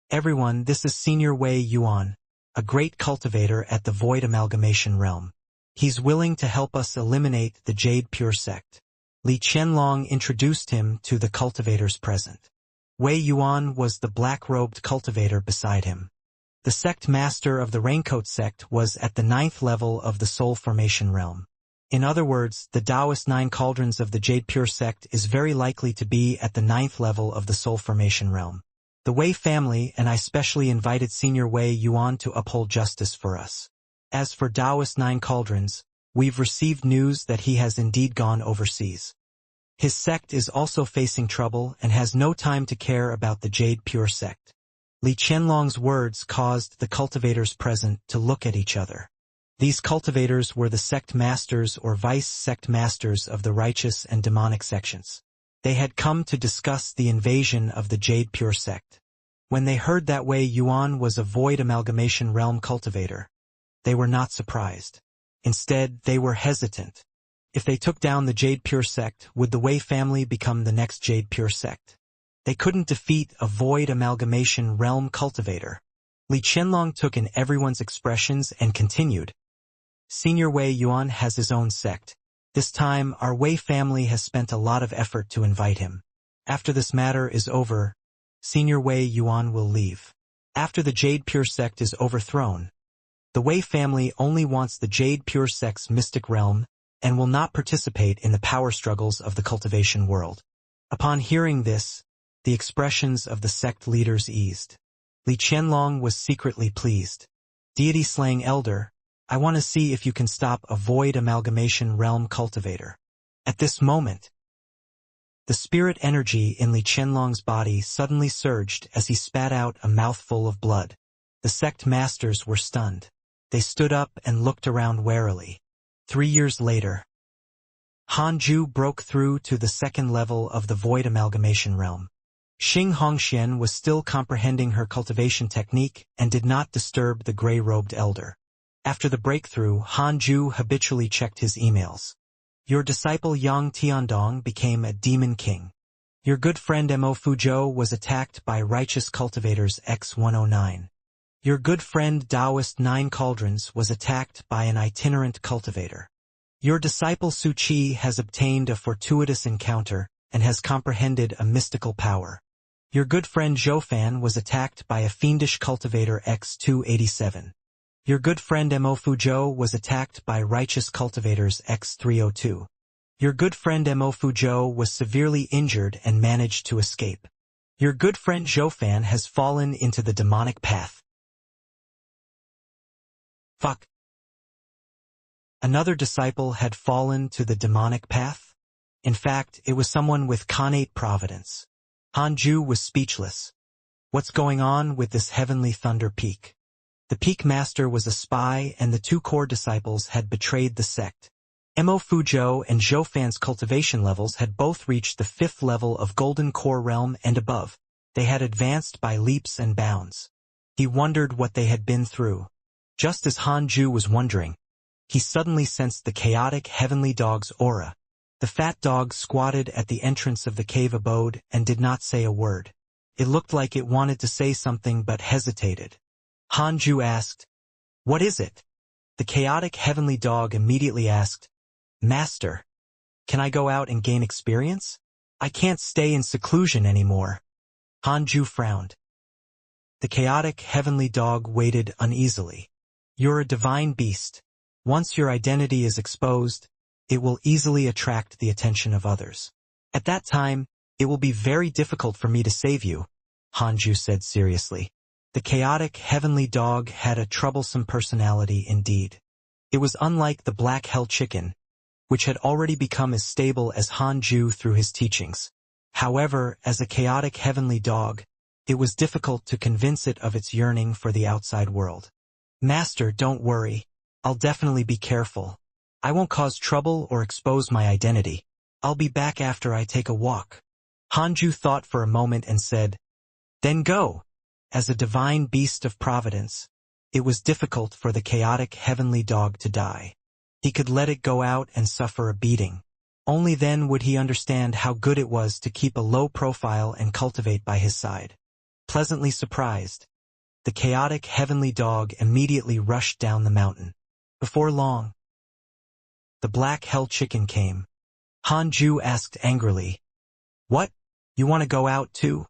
Everyone, this is Senior Wei Yuan, a great cultivator at the Void Amalgamation Realm. He's willing to help us eliminate the Jade Pure sect. Li Qianlong introduced him to the cultivators present. Wei Yuan was the black-robed cultivator beside him. The sect master of the Raincoat sect was at the 9th level of the soul formation realm. In other words, the Taoist 9 cauldrons of the Jade Pure sect is very likely to be at the 9th level of the soul formation realm. The Wei family and I specially invited Senior Wei Yuan to uphold justice for us. As for Taoist 9 cauldrons, we've received news that he has indeed gone overseas. His sect is also facing trouble and has no time to care about the Jade Pure sect. Li Qianlong's words caused the cultivators present to look at each other. These cultivators were the sect masters or vice-sect masters of the righteous and demonic sections. They had come to discuss the invasion of the Jade Pure sect. When they heard that Wei Yuan was a void amalgamation realm cultivator, they were not surprised. Instead, they were hesitant. If they took down the Jade Pure sect, would the Wei family become the next Jade Pure sect? They couldn't defeat a void amalgamation realm cultivator. Li Qianlong took in everyone's expressions and continued. Senior Wei Yuan has his own sect. This time, our Wei family has spent a lot of effort to invite him. After this matter is over, Senior Wei Yuan will leave. After the Jade Pure sect is overthrown, the Wei family only wants the Jade Pure sect's mystic realm and will not participate in the power struggles of the cultivation world. Upon hearing this, the expressions of the sect leaders eased. Li Qianlong was secretly pleased. Deity-slaying elder, I want to see if you can stop a void amalgamation realm cultivator. At this moment, the spirit energy in Li Qianlong's body suddenly surged as he spat out a mouthful of blood. The sect masters were stunned. They stood up and looked around warily. 3 years later, Hanju broke through to the 2nd level of the void amalgamation realm. Xing Hongxian was still comprehending her cultivation technique and did not disturb the gray-robed elder. After the breakthrough, Hanju habitually checked his emails. Your disciple Yang Tiandong became a demon king. Your good friend Mo Fuzhou was attacked by righteous cultivators X109. Your good friend Taoist 9 Cauldrons was attacked by an itinerant cultivator. Your disciple Su Qi has obtained a fortuitous encounter and has comprehended a mystical power. Your good friend Zhou was attacked by a fiendish cultivator X287. Your good friend Mo Fuzhou was attacked by righteous cultivators X302. Your good friend Mo Fuzhou was severely injured and managed to escape. Your good friend Zhou has fallen into the demonic path. Fuck. Another disciple had fallen to the demonic path? In fact, it was someone with connate providence. Hanju was speechless. What's going on with this heavenly thunder peak? The peak master was a spy and the 2 core disciples had betrayed the sect. Mo Fuzhou and Zhou cultivation levels had both reached the 5th level of Golden Core Realm and above. They had advanced by leaps and bounds. He wondered what they had been through. Just as Hanju was wondering, he suddenly sensed the chaotic heavenly dog's aura. The fat dog squatted at the entrance of the cave abode and did not say a word. It looked like it wanted to say something but hesitated. Hanju asked, "What is it?" The chaotic heavenly dog immediately asked, "Master, can I go out and gain experience? I can't stay in seclusion anymore." Hanju frowned. The chaotic heavenly dog waited uneasily. You're a divine beast. Once your identity is exposed, it will easily attract the attention of others. At that time, it will be very difficult for me to save you, Hanju said seriously. The chaotic heavenly dog had a troublesome personality indeed. It was unlike the black hell chicken, which had already become as stable as Hanju through his teachings. However, as a chaotic heavenly dog, it was difficult to convince it of its yearning for the outside world. Master, don't worry. I'll definitely be careful. I won't cause trouble or expose my identity. I'll be back after I take a walk. Hanju thought for a moment and said, Then go. As a divine beast of providence, it was difficult for the chaotic heavenly dog to die. He could let it go out and suffer a beating. Only then would he understand how good it was to keep a low profile and cultivate by his side. Pleasantly surprised, the chaotic heavenly dog immediately rushed down the mountain. Before long, the black hell chicken came. Hanju asked angrily. What? You want to go out too?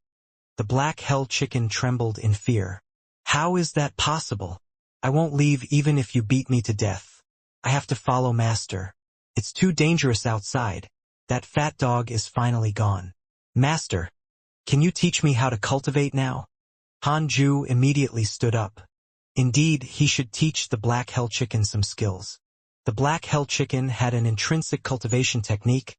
The black hell chicken trembled in fear. How is that possible? I won't leave even if you beat me to death. I have to follow Master. It's too dangerous outside. That fat dog is finally gone. Master, can you teach me how to cultivate now? Hanju immediately stood up. Indeed, he should teach the black hell chicken some skills. The black hell chicken had an intrinsic cultivation technique,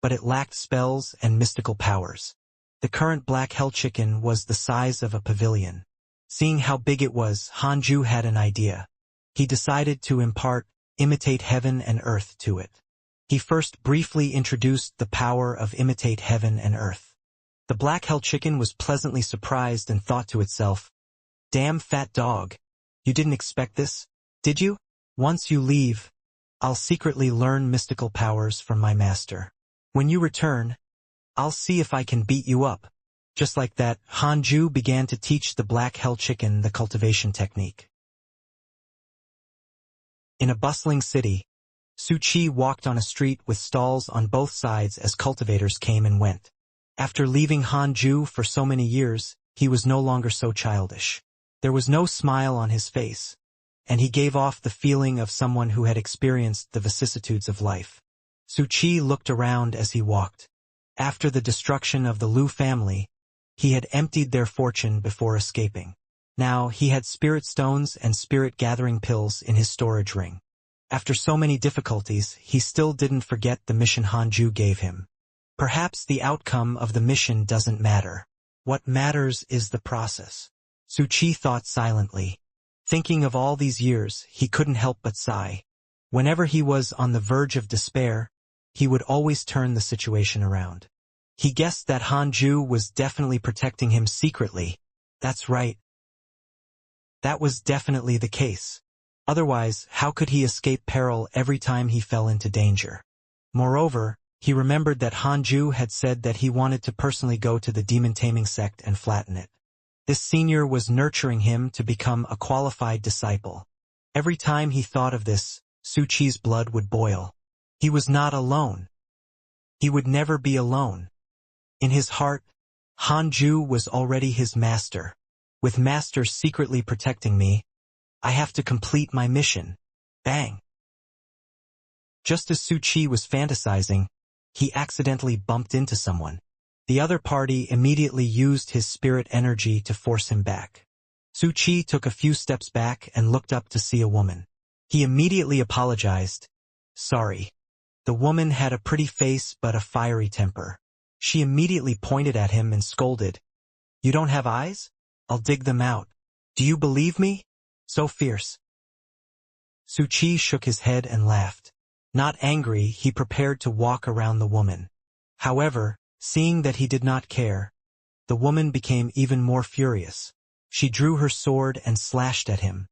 but it lacked spells and mystical powers. The current black hell chicken was the size of a pavilion. Seeing how big it was, Hanju had an idea. He decided to impart, imitate heaven and earth to it. He first briefly introduced the power of imitate heaven and earth. The black hell chicken was pleasantly surprised and thought to itself, damn fat dog. You didn't expect this, did you? Once you leave, I'll secretly learn mystical powers from my master. When you return, I'll see if I can beat you up. Just like that, Hanju began to teach the black hell chicken the cultivation technique. In a bustling city, Suchi walked on a street with stalls on both sides as cultivators came and went. After leaving Hanju for so many years, he was no longer so childish. There was no smile on his face, and he gave off the feeling of someone who had experienced the vicissitudes of life. Suchi looked around as he walked. After the destruction of the Liu family, he had emptied their fortune before escaping. Now he had spirit stones and spirit-gathering pills in his storage ring. After so many difficulties, he still didn't forget the mission Hanju gave him. Perhaps the outcome of the mission doesn't matter. What matters is the process. Suchi thought silently. Thinking of all these years, he couldn't help but sigh. Whenever he was on the verge of despair, he would always turn the situation around. He guessed that Hanju was definitely protecting him secretly. That's right. That was definitely the case. Otherwise, how could he escape peril every time he fell into danger? Moreover, he remembered that Hanju had said that he wanted to personally go to the demon-taming sect and flatten it. This senior was nurturing him to become a qualified disciple. Every time he thought of this, Suchi's blood would boil. He was not alone. He would never be alone. In his heart, Hanju was already his master. With Master secretly protecting me, I have to complete my mission. Bang! Just as Suchi was fantasizing, he accidentally bumped into someone. The other party immediately used his spirit energy to force him back. Suchi took a few steps back and looked up to see a woman. He immediately apologized. Sorry. The woman had a pretty face but a fiery temper. She immediately pointed at him and scolded. You don't have eyes? I'll dig them out. Do you believe me? So fierce. Suchi shook his head and laughed. Not angry, he prepared to walk around the woman. However, seeing that he did not care, the woman became even more furious. She drew her sword and slashed at him.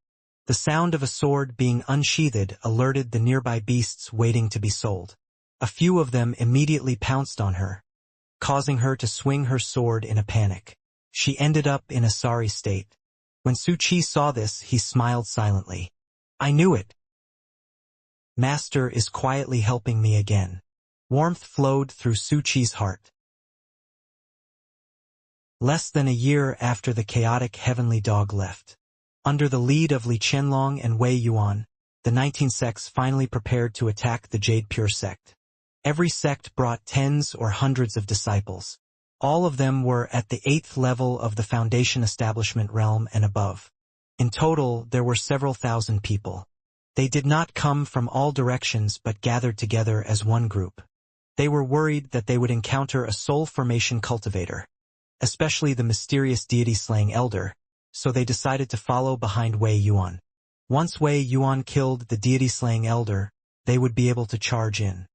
The sound of a sword being unsheathed alerted the nearby beasts waiting to be sold. A few of them immediately pounced on her, causing her to swing her sword in a panic. She ended up in a sorry state. When Suchi saw this, he smiled silently. I knew it. Master is quietly helping me again. Warmth flowed through Suchi's heart. Less than a year after the chaotic heavenly dog left, under the lead of Li Qianlong and Wei Yuan, the 19 sects finally prepared to attack the Jade Pure sect. Every sect brought tens or hundreds of disciples. All of them were at the 8th level of the Foundation establishment realm and above. In total, there were several thousand people. They did not come from all directions but gathered together as one group. They were worried that they would encounter a soul formation cultivator, especially the mysterious deity-slaying elder, so they decided to follow behind Wei Yuan. Once Wei Yuan killed the deity-slaying elder, they would be able to charge in.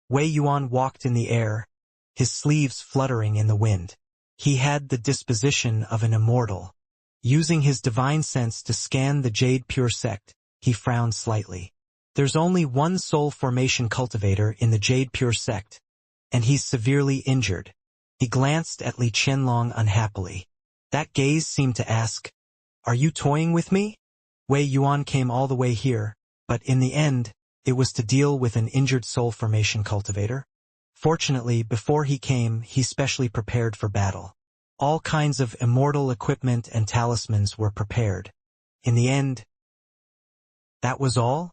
Wei Yuan walked in the air, his sleeves fluttering in the wind. He had the disposition of an immortal. Using his divine sense to scan the Jade Pure sect, he frowned slightly. There's only one soul formation cultivator in the Jade Pure sect, and he's severely injured. He glanced at Li Qianlong unhappily. That gaze seemed to ask, Are you toying with me? Wei Yuan came all the way here, but in the end, it was to deal with an injured soul formation cultivator. Fortunately, before he came, he specially prepared for battle. All kinds of immortal equipment and talismans were prepared. In the end, that was all?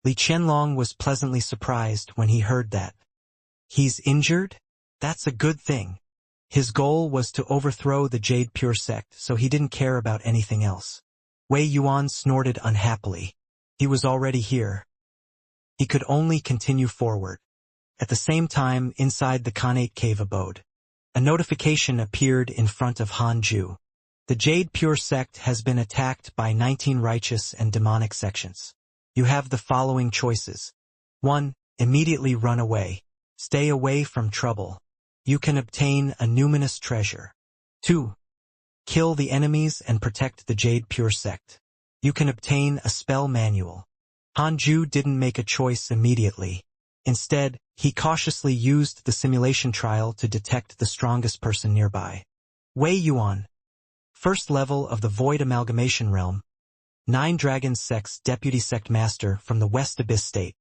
Li Qianlong was pleasantly surprised when he heard that. He's injured? That's a good thing. His goal was to overthrow the Jade Pure sect, so he didn't care about anything else. Wei Yuan snorted unhappily. He was already here. He could only continue forward. At the same time, inside the Khanate cave abode, a notification appeared in front of Han Ju. The Jade Pure sect has been attacked by 19 righteous and demonic sections. You have the following choices. 1. Immediately run away. Stay away from trouble. You can obtain a numinous treasure. 2. Kill the enemies and protect the Jade Pure sect. You can obtain a spell manual. Han Ju didn't make a choice immediately. Instead, he cautiously used the simulation trial to detect the strongest person nearby. Wei Yuan. First level of the Void Amalgamation Realm. 9 Dragons Sect's Deputy Sect Master from the West Abyss State.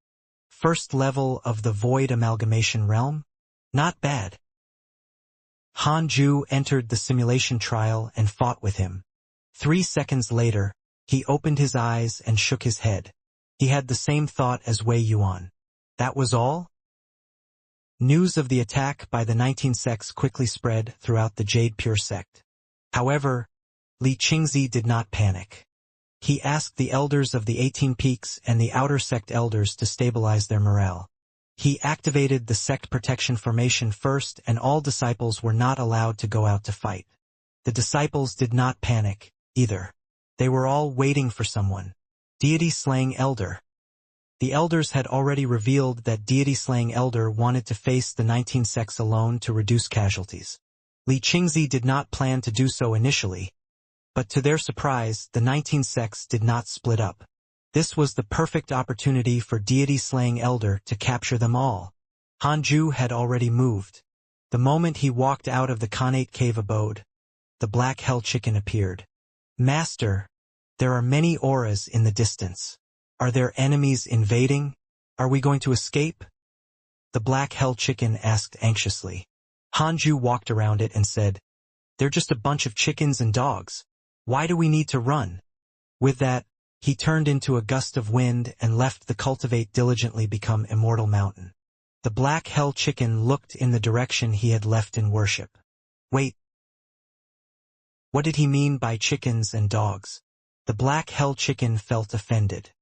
First level of the Void Amalgamation Realm? Not bad. Han Ju entered the simulation trial and fought with him. 3 seconds later, he opened his eyes and shook his head. He had the same thought as Wei Yuan. That was all? News of the attack by the 19 sects quickly spread throughout the Jade Pure sect. However, Li Qingzi did not panic. He asked the elders of the 18 peaks and the outer sect elders to stabilize their morale. He activated the sect protection formation first, and all disciples were not allowed to go out to fight. The disciples did not panic, either. They were all waiting for someone. Deity-slaying elder. The elders had already revealed that deity-slaying elder wanted to face the 19 sects alone to reduce casualties. Li Qingzi did not plan to do so initially, but to their surprise, the 19 sects did not split up. This was the perfect opportunity for deity-slaying elder to capture them all. Han Ju had already moved. The moment he walked out of the Khanate cave abode, the black hell chicken appeared. Master, there are many auras in the distance. Are there enemies invading? Are we going to escape? The black hell chicken asked anxiously. Han Ju walked around it and said, They're just a bunch of chickens and dogs. Why do we need to run? With that, he turned into a gust of wind and left the Cultivate diligently become Immortal Mountain. The black hell chicken looked in the direction he had left in worship. Wait. What did he mean by chickens and dogs? The black hell chicken felt offended.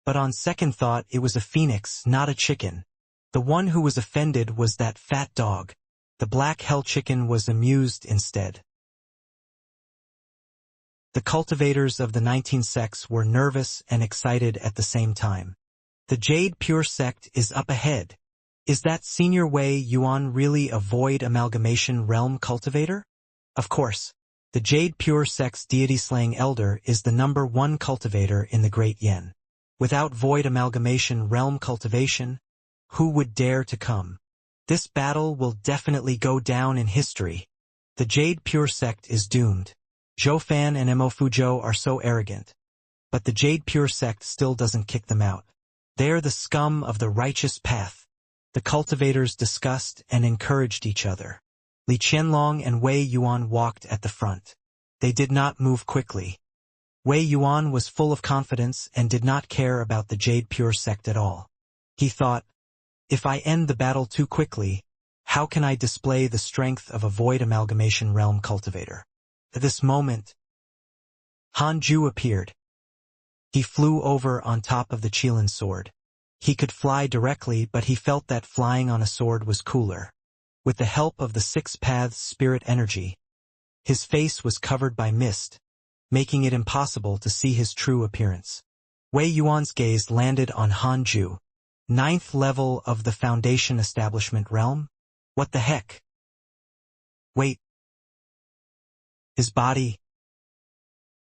But on second thought, it was a phoenix, not a chicken. The one who was offended was that fat dog. The black hell chicken was amused instead. The cultivators of the 19 sects were nervous and excited at the same time. The Jade Pure sect is up ahead. Is that Senior Wei Yuan really a Void Amalgamation Realm cultivator? Of course. The Jade Pure sect's deity-slaying elder is the #1 cultivator in the Great Yen. Without Void Amalgamation Realm cultivation, who would dare to come? This battle will definitely go down in history. The Jade Pure sect is doomed. Zhou Fan and Mo Fuzhou are so arrogant. But the Jade Pure sect still doesn't kick them out. They are the scum of the righteous path. The cultivators discussed and encouraged each other. Li Qianlong and Wei Yuan walked at the front. They did not move quickly. Wei Yuan was full of confidence and did not care about the Jade Pure sect at all. He thought, if I end the battle too quickly, how can I display the strength of a Void Amalgamation Realm cultivator? At this moment, Han Ju appeared. He flew over on top of the Qilin sword. He could fly directly, but he felt that flying on a sword was cooler. With the help of the 6 paths spirit energy, his face was covered by mist, making it impossible to see his true appearance. Wei Yuan's gaze landed on Han Ju. 9th level of the Foundation Establishment Realm? What the heck? Wait. His body.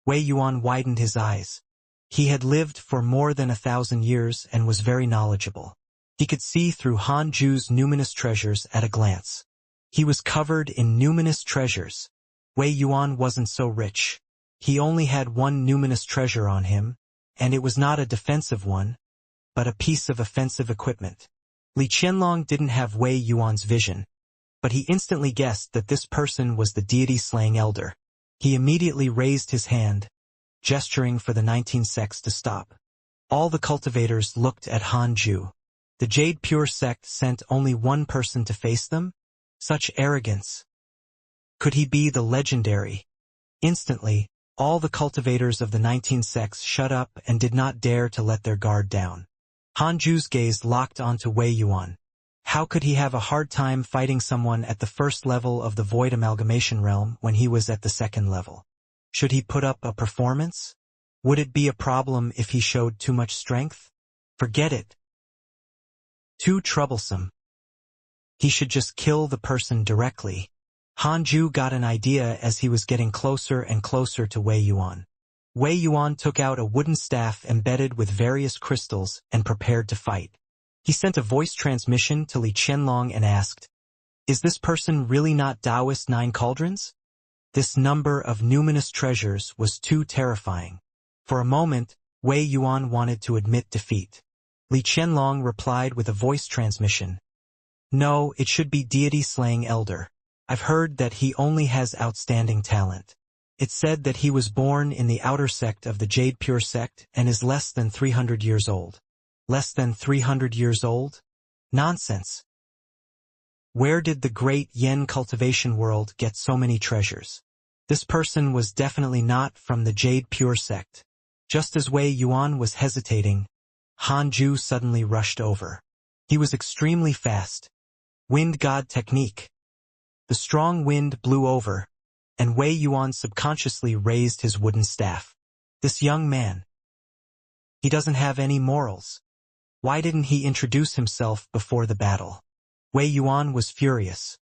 Wei Yuan widened his eyes. He had lived for more than 1,000 years and was very knowledgeable. He could see through Han Ju's numinous treasures at a glance. He was covered in numinous treasures. Wei Yuan wasn't so rich. He only had one numinous treasure on him, and it was not a defensive one, but a piece of offensive equipment. Li Qianlong didn't have Wei Yuan's vision, but he instantly guessed that this person was the deity-slaying elder. He immediately raised his hand, gesturing for the 19 sects to stop. All the cultivators looked at Han Ju. The Jade Pure sect sent only one person to face them? Such arrogance. Could he be the legendary? Instantly, all the cultivators of the 19 sects shut up and did not dare to let their guard down. Han Ju's gaze locked onto Wei Yuan. How could he have a hard time fighting someone at the first level of the Void Amalgamation Realm when he was at the second level? Should he put up a performance? Would it be a problem if he showed too much strength? Forget it. Too troublesome. He should just kill the person directly. Han Ju got an idea as he was getting closer and closer to Wei Yuan. Wei Yuan took out a wooden staff embedded with various crystals and prepared to fight. He sent a voice transmission to Li Qianlong and asked, "Is this person really not Taoist 9 cauldrons?" This number of numinous treasures was too terrifying. For a moment, Wei Yuan wanted to admit defeat. Li Qianlong replied with a voice transmission. "No, it should be deity-slaying elder. I've heard that he only has outstanding talent. It's said that he was born in the outer sect of the Jade Pure sect and is less than 300 years old. Less than 300 years old? Nonsense. Where did the great Yen cultivation world get so many treasures? This person was definitely not from the Jade Pure sect." Just as Wei Yuan was hesitating, Han Ju suddenly rushed over. He was extremely fast. Wind God technique. The strong wind blew over, and Wei Yuan subconsciously raised his wooden staff. This young man. He doesn't have any morals. Why didn't he introduce himself before the battle? Wei Yuan was furious.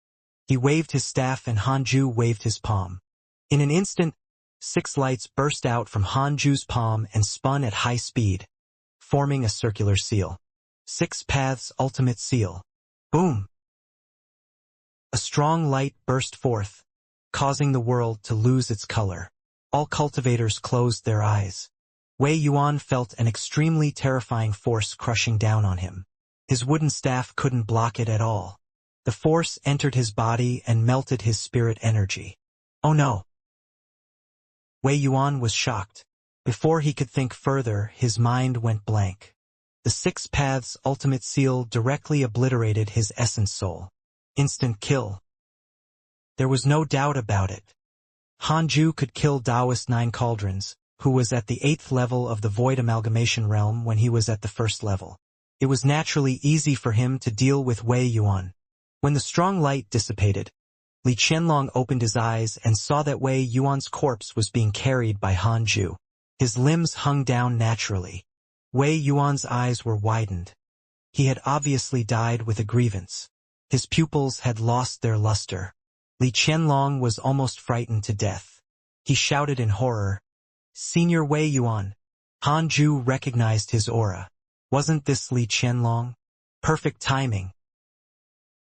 He waved his staff and Han Ju waved his palm. In an instant, 6 lights burst out from Han Ju's palm and spun at high speed, forming a circular seal. 6 paths ultimate seal. Boom! A strong light burst forth, causing the world to lose its color. All cultivators closed their eyes. Wei Yuan felt an extremely terrifying force crushing down on him. His wooden staff couldn't block it at all. The force entered his body and melted his spirit energy. Oh no! Wei Yuan was shocked. Before he could think further, his mind went blank. The 6 paths ultimate seal directly obliterated his essence soul. Instant kill. There was no doubt about it. Han Ju could kill Taoist 9 cauldrons, who was at the 8th level of the Void Amalgamation Realm when he was at the 1st level. It was naturally easy for him to deal with Wei Yuan. When the strong light dissipated, Li Qianlong opened his eyes and saw that Wei Yuan's corpse was being carried by Han Ju. His limbs hung down naturally. Wei Yuan's eyes were widened. He had obviously died with a grievance. His pupils had lost their luster. Li Qianlong was almost frightened to death. He shouted in horror, "Senior Wei Yuan!" Han Ju recognized his aura. Wasn't this Li Qianlong? Perfect timing.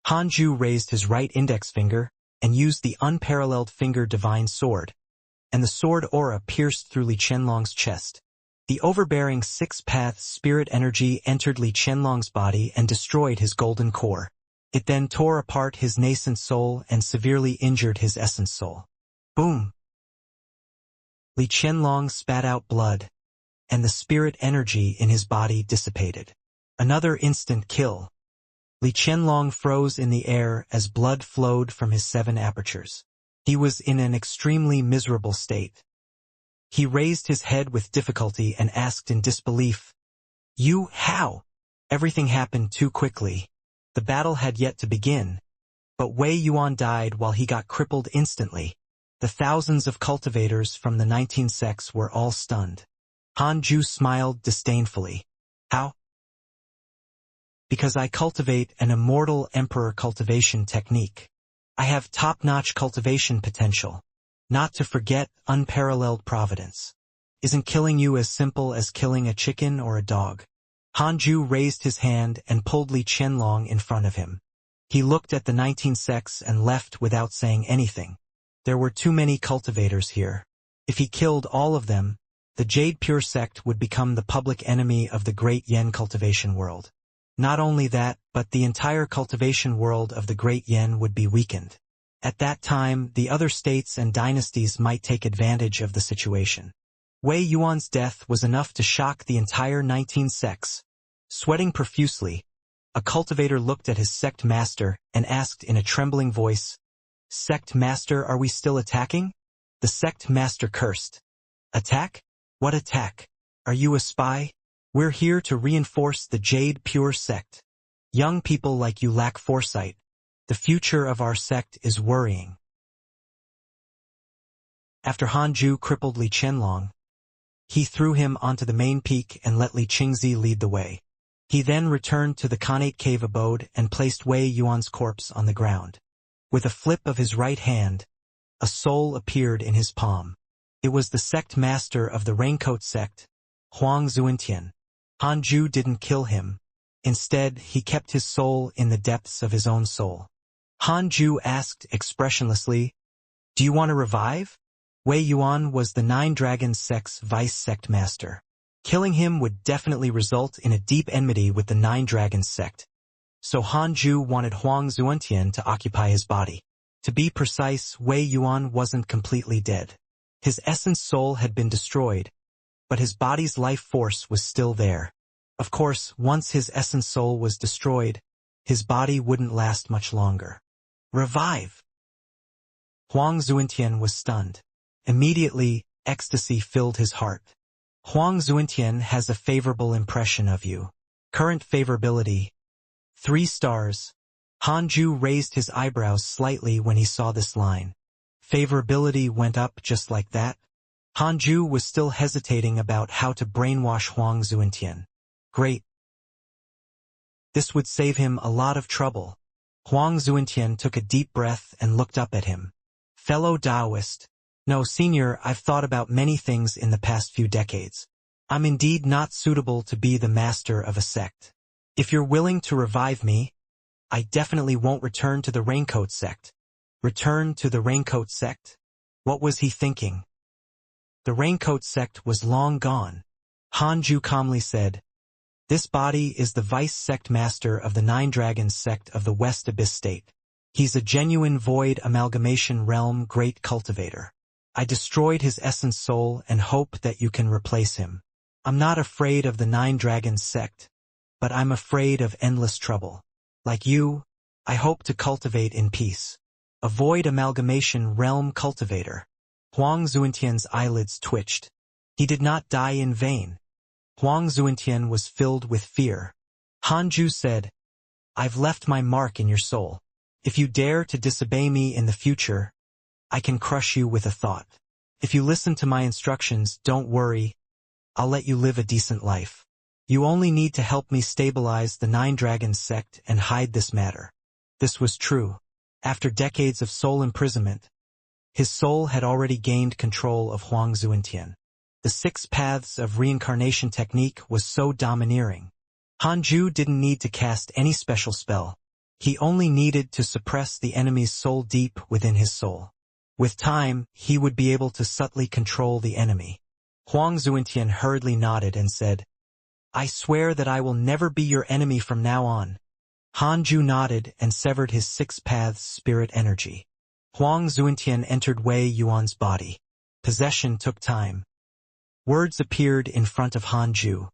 Han Ju raised his right index finger and used the unparalleled finger divine sword, and the sword aura pierced through Li Qianlong's chest. The overbearing 6-path spirit energy entered Li Qianlong's body and destroyed his golden core. It then tore apart his nascent soul and severely injured his essence soul. Boom! Li Qianlong spat out blood, and the spirit energy in his body dissipated. Another instant kill. Li Qianlong froze in the air as blood flowed from his 7 apertures. He was in an extremely miserable state. He raised his head with difficulty and asked in disbelief, "You, how?" Everything happened too quickly. The battle had yet to begin, but Wei Yuan died while he got crippled instantly. The thousands of cultivators from the 19 sects were all stunned. Han Ju smiled disdainfully. "How?" "Because I cultivate an immortal emperor cultivation technique. I have top-notch cultivation potential. Not to forget unparalleled providence. Isn't killing you as simple as killing a chicken or a dog?" Han Ju raised his hand and pulled Li Qianlong in front of him. He looked at the 19 sects and left without saying anything. There were too many cultivators here. If he killed all of them, the Jade Pure sect would become the public enemy of the great Yen cultivation world. Not only that, but the entire cultivation world of the Great Yen would be weakened. At that time, the other states and dynasties might take advantage of the situation. Wei Yuan's death was enough to shock the entire 19 sects. Sweating profusely, a cultivator looked at his sect master and asked in a trembling voice, "Sect master, are we still attacking?" The sect master cursed. "Attack? What attack? Are you a spy? We're here to reinforce the Jade Pure sect. Young people like you lack foresight. The future of our sect is worrying." After Hanju crippled Li Qianlong, he threw him onto the main peak and let Li Qingzi lead the way. He then returned to the Khanate cave abode and placed Wei Yuan's corpse on the ground. With a flip of his right hand, a soul appeared in his palm. It was the sect master of the Raincoat sect, Huang Zuintian. Hanju didn't kill him. Instead, he kept his soul in the depths of his own soul. Hanju asked expressionlessly, "Do you want to revive?" Wei Yuan was the Nine Dragons sect's vice sect master. Killing him would definitely result in a deep enmity with the Nine Dragons sect. So Hanju wanted Huang Zuintian to occupy his body. To be precise, Wei Yuan wasn't completely dead. His essence soul had been destroyed, but his body's life force was still there. Of course, once his essence soul was destroyed, his body wouldn't last much longer. Revive! Huang Zuintian was stunned. Immediately, ecstasy filled his heart. Huang Zuintian has a favorable impression of you. Current favorability: 3 stars. Hanju raised his eyebrows slightly when he saw this line. Favorability went up just like that? Hanju was still hesitating about how to brainwash Huang Zuintian. Great. This would save him a lot of trouble. Huang Zuintian took a deep breath and looked up at him. Fellow Taoist. No, senior, I've thought about many things in the past few decades. I'm indeed not suitable to be the master of a sect. If you're willing to revive me, I definitely won't return to the Raincoat sect. Return to the Raincoat sect? What was he thinking? The Raincoat sect was long gone. Hanju calmly said, "This body is the vice sect master of the Nine Dragons sect of the West Abyss state. He's a genuine void amalgamation realm great cultivator. I destroyed his essence soul and hope that you can replace him. I'm not afraid of the Nine Dragons sect, but I'm afraid of endless trouble. Like you, I hope to cultivate in peace. A void amalgamation realm cultivator." Huang Zuintian's eyelids twitched. He did not die in vain. Huang Zuintian was filled with fear. Hanju said, "I've left my mark in your soul. If you dare to disobey me in the future, I can crush you with a thought. If you listen to my instructions, don't worry, I'll let you live a decent life. You only need to help me stabilize the Nine Dragons sect and hide this matter." This was true. After decades of soul imprisonment, his soul had already gained control of Huang Zuintian. The 6 paths of reincarnation technique was so domineering. Hanju didn't need to cast any special spell. He only needed to suppress the enemy's soul deep within his soul. With time, he would be able to subtly control the enemy. Huang Zuintian hurriedly nodded and said, "I swear that I will never be your enemy from now on." Hanju nodded and severed his 6 paths spirit energy. Huang Zuintian entered Wei Yuan's body. Possession took time. Words appeared in front of Hanju.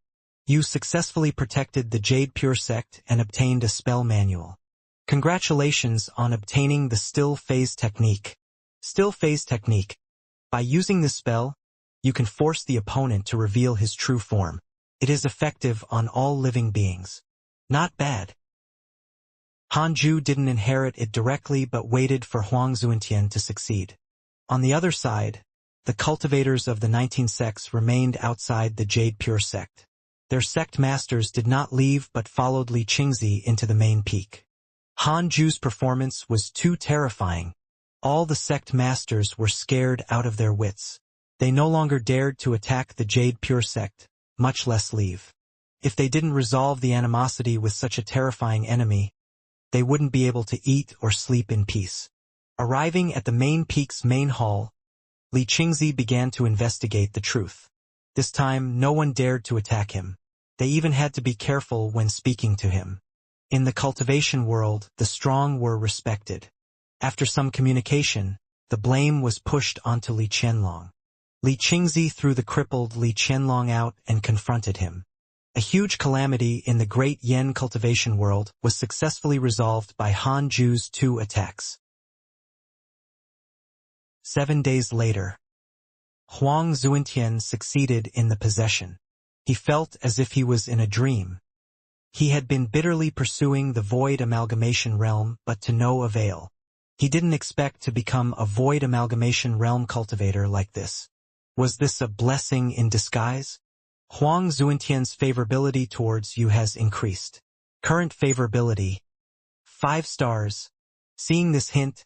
"You successfully protected the Jade Pure sect and obtained a spell manual. Congratulations on obtaining the Still Phase technique. Still Phase technique. By using this spell, you can force the opponent to reveal his true form. It is effective on all living beings." Not bad. Hanju didn't inherit it directly but waited for Huang Zuintian to succeed. On the other side, the cultivators of the 19 sects remained outside the Jade Pure sect. Their sect masters did not leave but followed Li Qingzi into the main peak. Hanju's performance was too terrifying. All the sect masters were scared out of their wits. They no longer dared to attack the Jade Pure sect, much less leave. If they didn't resolve the animosity with such a terrifying enemy, they wouldn't be able to eat or sleep in peace. Arriving at the main peak's main hall, Li Qingzi began to investigate the truth. This time, no one dared to attack him. They even had to be careful when speaking to him. In the cultivation world, the strong were respected. After some communication, the blame was pushed onto Li Qianlong. Li Qingzi threw the crippled Li Qianlong out and confronted him. A huge calamity in the Great Yen cultivation world was successfully resolved by Han Zhu's 2 attacks. 7 days later, Huang Zuentian succeeded in the possession. He felt as if he was in a dream. He had been bitterly pursuing the void amalgamation realm, but to no avail. He didn't expect to become a void amalgamation realm cultivator like this. Was this a blessing in disguise? Huang Zuentian's favorability towards you has increased. Current favorability, 5 stars. Seeing this hint,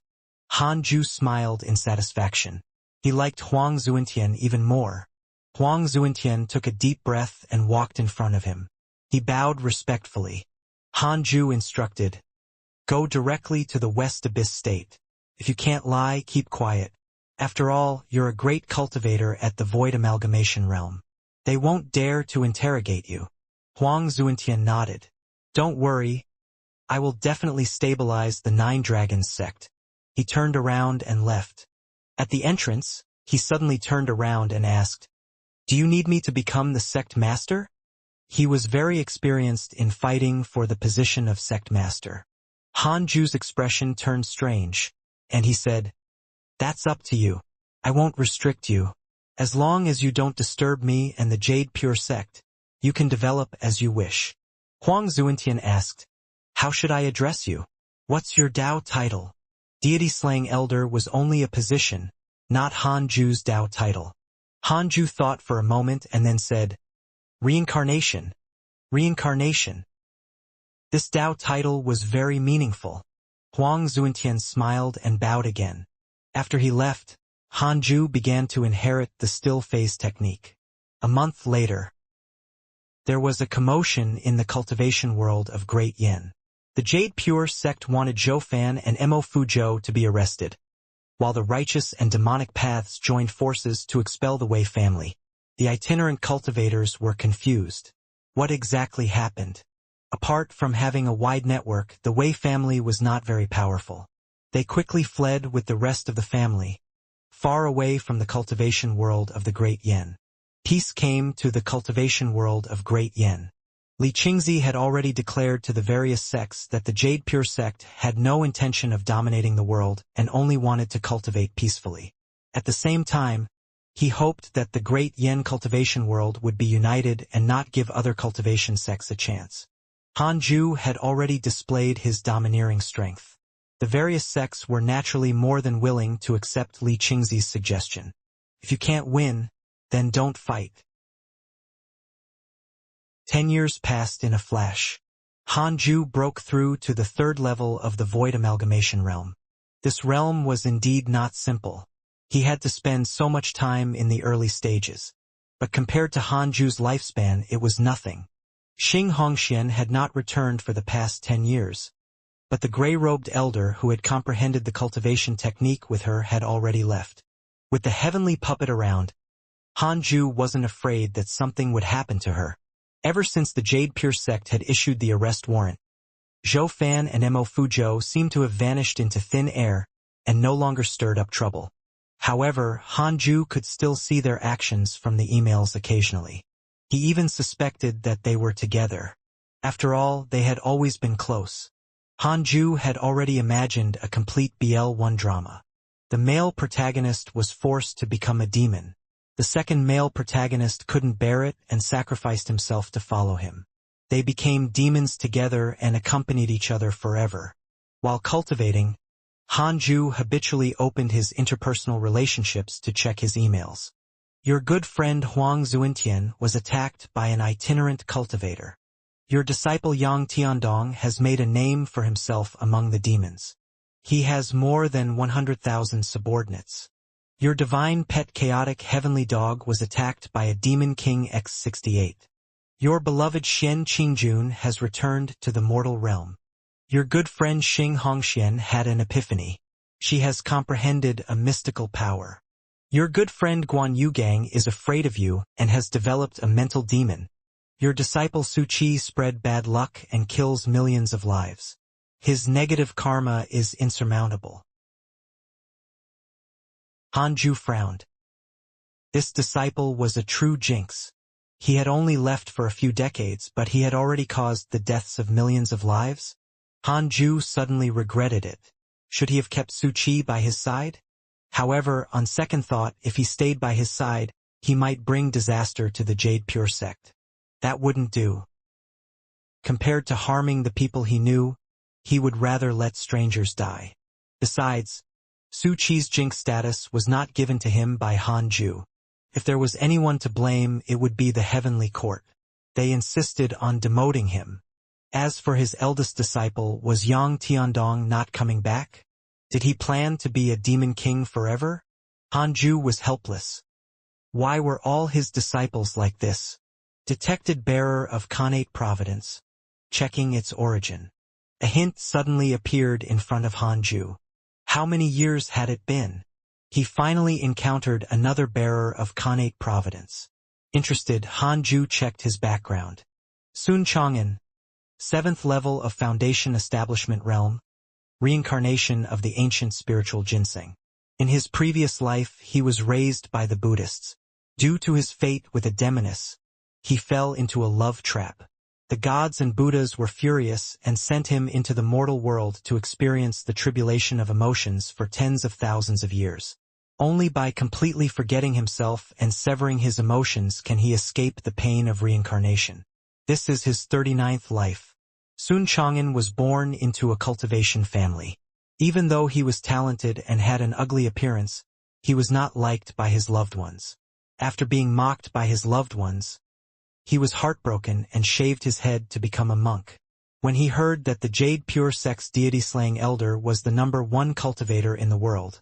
Han Zhu smiled in satisfaction. He liked Huang Zuentian even more. Huang Zuentian took a deep breath and walked in front of him. He bowed respectfully. Han Zhu instructed, "Go directly to the West Abyss State. If you can't lie, keep quiet. After all, you're a great cultivator at the Void Amalgamation Realm. They won't dare to interrogate you." Huang Zuentian nodded. "Don't worry. I will definitely stabilize the 9 Dragons sect." He turned around and left. At the entrance, he suddenly turned around and asked, "Do you need me to become the sect master?" He was very experienced in fighting for the position of sect master. Han Zhu's expression turned strange, and he said, "That's up to you. I won't restrict you. As long as you don't disturb me and the Jade Pure sect, you can develop as you wish." Huang Zuentian asked, "How should I address you? What's your Dao title?" Deity Slaying Elder was only a position, not Han Zhu's Dao title. Han Zhu thought for a moment and then said, "Reincarnation. Reincarnation." This Dao title was very meaningful. Huang Zuentian smiled and bowed again. After he left, Han Zhu began to inherit the still phase technique. A month later, there was a commotion in the cultivation world of Great Yin. The Jade Pure sect wanted Zhou Fan and Mo Fuzhou to be arrested, while the righteous and demonic paths joined forces to expel the Wei family. The itinerant cultivators were confused. What exactly happened? Apart from having a wide network, the Wei family was not very powerful. They quickly fled with the rest of the family, far away from the cultivation world of the Great Yen. Peace came to the cultivation world of Great Yen. Li Qingzi had already declared to the various sects that the Jade Pure sect had no intention of dominating the world and only wanted to cultivate peacefully. At the same time, he hoped that the Great Yen cultivation world would be united and not give other cultivation sects a chance. Han Zhu had already displayed his domineering strength. The various sects were naturally more than willing to accept Li Qingzi's suggestion. If you can't win, then don't fight. 10 years passed in a flash. Han Zhu broke through to the 3rd level of the Void Amalgamation realm. This realm was indeed not simple. He had to spend so much time in the early stages. But compared to Han Zhu's lifespan, it was nothing. Xianxia had not returned for the past 10 years. But the gray-robed elder who had comprehended the cultivation technique with her had already left. With the heavenly puppet around, Han Zhu wasn't afraid that something would happen to her. Ever since the Jade Pure sect had issued the arrest warrant, Zhou Fan and Mo Fuzhou seemed to have vanished into thin air and no longer stirred up trouble. However, Han Zhu could still see their actions from the emails occasionally. He even suspected that they were together. After all, they had always been close. Han Zhu had already imagined a complete BL1 drama. The male protagonist was forced to become a demon. The second male protagonist couldn't bear it and sacrificed himself to follow him. They became demons together and accompanied each other forever. While cultivating, Han Zhu habitually opened his interpersonal relationships to check his emails. Your good friend Huang Zuentian was attacked by an itinerant cultivator. Your disciple Yang Tiandong has made a name for himself among the demons. He has more than 100,000 subordinates. Your divine pet chaotic heavenly dog was attacked by a demon king X68. Your beloved Xian Qingjun has returned to the mortal realm. Your good friend Xing Hongxian had an epiphany. She has comprehended a mystical power. Your good friend Guan Yugang is afraid of you and has developed a mental demon. Your disciple Su Chi spread bad luck and kills millions of lives. His negative karma is insurmountable. Han Ju frowned. This disciple was a true jinx. He had only left for a few decades, but he had already caused the deaths of millions of lives. Han Ju suddenly regretted it. Should he have kept Su Chi by his side? However, on second thought, if he stayed by his side, he might bring disaster to the Jade Pure sect. That wouldn't do. Compared to harming the people he knew, he would rather let strangers die. Besides, Su Chi's jinx status was not given to him by Han Ju. If there was anyone to blame, it would be the Heavenly Court. They insisted on demoting him. As for his eldest disciple, was Yang Tiandong not coming back? Did he plan to be a demon king forever? Han Ju was helpless. Why were all his disciples like this? Detected bearer of connate providence. Checking its origin. A hint suddenly appeared in front of Han Ju. How many years had it been? He finally encountered another bearer of connate providence. Interested, Han Ju checked his background. Sun Chang'an, 7th level of Foundation Establishment Realm, Reincarnation of the ancient spiritual ginseng. In his previous life, he was raised by the Buddhists. Due to his fate with a demoness, he fell into a love trap. The gods and Buddhas were furious and sent him into the mortal world to experience the tribulation of emotions for tens of thousands of years. Only by completely forgetting himself and severing his emotions can he escape the pain of reincarnation. This is his 39th life. Sun Chang'an was born into a cultivation family. Even though he was talented and had an ugly appearance, he was not liked by his loved ones. After being mocked by his loved ones, he was heartbroken and shaved his head to become a monk. When he heard that the Jade Pure Sect's deity-slaying elder was the #1 cultivator in the world,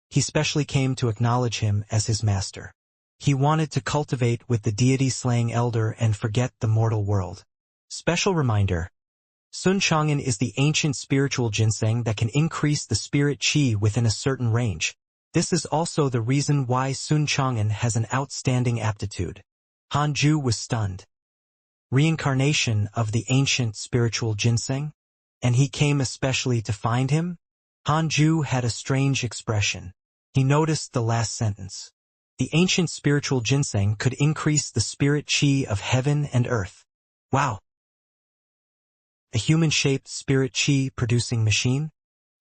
he specially came to acknowledge him as his master. He wanted to cultivate with the deity-slaying elder and forget the mortal world. Special reminder: Sun Chang'an is the ancient spiritual ginseng that can increase the spirit chi within a certain range. This is also the reason why Sun Chang'an has an outstanding aptitude. Han Ju was stunned. Reincarnation of the ancient spiritual ginseng? And he came especially to find him? Han Ju had a strange expression. He noticed the last sentence. The ancient spiritual ginseng could increase the spirit chi of heaven and earth. Wow! A human-shaped spirit chi producing machine?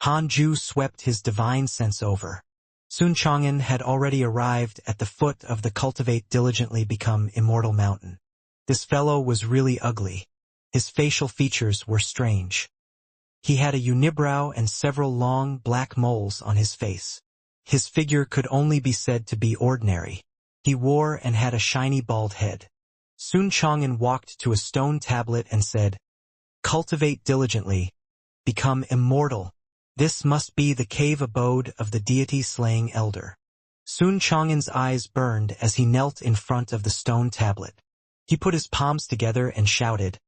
Han Ju swept his divine sense over. Sun Chang'an had already arrived at the foot of the Cultivate Diligently Become Immortal mountain. This fellow was really ugly. His facial features were strange. He had a unibrow and several long black moles on his face. His figure could only be said to be ordinary. He wore and had a shiny bald head. Sun Chang'an walked to a stone tablet and said, "Cultivate diligently. Become immortal. This must be the cave abode of the deity-slaying elder." Sun Chang'an's eyes burned as he knelt in front of the stone tablet. He put his palms together and shouted,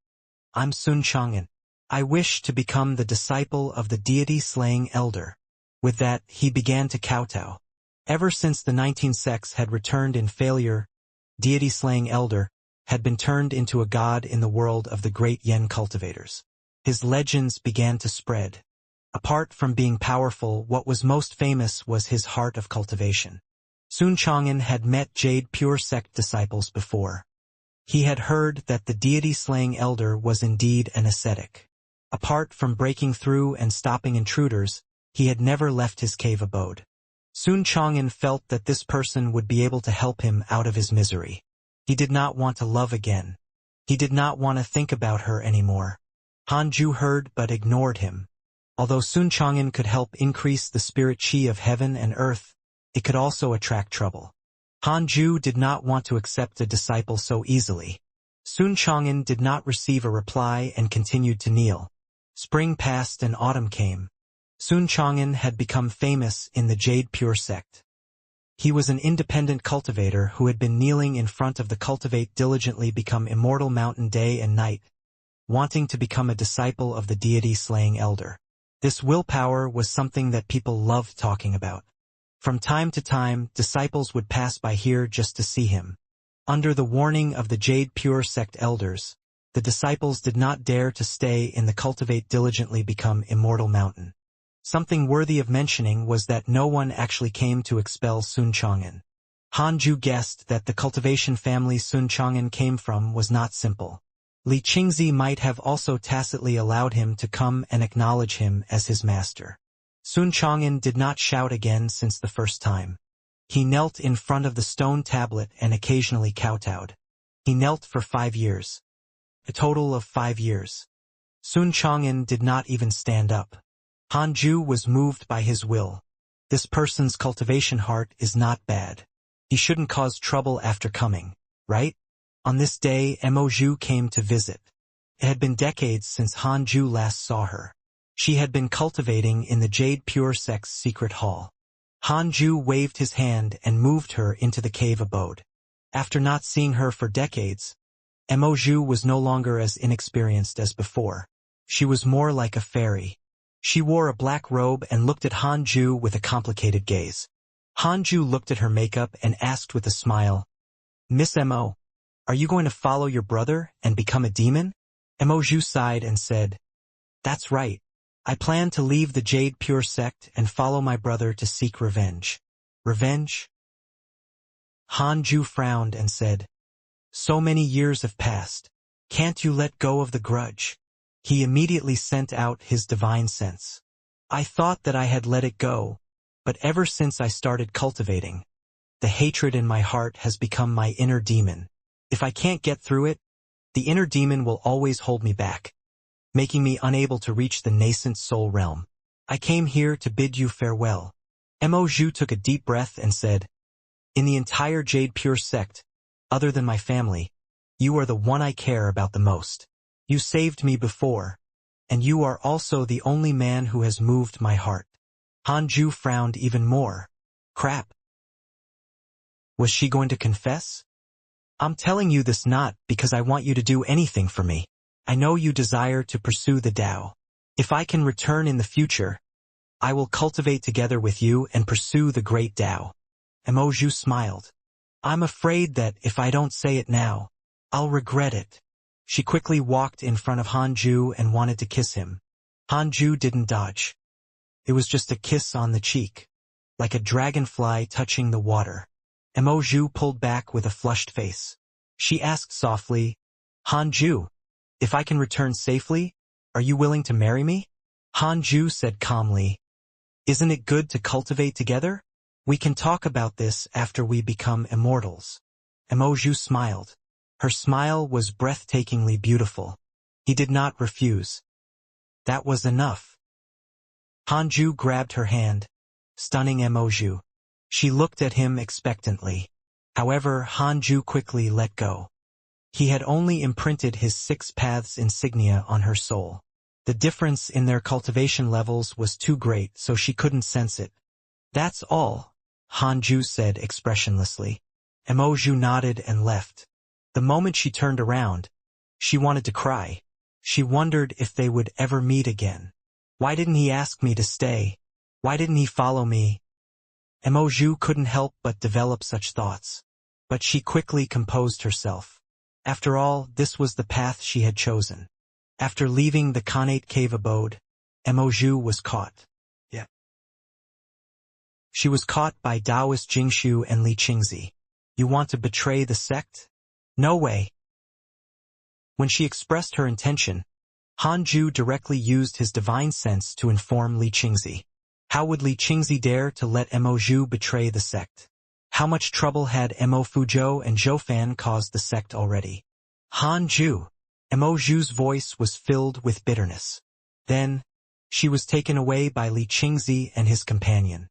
"I'm Sun Chang'an. I wish to become the disciple of the deity-slaying elder." With that, he began to kowtow. Ever since the 19 sects had returned in failure, deity-slaying elder had been turned into a god in the world of the great Yen cultivators. His legends began to spread. Apart from being powerful, what was most famous was his heart of cultivation. Sun Chang'an had met Jade Pure Sect disciples before. He had heard that the deity-slaying elder was indeed an ascetic. Apart from breaking through and stopping intruders, he had never left his cave abode. Sun Chang'an felt that this person would be able to help him out of his misery. He did not want to love again. He did not want to think about her anymore. Han Ju heard but ignored him. Although Sun Chang'an could help increase the spirit chi of heaven and earth, it could also attract trouble. Han Ju did not want to accept a disciple so easily. Sun Chang'an did not receive a reply and continued to kneel. Spring passed and autumn came. Sun Chang'an had become famous in the Jade Pure Sect. He was an independent cultivator who had been kneeling in front of the Cultivate Diligently Become Immortal mountain day and night, wanting to become a disciple of the deity-slaying elder. This willpower was something that people loved talking about. From time to time, disciples would pass by here just to see him. Under the warning of the Jade Pure sect elders, the disciples did not dare to stay in the Cultivate diligently become Immortal mountain. Something worthy of mentioning was that no one actually came to expel Sun Chang'an. Hanju guessed that the Cultivation family Sun Chang'an came from was not simple. Li Qingzi might have also tacitly allowed him to come and acknowledge him as his master. Sun Chang'an did not shout again since the first time. He knelt in front of the stone tablet and occasionally kowtowed. He knelt for 5 years. A total of 5 years. Sun Chang'an did not even stand up. Hanju was moved by his will. This person's cultivation heart is not bad. He shouldn't cause trouble after coming, right? On this day, Mo came to visit. It had been decades since Hanju last saw her. She had been cultivating in the Jade Pure sect's secret hall. Hanju waved his hand and moved her into the cave abode. After not seeing her for decades, Mo was no longer as inexperienced as before. She was more like a fairy. She wore a black robe and looked at Hanju with a complicated gaze. Hanju looked at her makeup and asked with a smile, "Miss Mo, are you going to follow your brother and become a demon?" Mo sighed and said, "That's right. I plan to leave the Jade Pure sect and follow my brother to seek revenge." "Revenge?" Hanju frowned and said, "So many years have passed. Can't you let go of the grudge?" He immediately sent out his divine sense. "I thought that I had let it go, but ever since I started cultivating, the hatred in my heart has become my inner demon. If I can't get through it, the inner demon will always hold me back, making me unable to reach the nascent soul realm. I came here to bid you farewell." Mo took a deep breath and said, "In the entire Jade Pure sect, other than my family, you are the one I care about the most. You saved me before, and you are also the only man who has moved my heart." Hanju frowned even more. Crap. Was she going to confess? "I'm telling you this not because I want you to do anything for me. I know you desire to pursue the Tao. If I can return in the future, I will cultivate together with you and pursue the great Tao." Mo smiled. "I'm afraid that if I don't say it now, I'll regret it." She quickly walked in front of Hanju and wanted to kiss him. Hanju didn't dodge. It was just a kiss on the cheek, like a dragonfly touching the water. Mo pulled back with a flushed face. She asked softly, "Hanju, if I can return safely, are you willing to marry me?" Hanju said calmly, "Isn't it good to cultivate together? We can talk about this after we become immortals." Mo smiled. Her smile was breathtakingly beautiful. He did not refuse. That was enough. Hanju grabbed her hand, stunning Mo. She looked at him expectantly. However, Hanju quickly let go. He had only imprinted his 6 paths insignia on her soul. The difference in their cultivation levels was too great, so she couldn't sense it. "That's all," Hanju said expressionlessly. Mo nodded and left. The moment she turned around, she wanted to cry. She wondered if they would ever meet again. Why didn't he ask me to stay? Why didn't he follow me? Mo couldn't help but develop such thoughts. But she quickly composed herself. After all, this was the path she had chosen. After leaving the Khanate cave abode, Mo was caught. She was caught by Taoist Jingshu and Li Qingzi. "You want to betray the sect? No way." When she expressed her intention, Hanju directly used his divine sense to inform Li Qingzi. How would Li Qingzi dare to let Mo betray the sect? How much trouble had Mo Fuzhou and Zhoufan caused the sect already? Hanju. Mo's voice was filled with bitterness. Then, she was taken away by Li Qingzi and his companion.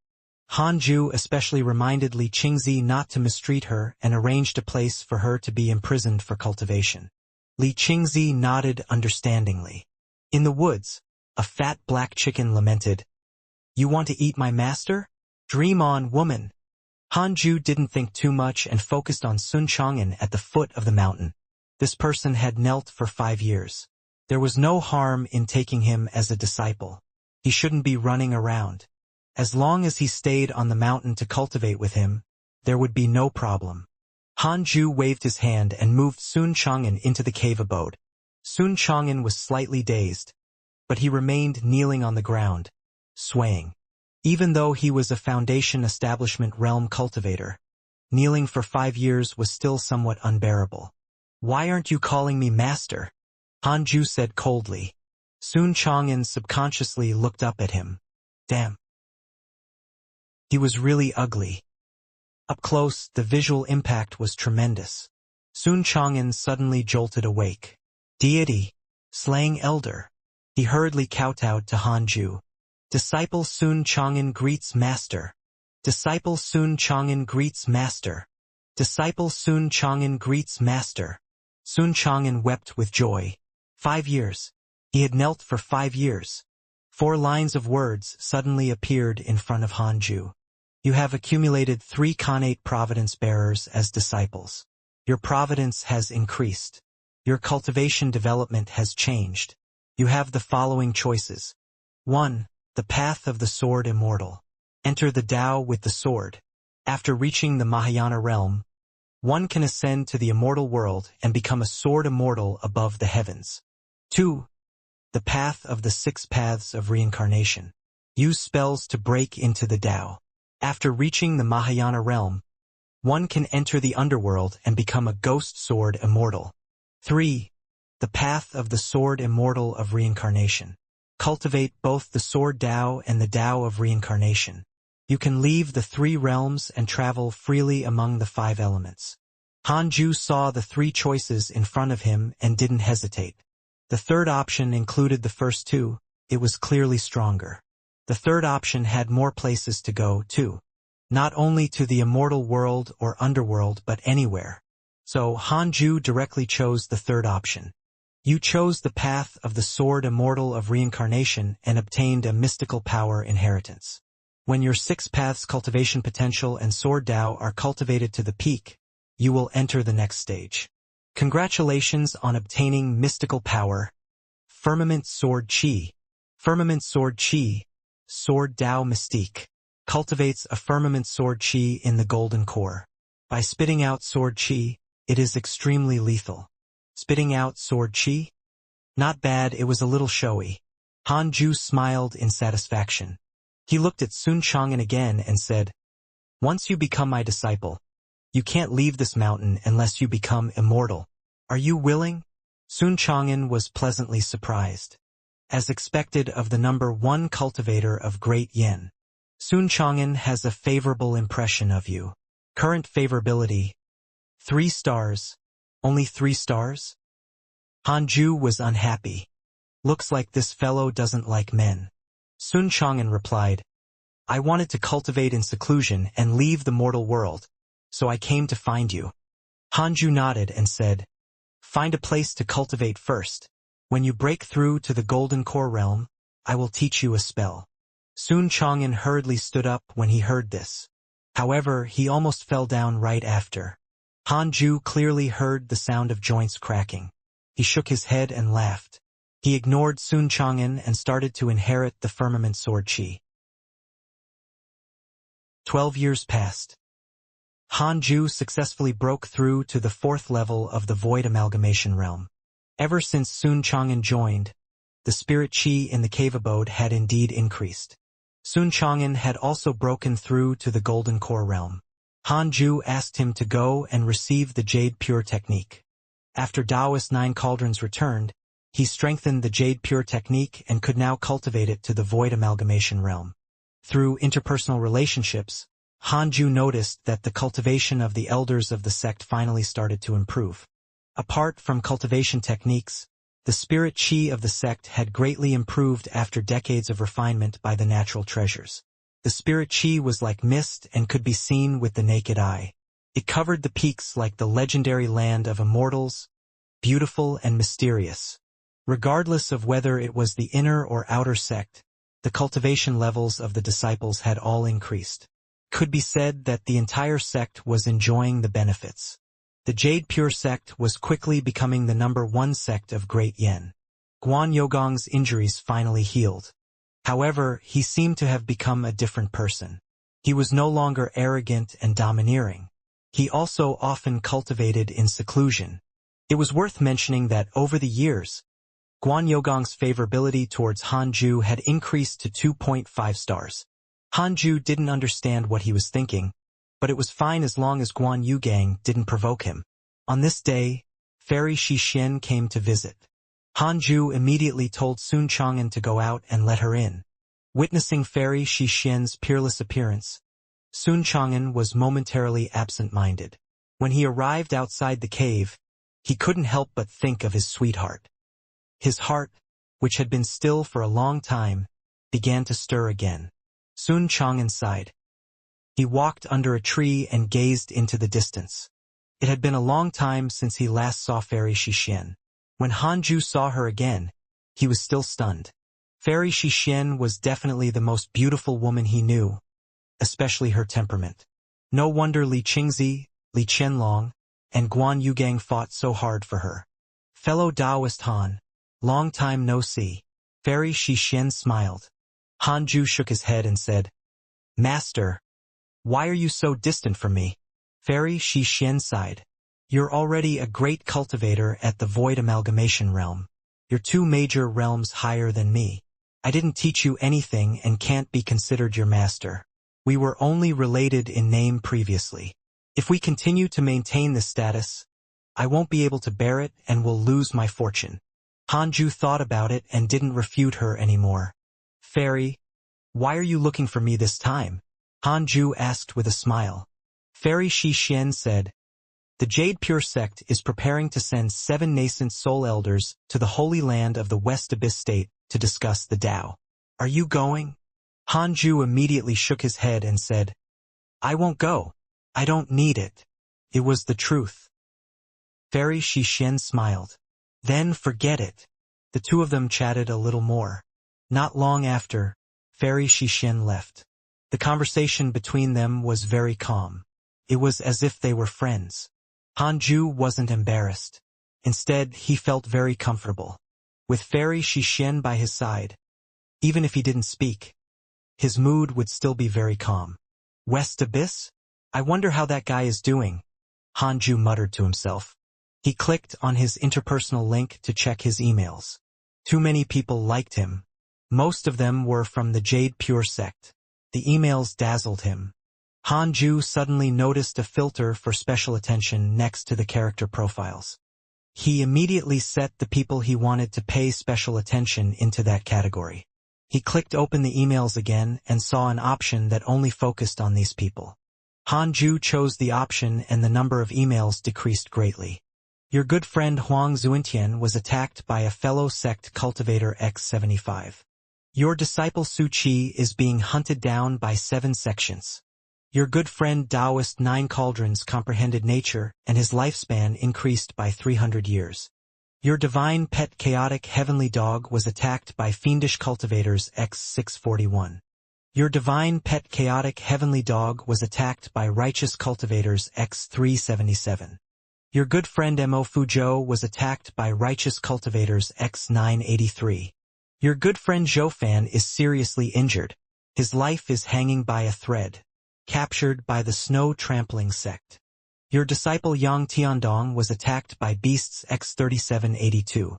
Hanju especially reminded Li Qingzi not to mistreat her and arranged a place for her to be imprisoned for cultivation. Li Qingzi nodded understandingly. In the woods, a fat black chicken lamented, "You want to eat my master? Dream on, woman." Hanju didn't think too much and focused on Sun Chang'an at the foot of the mountain. This person had knelt for 5 years. There was no harm in taking him as a disciple. He shouldn't be running around. As long as he stayed on the mountain to cultivate with him, there would be no problem. Han Ju waved his hand and moved Sun Chang'an into the cave abode. Sun Chang'an was slightly dazed, but he remained kneeling on the ground, swaying. Even though he was a Foundation Establishment Realm cultivator, kneeling for 5 years was still somewhat unbearable. "Why aren't you calling me master?" Han Ju said coldly. Sun Chang'an subconsciously looked up at him. Damn. He was really ugly. Up close, the visual impact was tremendous. Sun Chang'an suddenly jolted awake. Deity, slaying elder. He hurriedly kowtowed to Han Ju. Disciple Sun Chang'an greets master. Disciple Sun Chang'an greets master. Disciple Sun Chang'an greets master. Sun Chang'an wept with joy. 5 years. He had knelt for 5 years. 4 lines of words suddenly appeared in front of Han Ju. You have accumulated 3 connate providence bearers as disciples. Your providence has increased. Your cultivation development has changed. You have the following choices. 1. The path of the sword immortal. Enter the Tao with the sword. After reaching the Mahayana realm, one can ascend to the immortal world and become a sword immortal above the heavens. 2. The path of the 6 paths of reincarnation. Use spells to break into the Tao. After reaching the Mahayana realm, one can enter the underworld and become a ghost sword immortal. 3. The path of the sword immortal of reincarnation. Cultivate both the sword Tao and the Tao of reincarnation. You can leave the 3 realms and travel freely among the 5 elements. Han Ju saw the 3 choices in front of him and didn't hesitate. The third option included the first 2, it was clearly stronger. The third option had more places to go, too. Not only to the immortal world or underworld but anywhere. So Han Ju directly chose the third option. You chose the path of the sword immortal of reincarnation and obtained a mystical power inheritance. When your 6 paths cultivation potential and sword Tao are cultivated to the peak, you will enter the next stage. Congratulations on obtaining mystical power. Firmament Sword Chi. Firmament Sword Chi. Sword Tao Mystique. Cultivates a firmament sword Chi in the golden core. By spitting out sword Chi, it is extremely lethal. Spitting out sword Chi? Not bad, it was a little showy. Han Ju smiled in satisfaction. He looked at Sun Chang'an again and said, "Once you become my disciple, you can't leave this mountain unless you become immortal. Are you willing?" Sun Chang'an was pleasantly surprised. As expected of the number 1 cultivator of Great Yin, Sun Chang'an has a favorable impression of you. Current favorability, 3 stars. Only 3 stars? Han Ju was unhappy. Looks like this fellow doesn't like men. Sun Chang'an replied, "I wanted to cultivate in seclusion and leave the mortal world, so I came to find you." Han Ju nodded and said, "Find a place to cultivate first. When you break through to the Golden Core realm, I will teach you a spell." Sun Chang'an hurriedly stood up when he heard this. However, he almost fell down right after. Han Ju clearly heard the sound of joints cracking. He shook his head and laughed. He ignored Sun Chang'an and started to inherit the firmament sword Chi. 12 years passed. Han Ju successfully broke through to the 4th level of the Void Amalgamation realm. Ever since Sun Chang'an joined, the spirit Chi in the cave abode had indeed increased. Sun Chang'an had also broken through to the Golden Core realm. Han Ju asked him to go and receive the Jade Pure technique. After Taoist 9 cauldrons returned, he strengthened the Jade Pure technique and could now cultivate it to the Void Amalgamation realm. Through interpersonal relationships, Han Ju noticed that the cultivation of the elders of the sect finally started to improve. Apart from cultivation techniques, the spirit Chi of the sect had greatly improved after decades of refinement by the natural treasures. The spirit Chi was like mist and could be seen with the naked eye. It covered the peaks like the legendary land of immortals, beautiful and mysterious. Regardless of whether it was the inner or outer sect, the cultivation levels of the disciples had all increased. Could be said that the entire sect was enjoying the benefits. The Jade Pure sect was quickly becoming the number 1 sect of Great Yin. Guan Yogong's injuries finally healed. However, he seemed to have become a different person. He was no longer arrogant and domineering. He also often cultivated in seclusion. It was worth mentioning that over the years, Guan Yogong's favorability towards Hanju had increased to 2.5 stars. Hanju didn't understand what he was thinking, but it was fine as long as Guan Yugang didn't provoke him. On this day, Fairy Xixin came to visit. Hanju immediately told Sun Chang'an to go out and let her in. Witnessing Fairy Xixin's peerless appearance, Sun Chang'an was momentarily absent-minded. When he arrived outside the cave, he couldn't help but think of his sweetheart. His heart, which had been still for a long time, began to stir again. Sun Chang'an sighed. He walked under a tree and gazed into the distance. It had been a long time since he last saw Fairy Xixin. When Hanju saw her again, he was still stunned. Fairy Xixin was definitely the most beautiful woman he knew, especially her temperament. No wonder Li Qingzi, Li Qianlong, and Guan Yugang fought so hard for her. Fellow Taoist Han, long time no see. Fairy Xixin smiled. Hanju shook his head and said, Master, why are you so distant from me? Fairy Xixin sighed. You're already a great cultivator at the void amalgamation realm. You're 2 major realms higher than me. I didn't teach you anything and can't be considered your master. We were only related in name previously. If we continue to maintain this status, I won't be able to bear it and will lose my fortune. Hanju thought about it and didn't refute her anymore. Fairy, why are you looking for me this time? Hanju asked with a smile. Fairy Xixin said, the Jade Pure Sect is preparing to send 7 nascent soul elders to the Holy Land of the West Abyss State to discuss the Tao. Are you going? Hanju immediately shook his head and said, I won't go. I don't need it. It was the truth. Fairy Xixin smiled. Then forget it. The 2 of them chatted a little more. Not long after, Fairy Xixin left. The conversation between them was very calm. It was as if they were friends. Hanju wasn't embarrassed. Instead, he felt very comfortable. With Fairy Xixin by his side, even if he didn't speak, his mood would still be very calm. West Abyss? I wonder how that guy is doing, Hanju muttered to himself. He clicked on his interpersonal link to check his emails. Too many people liked him. Most of them were from the Jade Pure Sect. The emails dazzled him. Hanju suddenly noticed a filter for special attention next to the character profiles. He immediately set the people he wanted to pay special attention into that category. He clicked open the emails again and saw an option that only focused on these people. Hanju chose the option and the number of emails decreased greatly. Your good friend Huang Zuintian was attacked by a fellow sect cultivator X75. Your disciple Su Qi is being hunted down by 7 sections. Your good friend Taoist 9 Cauldrons comprehended nature, and his lifespan increased by 300 years. Your divine pet chaotic heavenly dog was attacked by fiendish cultivators X641. Your divine pet chaotic heavenly dog was attacked by righteous cultivators X377. Your good friend Mo Fuzhou was attacked by righteous cultivators X983. Your good friend Zhoufan is seriously injured. His life is hanging by a thread. Captured by the snow trampling sect. Your disciple Yang Tiandong was attacked by beasts X3782.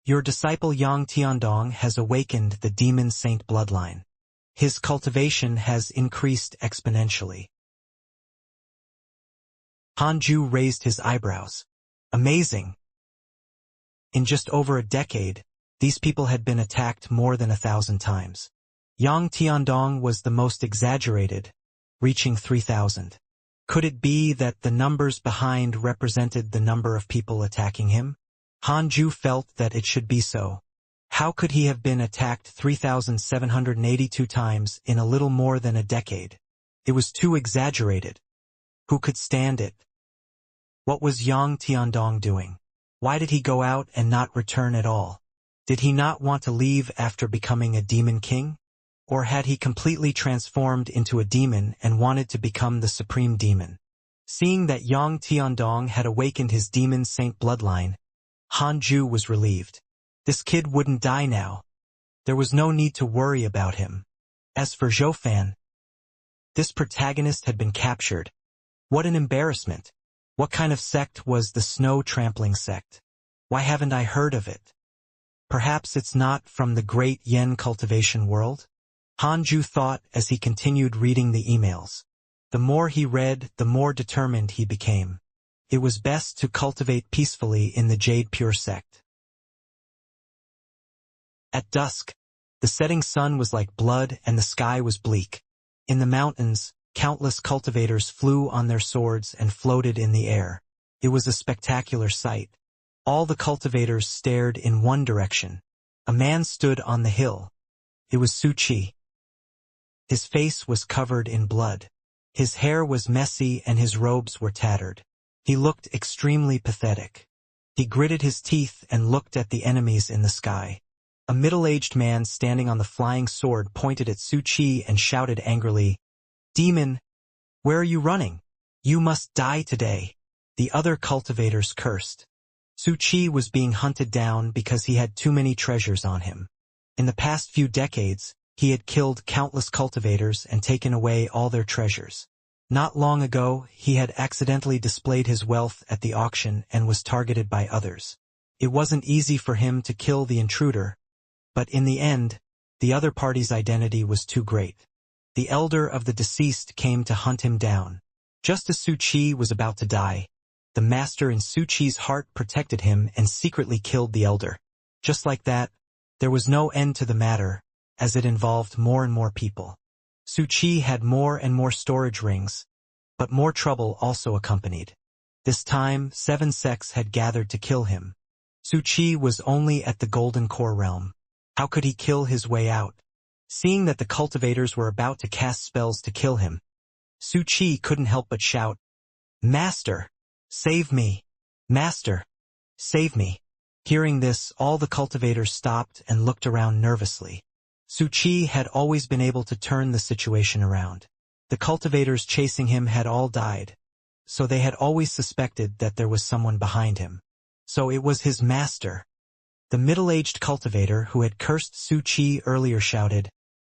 Your disciple Yang Tiandong has awakened the demon saint bloodline. His cultivation has increased exponentially. Hanju raised his eyebrows. Amazing. In just over a decade, these people had been attacked more than 1,000 times. Yang Tiandong was the most exaggerated, reaching 3,000. Could it be that the numbers behind represented the number of people attacking him? Hanju felt that it should be so. How could he have been attacked 3,782 times in a little more than a decade? It was too exaggerated. Who could stand it? What was Yang Tiandong doing? Why did he go out and not return at all? Did he not want to leave after becoming a demon king? Or had he completely transformed into a demon and wanted to become the supreme demon? Seeing that Yang Tiandong had awakened his demon saint bloodline, Hanju was relieved. This kid wouldn't die now. There was no need to worry about him. As for Zhoufan, this protagonist had been captured, What an embarrassment. What kind of sect was the snow-trampling sect? Why haven't I heard of it? Perhaps it's not from the great Yen cultivation world? Hanju thought as he continued reading the emails. The more he read, the more determined he became. It was best to cultivate peacefully in the Jade Pure sect. At dusk, the setting sun was like blood and the sky was bleak. In the mountains, countless cultivators flew on their swords and floated in the air. It was a spectacular sight. All the cultivators stared in one direction. A man stood on the hill. It was Su Qi. His face was covered in blood. His hair was messy and his robes were tattered. He looked extremely pathetic. He gritted his teeth and looked at the enemies in the sky. A middle-aged man standing on the flying sword pointed at Su Qi and shouted angrily, "Demon, where are you running? You must die today." The other cultivators cursed. Su Qi was being hunted down because he had too many treasures on him. In the past few decades, he had killed countless cultivators and taken away all their treasures. Not long ago, he had accidentally displayed his wealth at the auction and was targeted by others. It wasn't easy for him to kill the intruder, but in the end, the other party's identity was too great. The elder of the deceased came to hunt him down. Just as Su Qi was about to die, the master in Su Qi's heart protected him and secretly killed the elder. Just like that, there was no end to the matter, as it involved more and more people. Su Qi had more and more storage rings, but more trouble also accompanied. This time, 7 sects had gathered to kill him. Su Qi was only at the Golden Core realm. How could he kill his way out? Seeing that the cultivators were about to cast spells to kill him, Su Qi couldn't help but shout, "Master, save me! Master, save me!" Hearing this, all the cultivators stopped and looked around nervously. Su Qi had always been able to turn the situation around. The cultivators chasing him had all died, so they had always suspected that there was someone behind him. So it was his master. The middle-aged cultivator who had cursed Su Qi earlier shouted,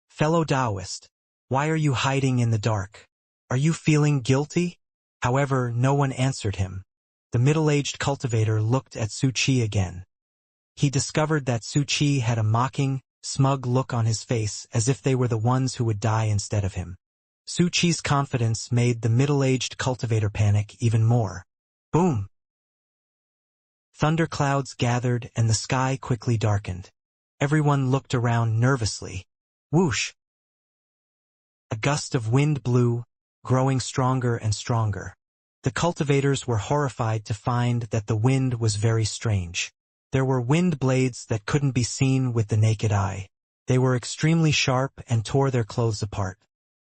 "Fellow Taoist, why are you hiding in the dark? Are you feeling guilty?" However, no one answered him. The middle-aged cultivator looked at Su Qi again. He discovered that Su Qi had a mocking, smug look on his face as if they were the ones who would die instead of him. Su Qi's confidence made the middle-aged cultivator panic even more. Boom! Thunderclouds gathered and the sky quickly darkened. Everyone looked around nervously. Whoosh! A gust of wind blew, growing stronger and stronger. The cultivators were horrified to find that the wind was very strange. There were wind blades that couldn't be seen with the naked eye. They were extremely sharp and tore their clothes apart.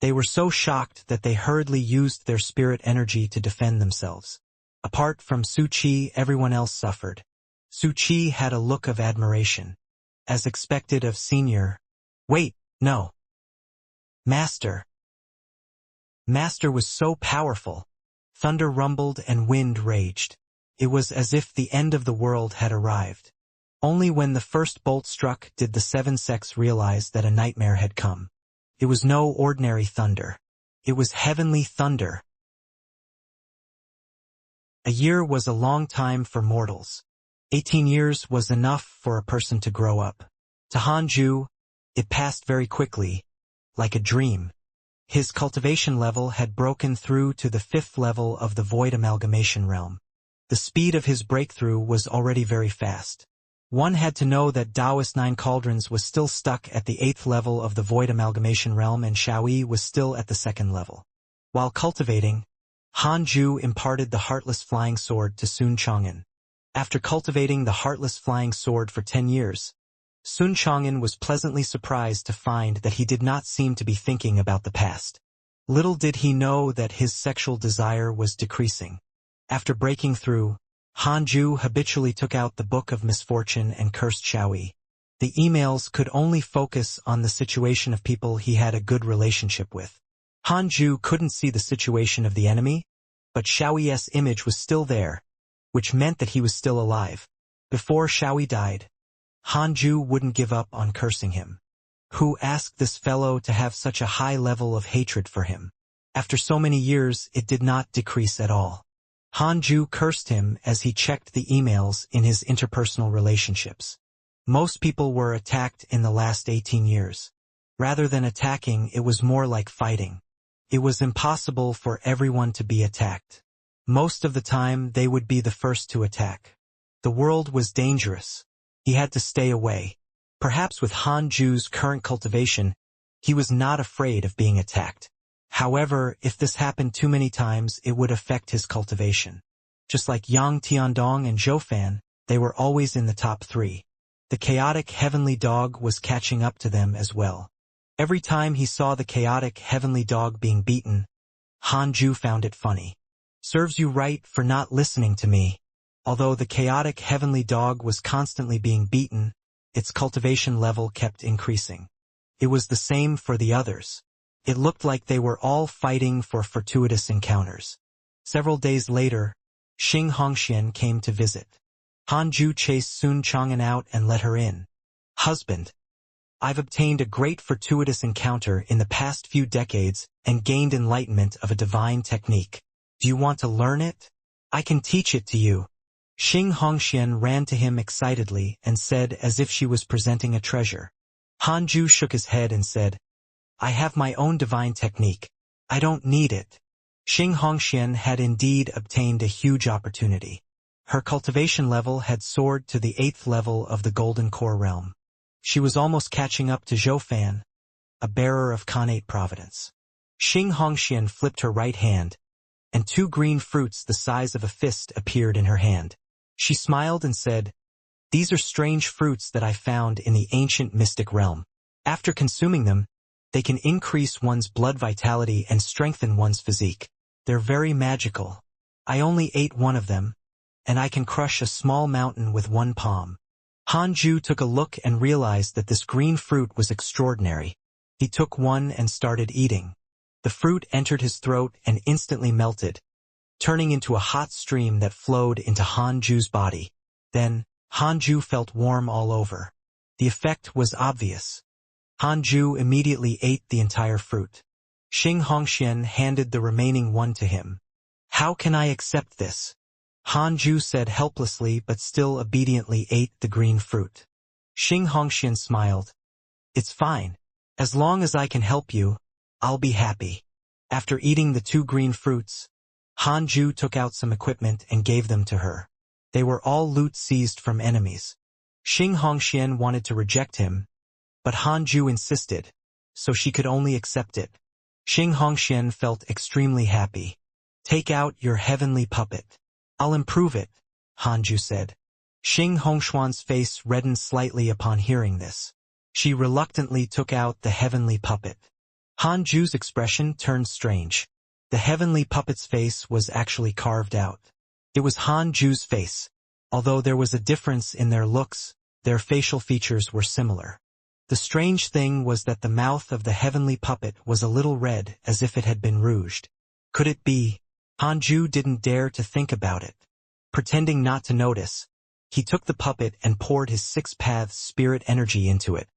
They were so shocked that they hurriedly used their spirit energy to defend themselves. Apart from Su Qi, everyone else suffered. Su Qi had a look of admiration. As expected of senior. Wait, no. Master. Master was so powerful. Thunder rumbled and wind raged. It was as if the end of the world had arrived. Only when the first bolt struck did the 7 sects realize that a nightmare had come. It was no ordinary thunder. It was heavenly thunder. A year was a long time for mortals. 18 years was enough for a person to grow up. To Hanju, it passed very quickly, like a dream. His cultivation level had broken through to the 5th level of the void amalgamation realm. The speed of his breakthrough was already very fast. One had to know that Taoist 9 Cauldrons was still stuck at the 8th level of the void amalgamation realm and Xiaoyi was still at the 2nd level. While cultivating, Hanju imparted the Heartless Flying Sword to Sun Chang'an. After cultivating the Heartless Flying Sword for 10 years, Sun Chang'an was pleasantly surprised to find that he did not seem to be thinking about the past. Little did he know that his sexual desire was decreasing. After breaking through, Hanju habitually took out the Book of Misfortune and cursed Xiaoyi. The emails could only focus on the situation of people he had a good relationship with. Hanju couldn't see the situation of the enemy, but Xiaoyi's image was still there, which meant that he was still alive. Before Xiaoyi died, Hanju wouldn't give up on cursing him. Who asked this fellow to have such a high level of hatred for him? After so many years, it did not decrease at all. Hanju cursed him as he checked the emails in his interpersonal relationships. Most people were attacked in the last 18 years. Rather than attacking, it was more like fighting. It was impossible for everyone to be attacked. Most of the time, they would be the first to attack. The world was dangerous. He had to stay away. Perhaps with Hanju's current cultivation, he was not afraid of being attacked. However, if this happened too many times, it would affect his cultivation. Just like Yang Tiandong and Zhoufan, they were always in the top 3. The chaotic heavenly dog was catching up to them as well. Every time he saw the chaotic heavenly dog being beaten, Hanju found it funny. Serves you right for not listening to me. Although the chaotic heavenly dog was constantly being beaten, its cultivation level kept increasing. It was the same for the others. It looked like they were all fighting for fortuitous encounters. Several days later, Xianxia came to visit. Hanju chased Sun Chang'an out and let her in. Husband, I've obtained a great fortuitous encounter in the past few decades and gained enlightenment of a divine technique. Do you want to learn it? I can teach it to you. Xianxia ran to him excitedly and said as if she was presenting a treasure. Hanju shook his head and said, I have my own divine technique. I don't need it. Xianxia had indeed obtained a huge opportunity. Her cultivation level had soared to the 8th level of the Golden Core realm. She was almost catching up to Zhoufan, a bearer of Khanate providence. Xianxia flipped her right hand, and 2 green fruits the size of a fist appeared in her hand. She smiled and said, These are strange fruits that I found in the ancient mystic realm. After consuming them, they can increase one's blood vitality and strengthen one's physique. They're very magical. I only ate one of them, and I can crush a small mountain with one palm. Hanju took a look and realized that this green fruit was extraordinary. He took one and started eating. The fruit entered his throat and instantly melted, turning into a hot stream that flowed into Hanju's body. Then, Hanju felt warm all over. The effect was obvious. Hanju immediately ate the entire fruit. Xianxia handed the remaining one to him. How can I accept this? Hanju said helplessly but still obediently ate the green fruit. Xianxia smiled. It's fine. As long as I can help you, I'll be happy. After eating the 2 green fruits, Hanju took out some equipment and gave them to her. They were all loot seized from enemies. Xianxia wanted to reject him, but Hanju insisted, so she could only accept it. Xianxia felt extremely happy. Take out your heavenly puppet. I'll improve it, Hanju said. Xianxuan's face reddened slightly upon hearing this. She reluctantly took out the heavenly puppet. Hanju's expression turned strange. The heavenly puppet's face was actually carved out. It was Hanju's face. Although there was a difference in their looks, their facial features were similar. The strange thing was that the mouth of the heavenly puppet was a little red as if it had been rouged. Could it be? Hanju didn't dare to think about it. Pretending not to notice, he took the puppet and poured his 6-path spirit energy into it.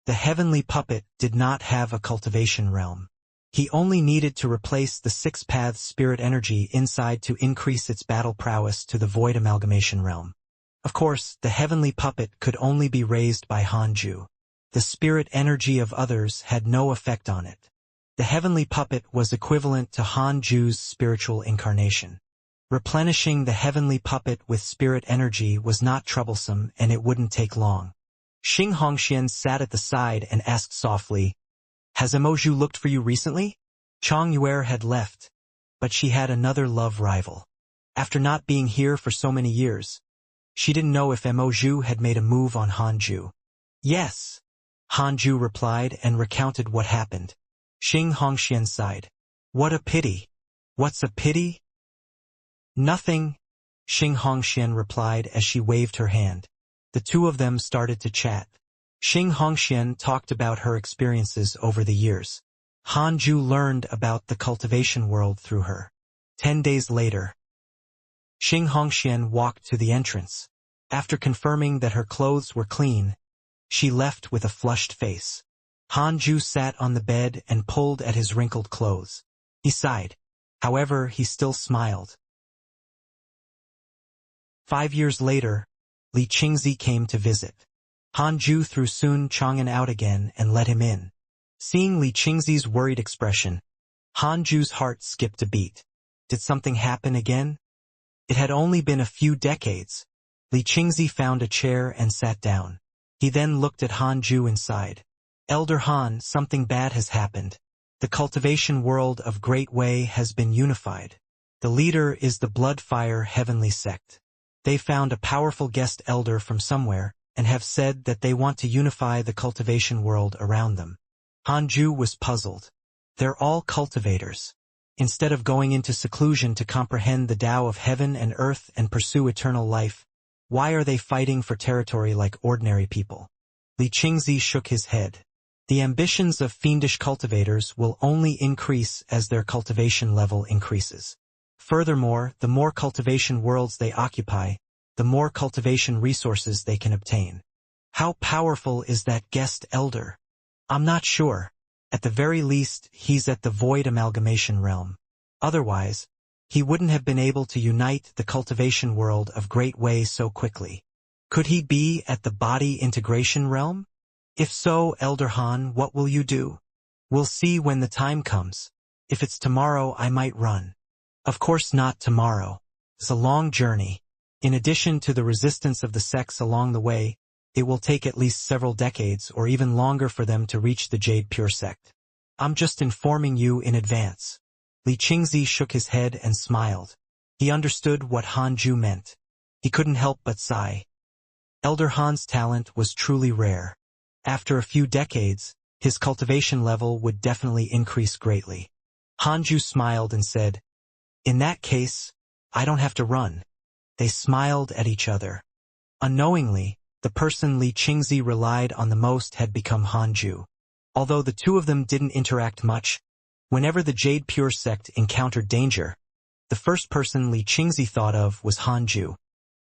The heavenly puppet did not have a cultivation realm. He only needed to replace the 6-path spirit energy inside to increase its battle prowess to the void amalgamation realm. Of course, the heavenly puppet could only be raised by Hanju. The spirit energy of others had no effect on it. The heavenly puppet was equivalent to Hanju's spiritual incarnation. Replenishing the heavenly puppet with spirit energy was not troublesome and it wouldn't take long. Xianxia sat at the side and asked softly, Has Emoju looked for you recently? Chang Yuer had left, but she had another love rival. After not being here for so many years, she didn't know if Emoju had made a move on Hanju. Yes, Hanju replied and recounted what happened. Xianxia sighed. What a pity. What's a pity? Nothing, Xianxia replied as she waved her hand. The 2 of them started to chat. Xianxia talked about her experiences over the years. Hanju learned about the cultivation world through her. 10 days later, Xianxia walked to the entrance. After confirming that her clothes were clean, she left with a flushed face. Hanju sat on the bed and pulled at his wrinkled clothes. He sighed. However, he still smiled. 5 years later, Li Qingzi came to visit. Han Ju threw Sun Chang'an out again and let him in. Seeing Li Qingzi's worried expression, Han Ju's heart skipped a beat. Did something happen again? It had only been a few decades. Li Qingzi found a chair and sat down. He then looked at Han Ju and sighed. Elder Han, something bad has happened. The cultivation world of Great Way has been unified. The leader is the Bloodfire Heavenly Sect. They found a powerful guest elder from somewhere, and have said that they want to unify the cultivation world around them. Han Ju was puzzled. They're all cultivators. Instead of going into seclusion to comprehend the Tao of heaven and earth and pursue eternal life, why are they fighting for territory like ordinary people? Li Qingzi shook his head. The ambitions of fiendish cultivators will only increase as their cultivation level increases. Furthermore, the more cultivation worlds they occupy, the more cultivation resources they can obtain. How powerful is that guest elder? I'm not sure. At the very least, he's at the void amalgamation realm. Otherwise, he wouldn't have been able to unite the cultivation world of Great Way so quickly. Could he be at the body integration realm? If so, Elder Han, what will you do? We'll see when the time comes. If it's tomorrow, I might run. Of course not tomorrow. It's a long journey. In addition to the resistance of the sects along the way, it will take at least several decades or even longer for them to reach the Jade Pure sect. I'm just informing you in advance. Li Qingzi shook his head and smiled. He understood what Han Ju meant. He couldn't help but sigh. Elder Han's talent was truly rare. After a few decades, his cultivation level would definitely increase greatly. Han Ju smiled and said, "In that case, I don't have to run." They smiled at each other. Unknowingly, the person Li Qingzi relied on the most had become Han Ju. Although the two of them didn't interact much, whenever the Jade Pure sect encountered danger, the first person Li Qingzi thought of was Han Ju.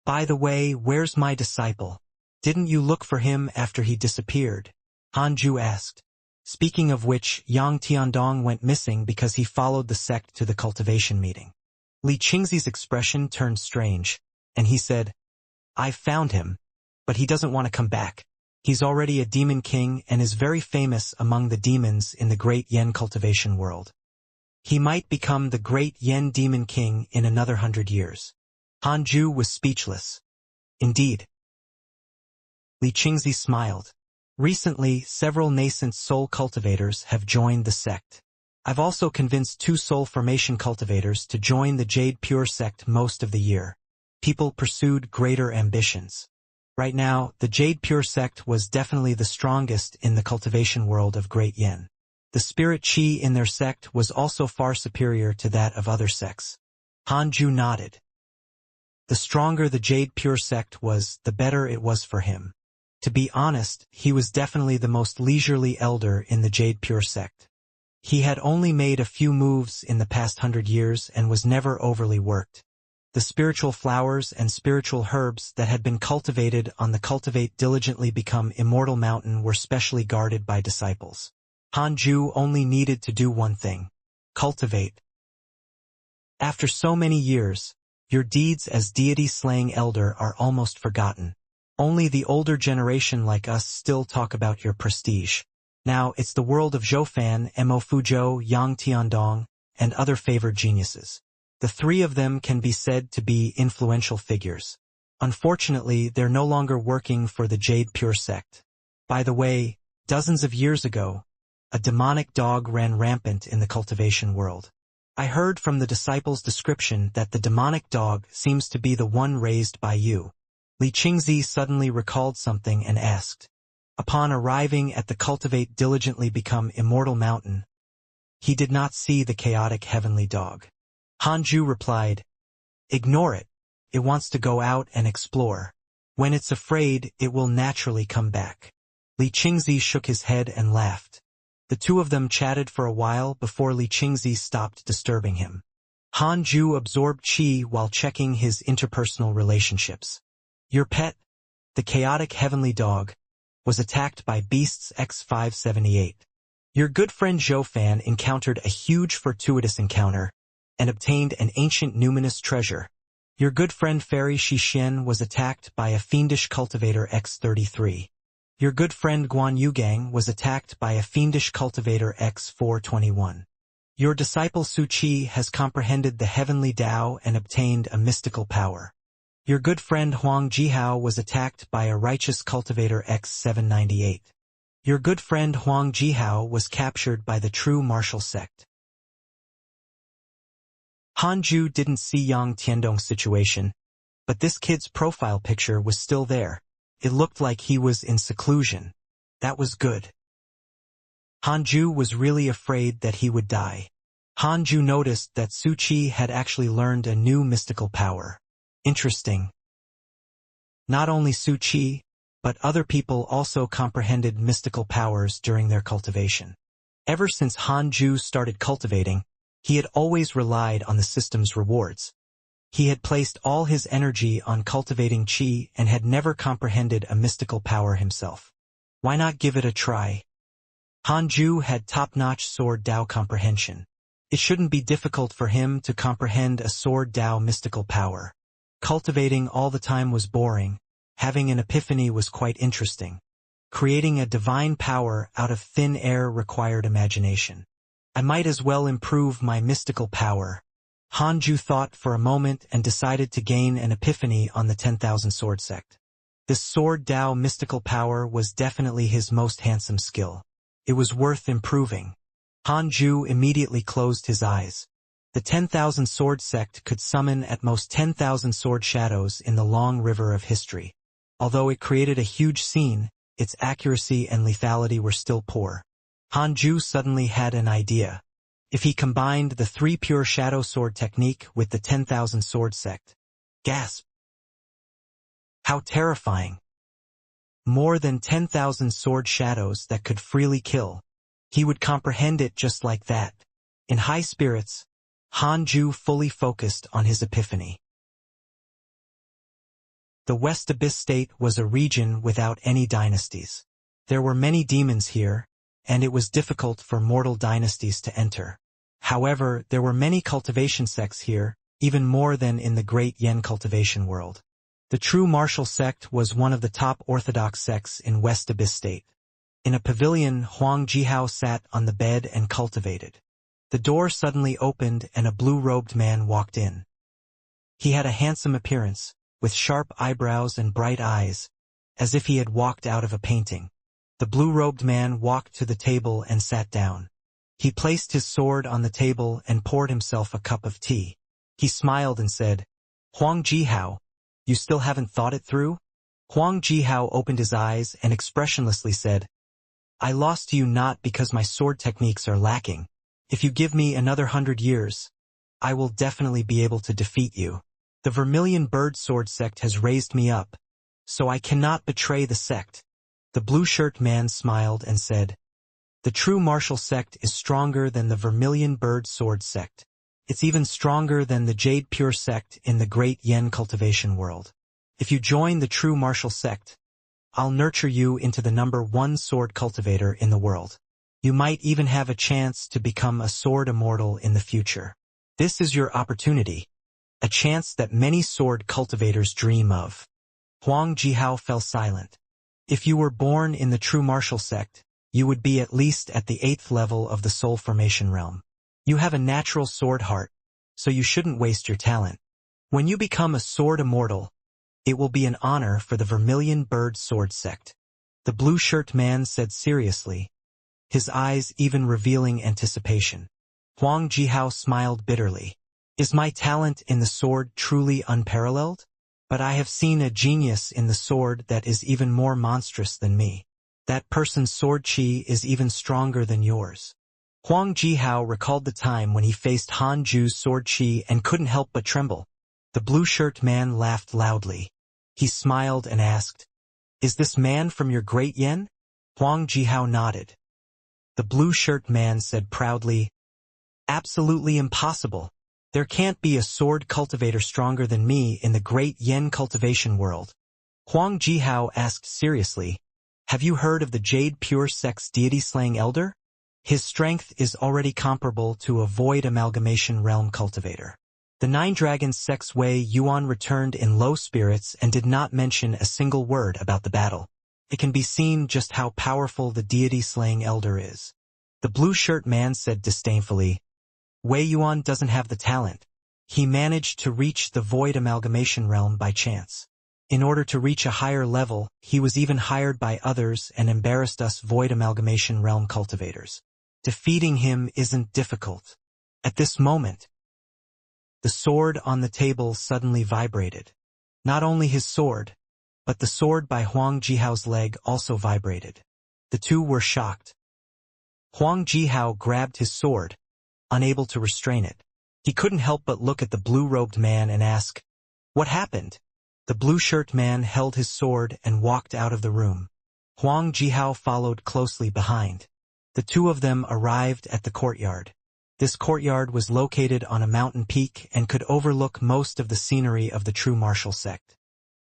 By the way, where's my disciple? Didn't you look for him after he disappeared? Han Ju asked. Speaking of which, Yang Tiandong went missing because he followed the sect to the cultivation meeting. Li Qingzi's expression turned strange, and he said, "I've found him, but he doesn't want to come back. He's already a demon king and is very famous among the demons in the Great Yen cultivation world. He might become the Great Yen demon king in another 100 years. Han Ju was speechless. Indeed. Li Qingzi smiled. Recently, several nascent soul cultivators have joined the sect. I've also convinced 2 soul formation cultivators to join the Jade Pure sect most of the year. People pursued greater ambitions. Right now, the Jade Pure sect was definitely the strongest in the cultivation world of Great Yen. The spirit chi in their sect was also far superior to that of other sects. Han Ju nodded. The stronger the Jade Pure sect was, the better it was for him. To be honest, he was definitely the most leisurely elder in the Jade Pure sect. He had only made a few moves in the past 100 years and was never overly worked. The spiritual flowers and spiritual herbs that had been cultivated on the Cultivate diligently become Immortal mountain were specially guarded by disciples. Han Ju only needed to do one thing. Cultivate. After so many years, your deeds as deity-slaying elder are almost forgotten. Only the older generation like us still talk about your prestige. Now it's the world of Zhoufan, Mo Fuzhou, Yang Tiandong, and other favored geniuses. The 3 of them can be said to be influential figures. Unfortunately, they're no longer working for the Jade Pure sect. By the way, dozens of years ago, a demonic dog ran rampant in the cultivation world. I heard from the disciples' description that the demonic dog seems to be the one raised by you. Li Qingzi suddenly recalled something and asked. Upon arriving at the Cultivate diligently become Immortal mountain, he did not see the chaotic heavenly dog. Han Ju replied, "Ignore it. It wants to go out and explore. When it's afraid, it will naturally come back." Li Qingzi shook his head and laughed. The 2 of them chatted for a while before Li Qingzi stopped disturbing him. Han Ju absorbed qi while checking his interpersonal relationships. Your pet, the chaotic heavenly dog, was attacked by beasts X578. Your good friend Zhou Fan encountered a huge fortuitous encounter and obtained an ancient numinous treasure. Your good friend Fairy Xixin was attacked by a fiendish cultivator X33. Your good friend Guan Yugang was attacked by a fiendish cultivator X421. Your disciple Su Qi has comprehended the heavenly Tao and obtained a mystical power. Your good friend Huang Jihao was attacked by a righteous cultivator X798. Your good friend Huang Jihao was captured by the true martial sect. Hanju didn't see Yang Tiandong's situation, but this kid's profile picture was still there. It looked like he was in seclusion. That was good. Hanju was really afraid that he would die. Hanju noticed that Su Qi had actually learned a new mystical power. Interesting. Not only Su Qi, but other people also comprehended mystical powers during their cultivation. Ever since Hanju started cultivating, he had always relied on the system's rewards. He had placed all his energy on cultivating qi and had never comprehended a mystical power himself. Why not give it a try? Hanju had top-notch sword Dao comprehension. It shouldn't be difficult for him to comprehend a sword Dao mystical power. Cultivating all the time was boring. Having an epiphany was quite interesting. Creating a divine power out of thin air required imagination. I might as well improve my mystical power. Hanju thought for a moment and decided to gain an epiphany on the 10,000 sword sect. This sword Dao mystical power was definitely his most handsome skill. It was worth improving. Hanju immediately closed his eyes. The 10,000 sword sect could summon at most 10,000 sword shadows in the long river of history. Although it created a huge scene, its accuracy and lethality were still poor. Hanju suddenly had an idea. If he combined the 3 pure shadow sword technique with the 10,000 sword sect. Gasp! How terrifying! More than 10,000 sword shadows that could freely kill. He would comprehend it just like that. In high spirits, Hanju fully focused on his epiphany. The West Abyss State was a region without any dynasties. There were many demons here, and it was difficult for mortal dynasties to enter. However, there were many cultivation sects here, even more than in the Great Yen cultivation world. The true martial sect was one of the top orthodox sects in West Abyss State. In a pavilion, Huang Jihao sat on the bed and cultivated. The door suddenly opened and a blue-robed man walked in. He had a handsome appearance, with sharp eyebrows and bright eyes, as if he had walked out of a painting. The blue-robed man walked to the table and sat down. He placed his sword on the table and poured himself a cup of tea. He smiled and said, "Huang Jihao, you still haven't thought it through?" Huang Jihao opened his eyes and expressionlessly said, "I lost to you not because my sword techniques are lacking. If you give me another 100 years, I will definitely be able to defeat you. The Vermilion Bird Sword sect has raised me up, so I cannot betray the sect." The blue-shirt man smiled and said, "The true martial sect is stronger than the Vermilion Bird Sword sect. It's even stronger than the Jade Pure sect in the Great Yen cultivation world. If you join the true martial sect, I'll nurture you into the #1 sword cultivator in the world. You might even have a chance to become a sword immortal in the future. This is your opportunity, a chance that many sword cultivators dream of." Huang Jihao fell silent. If you were born in the true martial sect, you would be at least at the 8th level of the soul formation realm. You have a natural sword heart, so you shouldn't waste your talent. When you become a sword immortal, it will be an honor for the Vermilion Bird Sword sect. The blue-shirt man said seriously, his eyes even revealing anticipation. Huang Jihao smiled bitterly. "Is my talent in the sword truly unparalleled? But I have seen a genius in the sword that is even more monstrous than me. That person's sword chi is even stronger than yours." Huang Jihao recalled the time when he faced Hanju's sword chi and couldn't help but tremble. The blue-shirt man laughed loudly. He smiled and asked, "Is this man from your Great Yen?" Huang Jihao nodded. The blue-shirt man said proudly, "Absolutely impossible. There can't be a sword cultivator stronger than me in the Great Yen cultivation world." Huang Jihao asked seriously, "Have you heard of the Jade Pure sect's deity-slaying elder?" His strength is already comparable to a void amalgamation realm cultivator. The Nine Dragons Sect's Wei Yuan returned in low spirits and did not mention a single word about the battle. It can be seen just how powerful the deity-slaying elder is. The blue-shirt man said disdainfully, Wei Yuan doesn't have the talent. He managed to reach the void amalgamation realm by chance. In order to reach a higher level, he was even hired by others and embarrassed us void amalgamation realm cultivators. Defeating him isn't difficult. At this moment, the sword on the table suddenly vibrated. Not only his sword, but the sword by Huang Jihao's leg also vibrated. The two were shocked. Huang Jihao grabbed his sword, unable to restrain it. He couldn't help but look at the blue-robed man and ask, "What happened?" The blue-shirt man held his sword and walked out of the room. Huang Jihao followed closely behind. The two of them arrived at the courtyard. This courtyard was located on a mountain peak and could overlook most of the scenery of the true martial sect.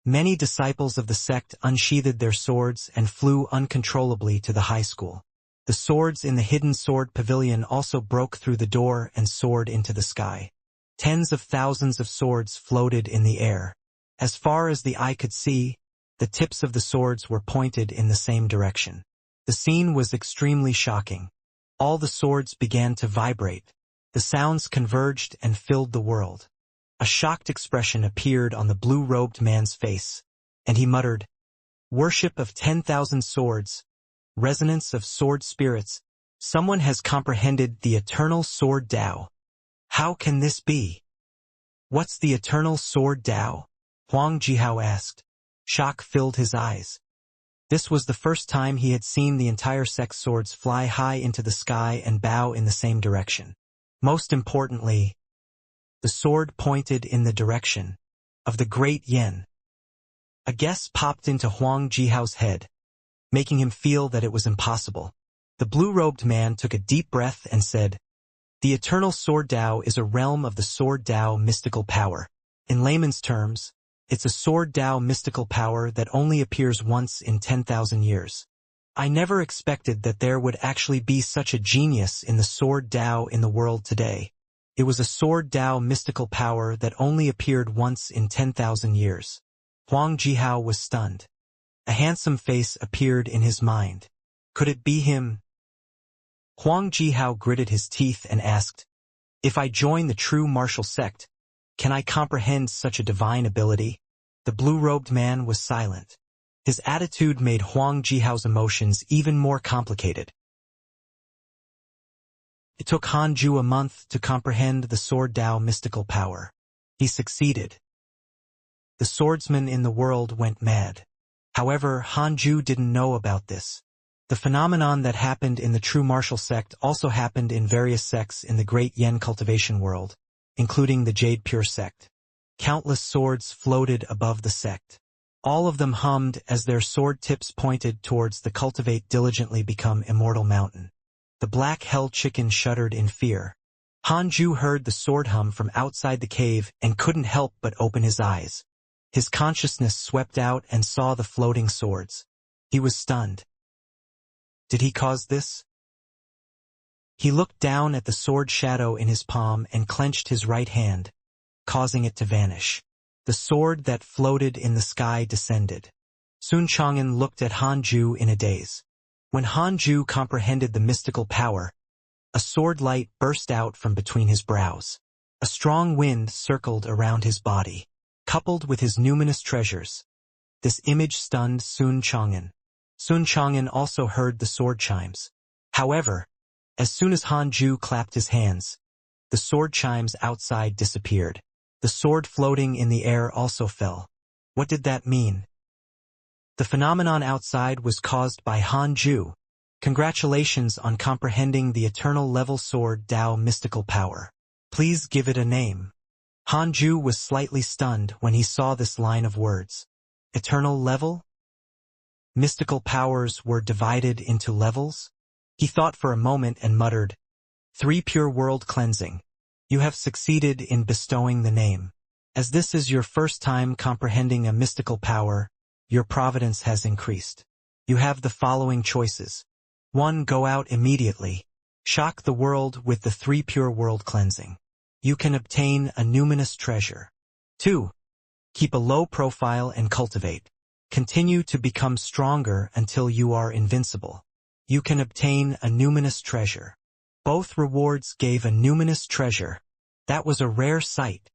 Many disciples of the sect unsheathed their swords and flew uncontrollably to the high school. The swords in the hidden sword pavilion also broke through the door and soared into the sky. Tens of thousands of swords floated in the air. As far as the eye could see, the tips of the swords were pointed in the same direction. The scene was extremely shocking. All the swords began to vibrate. The sounds converged and filled the world. A shocked expression appeared on the blue-robed man's face, and he muttered, "Worship of 10,000 swords, resonance of sword spirits. Someone has comprehended the eternal sword Tao. How can this be?" "What's the eternal sword Tao?" Huang Jihao asked. Shock filled his eyes. This was the first time he had seen the entire sect's swords fly high into the sky and bow in the same direction. Most importantly, the sword pointed in the direction of the great Yen. A guess popped into Huang Jihao's head, making him feel that it was impossible. The blue-robed man took a deep breath and said, "The eternal sword Tao is a realm of the sword Tao mystical power. In layman's terms, it's a sword Tao mystical power that only appears once in 10,000 years. I never expected that there would actually be such a genius in the sword Tao in the world today. It was a sword Tao mystical power that only appeared once in 10,000 years. Huang Jihao was stunned. A handsome face appeared in his mind. Could it be him? Huang Jihao gritted his teeth and asked, "If I join the true martial sect, can I comprehend such a divine ability?" The blue-robed man was silent. His attitude made Huang Jihao's emotions even more complicated. It took Hanju a month to comprehend the sword Tao mystical power. He succeeded. The swordsmen in the world went mad. However, Hanju didn't know about this. The phenomenon that happened in the true martial sect also happened in various sects in the great Yen cultivation world, including the Jade Pure sect. Countless swords floated above the sect. All of them hummed as their sword tips pointed towards the Cultivate diligently become Immortal mountain. The black hell chicken shuddered in fear. Hanju heard the sword hum from outside the cave and couldn't help but open his eyes. His consciousness swept out and saw the floating swords. He was stunned. Did he cause this? He looked down at the sword shadow in his palm and clenched his right hand, causing it to vanish. The sword that floated in the sky descended. Sun Chang'an looked at Hanju in a daze. When Hanju comprehended the mystical power, a sword light burst out from between his brows. A strong wind circled around his body. Coupled with his numinous treasures, this image stunned Sun Chang'an. Sun Chang'an also heard the sword chimes. However, as soon as Hanju clapped his hands, the sword chimes outside disappeared. The sword floating in the air also fell. What did that mean? The phenomenon outside was caused by Hanju. Congratulations on comprehending the eternal level sword Tao mystical power. Please give it a name. Hanju was slightly stunned when he saw this line of words. Eternal level? Mystical powers were divided into levels? He thought for a moment and muttered, 3 pure world cleansing. You have succeeded in bestowing the name. As this is your first time comprehending a mystical power, your providence has increased. You have the following choices. 1. Go out immediately. Shock the world with the 3 pure world cleansing. You can obtain a numinous treasure. 2. Keep a low profile and cultivate. Continue to become stronger until you are invincible. You can obtain a numinous treasure. Both rewards gave a numinous treasure. That was a rare sight.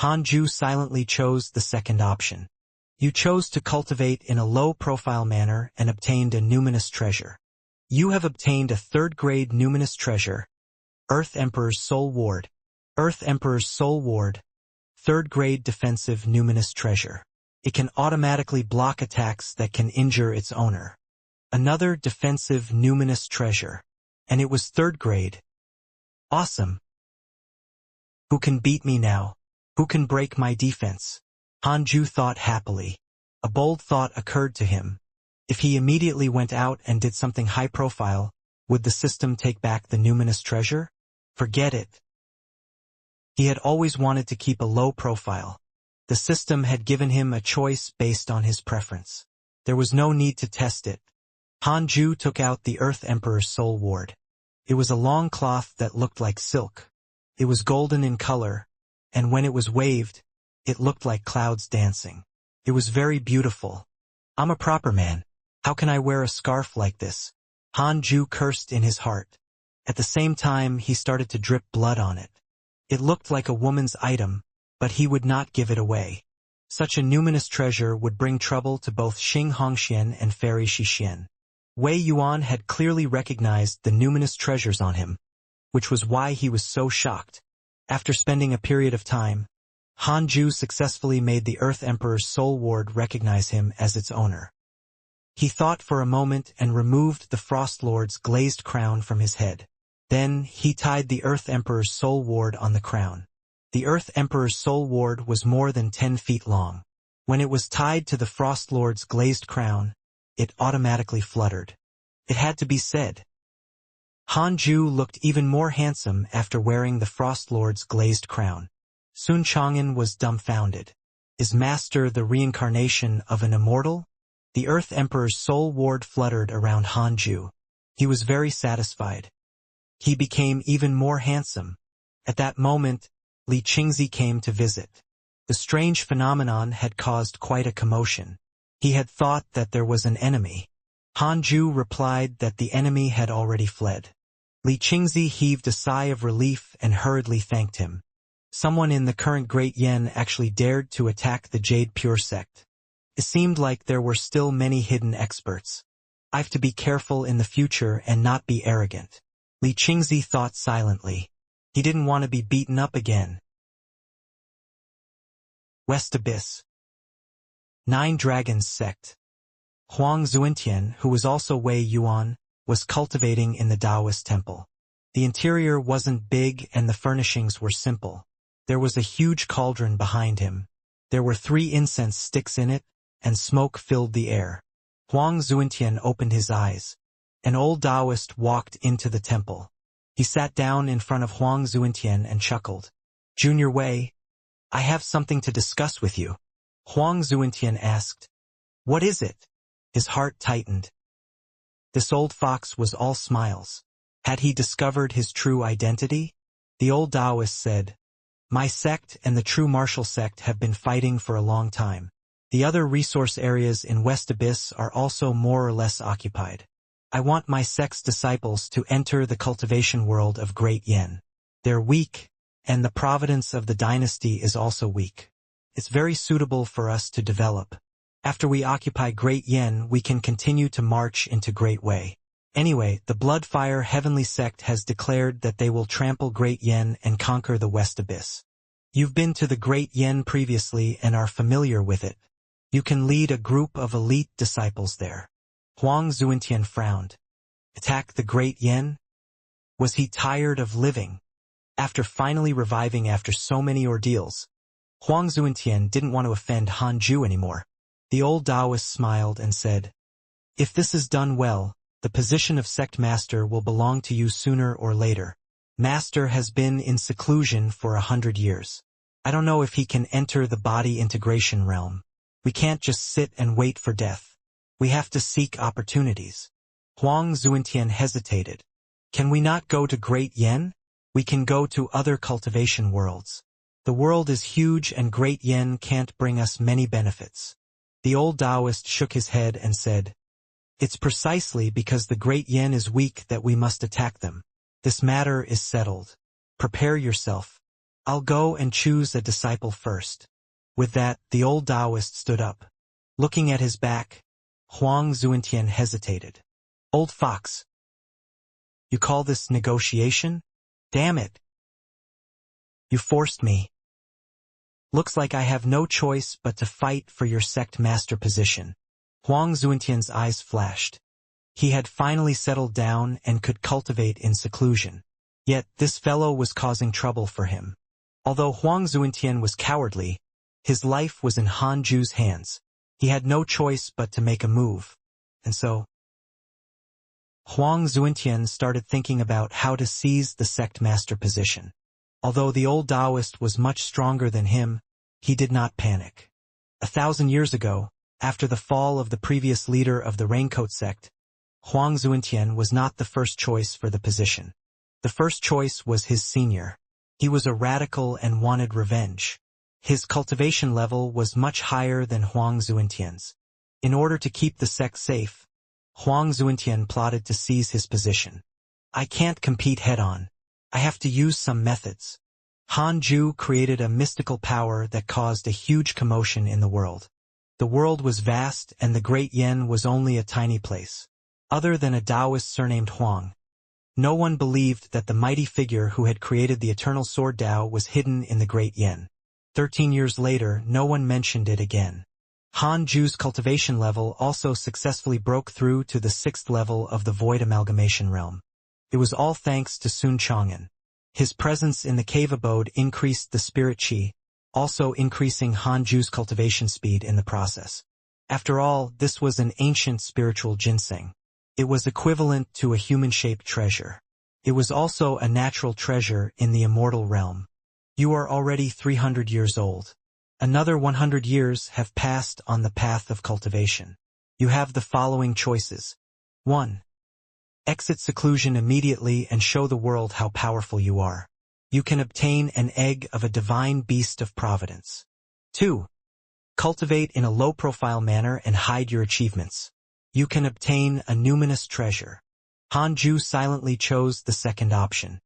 Hanju silently chose the second option. You chose to cultivate in a low-profile manner and obtained a numinous treasure. You have obtained a 3rd-grade numinous treasure. Earth Emperor's Soul Ward. Earth Emperor's Soul Ward. 3rd-grade defensive numinous treasure. It can automatically block attacks that can injure its owner. Another defensive numinous treasure. And it was 3rd grade. Awesome. Who can beat me now? Who can break my defense? Hanju thought happily. A bold thought occurred to him. If he immediately went out and did something high-profile, would the system take back the numinous treasure? Forget it. He had always wanted to keep a low profile. The system had given him a choice based on his preference. There was no need to test it. Hanju took out the Earth Emperor's Soul Ward. It was a long cloth that looked like silk. It was golden in color, and when it was waved, it looked like clouds dancing. It was very beautiful. I'm a proper man. How can I wear a scarf like this? Hanju cursed in his heart. At the same time, he started to drip blood on it. It looked like a woman's item, but he would not give it away. Such a numinous treasure would bring trouble to both Xing Hongxian and Fairy Xixin. Wei Yuan had clearly recognized the numinous treasures on him, which was why he was so shocked. After spending a period of time, Hanju successfully made the Earth Emperor's Soul Ward recognize him as its owner. He thought for a moment and removed the Frost Lord's glazed crown from his head. Then, he tied the Earth Emperor's Soul Ward on the crown. The Earth Emperor's Soul Ward was more than 10 feet long. When it was tied to the Frost Lord's glazed crown, it automatically fluttered. It had to be said. Hanju looked even more handsome after wearing the Frost Lord's glazed crown. Sun Chang'an was dumbfounded. Is Master the reincarnation of an immortal? The Earth Emperor's Soul Ward fluttered around Hanju. He was very satisfied. He became even more handsome. At that moment, Li Qingzi came to visit. The strange phenomenon had caused quite a commotion. He had thought that there was an enemy. Hanju replied that the enemy had already fled. Li Qingzi heaved a sigh of relief and hurriedly thanked him. Someone in the current Great Yen actually dared to attack the Jade Pure sect. It seemed like there were still many hidden experts. I've to be careful in the future and not be arrogant. Li Qingzi thought silently. He didn't want to be beaten up again. West Abyss. 9 Dragons Sect. Huang Xuantian, who was also Wei Yuan, was cultivating in the Taoist temple. The interior wasn't big and the furnishings were simple. There was a huge cauldron behind him. There were 3 incense sticks in it, and smoke filled the air. Huang Xuantian opened his eyes. An old Taoist walked into the temple. He sat down in front of Huang Xuantian and chuckled. Junior Wei, I have something to discuss with you. Huang Xuantian asked. What is it? His heart tightened. This old fox was all smiles. Had he discovered his true identity? The old Taoist said, My sect and the true martial sect have been fighting for a long time. The other resource areas in West Abyss are also more or less occupied. I want my sect's disciples to enter the cultivation world of Great Yen. They're weak, and the providence of the dynasty is also weak. It's very suitable for us to develop. After we occupy Great Yen, we can continue to march into Great Wei. Anyway, the Bloodfire Heavenly Sect has declared that they will trample Great Yen and conquer the West Abyss. You've been to the Great Yen previously and are familiar with it. You can lead a group of elite disciples there. Huang Xuantian frowned. Attack the Great Yen? Was he tired of living? After finally reviving after so many ordeals, Huang Xuantian didn't want to offend Hanju anymore. The old Taoist smiled and said, If this is done well, the position of sect master will belong to you sooner or later. Master has been in seclusion for 100 years. I don't know if he can enter the body integration realm. We can't just sit and wait for death. We have to seek opportunities. Huang Xuantian hesitated. Can we not go to Great Yen? We can go to other cultivation worlds. The world is huge and Great Yen can't bring us many benefits. The old Taoist shook his head and said, It's precisely because the Great Yen is weak that we must attack them. This matter is settled. Prepare yourself. I'll go and choose a disciple first. With that, the old Taoist stood up. Looking at his back, Huang Zuentian hesitated. Old fox. You call this negotiation? Damn it. You forced me. Looks like I have no choice but to fight for your sect master position. Huang Zuentian's eyes flashed. He had finally settled down and could cultivate in seclusion. Yet this fellow was causing trouble for him. Although Huang Zuentian was cowardly, his life was in Han Ju's hands. He had no choice but to make a move. And so, Huang Zuentian started thinking about how to seize the sect master position. Although the old Taoist was much stronger than him, he did not panic. 1,000 years ago, after the fall of the previous leader of the Raincoat sect, Huang Zuentian was not the first choice for the position. The first choice was his senior. He was a radical and wanted revenge. His cultivation level was much higher than Huang Zuentian's. In order to keep the sect safe, Huang Zuentian plotted to seize his position. I can't compete head-on. I have to use some methods. Han Ju created a mystical power that caused a huge commotion in the world. The world was vast and the Great Yen was only a tiny place. Other than a Taoist surnamed Huang, no one believed that the mighty figure who had created the eternal sword Tao was hidden in the Great Yen. 13 years later, no one mentioned it again. Han Ju's cultivation level also successfully broke through to the 6th level of the Void Amalgamation realm. It was all thanks to Sun Chang'an. His presence in the cave abode increased the spirit qi, also increasing Han Ju's cultivation speed in the process. After all, this was an ancient spiritual ginseng. It was equivalent to a human-shaped treasure. It was also a natural treasure in the immortal realm. You are already 300 years old. Another 100 years have passed on the path of cultivation. You have the following choices. 1. Exit seclusion immediately and show the world how powerful you are. You can obtain an egg of a divine beast of providence. 2. Cultivate in a low-profile manner and hide your achievements. You can obtain a numinous treasure. Han Ju silently chose the second option.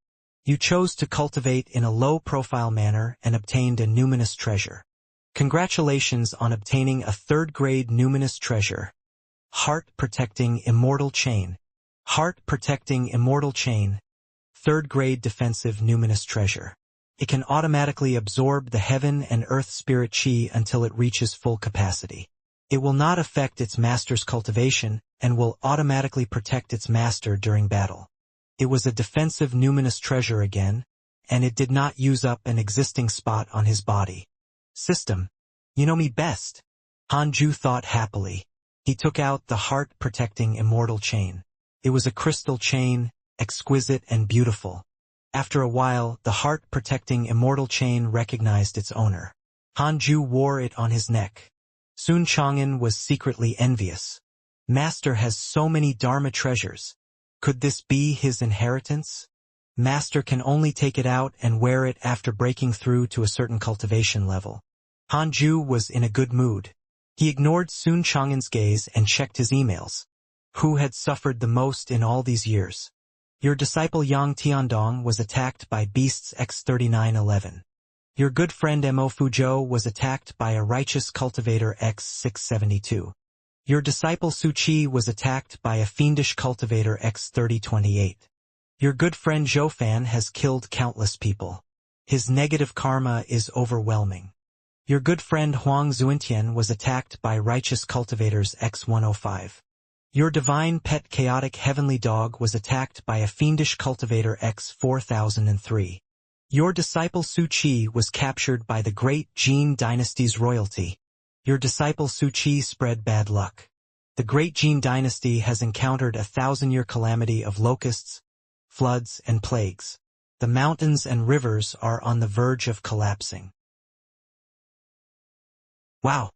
You chose to cultivate in a low-profile manner and obtained a numinous treasure. Congratulations on obtaining a 3rd-grade numinous treasure. Heart-protecting immortal chain. Heart-protecting immortal chain. 3rd-grade defensive numinous treasure. It can automatically absorb the heaven and earth spirit qi until it reaches full capacity. It will not affect its master's cultivation and will automatically protect its master during battle. It was a defensive numinous treasure again, and it did not use up an existing spot on his body. System. You know me best. Han Ju thought happily. He took out the heart-protecting immortal chain. It was a crystal chain, exquisite and beautiful. After a while, the heart-protecting immortal chain recognized its owner. Han Ju wore it on his neck. Sun Chang'an was secretly envious. Master has so many Dharma treasures. Could this be his inheritance? Master can only take it out and wear it after breaking through to a certain cultivation level. Han Ju was in a good mood. He ignored Sun Chang'an's gaze and checked his emails. Who had suffered the most in all these years? Your disciple Yang Tiandong was attacked by beasts X3911. Your good friend Mo Fuzhou was attacked by a righteous cultivator X672. Your disciple Su Qi was attacked by a fiendish cultivator X3028. Your good friend Zhou Fan has killed countless people. His negative karma is overwhelming. Your good friend Huang Zuentian was attacked by righteous cultivators X105. Your divine pet chaotic heavenly dog was attacked by a fiendish cultivator X4003. Your disciple Su Qi was captured by the great Jin dynasty's royalty. Your disciple Su Qi spread bad luck. The great Jin dynasty has encountered a 1,000-year calamity of locusts, floods, and plagues. The mountains and rivers are on the verge of collapsing. Wow!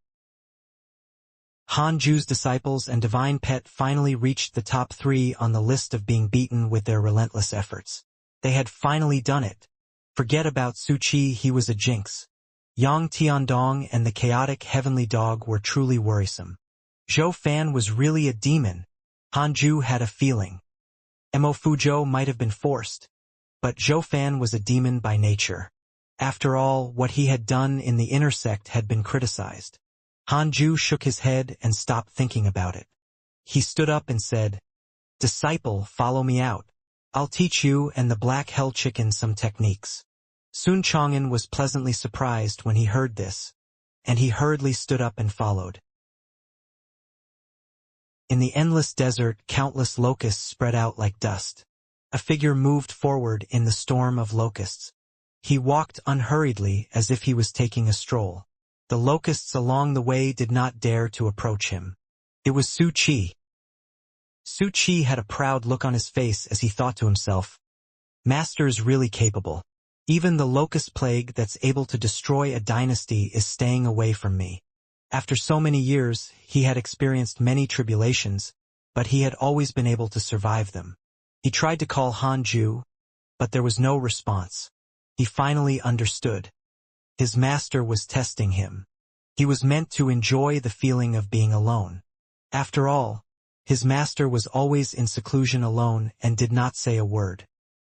Hanju's disciples and divine pet finally reached the top 3 on the list of being beaten with their relentless efforts. They had finally done it. Forget about Su Qi, he was a jinx. Yang Tiandong and the chaotic heavenly dog were truly worrisome. Zhou Fan was really a demon. Hanju had a feeling. Mo Fuzhou might have been forced, but Zhou Fan was a demon by nature. After all, what he had done in the inner sect had been criticized. Hanju shook his head and stopped thinking about it. He stood up and said, "Disciple, follow me out. I'll teach you and the black hell chicken some techniques." Sun Chang'an was pleasantly surprised when he heard this, and he hurriedly stood up and followed. In the endless desert, countless locusts spread out like dust. A figure moved forward in the storm of locusts. He walked unhurriedly as if he was taking a stroll. The locusts along the way did not dare to approach him. It was Su Qi. Su Qi had a proud look on his face as he thought to himself, "Master's really capable. Even the locust plague that's able to destroy a dynasty is staying away from me." After so many years, he had experienced many tribulations, but he had always been able to survive them. He tried to call Hanju, but there was no response. He finally understood. His master was testing him. He was meant to enjoy the feeling of being alone. After all, his master was always in seclusion alone and did not say a word.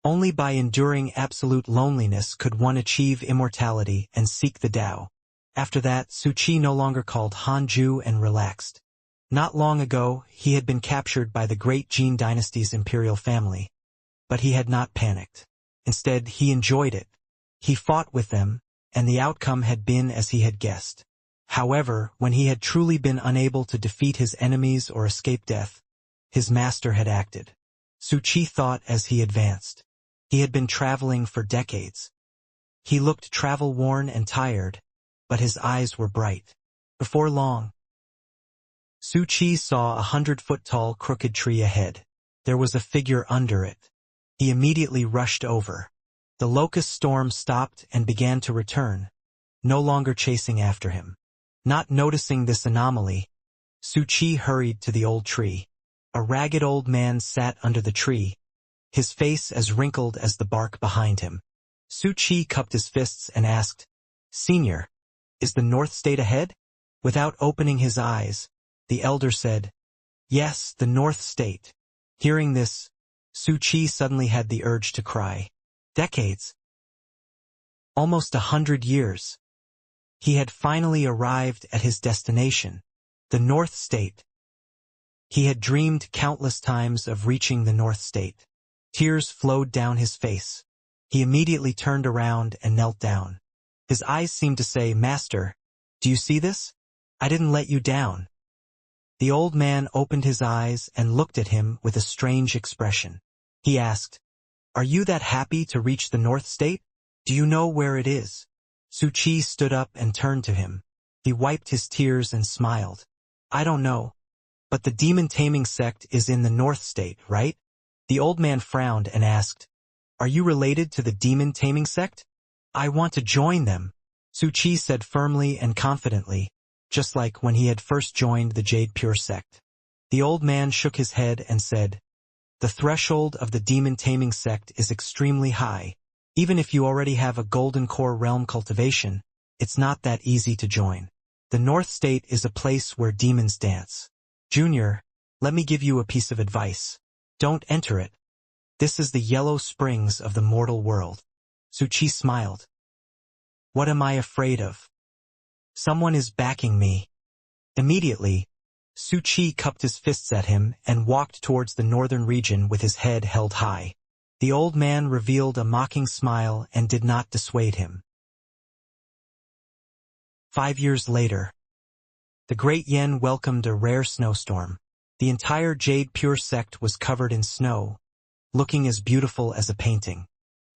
Only by enduring absolute loneliness could one achieve immortality and seek the Tao. After that, Su Qi no longer called Hanju and relaxed. Not long ago, he had been captured by the great Jin dynasty's imperial family. But he had not panicked. Instead, he enjoyed it. He fought with them, and the outcome had been as he had guessed. However, when he had truly been unable to defeat his enemies or escape death, his master had acted. Su Qi thought as he advanced. He had been traveling for decades. He looked travel-worn and tired, but his eyes were bright. Before long, Su Qi saw a 100-foot-tall crooked tree ahead. There was a figure under it. He immediately rushed over. The locust storm stopped and began to return, no longer chasing after him. Not noticing this anomaly, Su Qi hurried to the old tree. A ragged old man sat under the tree, his face as wrinkled as the bark behind him. Su Qi cupped his fists and asked, "Senior, is the North State ahead?" Without opening his eyes, the elder said, "Yes, the North State." Hearing this, Su Qi suddenly had the urge to cry. Decades. Almost 100 years. He had finally arrived at his destination, the North State. He had dreamed countless times of reaching the North State. Tears flowed down his face. He immediately turned around and knelt down. His eyes seemed to say, "Master, do you see this? I didn't let you down." The old man opened his eyes and looked at him with a strange expression. He asked, "Are you that happy to reach the North State? Do you know where it is?" Su Qi stood up and turned to him. He wiped his tears and smiled. "I don't know. But the demon-taming sect is in the North State, right?" The old man frowned and asked, "Are you related to the demon-taming sect?" "I want to join them," Su Qi said firmly and confidently, just like when he had first joined the Jade Pure sect. The old man shook his head and said, "The threshold of the demon-taming sect is extremely high. Even if you already have a golden core realm cultivation, it's not that easy to join. The North State is a place where demons dance. Junior, let me give you a piece of advice. Don't enter it. This is the yellow springs of the mortal world." Su Qi smiled. "What am I afraid of? Someone is backing me." Immediately, Su Qi cupped his fists at him and walked towards the northern region with his head held high. The old man revealed a mocking smile and did not dissuade him. 5 years later, the Great Yen welcomed a rare snowstorm. The entire Jade Pure sect was covered in snow, looking as beautiful as a painting.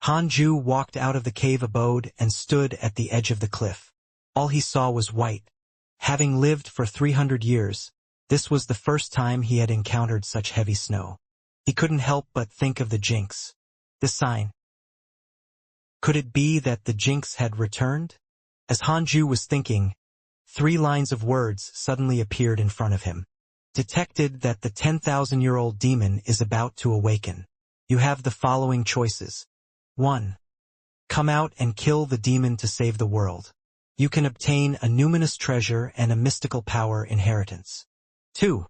Hanju walked out of the cave abode and stood at the edge of the cliff. All he saw was white. Having lived for 300 years, this was the first time he had encountered such heavy snow. He couldn't help but think of the jinx. The sign. Could it be that the jinx had returned? As Hanju was thinking, 3 lines of words suddenly appeared in front of him. Detected that the 10,000-year-old demon is about to awaken. You have the following choices. 1. Come out and kill the demon to save the world. You can obtain a numinous treasure and a mystical power inheritance. 2.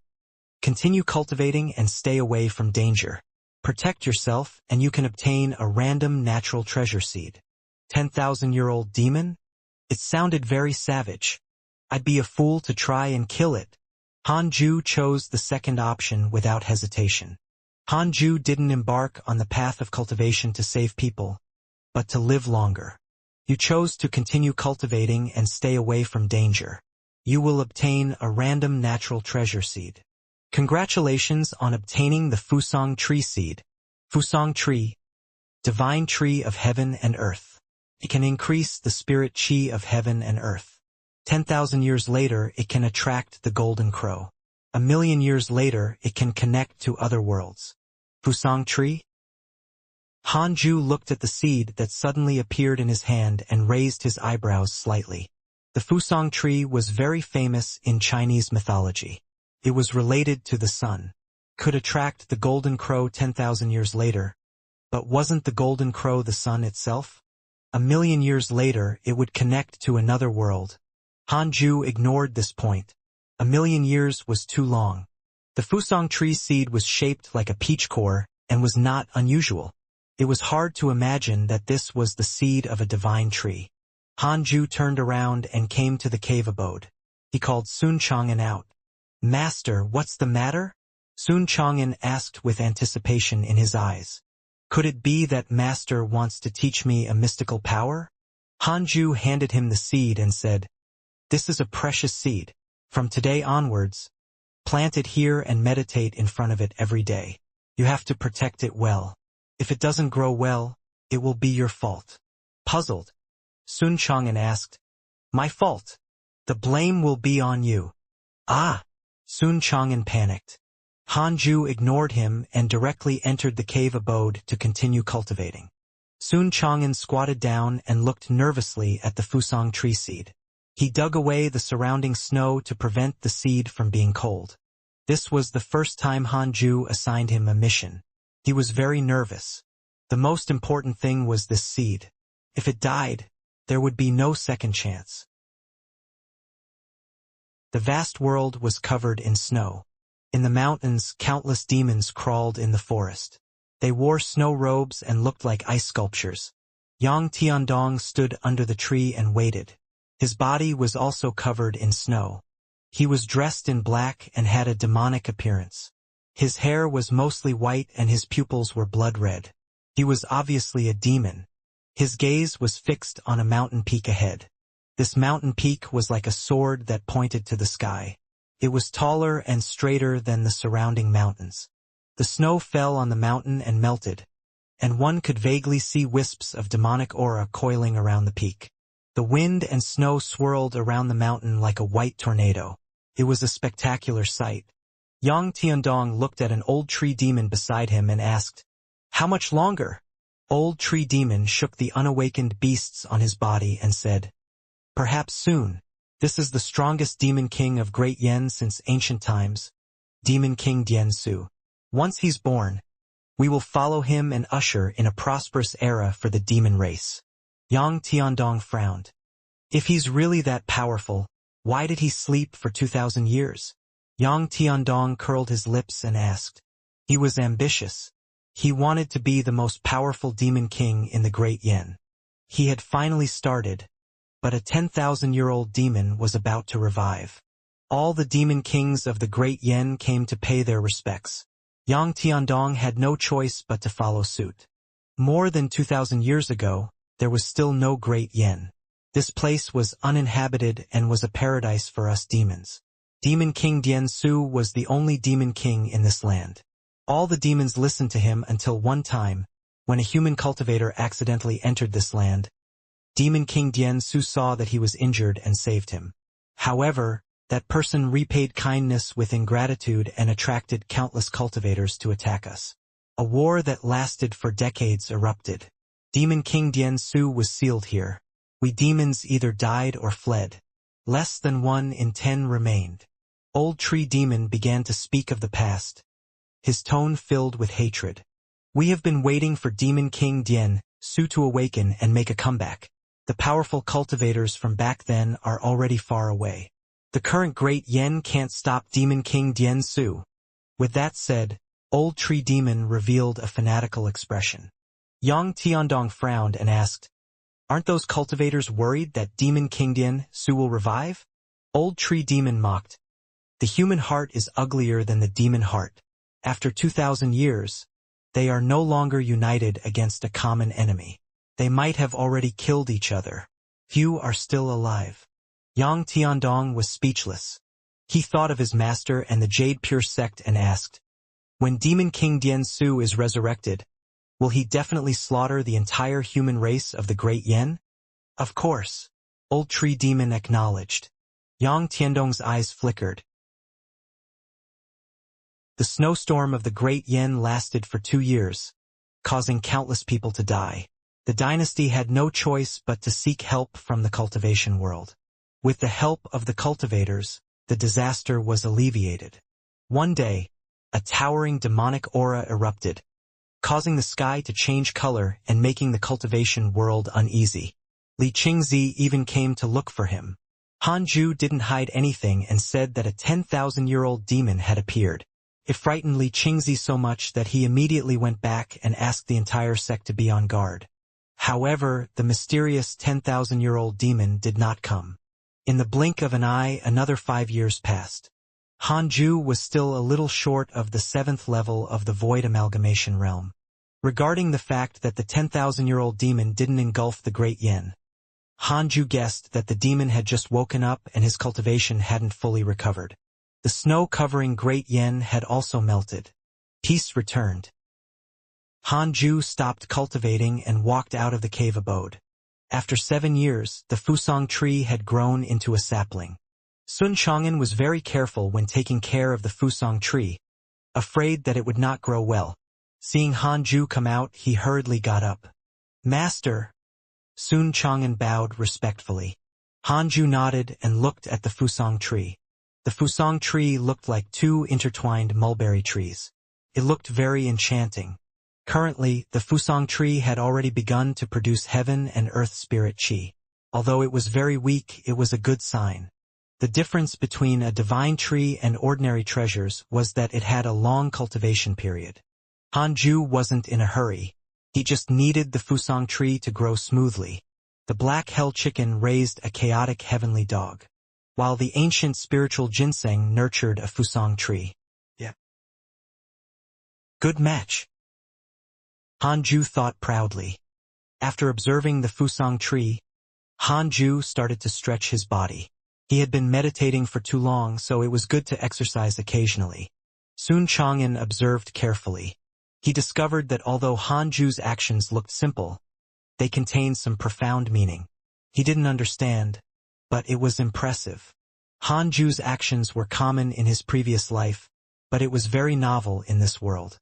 Continue cultivating and stay away from danger. Protect yourself and you can obtain a random natural treasure seed. 10,000-year-old demon? It sounded very savage. I'd be a fool to try and kill it. Hanju chose the second option without hesitation. Hanju didn't embark on the path of cultivation to save people, but to live longer. You chose to continue cultivating and stay away from danger. You will obtain a random natural treasure seed. Congratulations on obtaining the Fusang tree seed. Fusang tree, divine tree of heaven and earth. It can increase the spirit chi of heaven and earth. 10,000 years later, it can attract the golden crow. 1,000,000 years later, it can connect to other worlds. Fusang tree? Hanju looked at the seed that suddenly appeared in his hand and raised his eyebrows slightly. The Fusang tree was very famous in Chinese mythology. It was related to the sun. Could attract the golden crow 10,000 years later. But wasn't the golden crow the sun itself? 1,000,000 years later, it would connect to another world. Hanju ignored this point. 1,000,000 years was too long. The Fusang tree seed was shaped like a peach core and was not unusual. It was hard to imagine that this was the seed of a divine tree. Hanju turned around and came to the cave abode. He called Sun Chang'an out. Master, what's the matter? Sun Chang'an asked with anticipation in his eyes. Could it be that Master wants to teach me a mystical power? Hanju handed him the seed and said, This is a precious seed. From today onwards, plant it here and meditate in front of it every day. You have to protect it well. If it doesn't grow well, it will be your fault. Puzzled, Sun Chang'an asked, My fault? The blame will be on you. Ah! Sun Chang'an panicked. Hanju ignored him and directly entered the cave abode to continue cultivating. Sun Chang'an squatted down and looked nervously at the Fusang tree seed. He dug away the surrounding snow to prevent the seed from being cold. This was the first time Hanju assigned him a mission. He was very nervous. The most important thing was this seed. If it died, there would be no second chance. The vast world was covered in snow. In the mountains, countless demons crawled in the forest. They wore snow robes and looked like ice sculptures. Yang Tiandong stood under the tree and waited. His body was also covered in snow. He was dressed in black and had a demonic appearance. His hair was mostly white and his pupils were blood red. He was obviously a demon. His gaze was fixed on a mountain peak ahead. This mountain peak was like a sword that pointed to the sky. It was taller and straighter than the surrounding mountains. The snow fell on the mountain and melted, and one could vaguely see wisps of demonic aura coiling around the peak. The wind and snow swirled around the mountain like a white tornado. It was a spectacular sight. Yang Tiandong looked at an old tree demon beside him and asked, How much longer? Old tree demon shook the unawakened beasts on his body and said, Perhaps soon. This is the strongest demon king of Great Yen since ancient times, Demon King Diansu. Once he's born, we will follow him and usher in a prosperous era for the demon race. Yang Tiandong frowned. If he's really that powerful, why did he sleep for 2,000 years? Yang Tiandong curled his lips and asked. He was ambitious. He wanted to be the most powerful demon king in the Great Yen. He had finally started, but a 10,000-year-old demon was about to revive. All the demon kings of the Great Yen came to pay their respects. Yang Tiandong had no choice but to follow suit. More than 2,000 years ago, there was still no Great Yen. This place was uninhabited and was a paradise for us demons. Demon King Diansu was the only demon king in this land. All the demons listened to him until one time, when a human cultivator accidentally entered this land. Demon King Diansu saw that he was injured and saved him. However, that person repaid kindness with ingratitude and attracted countless cultivators to attack us. A war that lasted for decades erupted. Demon King Diansu was sealed here. We demons either died or fled. Less than 1 in 10 remained. Old Tree Demon began to speak of the past, his tone filled with hatred. We have been waiting for Demon King Dian Su to awaken and make a comeback. The powerful cultivators from back then are already far away. The current Great Yen can't stop Demon King Dian Su. With that said, Old Tree Demon revealed a fanatical expression. Yang Tiandong frowned and asked, "Aren't those cultivators worried that Demon King Dian Su will revive?" Old Tree Demon mocked, "The human heart is uglier than the demon heart. After 2,000 years, they are no longer united against a common enemy. They might have already killed each other. Few are still alive." Yang Tiandong was speechless. He thought of his master and the Jade Pure sect and asked, "When Demon King Dian Su is resurrected, will he definitely slaughter the entire human race of the Great Yen?" "Of course," Old Tree Demon acknowledged. Yang Tiandong's eyes flickered. The snowstorm of the Great Yen lasted for 2 years, causing countless people to die. The dynasty had no choice but to seek help from the cultivation world. With the help of the cultivators, the disaster was alleviated. One day, a towering demonic aura erupted, causing the sky to change color and making the cultivation world uneasy. Li Qingzi even came to look for him. Hanju didn't hide anything and said that a 10,000-year-old demon had appeared. It frightened Li Qingzi so much that he immediately went back and asked the entire sect to be on guard. However, the mysterious 10,000-year-old demon did not come. In the blink of an eye, another 5 years passed. Hanju was still a little short of the 7th level of the Void Amalgamation realm. Regarding the fact that the 10,000-year-old demon didn't engulf the Great Yen, Hanju guessed that the demon had just woken up and his cultivation hadn't fully recovered. The snow covering Great Yen had also melted. Peace returned. Hanju stopped cultivating and walked out of the cave abode. After 7 years, the Fusang tree had grown into a sapling. Sun Chang'an was very careful when taking care of the Fusang tree, afraid that it would not grow well. Seeing Hanju come out, he hurriedly got up. "Master." Sun Chang'an bowed respectfully. Hanju nodded and looked at the Fusang tree. The Fusang tree looked like 2 intertwined mulberry trees. It looked very enchanting. Currently, the Fusang tree had already begun to produce heaven and earth spirit qi. Although it was very weak, it was a good sign. The difference between a divine tree and ordinary treasures was that it had a long cultivation period. Hanju wasn't in a hurry. He just needed the Fusang tree to grow smoothly. The black hell chicken raised a chaotic heavenly dog, while the ancient spiritual ginseng nurtured a Fusang tree. Yeah. Good match, Hanju thought proudly. After observing the Fusang tree, Hanju started to stretch his body. He had been meditating for too long, so it was good to exercise occasionally. Sun Chang'an observed carefully. He discovered that although Hanju's actions looked simple, they contained some profound meaning. He didn't understand, but it was impressive. Hanju's actions were common in his previous life, but it was very novel in this world.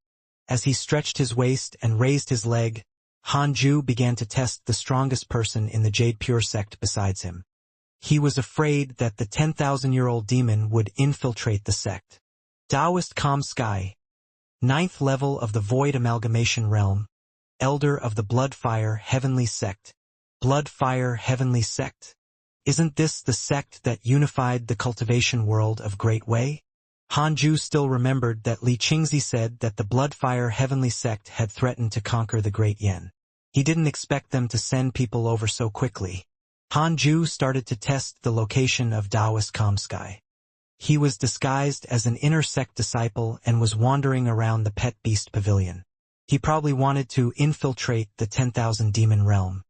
As he stretched his waist and raised his leg, Hanju began to test the strongest person in the Jade Pure sect besides him. He was afraid that the 10,000-year-old demon would infiltrate the sect. Taoist Calm Sky, 9th level of the Void Amalgamation realm, Elder of the Bloodfire Heavenly Sect. Bloodfire Heavenly Sect? Isn't this the sect that unified the cultivation world of Great Way? Hanju still remembered that Li Qingzi said that the Bloodfire Heavenly Sect had threatened to conquer the Great Yen. He didn't expect them to send people over so quickly. Hanju started to test the location of Taoist Calm Sky. He was disguised as an inner sect disciple and was wandering around the Pet Beast Pavilion. He probably wanted to infiltrate the 10,000 demon realm.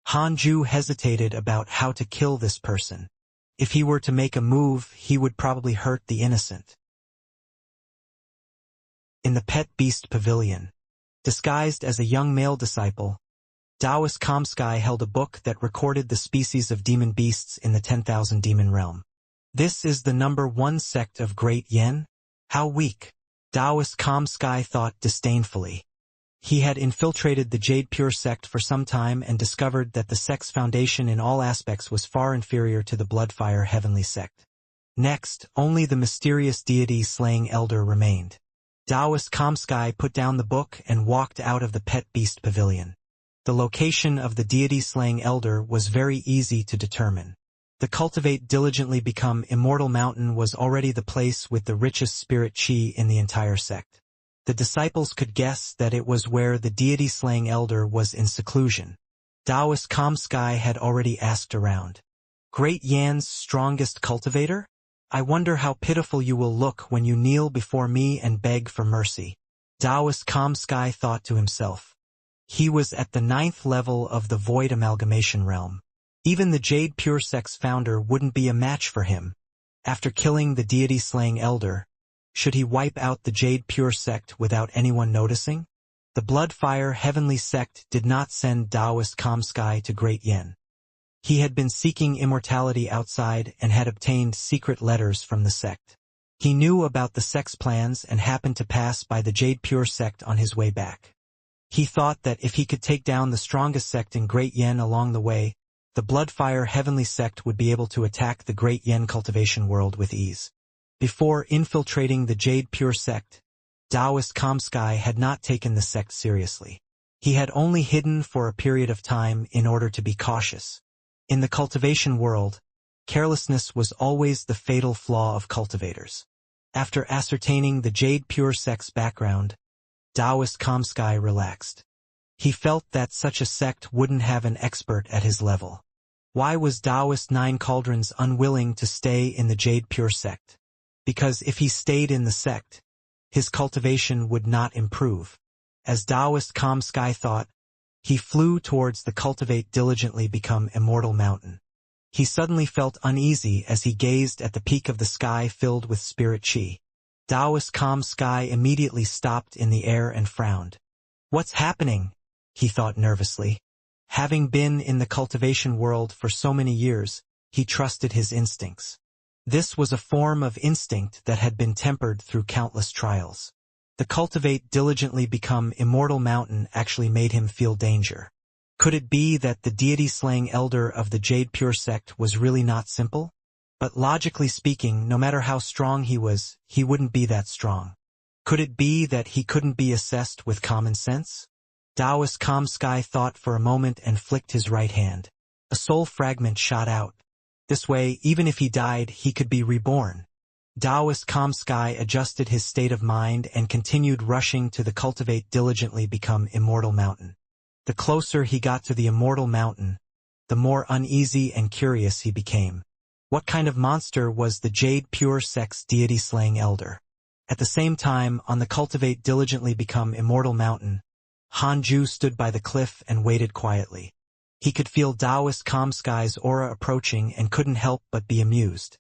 Hanju hesitated about how to kill this person. If he were to make a move, he would probably hurt the innocent. In the Pet Beast Pavilion, disguised as a young male disciple, Taoist Calm Sky held a book that recorded the species of demon beasts in the 10,000 demon realm. This is the number 1 sect of Great Yen? How weak! Taoist Calm Sky thought disdainfully. He had infiltrated the Jade Pure sect for some time and discovered that the sect's foundation in all aspects was far inferior to the Bloodfire Heavenly sect. Next, only the mysterious deity-slaying elder remained. Taoist Kamsky put down the book and walked out of the Pet Beast Pavilion. The location of the deity-slaying elder was very easy to determine. The Cultivate Diligently Become Immortal Mountain was already the place with the richest spirit chi in the entire sect. The disciples could guess that it was where the deity-slaying elder was in seclusion. Taoist Kamsky had already asked around. Great Yan's strongest cultivator? I wonder how pitiful you will look when you kneel before me and beg for mercy. Taoist Kamsky thought to himself. He was at the 9th level of the Void Amalgamation realm. Even the Jade Pure sect's founder wouldn't be a match for him. After killing the deity-slaying elder, should he wipe out the Jade Pure sect without anyone noticing? The Bloodfire Heavenly sect did not send Taoist Kamsky to Great Yan. He had been seeking immortality outside and had obtained secret letters from the sect. He knew about the sect's plans and happened to pass by the Jade Pure sect on his way back. He thought that if he could take down the strongest sect in Great Yan along the way, the Bloodfire Heavenly sect would be able to attack the Great Yan cultivation world with ease. Before infiltrating the Jade Pure sect, Taoist Kamsky had not taken the sect seriously. He had only hidden for a period of time in order to be cautious. In the cultivation world, carelessness was always the fatal flaw of cultivators. After ascertaining the Jade Pure sect's background, Taoist Kamsky relaxed. He felt that such a sect wouldn't have an expert at his level. Why was Taoist Nine Cauldrons unwilling to stay in the Jade Pure sect? Because if he stayed in the sect, his cultivation would not improve. As Taoist Kamsky thought, he flew towards the Cultivate Diligently Become Immortal mountain. He suddenly felt uneasy as he gazed at the peak of the sky filled with spirit chi. Taoist Kamsky immediately stopped in the air and frowned. What's happening? He thought nervously. Having been in the cultivation world for so many years, he trusted his instincts. This was a form of instinct that had been tempered through countless trials. The Cultivate Diligently Become Immortal mountain actually made him feel danger. Could it be that the deity-slaying elder of the Jade Pure sect was really not simple? But logically speaking, no matter how strong he was, he wouldn't be that strong. Could it be that he couldn't be assessed with common sense? Taoist Kamsky thought for a moment and flicked his right hand. A soul fragment shot out. This way, even if he died, he could be reborn. Taoist Kamsky adjusted his state of mind and continued rushing to the Cultivate Diligently Become Immortal mountain. The closer he got to the Immortal mountain, the more uneasy and curious he became. What kind of monster was the Jade Pure sect's deity-slaying elder? At the same time, on the Cultivate Diligently Become Immortal mountain, Hanju stood by the cliff and waited quietly. He could feel Taoist Kamsky's aura approaching and couldn't help but be amused.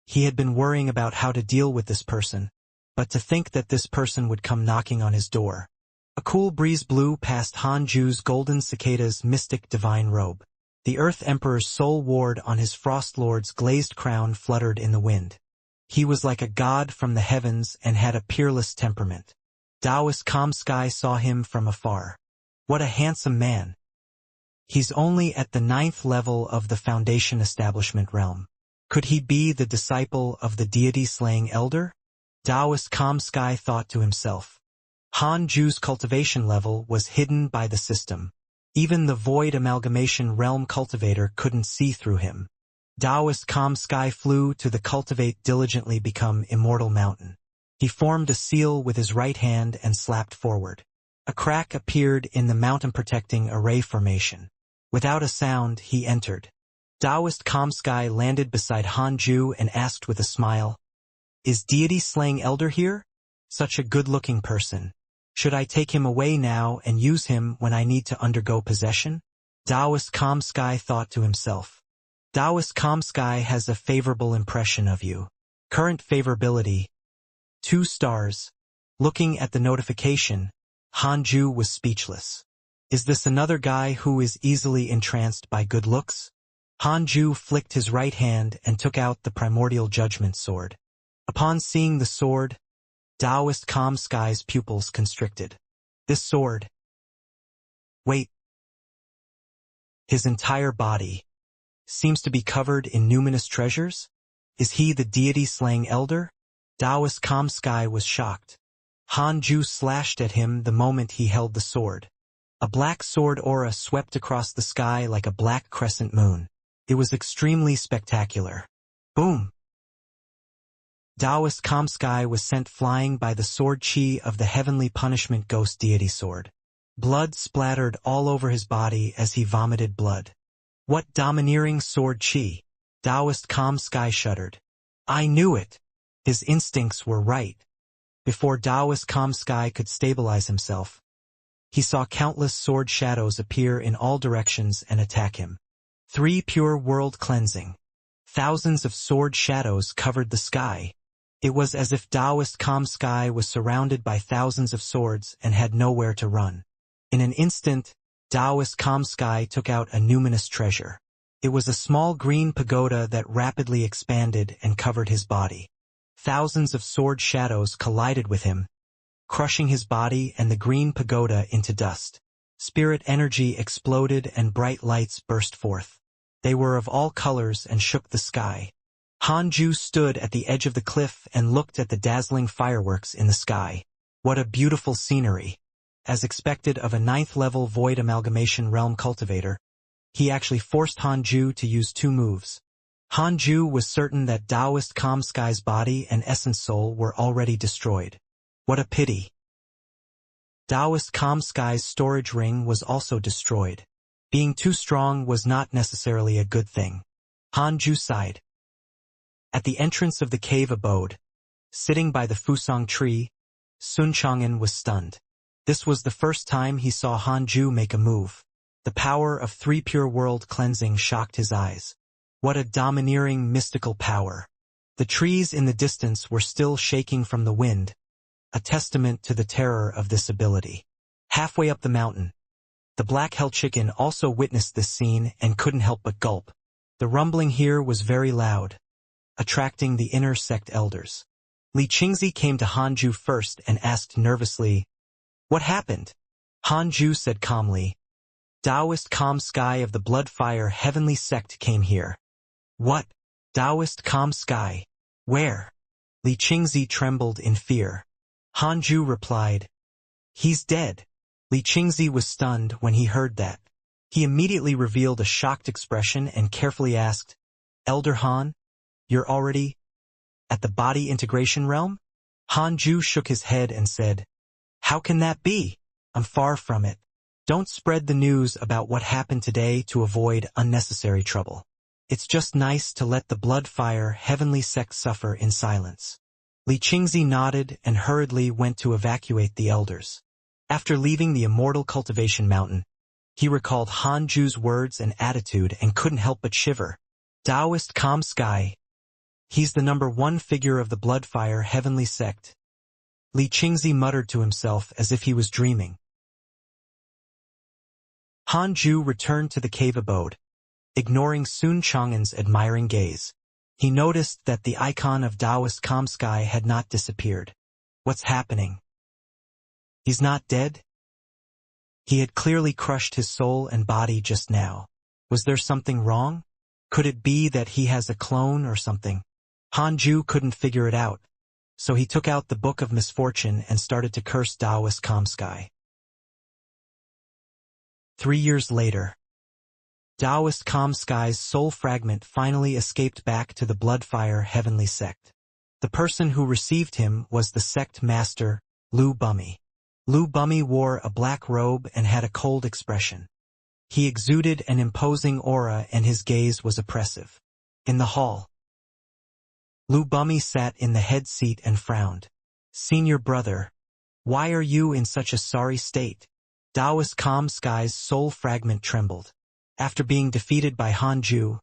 He had been worrying about how to deal with this person, but to think that this person would come knocking on his door. A cool breeze blew past Hanju's golden cicada's mystic divine robe. The Earth Emperor's soul ward on his Frost Lord's glazed crown fluttered in the wind. He was like a god from the heavens and had a peerless temperament. Taoist Kamsky saw him from afar. What a handsome man. He's only at the 9th level of the Foundation Establishment realm. Could he be the disciple of the deity-slaying elder? Taoist Kamsky thought to himself. Hanju's cultivation level was hidden by the system. Even the Void Amalgamation realm cultivator couldn't see through him. Taoist Kamsky flew to the Cultivate Diligently Become Immortal mountain. He formed a seal with his right hand and slapped forward. A crack appeared in the mountain-protecting array formation. Without a sound, he entered. Taoist Kamsky landed beside Hanju and asked with a smile, "Is deity-slaying elder here? Such a good-looking person. Should I take him away now and use him when I need to undergo possession?" Taoist Kamsky thought to himself. Taoist Kamsky has a favorable impression of you. Current favorability, 2 stars. Looking at the notification, Hanju was speechless. Is this another guy who is easily entranced by good looks? Hanju flicked his right hand and took out the primordial judgment sword. Upon seeing the sword, Taoist Kamsky's pupils constricted. This sword, Wait. His entire body seems to be covered in numinous treasures? Is he the deity-slaying elder? Taoist Calm Sky was shocked. Han Ju slashed at him the moment he held the sword. A black sword aura swept across the sky like a black crescent moon. It was extremely spectacular. Boom! Taoist Calm Sky was sent flying by the sword chi of the heavenly punishment ghost deity sword. Blood splattered all over his body as he vomited blood. What domineering sword chi! Taoist Calm Sky shuddered. I knew it! His instincts were right. Before Taoist Calm Sky could stabilize himself, he saw countless sword shadows appear in all directions and attack him. 3 pure world cleansing. Thousands of sword shadows covered the sky. It was as if Taoist Calm Sky was surrounded by thousands of swords and had nowhere to run. In an instant, Taoist Calm Sky took out a numinous treasure. It was a small green pagoda that rapidly expanded and covered his body. Thousands of sword shadows collided with him, crushing his body and the green pagoda into dust. Spirit energy exploded and bright lights burst forth. They were of all colors and shook the sky. Han Ju stood at the edge of the cliff and looked at the dazzling fireworks in the sky. What a beautiful scenery! As expected of a 9th-level void amalgamation realm cultivator, he actually forced Han Ju to use 2 moves. Han Ju was certain that Taoist Calm Sky's body and essence soul were already destroyed. What a pity. Taoist Calm Sky's storage ring was also destroyed. Being too strong was not necessarily a good thing. Han Ju sighed. At the entrance of the cave abode, sitting by the Fusang tree, Sun Chang'an was stunned. This was the first time he saw Han Ju make a move. The power of 3 pure world cleansing shocked his eyes. What a domineering mystical power. The trees in the distance were still shaking from the wind, a testament to the terror of this ability. Halfway up the mountain, the black hell chicken also witnessed this scene and couldn't help but gulp. The rumbling here was very loud, attracting the inner sect elders. Li Qingzi came to Han Ju first and asked nervously, "What happened?" Han Ju said calmly, "Taoist Calm Sky of the Blood Fire Heavenly Sect came here." "What? Taoist Calm Sky? Where?" Li Qingzi trembled in fear. Han Ju replied, "He's dead." Li Qingzi was stunned when he heard that. He immediately revealed a shocked expression and carefully asked, "Elder Han, you're already at the body integration realm?" Han Ju shook his head and said, "How can that be? I'm far from it. Don't spread the news about what happened today to avoid unnecessary trouble. It's just nice to let the Blood Fire Heavenly Sect suffer in silence." Li Qingzi nodded and hurriedly went to evacuate the elders. After leaving the Immortal Cultivation Mountain, he recalled Han Ju's words and attitude and couldn't help but shiver. Taoist Calm Sky. He's the #1 figure of the Blood Fire Heavenly Sect. Li Qingzi muttered to himself as if he was dreaming. Han Ju returned to the cave abode, ignoring Sun Chang'an's admiring gaze. He noticed that the icon of Taoist Calm Sky had not disappeared. What's happening? He's not dead? He had clearly crushed his soul and body just now. Was there something wrong? Could it be that he has a clone or something? Han Ju couldn't figure it out, so he took out the Book of Misfortune and started to curse Taoist Calm Sky. 3 years later, Taoist Calm Sky's soul fragment finally escaped back to the Blood Fire Heavenly Sect. The person who received him was the sect master, Lu Bummy. Lu Bummy wore a black robe and had a cold expression. He exuded an imposing aura and his gaze was oppressive. In the hall, Lu Bummy sat in the head seat and frowned. "Senior brother, why are you in such a sorry state?" Taoist Calm Sky's soul fragment trembled. After being defeated by Han Ju,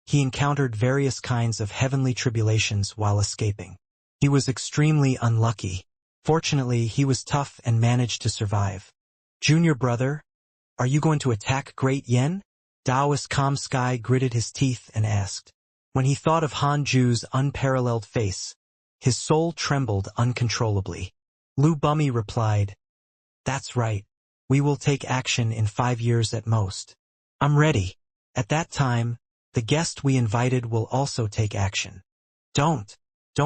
he encountered various kinds of heavenly tribulations while escaping. He was extremely unlucky. Fortunately, he was tough and managed to survive. "Junior brother, are you going to attack Great Yen?" Taoist Calm Sky gritted his teeth and asked. When he thought of Han Ju's unparalleled face, his soul trembled uncontrollably. Lu Bummy replied, "That's right. We will take action in 5 years at most. I'm ready. At that time, the guest we invited will also take action. Don't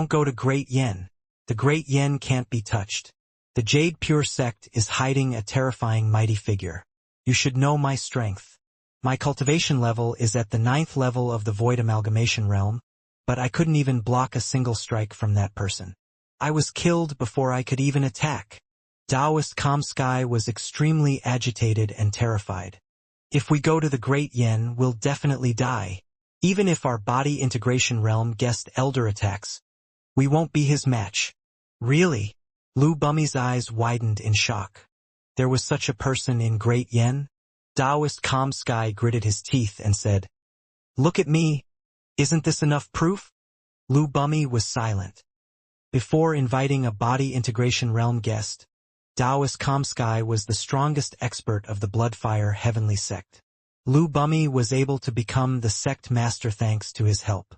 go to Great Yen. The Great Yen can't be touched. The Jade Pure sect is hiding a terrifying mighty figure. You should know my strength. My cultivation level is at the 9th level of the Void Amalgamation realm, but I couldn't even block a single strike from that person. I was killed before I could even attack. Taoist Kamsky was extremely agitated and terrified. If we go to the Great Yen, we'll definitely die. Even if our body integration realm guest elder attacks, we won't be his match. Really? Lu Bummy's eyes widened in shock. There was such a person in Great Yen? Taoist Kamsky gritted his teeth and said, "Look at me. Isn't this enough proof?" Lu Bummy was silent. Before inviting a body integration realm guest, Taoist Kamsky was the strongest expert of the Bloodfire Heavenly Sect. Lu Bummy was able to become the sect master thanks to his help.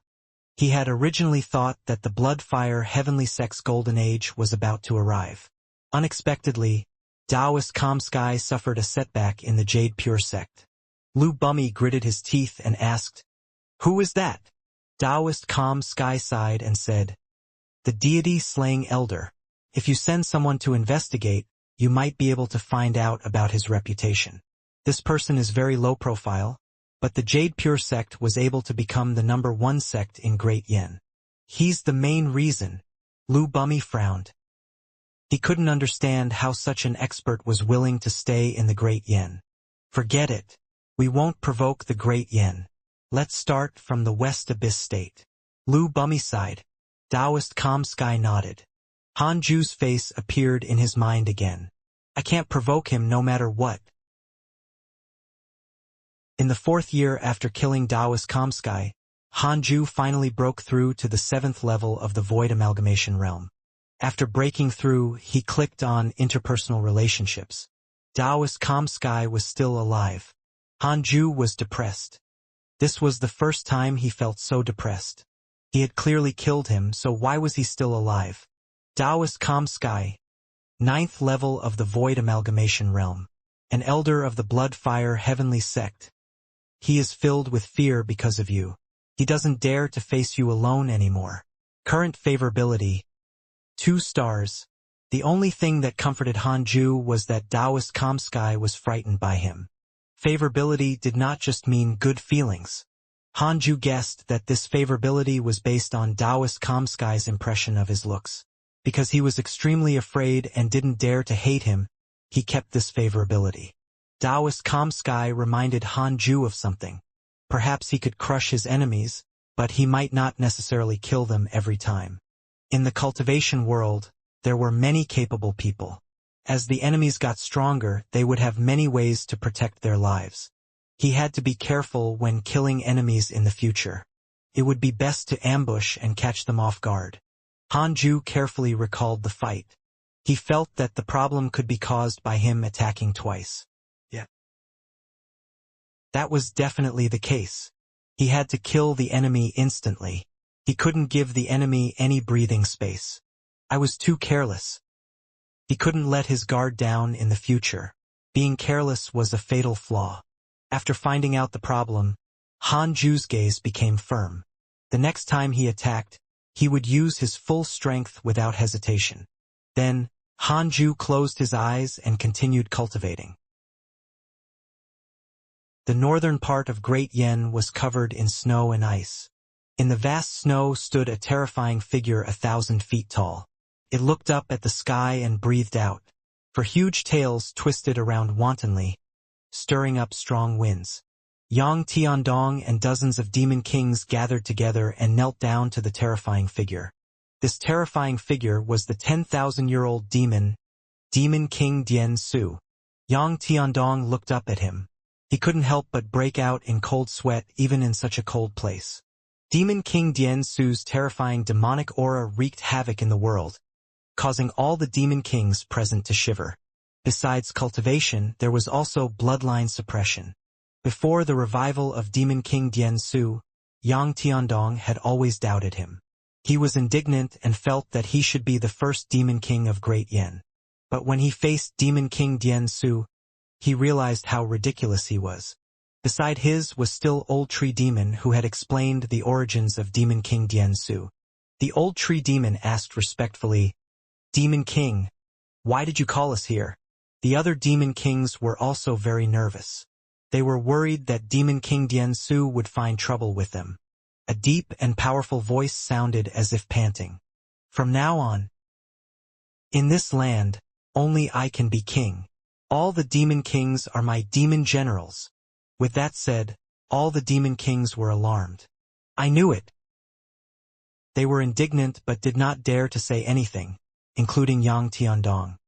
He had originally thought that the Bloodfire Heavenly Sect's golden age was about to arrive. Unexpectedly, Taoist Kamsky suffered a setback in the Jade Pure sect. Lu Bummy gritted his teeth and asked, "Who is that?" Taoist Kamsky sighed and said, "The deity-slaying elder. If you send someone to investigate, you might be able to find out about his reputation. This person is very low profile, but the Jade Pure sect was able to become the #1 sect in Great Yen. He's the main reason." Lu Bummy frowned. He couldn't understand how such an expert was willing to stay in the Great Yen. "Forget it. We won't provoke the Great Yen. Let's start from the West Abyss state." Lu Bummy sighed. Taoist Kamsky nodded. Hanju's face appeared in his mind again. "I can't provoke him no matter what." In the 4th year after killing Taoist Kamsky, Hanju finally broke through to the 7th level of the Void Amalgamation realm. After breaking through, he clicked on interpersonal relationships. Taoist Kamsky was still alive. Hanju was depressed. This was the first time he felt so depressed. He had clearly killed him, so why was he still alive? Taoist Kamsky, 9th level of the Void Amalgamation realm, an elder of the Bloodfire Heavenly Sect. He is filled with fear because of you. He doesn't dare to face you alone anymore. Current favorability, 2 stars. The only thing that comforted Hanju was that Taoist Kamsky was frightened by him. Favorability did not just mean good feelings. Hanju guessed that this favorability was based on Taoist Kamsky's impression of his looks. Because he was extremely afraid and didn't dare to hate him, he kept this favorability. Taoist Kamsky reminded Hanju of something. Perhaps he could crush his enemies, but he might not necessarily kill them every time. In the cultivation world, there were many capable people. As the enemies got stronger, they would have many ways to protect their lives. He had to be careful when killing enemies in the future. It would be best to ambush and catch them off guard. Hanju carefully recalled the fight. He felt that the problem could be caused by him attacking twice. That was definitely the case. He had to kill the enemy instantly. He couldn't give the enemy any breathing space. I was too careless. He couldn't let his guard down in the future. Being careless was a fatal flaw. After finding out the problem, Hanju's gaze became firm. The next time he attacked, he would use his full strength without hesitation. Then, Hanju closed his eyes and continued cultivating. The northern part of Great Yen was covered in snow and ice. In the vast snow stood a terrifying figure 1,000 feet tall. It looked up at the sky and breathed out, for huge tails twisted around wantonly, stirring up strong winds. Yang Tiandong and dozens of demon kings gathered together and knelt down to the terrifying figure. This terrifying figure was the 10,000-year-old demon King Dian Su. Yang Tiandong looked up at him. He couldn't help but break out in cold sweat even in such a cold place. Demon King Dian Su's terrifying demonic aura wreaked havoc in the world, causing all the demon kings present to shiver. Besides cultivation, there was also bloodline suppression. Before the revival of Demon King Dian Su, Yang Tiandong had always doubted him. He was indignant and felt that he should be the first demon king of Great Yen. But when he faced Demon King Dian Su, he realized how ridiculous he was. Beside his was still Old Tree Demon, who had explained the origins of Demon King Diansu. The Old Tree Demon asked respectfully, "Demon King, why did you call us here?" The other Demon Kings were also very nervous. They were worried that Demon King Diansu would find trouble with them. A deep and powerful voice sounded as if panting. "From now on, in this land, only I can be king. All the Demon Kings are my demon generals." With that said, all the Demon Kings were alarmed. "I knew it." They were indignant but did not dare to say anything, including Yang Tiandong.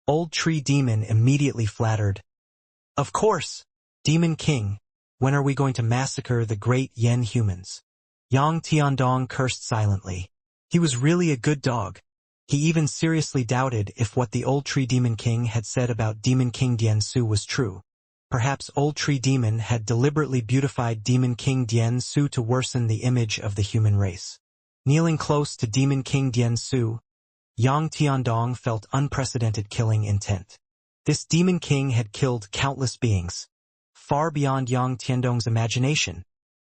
Old Tree Demon immediately flattered, "Of course, Demon King, when are we going to massacre the great Yen humans?" Yang Tiandong cursed silently. He was really a good dog. He even seriously doubted if what the Old Tree Demon King had said about Demon King Diansu was true. Perhaps Old Tree Demon had deliberately beautified Demon King Diansu to worsen the image of the human race. Kneeling close to Demon King Diansu, Yang Tiandong felt unprecedented killing intent. This Demon King had killed countless beings, far beyond Yang Tiandong's imagination.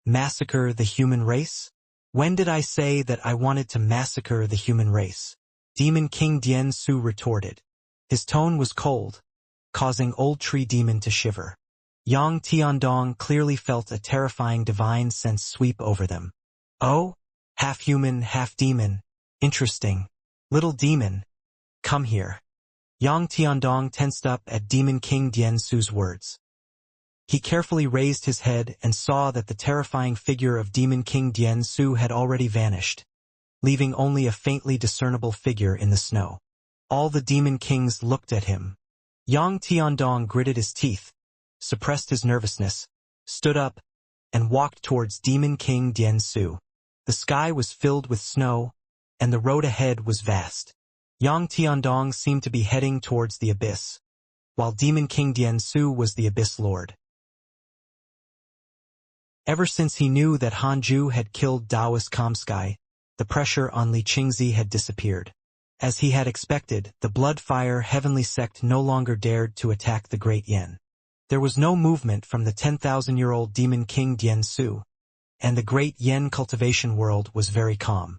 Massacre the human race? When did I say that I wanted to massacre the human race? Demon King Diansu retorted. His tone was cold, causing Old Tree Demon to shiver. Yang Tiandong clearly felt a terrifying divine sense sweep over them. "Oh? Half human, half demon. Interesting. Little demon, come here." Yang Tiandong tensed up at Demon King Diansu's words. He carefully raised his head and saw that the terrifying figure of Demon King Diansu had already vanished, leaving only a faintly discernible figure in the snow. All the Demon Kings looked at him. Yang Tiandong gritted his teeth, suppressed his nervousness, stood up, and walked towards Demon King Diansu. The sky was filled with snow, and the road ahead was vast. Yang Tiandong seemed to be heading towards the abyss, while Demon King Diansu was the Abyss Lord. Ever since he knew that Hanju had killed Daoist Kamsky, the pressure on Li Qingzi had disappeared. As he had expected, the Bloodfire Heavenly Sect no longer dared to attack the Great Yen. There was no movement from the 10,000-year-old Demon King Diansu, and the Great Yen cultivation world was very calm.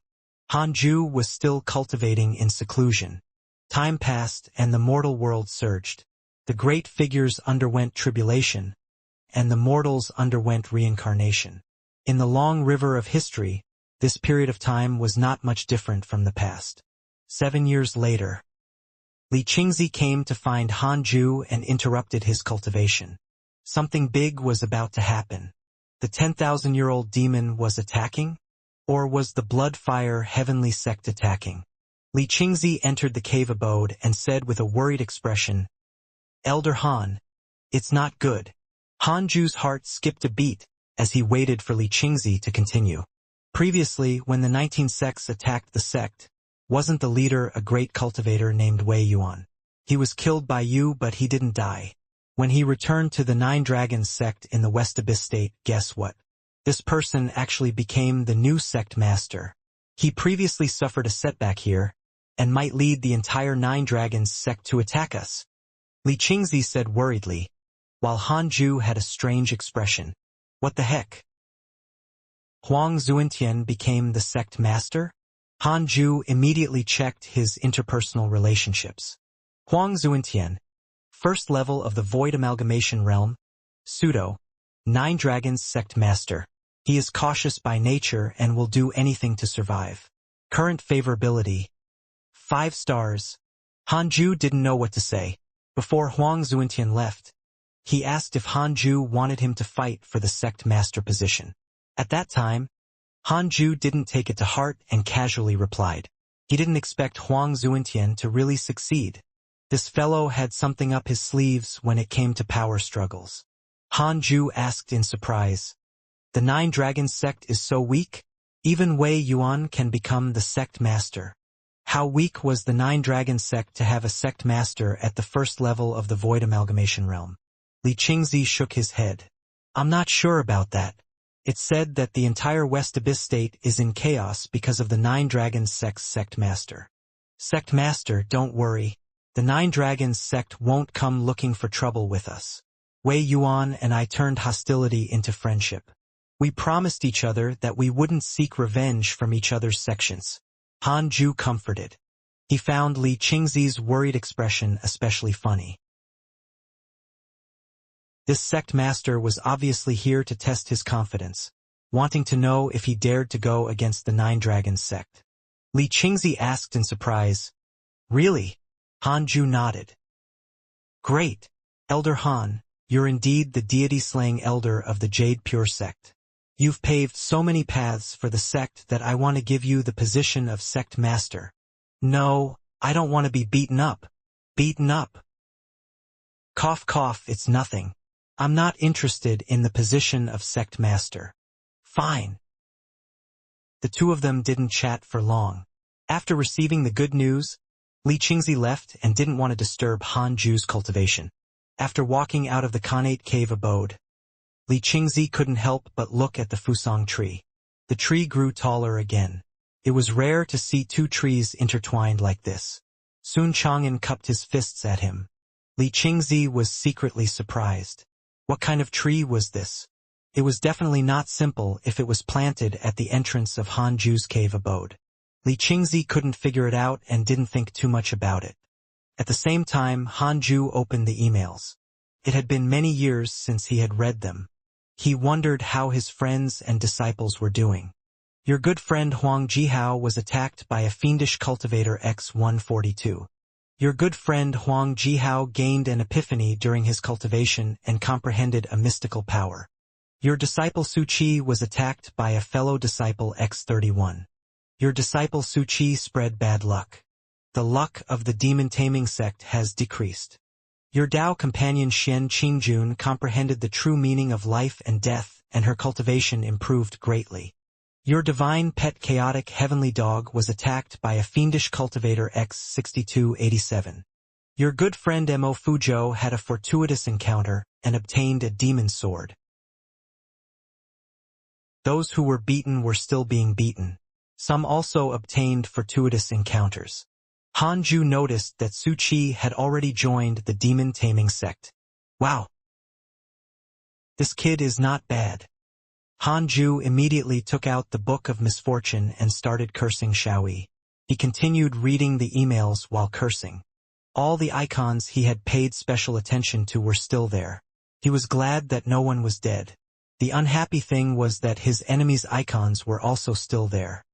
Hanju was still cultivating in seclusion. Time passed and the mortal world surged. The great figures underwent tribulation, and the mortals underwent reincarnation. In the long river of history, this period of time was not much different from the past. 7 years later, Li Qingzi came to find Hanju and interrupted his cultivation. Something big was about to happen. The 10,000-year-old demon was attacking? Or was the Bloodfire Heavenly Sect attacking? Li Qingzi entered the cave abode and said with a worried expression, "Elder Han, it's not good." Hanju's heart skipped a beat as he waited for Li Qingzi to continue. Previously, when the 19 sects attacked the sect, wasn't the leader a great cultivator named Wei Yuan? He was killed by you, but he didn't die. When he returned to the 9 Dragons sect in the West Abyss state, guess what? This person actually became the new sect master. He previously suffered a setback here, and might lead the entire 9 Dragons sect to attack us. Li Qingzi said worriedly, while Hanju had a strange expression. What the heck? Huang Zuentian became the sect master? Hanju immediately checked his interpersonal relationships. Huang Zuentian, first level of the Void Amalgamation Realm, pseudo, 9 Dragons sect master. He is cautious by nature and will do anything to survive. Current favorability, 5 stars. Hanju didn't know what to say. Before Huang Zuentian left, he asked if Hanju wanted him to fight for the sect master position. At that time, Hanju didn't take it to heart and casually replied. He didn't expect Huang Zuentian to really succeed. This fellow had something up his sleeves when it came to power struggles. Hanju asked in surprise, "The 9 Dragons sect is so weak? Even Wei Yuan can become the sect master. How weak was the 9 Dragons sect to have a sect master at the first level of the Void Amalgamation Realm?" Li Qingzi shook his head. "I'm not sure about that. It's said that the entire West Abyss state is in chaos because of the 9 Dragons sect's sect master." "Sect master, don't worry. The 9 Dragons sect won't come looking for trouble with us. Wei Yuan and I turned hostility into friendship. We promised each other that we wouldn't seek revenge from each other's sections. Han Ju comforted. He found Li Qingzi's worried expression especially funny. This sect master was obviously here to test his confidence, wanting to know if he dared to go against the Nine Dragons sect. Li Qingzi asked in surprise, "Really?" Han Ju nodded. "Great. Elder Han, you're indeed the deity-slaying elder of the Jade Pure sect. You've paved so many paths for the sect that I want to give you the position of sect master." "No, I don't want to be beaten up." "Beaten up? Cough cough, it's nothing. I'm not interested in the position of sect master." "Fine." The two of them didn't chat for long. After receiving the good news, Li Qingzi left and didn't want to disturb Han Ju's cultivation. After walking out of the Khanate cave abode, Li Qingzi couldn't help but look at the Fusang tree. The tree grew taller again. It was rare to see two trees intertwined like this. Sun Chang'an cupped his fists at him. Li Qingzi was secretly surprised. What kind of tree was this? It was definitely not simple if it was planted at the entrance of Han Ju's cave abode. Li Qingzi couldn't figure it out and didn't think too much about it. At the same time, Han Ju opened the emails. It had been many years since he had read them. He wondered how his friends and disciples were doing. "Your good friend Huang Jihao was attacked by a fiendish cultivator X-142. Your good friend Huang Jihao gained an epiphany during his cultivation and comprehended a mystical power. Your disciple Su Qi was attacked by a fellow disciple X-31. Your disciple Su Qi spread bad luck. The luck of the demon-taming sect has decreased. Your Dao companion Xian Qingjun comprehended the true meaning of life and death, and her cultivation improved greatly. Your divine pet chaotic heavenly dog was attacked by a fiendish cultivator X-6287. Your good friend Mo Fuzhou had a fortuitous encounter and obtained a demon sword. Those who were beaten were still being beaten. Some also obtained fortuitous encounters. Han Ju noticed that Su Qi had already joined the demon-taming sect. Wow! This kid is not bad. Han Ju immediately took out the Book of Misfortune and started cursing Xiaoyi. He continued reading the emails while cursing. All the icons he had paid special attention to were still there. He was glad that no one was dead. The unhappy thing was that his enemies' icons were also still there.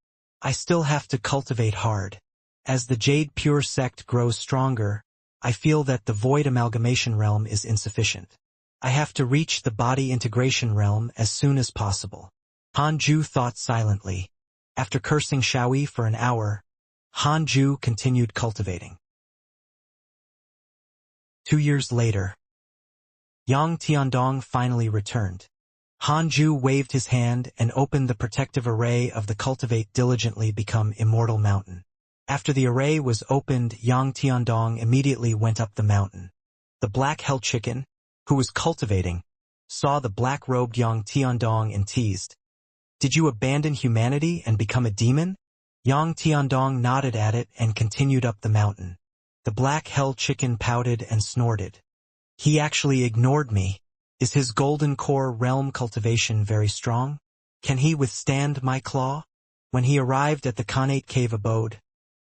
I still have to cultivate hard. As the Jade Pure sect grows stronger, I feel that the Void Amalgamation realm is insufficient. I have to reach the Body Integration realm as soon as possible. Han Ju thought silently. After cursing Xiaoyi for an hour, Han Ju continued cultivating. 2 years later, Yang Tiandong finally returned. Han Ju waved his hand and opened the protective array of the Cultivate Diligently Become Immortal mountain. After the array was opened, Yang Tiandong immediately went up the mountain. The black hell chicken, who was cultivating, saw the black-robed Yang Tiandong and teased. "Did you abandon humanity and become a demon?" Yang Tiandong nodded at it and continued up the mountain. The black hell chicken pouted and snorted. "He actually ignored me. Is his golden core realm cultivation very strong? Can he withstand my claw?" When he arrived at the Khanate cave abode,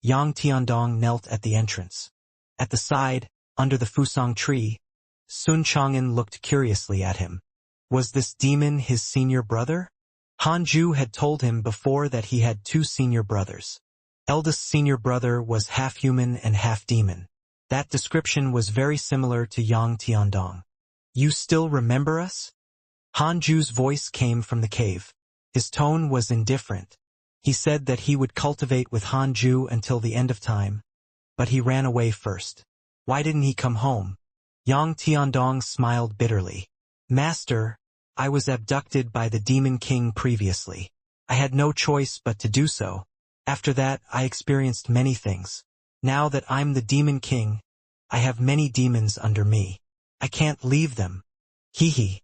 Yang Tiandong knelt at the entrance. At the side, under the Fusang tree, Sun Chang'an looked curiously at him. Was this demon his senior brother? Han Ju had told him before that he had 2 senior brothers. Eldest senior brother was half human and half demon. That description was very similar to Yang Tiandong. "You still remember us?" Han Ju's voice came from the cave. His tone was indifferent. He said that he would cultivate with Han Ju until the end of time, but he ran away first. Why didn't he come home? Yang Tiandong smiled bitterly. "Master, I was abducted by the Demon King previously. I had no choice but to do so. After that, I experienced many things. Now that I'm the Demon King, I have many demons under me. I can't leave them. Hee hee."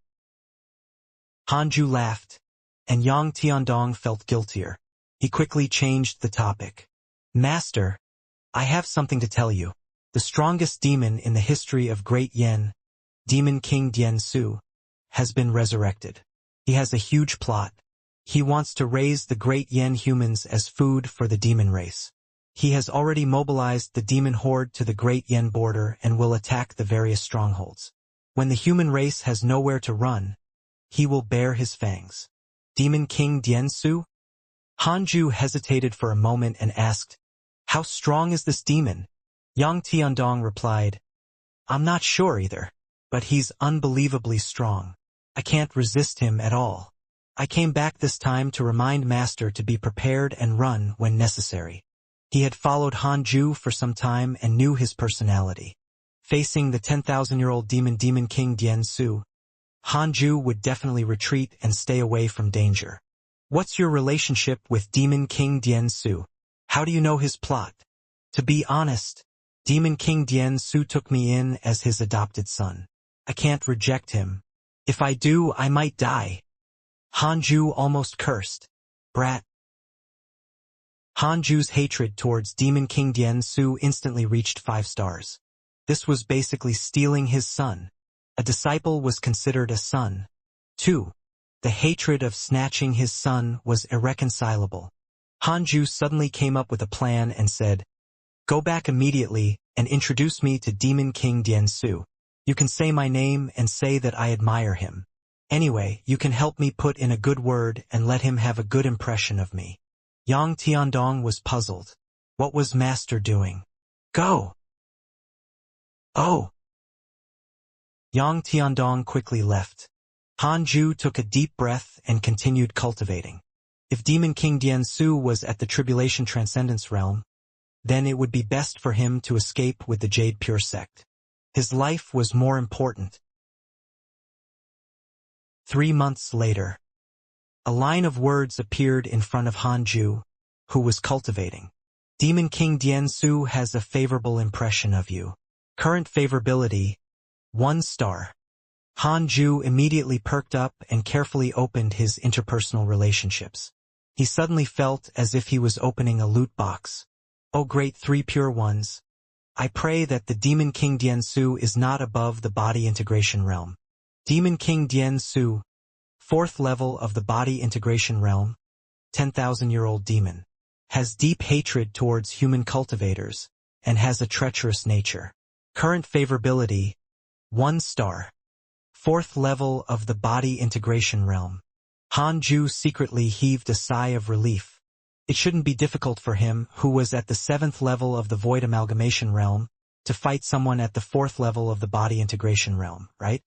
Han Ju laughed, and Yang Tiandong felt guiltier. He quickly changed the topic. "Master, I have something to tell you. The strongest demon in the history of Great Yen, Demon King Dian Su, has been resurrected. He has a huge plot. He wants to raise the great Yen humans as food for the demon race. He has already mobilized the demon horde to the great Yen border and will attack the various strongholds. When the human race has nowhere to run, he will bare his fangs. Demon King Dian Su? Hanju hesitated for a moment and asked, "How strong is this demon?" Yang Tiandong replied, "I'm not sure either, but he's unbelievably strong. I can't resist him at all. I came back this time to remind Master to be prepared and run when necessary." He had followed Hanju for some time and knew his personality. Facing the 10,000-year-old Demon King Dian Su, Hanju would definitely retreat and stay away from danger. "What's your relationship with Demon King Dian Su? How do you know his plot?" "To be honest, Demon King Dian Su took me in as his adopted son. I can't reject him. If I do, I might die." Hanju almost cursed. "Brat." Hanju's hatred towards Demon King Dian Su instantly reached 5 stars. This was basically stealing his son. A disciple was considered a son. 2. The hatred of snatching his son was irreconcilable. Hanju suddenly came up with a plan and said, "Go back immediately and introduce me to Demon King Dian Su. You can say my name and say that I admire him. Anyway, you can help me put in a good word and let him have a good impression of me." Yang Tiandong was puzzled. What was Master doing? "Go!" "Oh!" Yang Tiandong quickly left. Hanju took a deep breath and continued cultivating. If Demon King Dian Su was at the Tribulation Transcendence realm, then it would be best for him to escape with the Jade Pure sect. His life was more important. 3 months later, a line of words appeared in front of Hanju, who was cultivating. "Demon King Dian Su has a favorable impression of you. Current favorability, 1 star." Hanju immediately perked up and carefully opened his interpersonal relationships. He suddenly felt as if he was opening a loot box. "Oh great 3 pure ones. I pray that the Demon King Dian Su is not above the body integration realm." Demon King Dian Su, 4th level of the body integration realm, 10,000-year-old demon, has deep hatred towards human cultivators, and has a treacherous nature. Current favorability, 1 star. 4th level of the body integration realm. Hanju secretly heaved a sigh of relief. It shouldn't be difficult for him, who was at the 7th level of the void amalgamation realm, to fight someone at the 4th level of the body integration realm, right?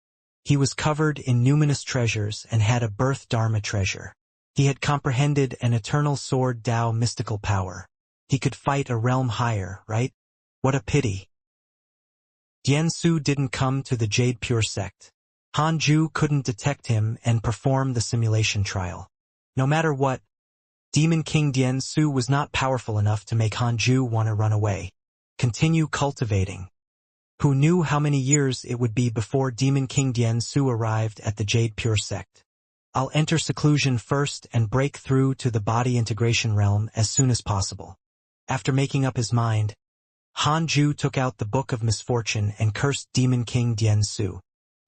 He was covered in numinous treasures and had a birth dharma treasure. He had comprehended an eternal sword Tao mystical power. He could fight a realm higher, right? What a pity. Dian Su didn't come to the Jade Pure sect. Hanju couldn't detect him and perform the simulation trial. No matter what, Demon King Dian Su was not powerful enough to make Hanju want to run away. Continue cultivating. Who knew how many years it would be before Demon King Dian Su arrived at the Jade Pure sect? "I'll enter seclusion first and break through to the body integration realm as soon as possible." After making up his mind, Hanju took out the Book of Misfortune and cursed Demon King Dian Su.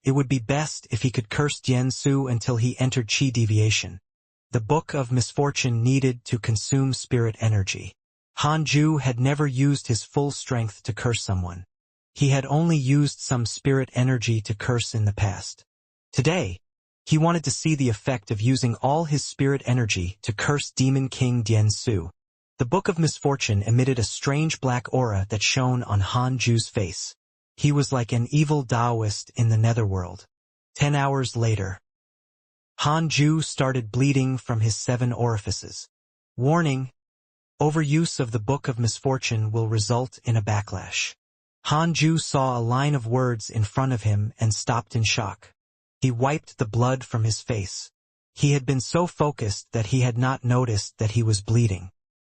It would be best if he could curse Dian Su until he entered Chi deviation. The Book of Misfortune needed to consume spirit energy. Hanju had never used his full strength to curse someone. He had only used some spirit energy to curse in the past. Today, he wanted to see the effect of using all his spirit energy to curse Demon King Dian Su. The Book of Misfortune emitted a strange black aura that shone on Hanju's face. He was like an evil Taoist in the netherworld. 10 hours later, Hanju started bleeding from his 7 orifices. Warning: overuse of the Book of Misfortune will result in a backlash. Hanju saw a line of words in front of him and stopped in shock. He wiped the blood from his face. He had been so focused that he had not noticed that he was bleeding.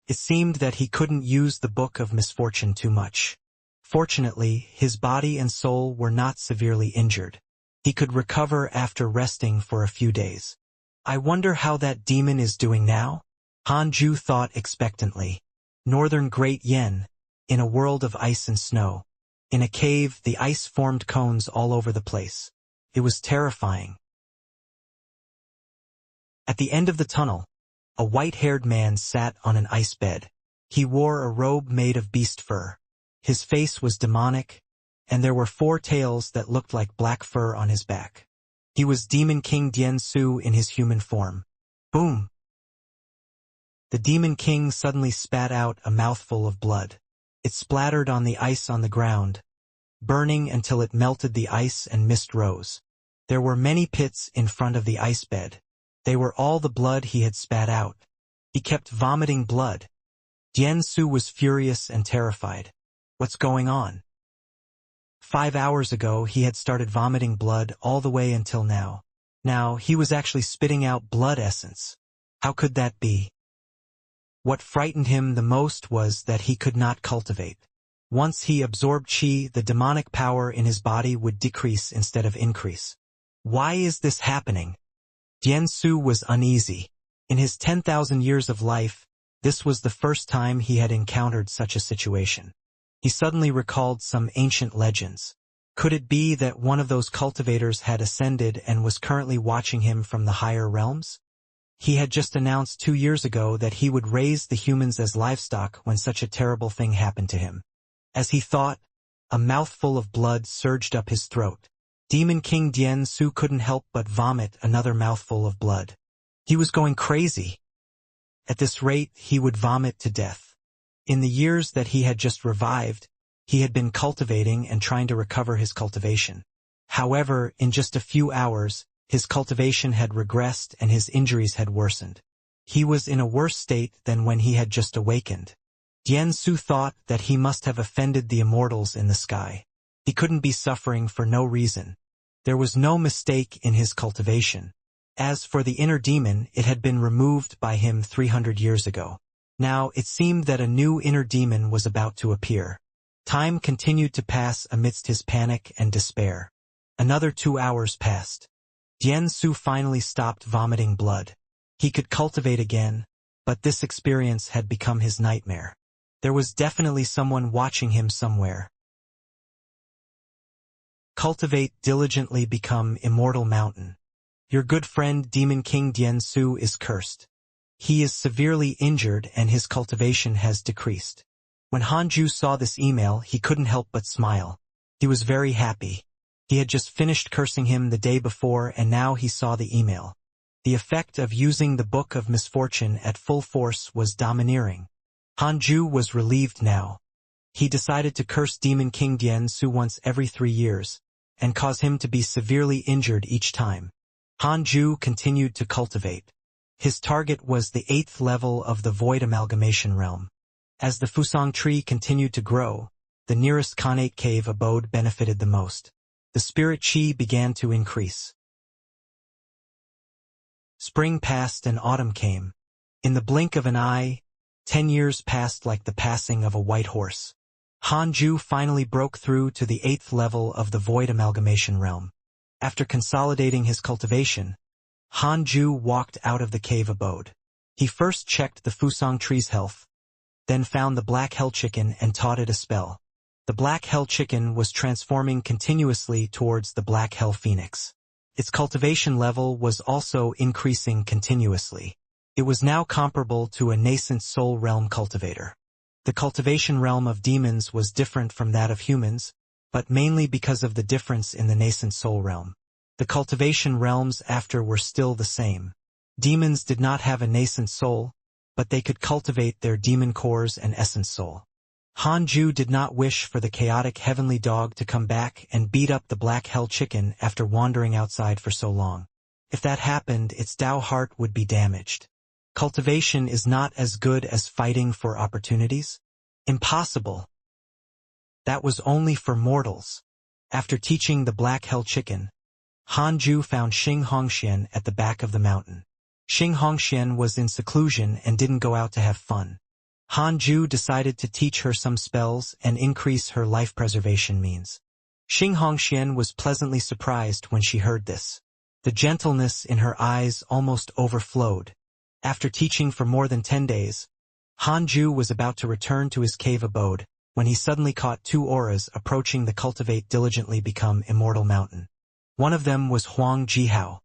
It seemed that he couldn't use the Book of Misfortune too much. Fortunately, his body and soul were not severely injured. He could recover after resting for a few days. "I wonder how that demon is doing now?" Hanju thought expectantly. Northern Great Yen, in a world of ice and snow. In a cave, the ice formed cones all over the place. It was terrifying. At the end of the tunnel, a white-haired man sat on an ice bed. He wore a robe made of beast fur. His face was demonic, and there were 4 tails that looked like black fur on his back. He was Demon King Dian Su in his human form. Boom! The Demon King suddenly spat out a mouthful of blood. It splattered on the ice on the ground, burning until it melted the ice and mist rose. There were many pits in front of the ice bed. They were all the blood he had spat out. He kept vomiting blood. Dian Su was furious and terrified. What's going on? 5 hours ago he had started vomiting blood all the way until now. Now he was actually spitting out blood essence. How could that be? What frightened him the most was that he could not cultivate. Once he absorbed qi, the demonic power in his body would decrease instead of increase. Why is this happening? Dian Su was uneasy. In his 10,000 years of life, this was the first time he had encountered such a situation. He suddenly recalled some ancient legends. Could it be that one of those cultivators had ascended and was currently watching him from the higher realms? He had just announced 2 years ago that he would raise the humans as livestock when such a terrible thing happened to him. As he thought, a mouthful of blood surged up his throat. Demon King Dian Su couldn't help but vomit another mouthful of blood. He was going crazy. At this rate, he would vomit to death. In the years that he had just revived, he had been cultivating and trying to recover his cultivation. However, in just a few hours, his cultivation had regressed and his injuries had worsened. He was in a worse state than when he had just awakened. Dian Su thought that he must have offended the immortals in the sky. He couldn't be suffering for no reason. There was no mistake in his cultivation. As for the inner demon, it had been removed by him 300 years ago. Now it seemed that a new inner demon was about to appear. Time continued to pass amidst his panic and despair. Another 2 hours passed. Dian Su finally stopped vomiting blood. He could cultivate again, but this experience had become his nightmare. There was definitely someone watching him somewhere. Cultivate diligently become Immortal Mountain. Your good friend Demon King Dian Su is cursed. He is severely injured and his cultivation has decreased. When Hanju saw this email, he couldn't help but smile. He was very happy. He had just finished cursing him the day before and now he saw the email. The effect of using the Book of Misfortune at full force was domineering. Hanju was relieved now. He decided to curse Demon King Dian Su once every 3 years, and cause him to be severely injured each time. Hanju continued to cultivate. His target was the 8th level of the Void Amalgamation Realm. As the Fusang tree continued to grow, the nearest Khanate cave abode benefited the most. The spirit qi began to increase. Spring passed and autumn came. In the blink of an eye, 10 years passed like the passing of a white horse. Hanju finally broke through to the 8th level of the Void Amalgamation Realm. After consolidating his cultivation, Hanju walked out of the cave abode. He first checked the Fusang tree's health, then found the Black Hell Chicken and taught it a spell. The Black Hell Chicken was transforming continuously towards the Black Hell Phoenix. Its cultivation level was also increasing continuously. It was now comparable to a nascent soul realm cultivator. The cultivation realm of demons was different from that of humans, but mainly because of the difference in the nascent soul realm. The cultivation realms after were still the same. Demons did not have a nascent soul, but they could cultivate their demon cores and essence soul. Hanju did not wish for the chaotic heavenly dog to come back and beat up the Black Hell Chicken after wandering outside for so long. If that happened, its Tao heart would be damaged. Cultivation is not as good as fighting for opportunities. Impossible. That was only for mortals. After teaching the Black Hell Chicken, Hanju found Xianxia at the back of the mountain. Xianxia was in seclusion and didn't go out to have fun. Hanju decided to teach her some spells and increase her life preservation means. Xianxia was pleasantly surprised when she heard this. The gentleness in her eyes almost overflowed. After teaching for more than 10 days, Hanju was about to return to his cave abode, when he suddenly caught two auras approaching the Cultivate diligently become Immortal mountain. One of them was Huang Jihao.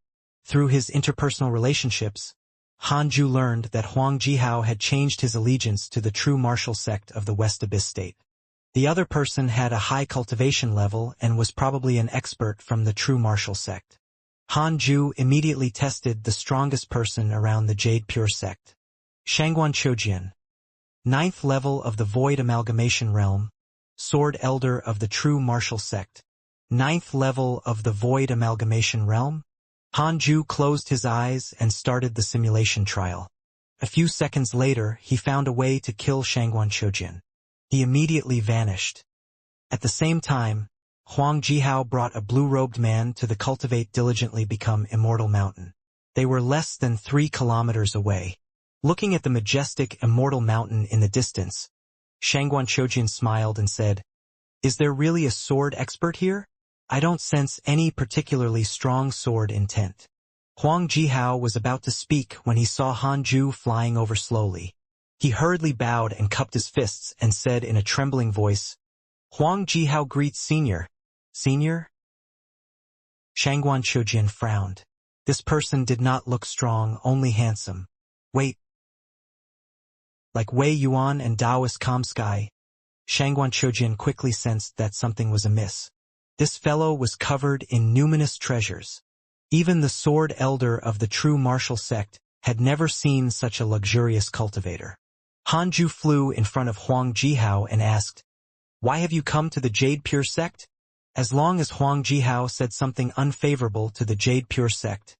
Through his interpersonal relationships, Hanju learned that Huang Jihao had changed his allegiance to the true martial sect of the West Abyss state. The other person had a high cultivation level and was probably an expert from the true martial sect. Hanju immediately tested the strongest person around the Jade Pure sect. Shangguan Choujian, 9th level of the Void Amalgamation Realm, Sword Elder of the True Martial Sect. 9th level of the Void Amalgamation Realm? Hanju closed his eyes and started the simulation trial. A few seconds later, he found a way to kill Shangguan Choujian. He immediately vanished. At the same time, Huang Jihao brought a blue-robed man to the Cultivate diligently become Immortal mountain. They were less than 3 kilometers away. Looking at the majestic Immortal mountain in the distance, Shangguan Choujian smiled and said, "Is there really a sword expert here? I don't sense any particularly strong sword intent." Huang Jihao was about to speak when he saw Hanju flying over slowly. He hurriedly bowed and cupped his fists and said in a trembling voice, "Huang Jihao greets Senior." "Senior?" Shangguan Choujian frowned. This person did not look strong, only handsome. Wait. Like Wei Yuan and Taoist Kamsky, Shangguan Choujian quickly sensed that something was amiss. This fellow was covered in numinous treasures. Even the Sword Elder of the true martial sect had never seen such a luxurious cultivator. Hanju flew in front of Huang Jihao and asked, "Why have you come to the Jade Pure sect?" As long as Huang Jihao said something unfavorable to the Jade Pure sect,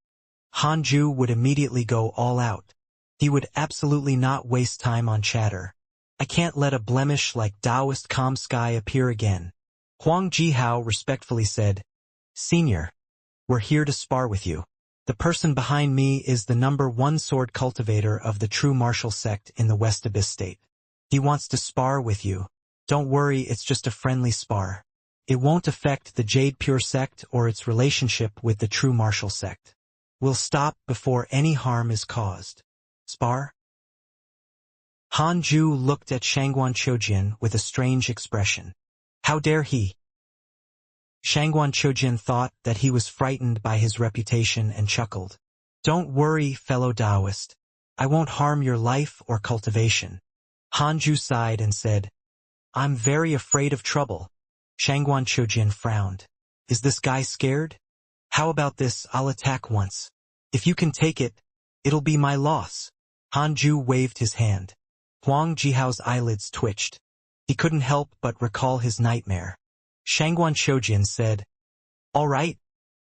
Hanju would immediately go all out. He would absolutely not waste time on chatter. "I can't let a blemish like Taoist Kamsky appear again." Huang Jihao respectfully said, "Senior, we're here to spar with you. The person behind me is the #1 sword cultivator of the true martial sect in the West Abyss state. He wants to spar with you. Don't worry, it's just a friendly spar. It won't affect the Jade Pure sect or its relationship with the true martial sect. We'll stop before any harm is caused." "Spar?" Hanju looked at Shangguan Choujian with a strange expression. How dare he? Shangguan Choujian thought that he was frightened by his reputation and chuckled. "Don't worry, fellow Taoist. I won't harm your life or cultivation." Hanju sighed and said, "I'm very afraid of trouble." Shangguan Choujian frowned. "Is this guy scared? How about this, I'll attack once. If you can take it, it'll be my loss." Hanju waved his hand. Huang Jihao's eyelids twitched. He couldn't help but recall his nightmare. Shangguan Choujian said, "All right."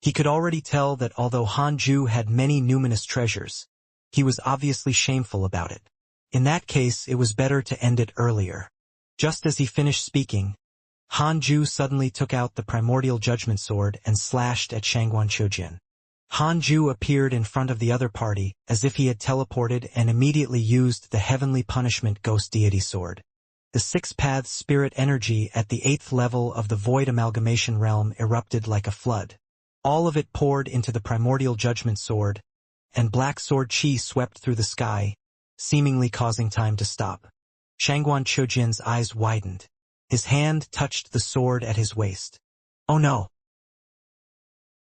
He could already tell that although Hanju had many numinous treasures, he was obviously shameful about it. In that case, it was better to end it earlier. Just as he finished speaking, Hanju suddenly took out the primordial judgment sword and slashed at Shangguan Choujian. Hanju appeared in front of the other party as if he had teleported and immediately used the heavenly punishment ghost deity sword. The six-path spirit energy at the 8th level of the void amalgamation realm erupted like a flood. All of it poured into the primordial judgment sword, and black sword chi swept through the sky, seemingly causing time to stop. Shangguan Choujian's eyes widened. His hand touched the sword at his waist. "Oh no!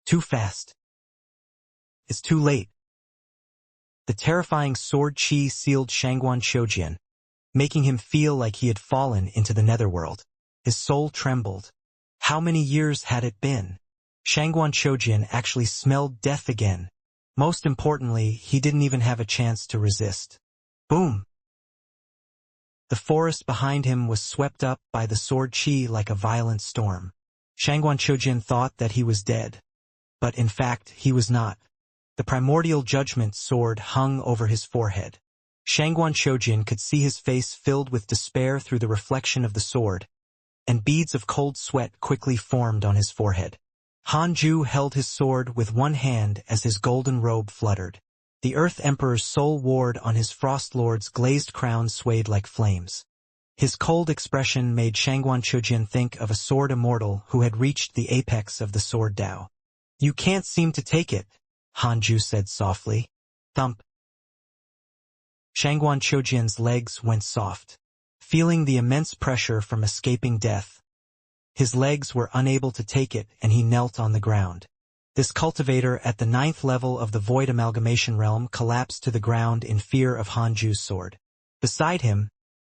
Too fast. It's too late." The terrifying sword chi sealed Shangguan Choujian, making him feel like he had fallen into the netherworld. His soul trembled. How many years had it been? Shangguan Choujian actually smelled death again. Most importantly, he didn't even have a chance to resist. Boom! The forest behind him was swept up by the sword chi like a violent storm. Shangguan Choujian thought that he was dead. But in fact, he was not. The primordial judgment sword hung over his forehead. Shangguan Choujian could see his face filled with despair through the reflection of the sword, and beads of cold sweat quickly formed on his forehead. Hanju held his sword with one hand as his golden robe fluttered. The Earth Emperor's soul ward on his Frost Lord's glazed crown swayed like flames. His cold expression made Shangguan Choujian think of a sword immortal who had reached the apex of the sword Tao. "You can't seem to take it," Hanju said softly. Thump. Shangguan Choujian's legs went soft. feeling the immense pressure from escaping death. His legs were unable to take it and he knelt on the ground. This cultivator at the 9th level of the Void Amalgamation realm collapsed to the ground in fear of Hanju's sword. Beside him,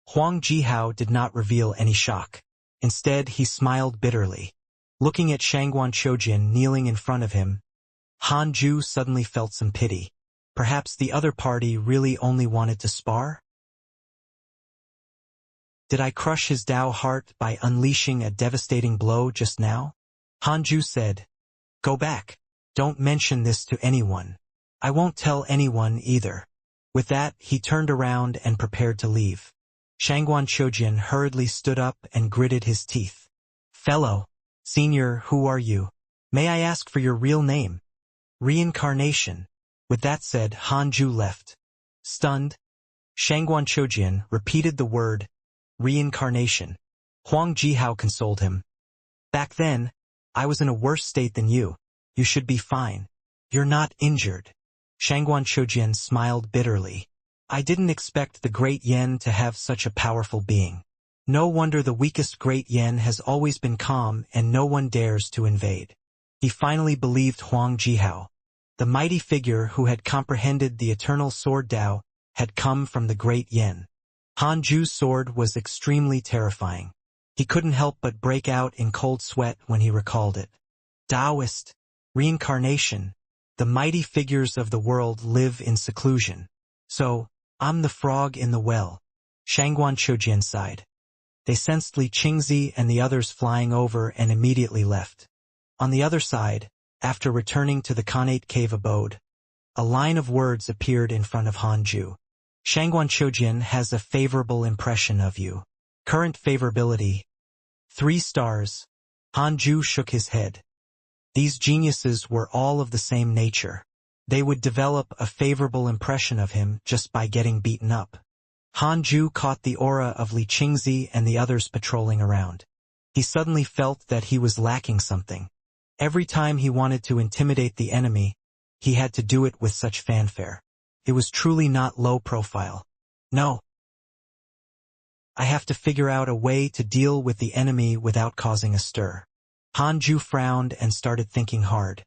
Huang Jihao did not reveal any shock. Instead, he smiled bitterly. Looking at Shangguan Qiujin kneeling in front of him, Hanju suddenly felt some pity. Perhaps the other party really only wanted to spar? Did I crush his Dao heart by unleashing a devastating blow just now? Hanju said. Go back. Don't mention this to anyone. I won't tell anyone either. With that, he turned around and prepared to leave. Shangguan Qiujin hurriedly stood up and gritted his teeth. Fellow, senior, who are you? May I ask for your real name? Reincarnation. With that said, Hanju left. Stunned, Shangguan Qiujin repeated the word, Reincarnation. Huang Jihao consoled him. Back then, I was in a worse state than you. You should be fine. You're not injured. Shangguan Qiujin smiled bitterly. I didn't expect the Great Yen to have such a powerful being. No wonder the weakest Great Yen has always been calm and no one dares to invade. He finally believed Huang Jihao. The mighty figure who had comprehended the eternal sword Dao had come from the Great Yen. Hanju's sword was extremely terrifying. He couldn't help but break out in cold sweat when he recalled it. Taoist, reincarnation, the mighty figures of the world live in seclusion. So, I'm the frog in the well. Shangguan Qiujin sighed. They sensed Li Qingzi and the others flying over and immediately left. On the other side, after returning to the Khanate cave abode, a line of words appeared in front of Hanju. Shangguan Qiujin has a favorable impression of you. Current favorability, 3 stars. Hanju shook his head. These geniuses were all of the same nature. They would develop a favorable impression of him just by getting beaten up. Hanju caught the aura of Li Qingzi and the others patrolling around. He suddenly felt that he was lacking something. Every time he wanted to intimidate the enemy, he had to do it with such fanfare. It was truly not low profile. No. I have to figure out a way to deal with the enemy without causing a stir. Hanju frowned and started thinking hard.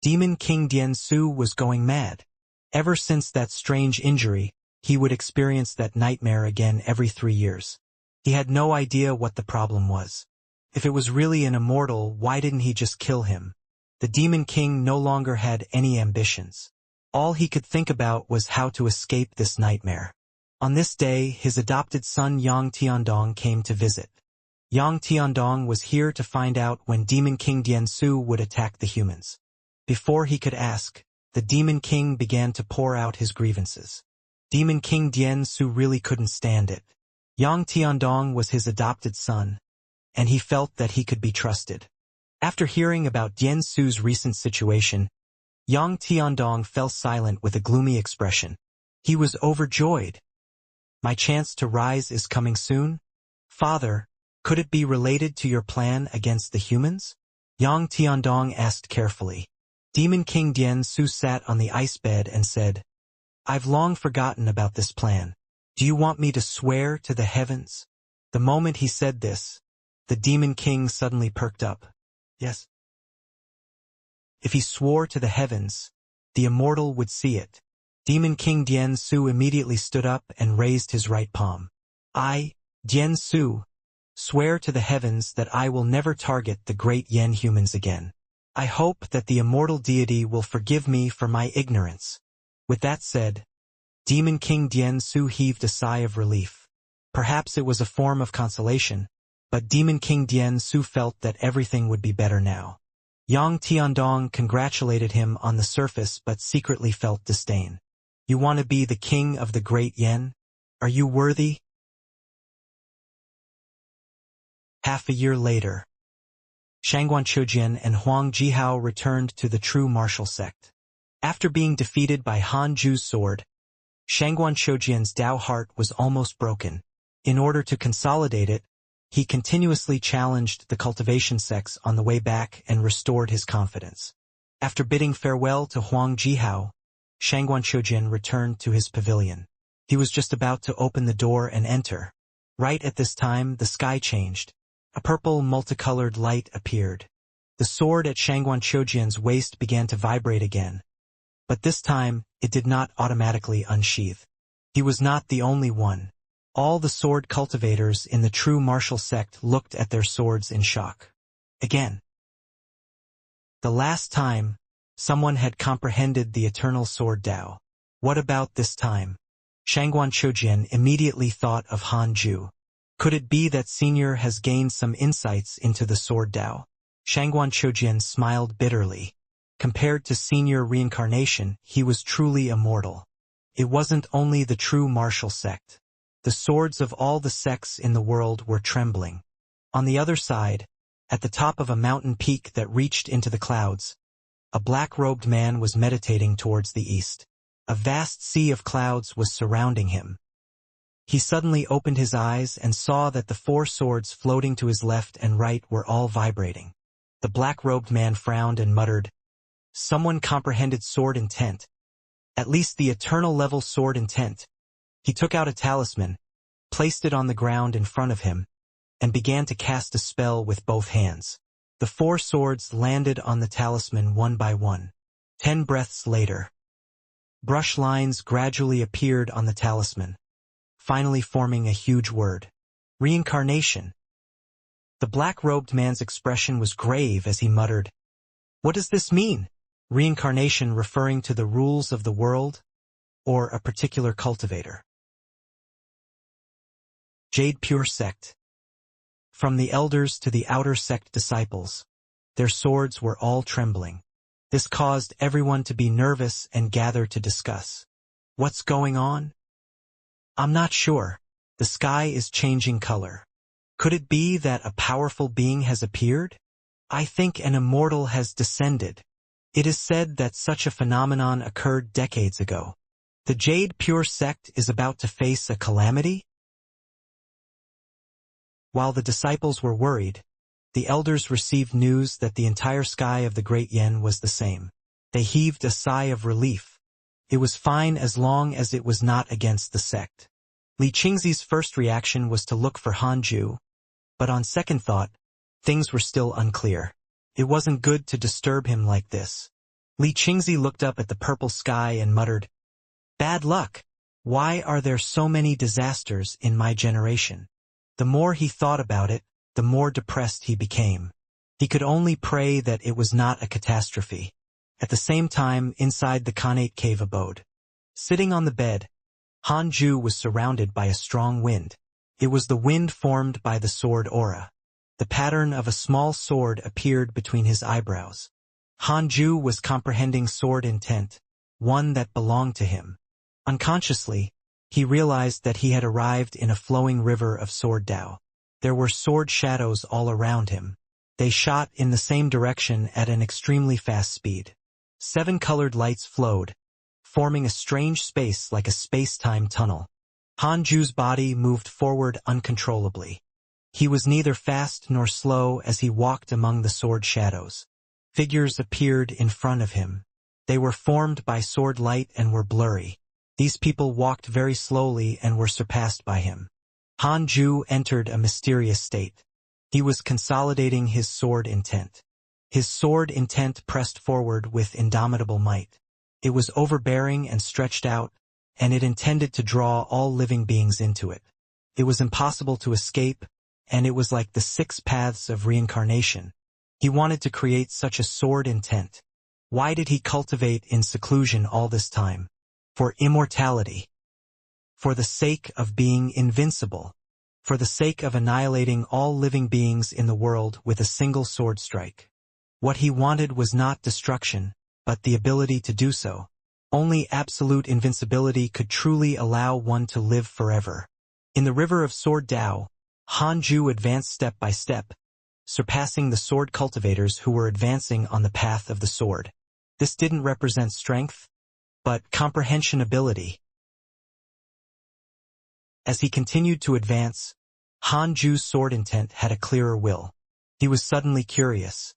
Demon King Dian Su was going mad. Ever since that strange injury, he would experience that nightmare again every 3 years. He had no idea what the problem was. If it was really an immortal, why didn't he just kill him? The Demon King no longer had any ambitions. All he could think about was how to escape this nightmare. On this day, his adopted son Yang Tiandong came to visit. Yang Tiandong was here to find out when Demon King Dian Su would attack the humans. Before he could ask, the Demon King began to pour out his grievances. Demon King Dian Su really couldn't stand it. Yang Tiandong was his adopted son, and he felt that he could be trusted. After hearing about Dian Su's recent situation, Yang Tiandong fell silent with a gloomy expression. He was overjoyed. My chance to rise is coming soon? Father, could it be related to your plan against the humans? Yang Tiandong asked carefully. Demon King Dian Su sat on the ice bed and said, I've long forgotten about this plan. Do you want me to swear to the heavens? The moment he said this, the Demon King suddenly perked up. Yes. If he swore to the heavens, the Immortal would see it. Demon King Dian Su immediately stood up and raised his right palm. I, Dian Su, swear to the heavens that I will never target the great Yen humans again. I hope that the immortal deity will forgive me for my ignorance. With that said, Demon King Dian Su heaved a sigh of relief. Perhaps it was a form of consolation, but Demon King Dian Su felt that everything would be better now. Yang Tiandong congratulated him on the surface but secretly felt disdain. You want to be the king of the great Yen? Are you worthy? Half a year later, Shangguan Qiujin and Huang Jihao returned to the true martial sect. After being defeated by Hanju's sword, Shangguan Qiujin's Dao heart was almost broken. In order to consolidate it, he continuously challenged the cultivation sects on the way back and restored his confidence. After bidding farewell to Huang Jihao, Shangguan Qiujin returned to his pavilion. He was just about to open the door and enter. Right at this time, the sky changed. A purple, multicolored light appeared. The sword at Shangguan Qiujian's waist began to vibrate again. But this time, it did not automatically unsheath. He was not the only one. All the sword cultivators in the true martial sect looked at their swords in shock. Again. The last time, someone had comprehended the eternal sword Dao. What about this time? Shangguan Qiujian immediately thought of Han Ju. Could it be that Senior has gained some insights into the sword Dao? Shangguan Qiujian smiled bitterly. Compared to Senior Reincarnation, he was truly immortal. It wasn't only the true martial sect. The swords of all the sects in the world were trembling. On the other side, at the top of a mountain peak that reached into the clouds, a black-robed man was meditating towards the east. A vast sea of clouds was surrounding him. He suddenly opened his eyes and saw that the 4 swords floating to his left and right were all vibrating. The black-robed man frowned and muttered, "Someone comprehended sword intent. At least the eternal level sword intent." He took out a talisman, placed it on the ground in front of him, and began to cast a spell with both hands. The 4 swords landed on the talisman one by one. 10 breaths later, brush lines gradually appeared on the talisman, finally forming a huge word. Reincarnation. The black-robed man's expression was grave as he muttered, "What does this mean?" Reincarnation referring to the rules of the world, or a particular cultivator. Jade Pure Sect. From the elders to the outer sect disciples, their swords were all trembling. This caused everyone to be nervous and gather to discuss. What's going on? I'm not sure. The sky is changing color. Could it be that a powerful being has appeared? I think an immortal has descended. It is said that such a phenomenon occurred decades ago. The Jade Pure Sect is about to face a calamity? While the disciples were worried, the elders received news that the entire sky of the Great Yen was the same. They heaved a sigh of relief. It was fine as long as it was not against the sect. Li Qingzi's first reaction was to look for Han Ju, but on second thought, things were still unclear. It wasn't good to disturb him like this. Li Qingzi looked up at the purple sky and muttered, "Bad luck. Why are there so many disasters in my generation?" The more he thought about it, the more depressed he became. He could only pray that it was not a catastrophe. At the same time, inside the Khanate cave abode, sitting on the bed, Han Ju was surrounded by a strong wind. It was the wind formed by the sword aura. The pattern of a small sword appeared between his eyebrows. Han Ju was comprehending sword intent, one that belonged to him. Unconsciously, he realized that he had arrived in a flowing river of sword Dao. There were sword shadows all around him. They shot in the same direction at an extremely fast speed. 7 colored lights flowed, forming a strange space like a space-time tunnel. Han Ju's body moved forward uncontrollably. He was neither fast nor slow as he walked among the sword shadows. Figures appeared in front of him. They were formed by sword light and were blurry. These people walked very slowly and were surpassed by him. Han Ju entered a mysterious state. He was consolidating his sword intent. His sword intent pressed forward with indomitable might. It was overbearing and stretched out, and it intended to draw all living beings into it. It was impossible to escape, and it was like the 6 paths of reincarnation. He wanted to create such a sword intent. Why did he cultivate in seclusion all this time? For immortality. For the sake of being invincible. For the sake of annihilating all living beings in the world with a single sword strike. What he wanted was not destruction, but the ability to do so. Only absolute invincibility could truly allow one to live forever. In the river of sword Dao, Han Ju advanced step by step, surpassing the sword cultivators who were advancing on the path of the sword. This didn't represent strength, but comprehension ability. As he continued to advance, Han Ju's sword intent had a clearer will. He was suddenly curious.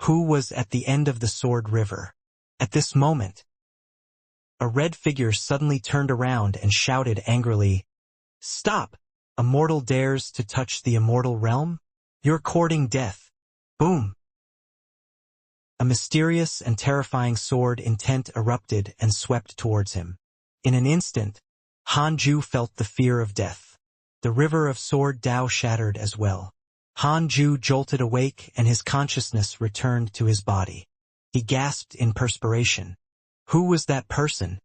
Who was at the end of the sword river? At this moment, A red figure suddenly turned around and shouted angrily, "Stop! A mortal dares to touch the immortal realm? You're courting death." Boom! A mysterious and terrifying sword intent erupted and swept towards him. In an instant, Hanju felt the fear of death. The river of sword Dao shattered as well. Hanju jolted awake and his consciousness returned to his body. He gasped in perspiration. Who was that person?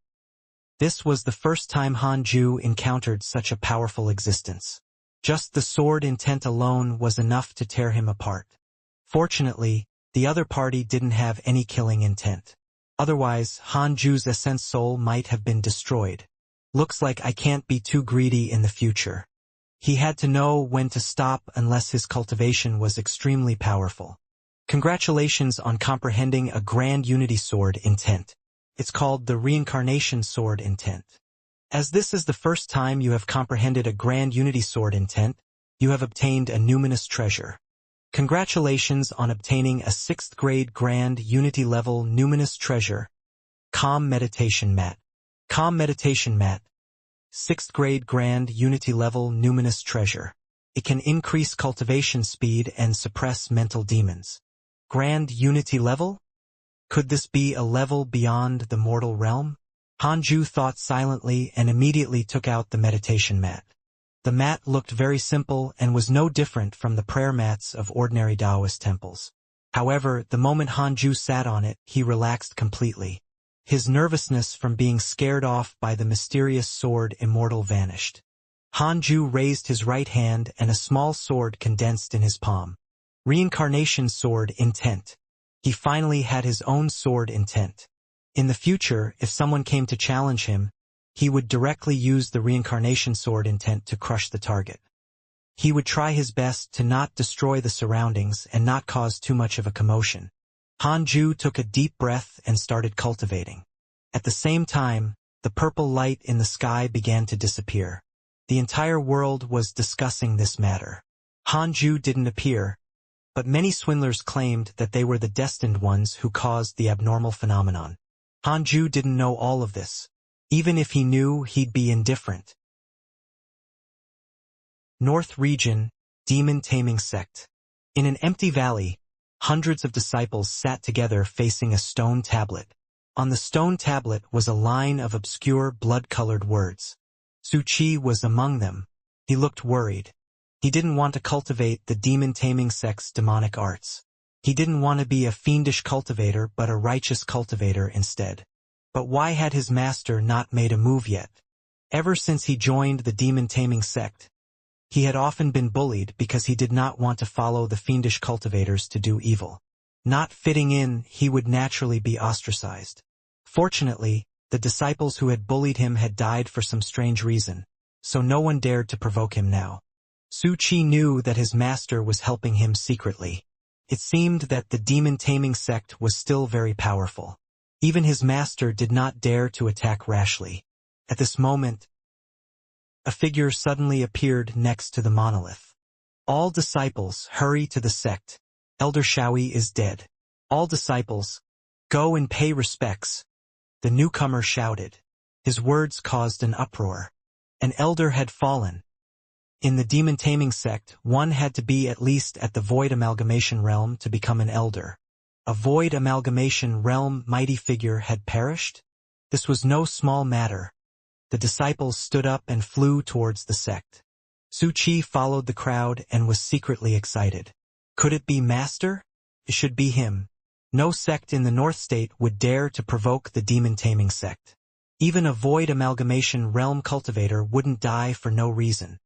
This was the first time Hanju encountered such a powerful existence. Just the sword intent alone was enough to tear him apart. Fortunately, the other party didn't have any killing intent. Otherwise, Hanju's essence soul might have been destroyed. Looks like I can't be too greedy in the future. He had to know when to stop unless his cultivation was extremely powerful. Congratulations on comprehending a grand unity sword intent. It's called the Reincarnation sword intent. As this is the first time you have comprehended a grand unity sword intent, you have obtained a numinous treasure. Congratulations on obtaining a 6th grade grand unity level numinous treasure. Calm meditation mat. Calm meditation mat. 6th grade grand unity level numinous treasure. It can increase cultivation speed and suppress mental demons. Grand unity level? Could this be a level beyond the mortal realm? Hanju thought silently and immediately took out the meditation mat. The mat looked very simple and was no different from the prayer mats of ordinary Taoist temples. However, the moment Hanju sat on it, he relaxed completely. His nervousness from being scared off by the mysterious sword Immortal vanished. Hanju raised his right hand and a small sword condensed in his palm. Reincarnation sword intent. He finally had his own sword intent. In the future, if someone came to challenge him, he would directly use the Reincarnation sword intent to crush the target. He would try his best to not destroy the surroundings and not cause too much of a commotion. Hanju took a deep breath and started cultivating. At the same time, the purple light in the sky began to disappear. The entire world was discussing this matter. Hanju didn't appear, but many swindlers claimed that they were the destined ones who caused the abnormal phenomenon. Hanju didn't know all of this. Even if he knew, he'd be indifferent. North Region, Demon Taming Sect. In an empty valley, hundreds of disciples sat together facing a stone tablet. On the stone tablet was a line of obscure blood-colored words. Su Chi was among them. He looked worried. He didn't want to cultivate the demon taming sect's demonic arts. He didn't want to be a fiendish cultivator but a righteous cultivator instead. But why had his master not made a move yet? Ever since he joined the demon taming sect, he had often been bullied because he did not want to follow the fiendish cultivators to do evil. Not fitting in, he would naturally be ostracized. Fortunately, the disciples who had bullied him had died for some strange reason, so no one dared to provoke him now. Su Chi knew that his master was helping him secretly. It seemed that the demon taming sect was still very powerful. Even his master did not dare to attack rashly. At this moment, a figure suddenly appeared next to the monolith. All disciples, hurry to the sect. Elder Shaoyi is dead. All disciples, go and pay respects. The newcomer shouted. His words caused an uproar. An elder had fallen. In the demon taming sect, one had to be at least at the void amalgamation realm to become an elder. A void amalgamation realm mighty figure had perished? This was no small matter. The disciples stood up and flew towards the sect. Su Chi followed the crowd and was secretly excited. Could it be Master? It should be him. No sect in the North State would dare to provoke the demon taming sect. Even a void amalgamation realm cultivator wouldn't die for no reason.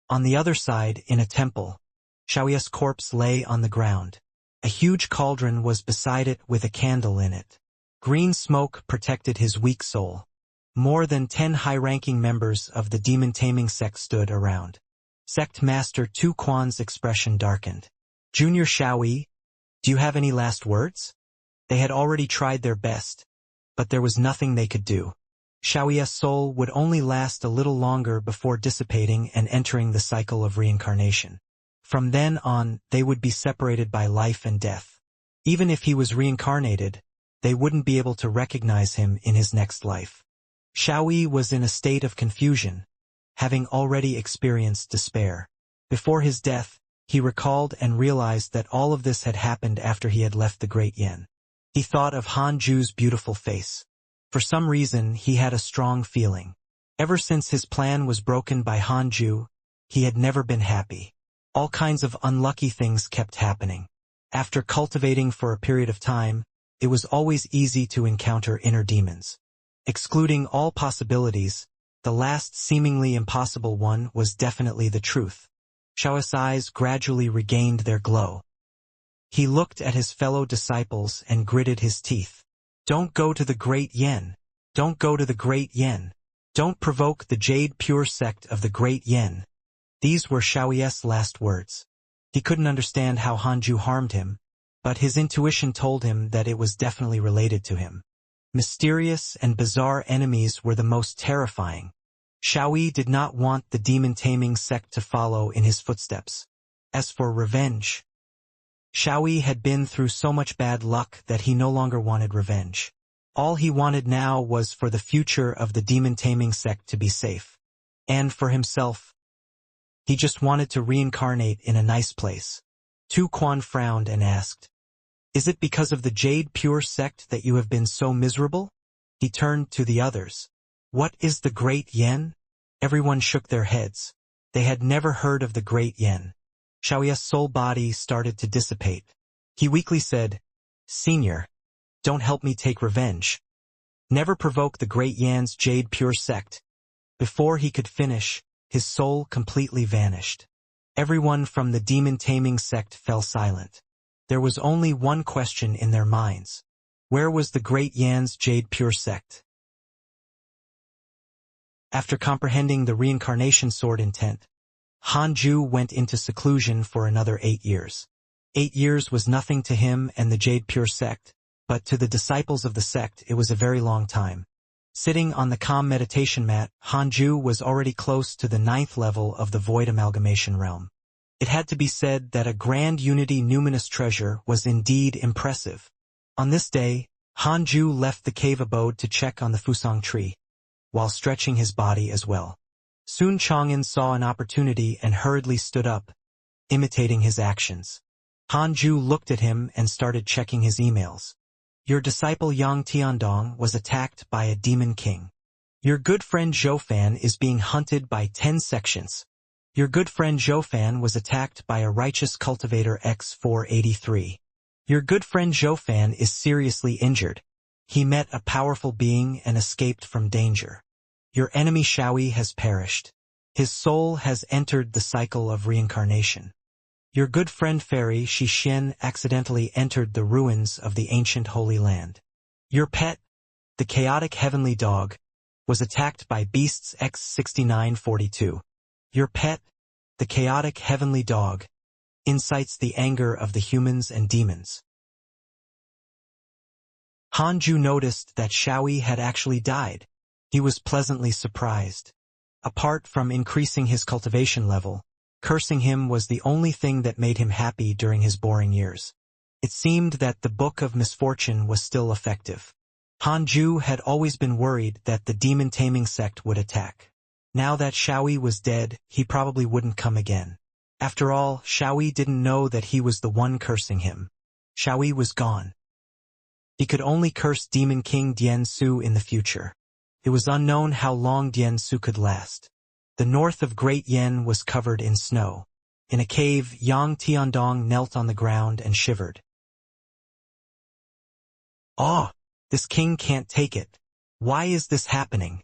On the other side, in a temple, Xiaoyi's corpse lay on the ground. A huge cauldron was beside it with a candle in it. Green smoke protected his weak soul. More than 10 high-ranking members of the demon taming sect stood around. Sect Master Tu Quan's expression darkened. Junior Xiaoyi, do you have any last words? They had already tried their best, but there was nothing they could do. Xiaoyi's soul would only last a little longer before dissipating and entering the cycle of reincarnation. From then on, they would be separated by life and death. Even if he was reincarnated, they wouldn't be able to recognize him in his next life. Xiaoyi was in a state of confusion, having already experienced despair. Before his death, he recalled and realized that all of this had happened after he had left the Great Yin. He thought of Han Ju's beautiful face. For some reason, he had a strong feeling. Ever since his plan was broken by Han Ju, he had never been happy. All kinds of unlucky things kept happening. After cultivating for a period of time, it was always easy to encounter inner demons. Excluding all possibilities, the last seemingly impossible one was definitely the truth. Xiaoyi's eyes gradually regained their glow. He looked at his fellow disciples and gritted his teeth. Don't go to the Great Yin. Don't go to the Great Yin. Don't provoke the Jade Pure sect of the Great Yin. These were Xiaoyi's last words. He couldn't understand how Hanju harmed him, but his intuition told him that it was definitely related to him. Mysterious and bizarre enemies were the most terrifying. Xiaoyi did not want the demon-taming sect to follow in his footsteps. As for revenge, Xiaoyi had been through so much bad luck that he no longer wanted revenge. All he wanted now was for the future of the demon-taming sect to be safe. And for himself, he just wanted to reincarnate in a nice place. Tu Quan frowned and asked, "Is it because of the Jade Pure sect that you have been so miserable?" He turned to the others. "What is the Great Yin?" Everyone shook their heads. They had never heard of the Great Yin. Xiaoyi's soul body started to dissipate. He weakly said, "Senior, don't help me take revenge. Never provoke the Great Yan's Jade Pure sect." Before he could finish, his soul completely vanished. Everyone from the demon-taming sect fell silent. There was only one question in their minds. Where was the Great Yan's Jade Pure sect? After comprehending the Reincarnation sword intent, Han Ju went into seclusion for another 8 years. 8 years was nothing to him and the Jade Pure sect, but to the disciples of the sect it was a very long time. Sitting on the calm meditation mat, Han Ju was already close to the 9th level of the void amalgamation realm. It had to be said that a grand unity numinous treasure was indeed impressive. On this day, Han Ju left the cave abode to check on the Fusang tree, while stretching his body as well. Soon Chang'an saw an opportunity and hurriedly stood up, imitating his actions. Han Ju looked at him and started checking his emails. Your disciple Yang Tiandong was attacked by a demon king. Your good friend Zhou Fan is being hunted by 10 sections. Your good friend Zhou Fan was attacked by a righteous cultivator X483. Your good friend Zhou Fan is seriously injured. He met a powerful being and escaped from danger. Your enemy Xiaoyi has perished. His soul has entered the cycle of reincarnation. Your good friend fairy Xixian accidentally entered the ruins of the ancient Holy Land. Your pet, the chaotic heavenly dog, was attacked by beasts X6942. Your pet, the chaotic heavenly dog, incites the anger of the humans and demons. Han Ju noticed that Xiaoyi had actually died. He was pleasantly surprised. Apart from increasing his cultivation level, cursing him was the only thing that made him happy during his boring years. It seemed that the Book of Misfortune was still effective. Han Ju had always been worried that the demon-taming sect would attack. Now that Xiaoyi was dead, he probably wouldn't come again. After all, Xiaoyi didn't know that he was the one cursing him. Xiaoyi was gone. He could only curse Demon King Dian Su in the future. It was unknown how long Dian Su could last. The north of Great Yen was covered in snow. In a cave, Yang Tiandong knelt on the ground and shivered. "Ah, this king can't take it. Why is this happening?"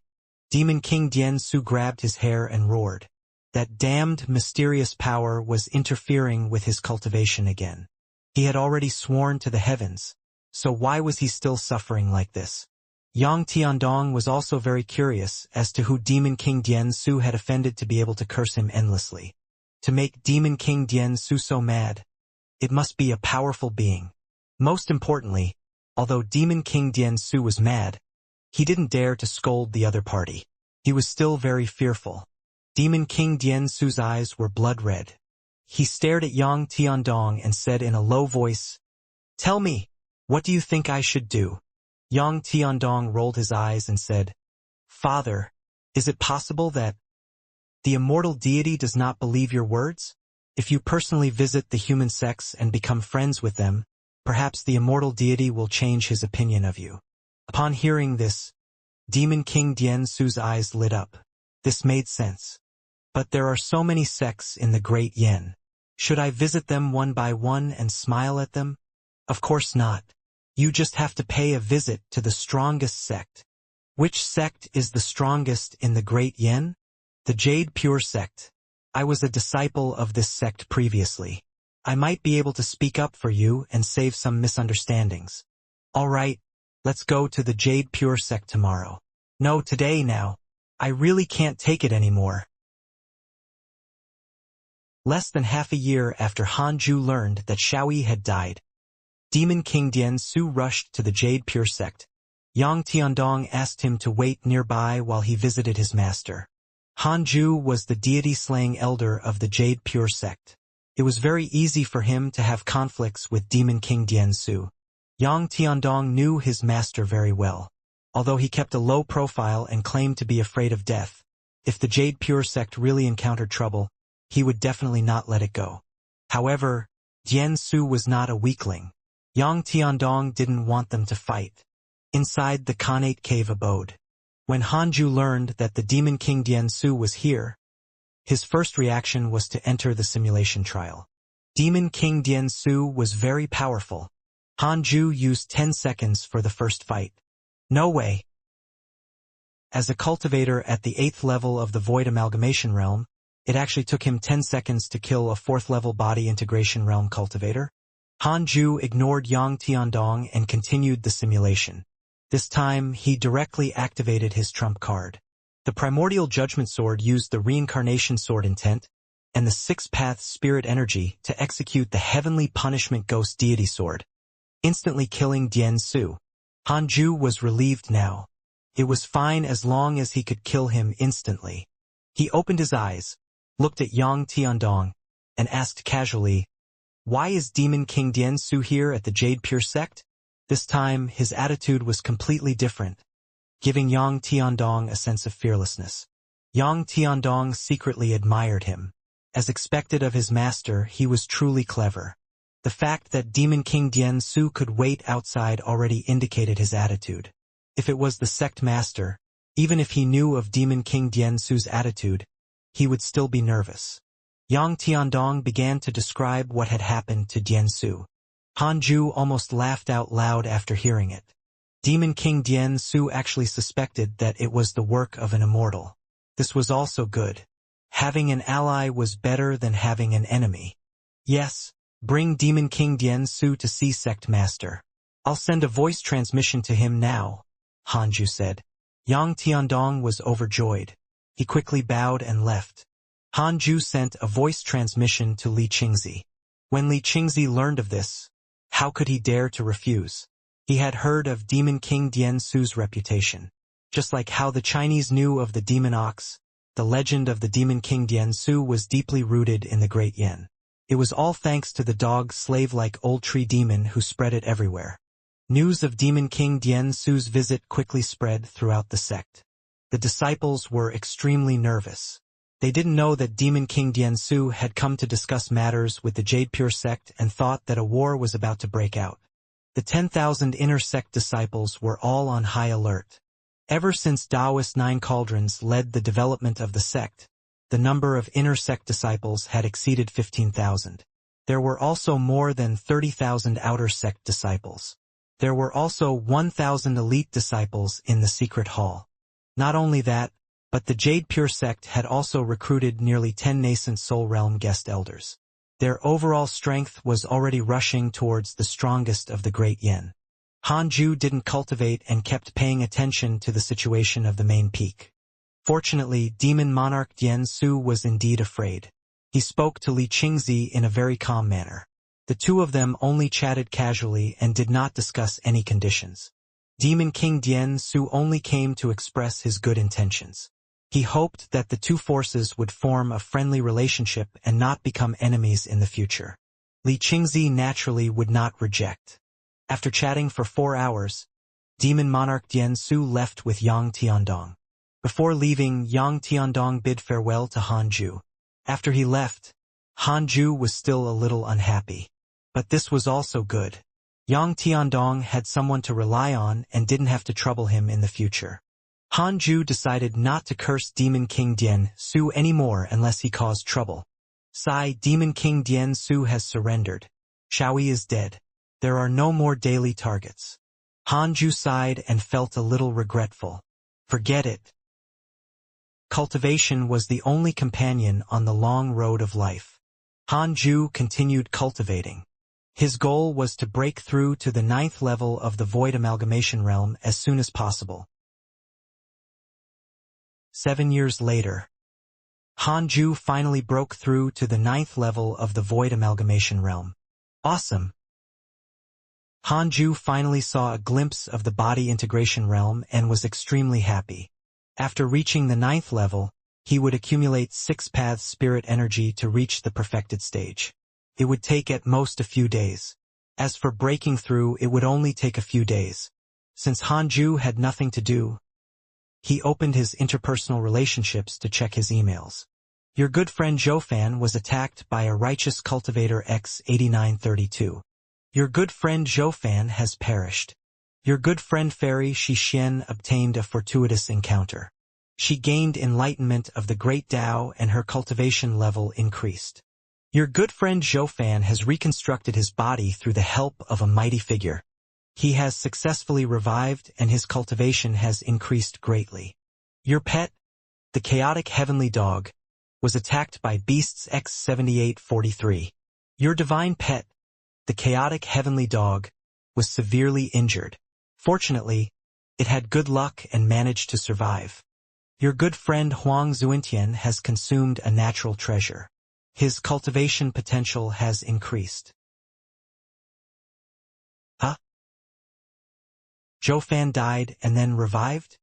Demon King Dian Su grabbed his hair and roared. That damned mysterious power was interfering with his cultivation again. He had already sworn to the heavens, so why was he still suffering like this? Yang Tiandong was also very curious as to who Demon King Dian Su had offended to be able to curse him endlessly. To make Demon King Dian Su so mad, it must be a powerful being. Most importantly, although Demon King Dian Su was mad, he didn't dare to scold the other party. He was still very fearful. Demon King Dian Su's eyes were blood red. He stared at Yang Tiandong and said in a low voice, "Tell me, what do you think I should do?" Yang Tiandong rolled his eyes and said, Father, is it possible that the immortal deity does not believe your words? If you personally visit the human sects and become friends with them, perhaps the immortal deity will change his opinion of you. Upon hearing this, Demon King Dian Su's eyes lit up. This made sense. But there are so many sects in the Great Yen. Should I visit them one by one and smile at them? Of course not. You just have to pay a visit to the strongest sect. Which sect is the strongest in the Great Yen? The Jade Pure sect. I was a disciple of this sect previously. I might be able to speak up for you and save some misunderstandings. All right, let's go to the Jade Pure sect tomorrow. No, today now. I really can't take it anymore. Less than half a year after Hanju learned that Xiaoyi had died, Demon King Dian Su rushed to the Jade Pure sect. Yang Tiandong asked him to wait nearby while he visited his master. Hanju was the deity-slaying elder of the Jade Pure sect. It was very easy for him to have conflicts with Demon King Dian Su. Yang Tiandong knew his master very well. Although he kept a low profile and claimed to be afraid of death, if the Jade Pure sect really encountered trouble, he would definitely not let it go. However, Dian Su was not a weakling. Yang Tiandong didn't want them to fight. Inside the Khanate cave abode, when Hanju learned that the Demon King Dian Su was here, his first reaction was to enter the simulation trial. Demon King Dian Su was very powerful. Hanju used 10 seconds for the first fight. No way. As a cultivator at the 8th level of the Void Amalgamation Realm, it actually took him 10 seconds to kill a 4th level Body Integration Realm cultivator. Hanju ignored Yang Tiandong and continued the simulation. This time, he directly activated his trump card. The Primordial Judgment Sword used the Reincarnation Sword intent and the 6th-path Spirit Energy to execute the Heavenly Punishment Ghost Deity Sword, instantly killing Dian Su. Hanju was relieved now. It was fine as long as he could kill him instantly. He opened his eyes, looked at Yang Tiandong, and asked casually, "Why is Demon King Dian Su here at the Jade Pure sect?" This time, his attitude was completely different, giving Yang Tiandong a sense of fearlessness. Yang Tiandong secretly admired him. As expected of his master, he was truly clever. The fact that Demon King Dian Su could wait outside already indicated his attitude. If it was the sect master, even if he knew of Demon King Dian Su's attitude, he would still be nervous. Yang Tiandong began to describe what had happened to Dian Su. Hanju almost laughed out loud after hearing it. Demon King Dian Su actually suspected that it was the work of an immortal. This was also good. Having an ally was better than having an enemy. Yes, bring Demon King Dian Su to see Sect Master. I'll send a voice transmission to him now, Hanju said. Yang Tiandong was overjoyed. He quickly bowed and left. Hanju sent a voice transmission to Li Qingzi. When Li Qingzi learned of this, how could he dare to refuse? He had heard of Demon King Dian Su's reputation. Just like how the Chinese knew of the demon ox, the legend of the Demon King Dian Su was deeply rooted in the Great Yen. It was all thanks to the dog slave-like old tree demon who spread it everywhere. News of Demon King Dian Su's visit quickly spread throughout the sect. The disciples were extremely nervous. They didn't know that Demon King Dian Su had come to discuss matters with the Jade Pure sect and thought that a war was about to break out. The 10,000 inner sect disciples were all on high alert. Ever since Taoist Nine Cauldrons led the development of the sect, the number of inner sect disciples had exceeded 15,000. There were also more than 30,000 outer sect disciples. There were also 1,000 elite disciples in the secret hall. Not only that, but the Jade Pure sect had also recruited nearly 10 nascent Soul Realm guest elders. Their overall strength was already rushing towards the strongest of the Great Yen. Hanju didn't cultivate and kept paying attention to the situation of the main peak. Fortunately, Demon Monarch Dian Su was indeed afraid. He spoke to Li Qingzi in a very calm manner. The two of them only chatted casually and did not discuss any conditions. Demon King Dian Su only came to express his good intentions. He hoped that the two forces would form a friendly relationship and not become enemies in the future. Li Qingzi naturally would not reject. After chatting for 4 hours, Demon Monarch Dian Su left with Yang Tiandong. Before leaving, Yang Tiandong bid farewell to Hanju. After he left, Hanju was still a little unhappy. But this was also good. Yang Tiandong had someone to rely on and didn't have to trouble him in the future. Hanju decided not to curse Demon King Dian Su anymore unless he caused trouble. Demon King Dian Su has surrendered. Xiaoyi is dead. There are no more daily targets. Hanju sighed and felt a little regretful. Forget it. Cultivation was the only companion on the long road of life. Hanju continued cultivating. His goal was to break through to the 9th level of the Void Amalgamation Realm as soon as possible. 7 years later, Hanju finally broke through to the 9th level of the Void Amalgamation Realm. Awesome! Hanju finally saw a glimpse of the body integration realm and was extremely happy. After reaching the 9th level, he would accumulate 6 paths spirit energy to reach the perfected stage. It would take at most a few days. As for breaking through, it would only take a few days. Since Hanju had nothing to do, he opened his interpersonal relationships to check his emails. Your good friend Zhoufan was attacked by a righteous cultivator X8932. Your good friend Zhoufan has perished. Your good friend Fairy Xixian obtained a fortuitous encounter. She gained enlightenment of the Great Tao and her cultivation level increased. Your good friend Zhoufan has reconstructed his body through the help of a mighty figure. He has successfully revived and his cultivation has increased greatly. Your pet, the chaotic heavenly dog, was attacked by beasts X7843. Your divine pet, the chaotic heavenly dog, was severely injured. Fortunately, it had good luck and managed to survive. Your good friend Huang Zuintian has consumed a natural treasure. His cultivation potential has increased. Huh? Zhoufan died and then revived?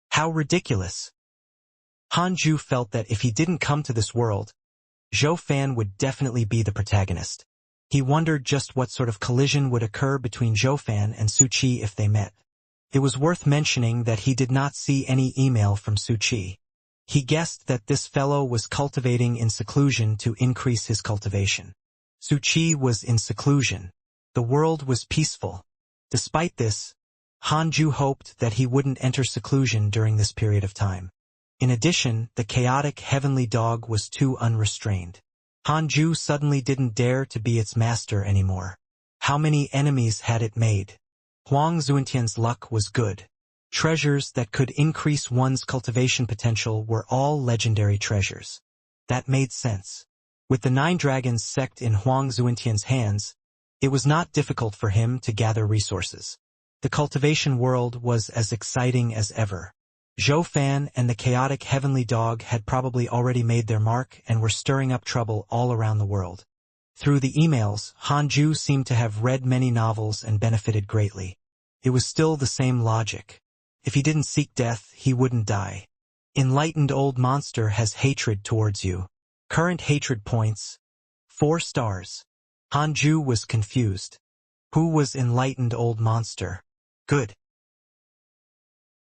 How ridiculous. Hanju felt that if he didn't come to this world, Zhoufan would definitely be the protagonist. He wondered just what sort of collision would occur between Zhoufan and Su Qi if they met. It was worth mentioning that he did not see any email from Su Qi. He guessed that this fellow was cultivating in seclusion to increase his cultivation. Su Qi was in seclusion. The world was peaceful. Despite this, Hanju hoped that he wouldn't enter seclusion during this period of time. In addition, the chaotic heavenly dog was too unrestrained. Hanju suddenly didn't dare to be its master anymore. How many enemies had it made? Huang Zuintian's luck was good. Treasures that could increase one's cultivation potential were all legendary treasures. That made sense. With the 9 dragons sect in Huang Zuintian's hands, it was not difficult for him to gather resources. The cultivation world was as exciting as ever. Zhoufan and the chaotic heavenly dog had probably already made their mark and were stirring up trouble all around the world. Through the emails, Hanju seemed to have read many novels and benefited greatly. It was still the same logic. If he didn't seek death, he wouldn't die. Enlightened old monster has hatred towards you. Current hatred points, 4 stars. Hanju was confused. Who was enlightened old monster? Good.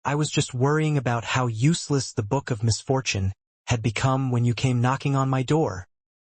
I was just worrying about how useless the Book of Misfortune had become when you came knocking on my door.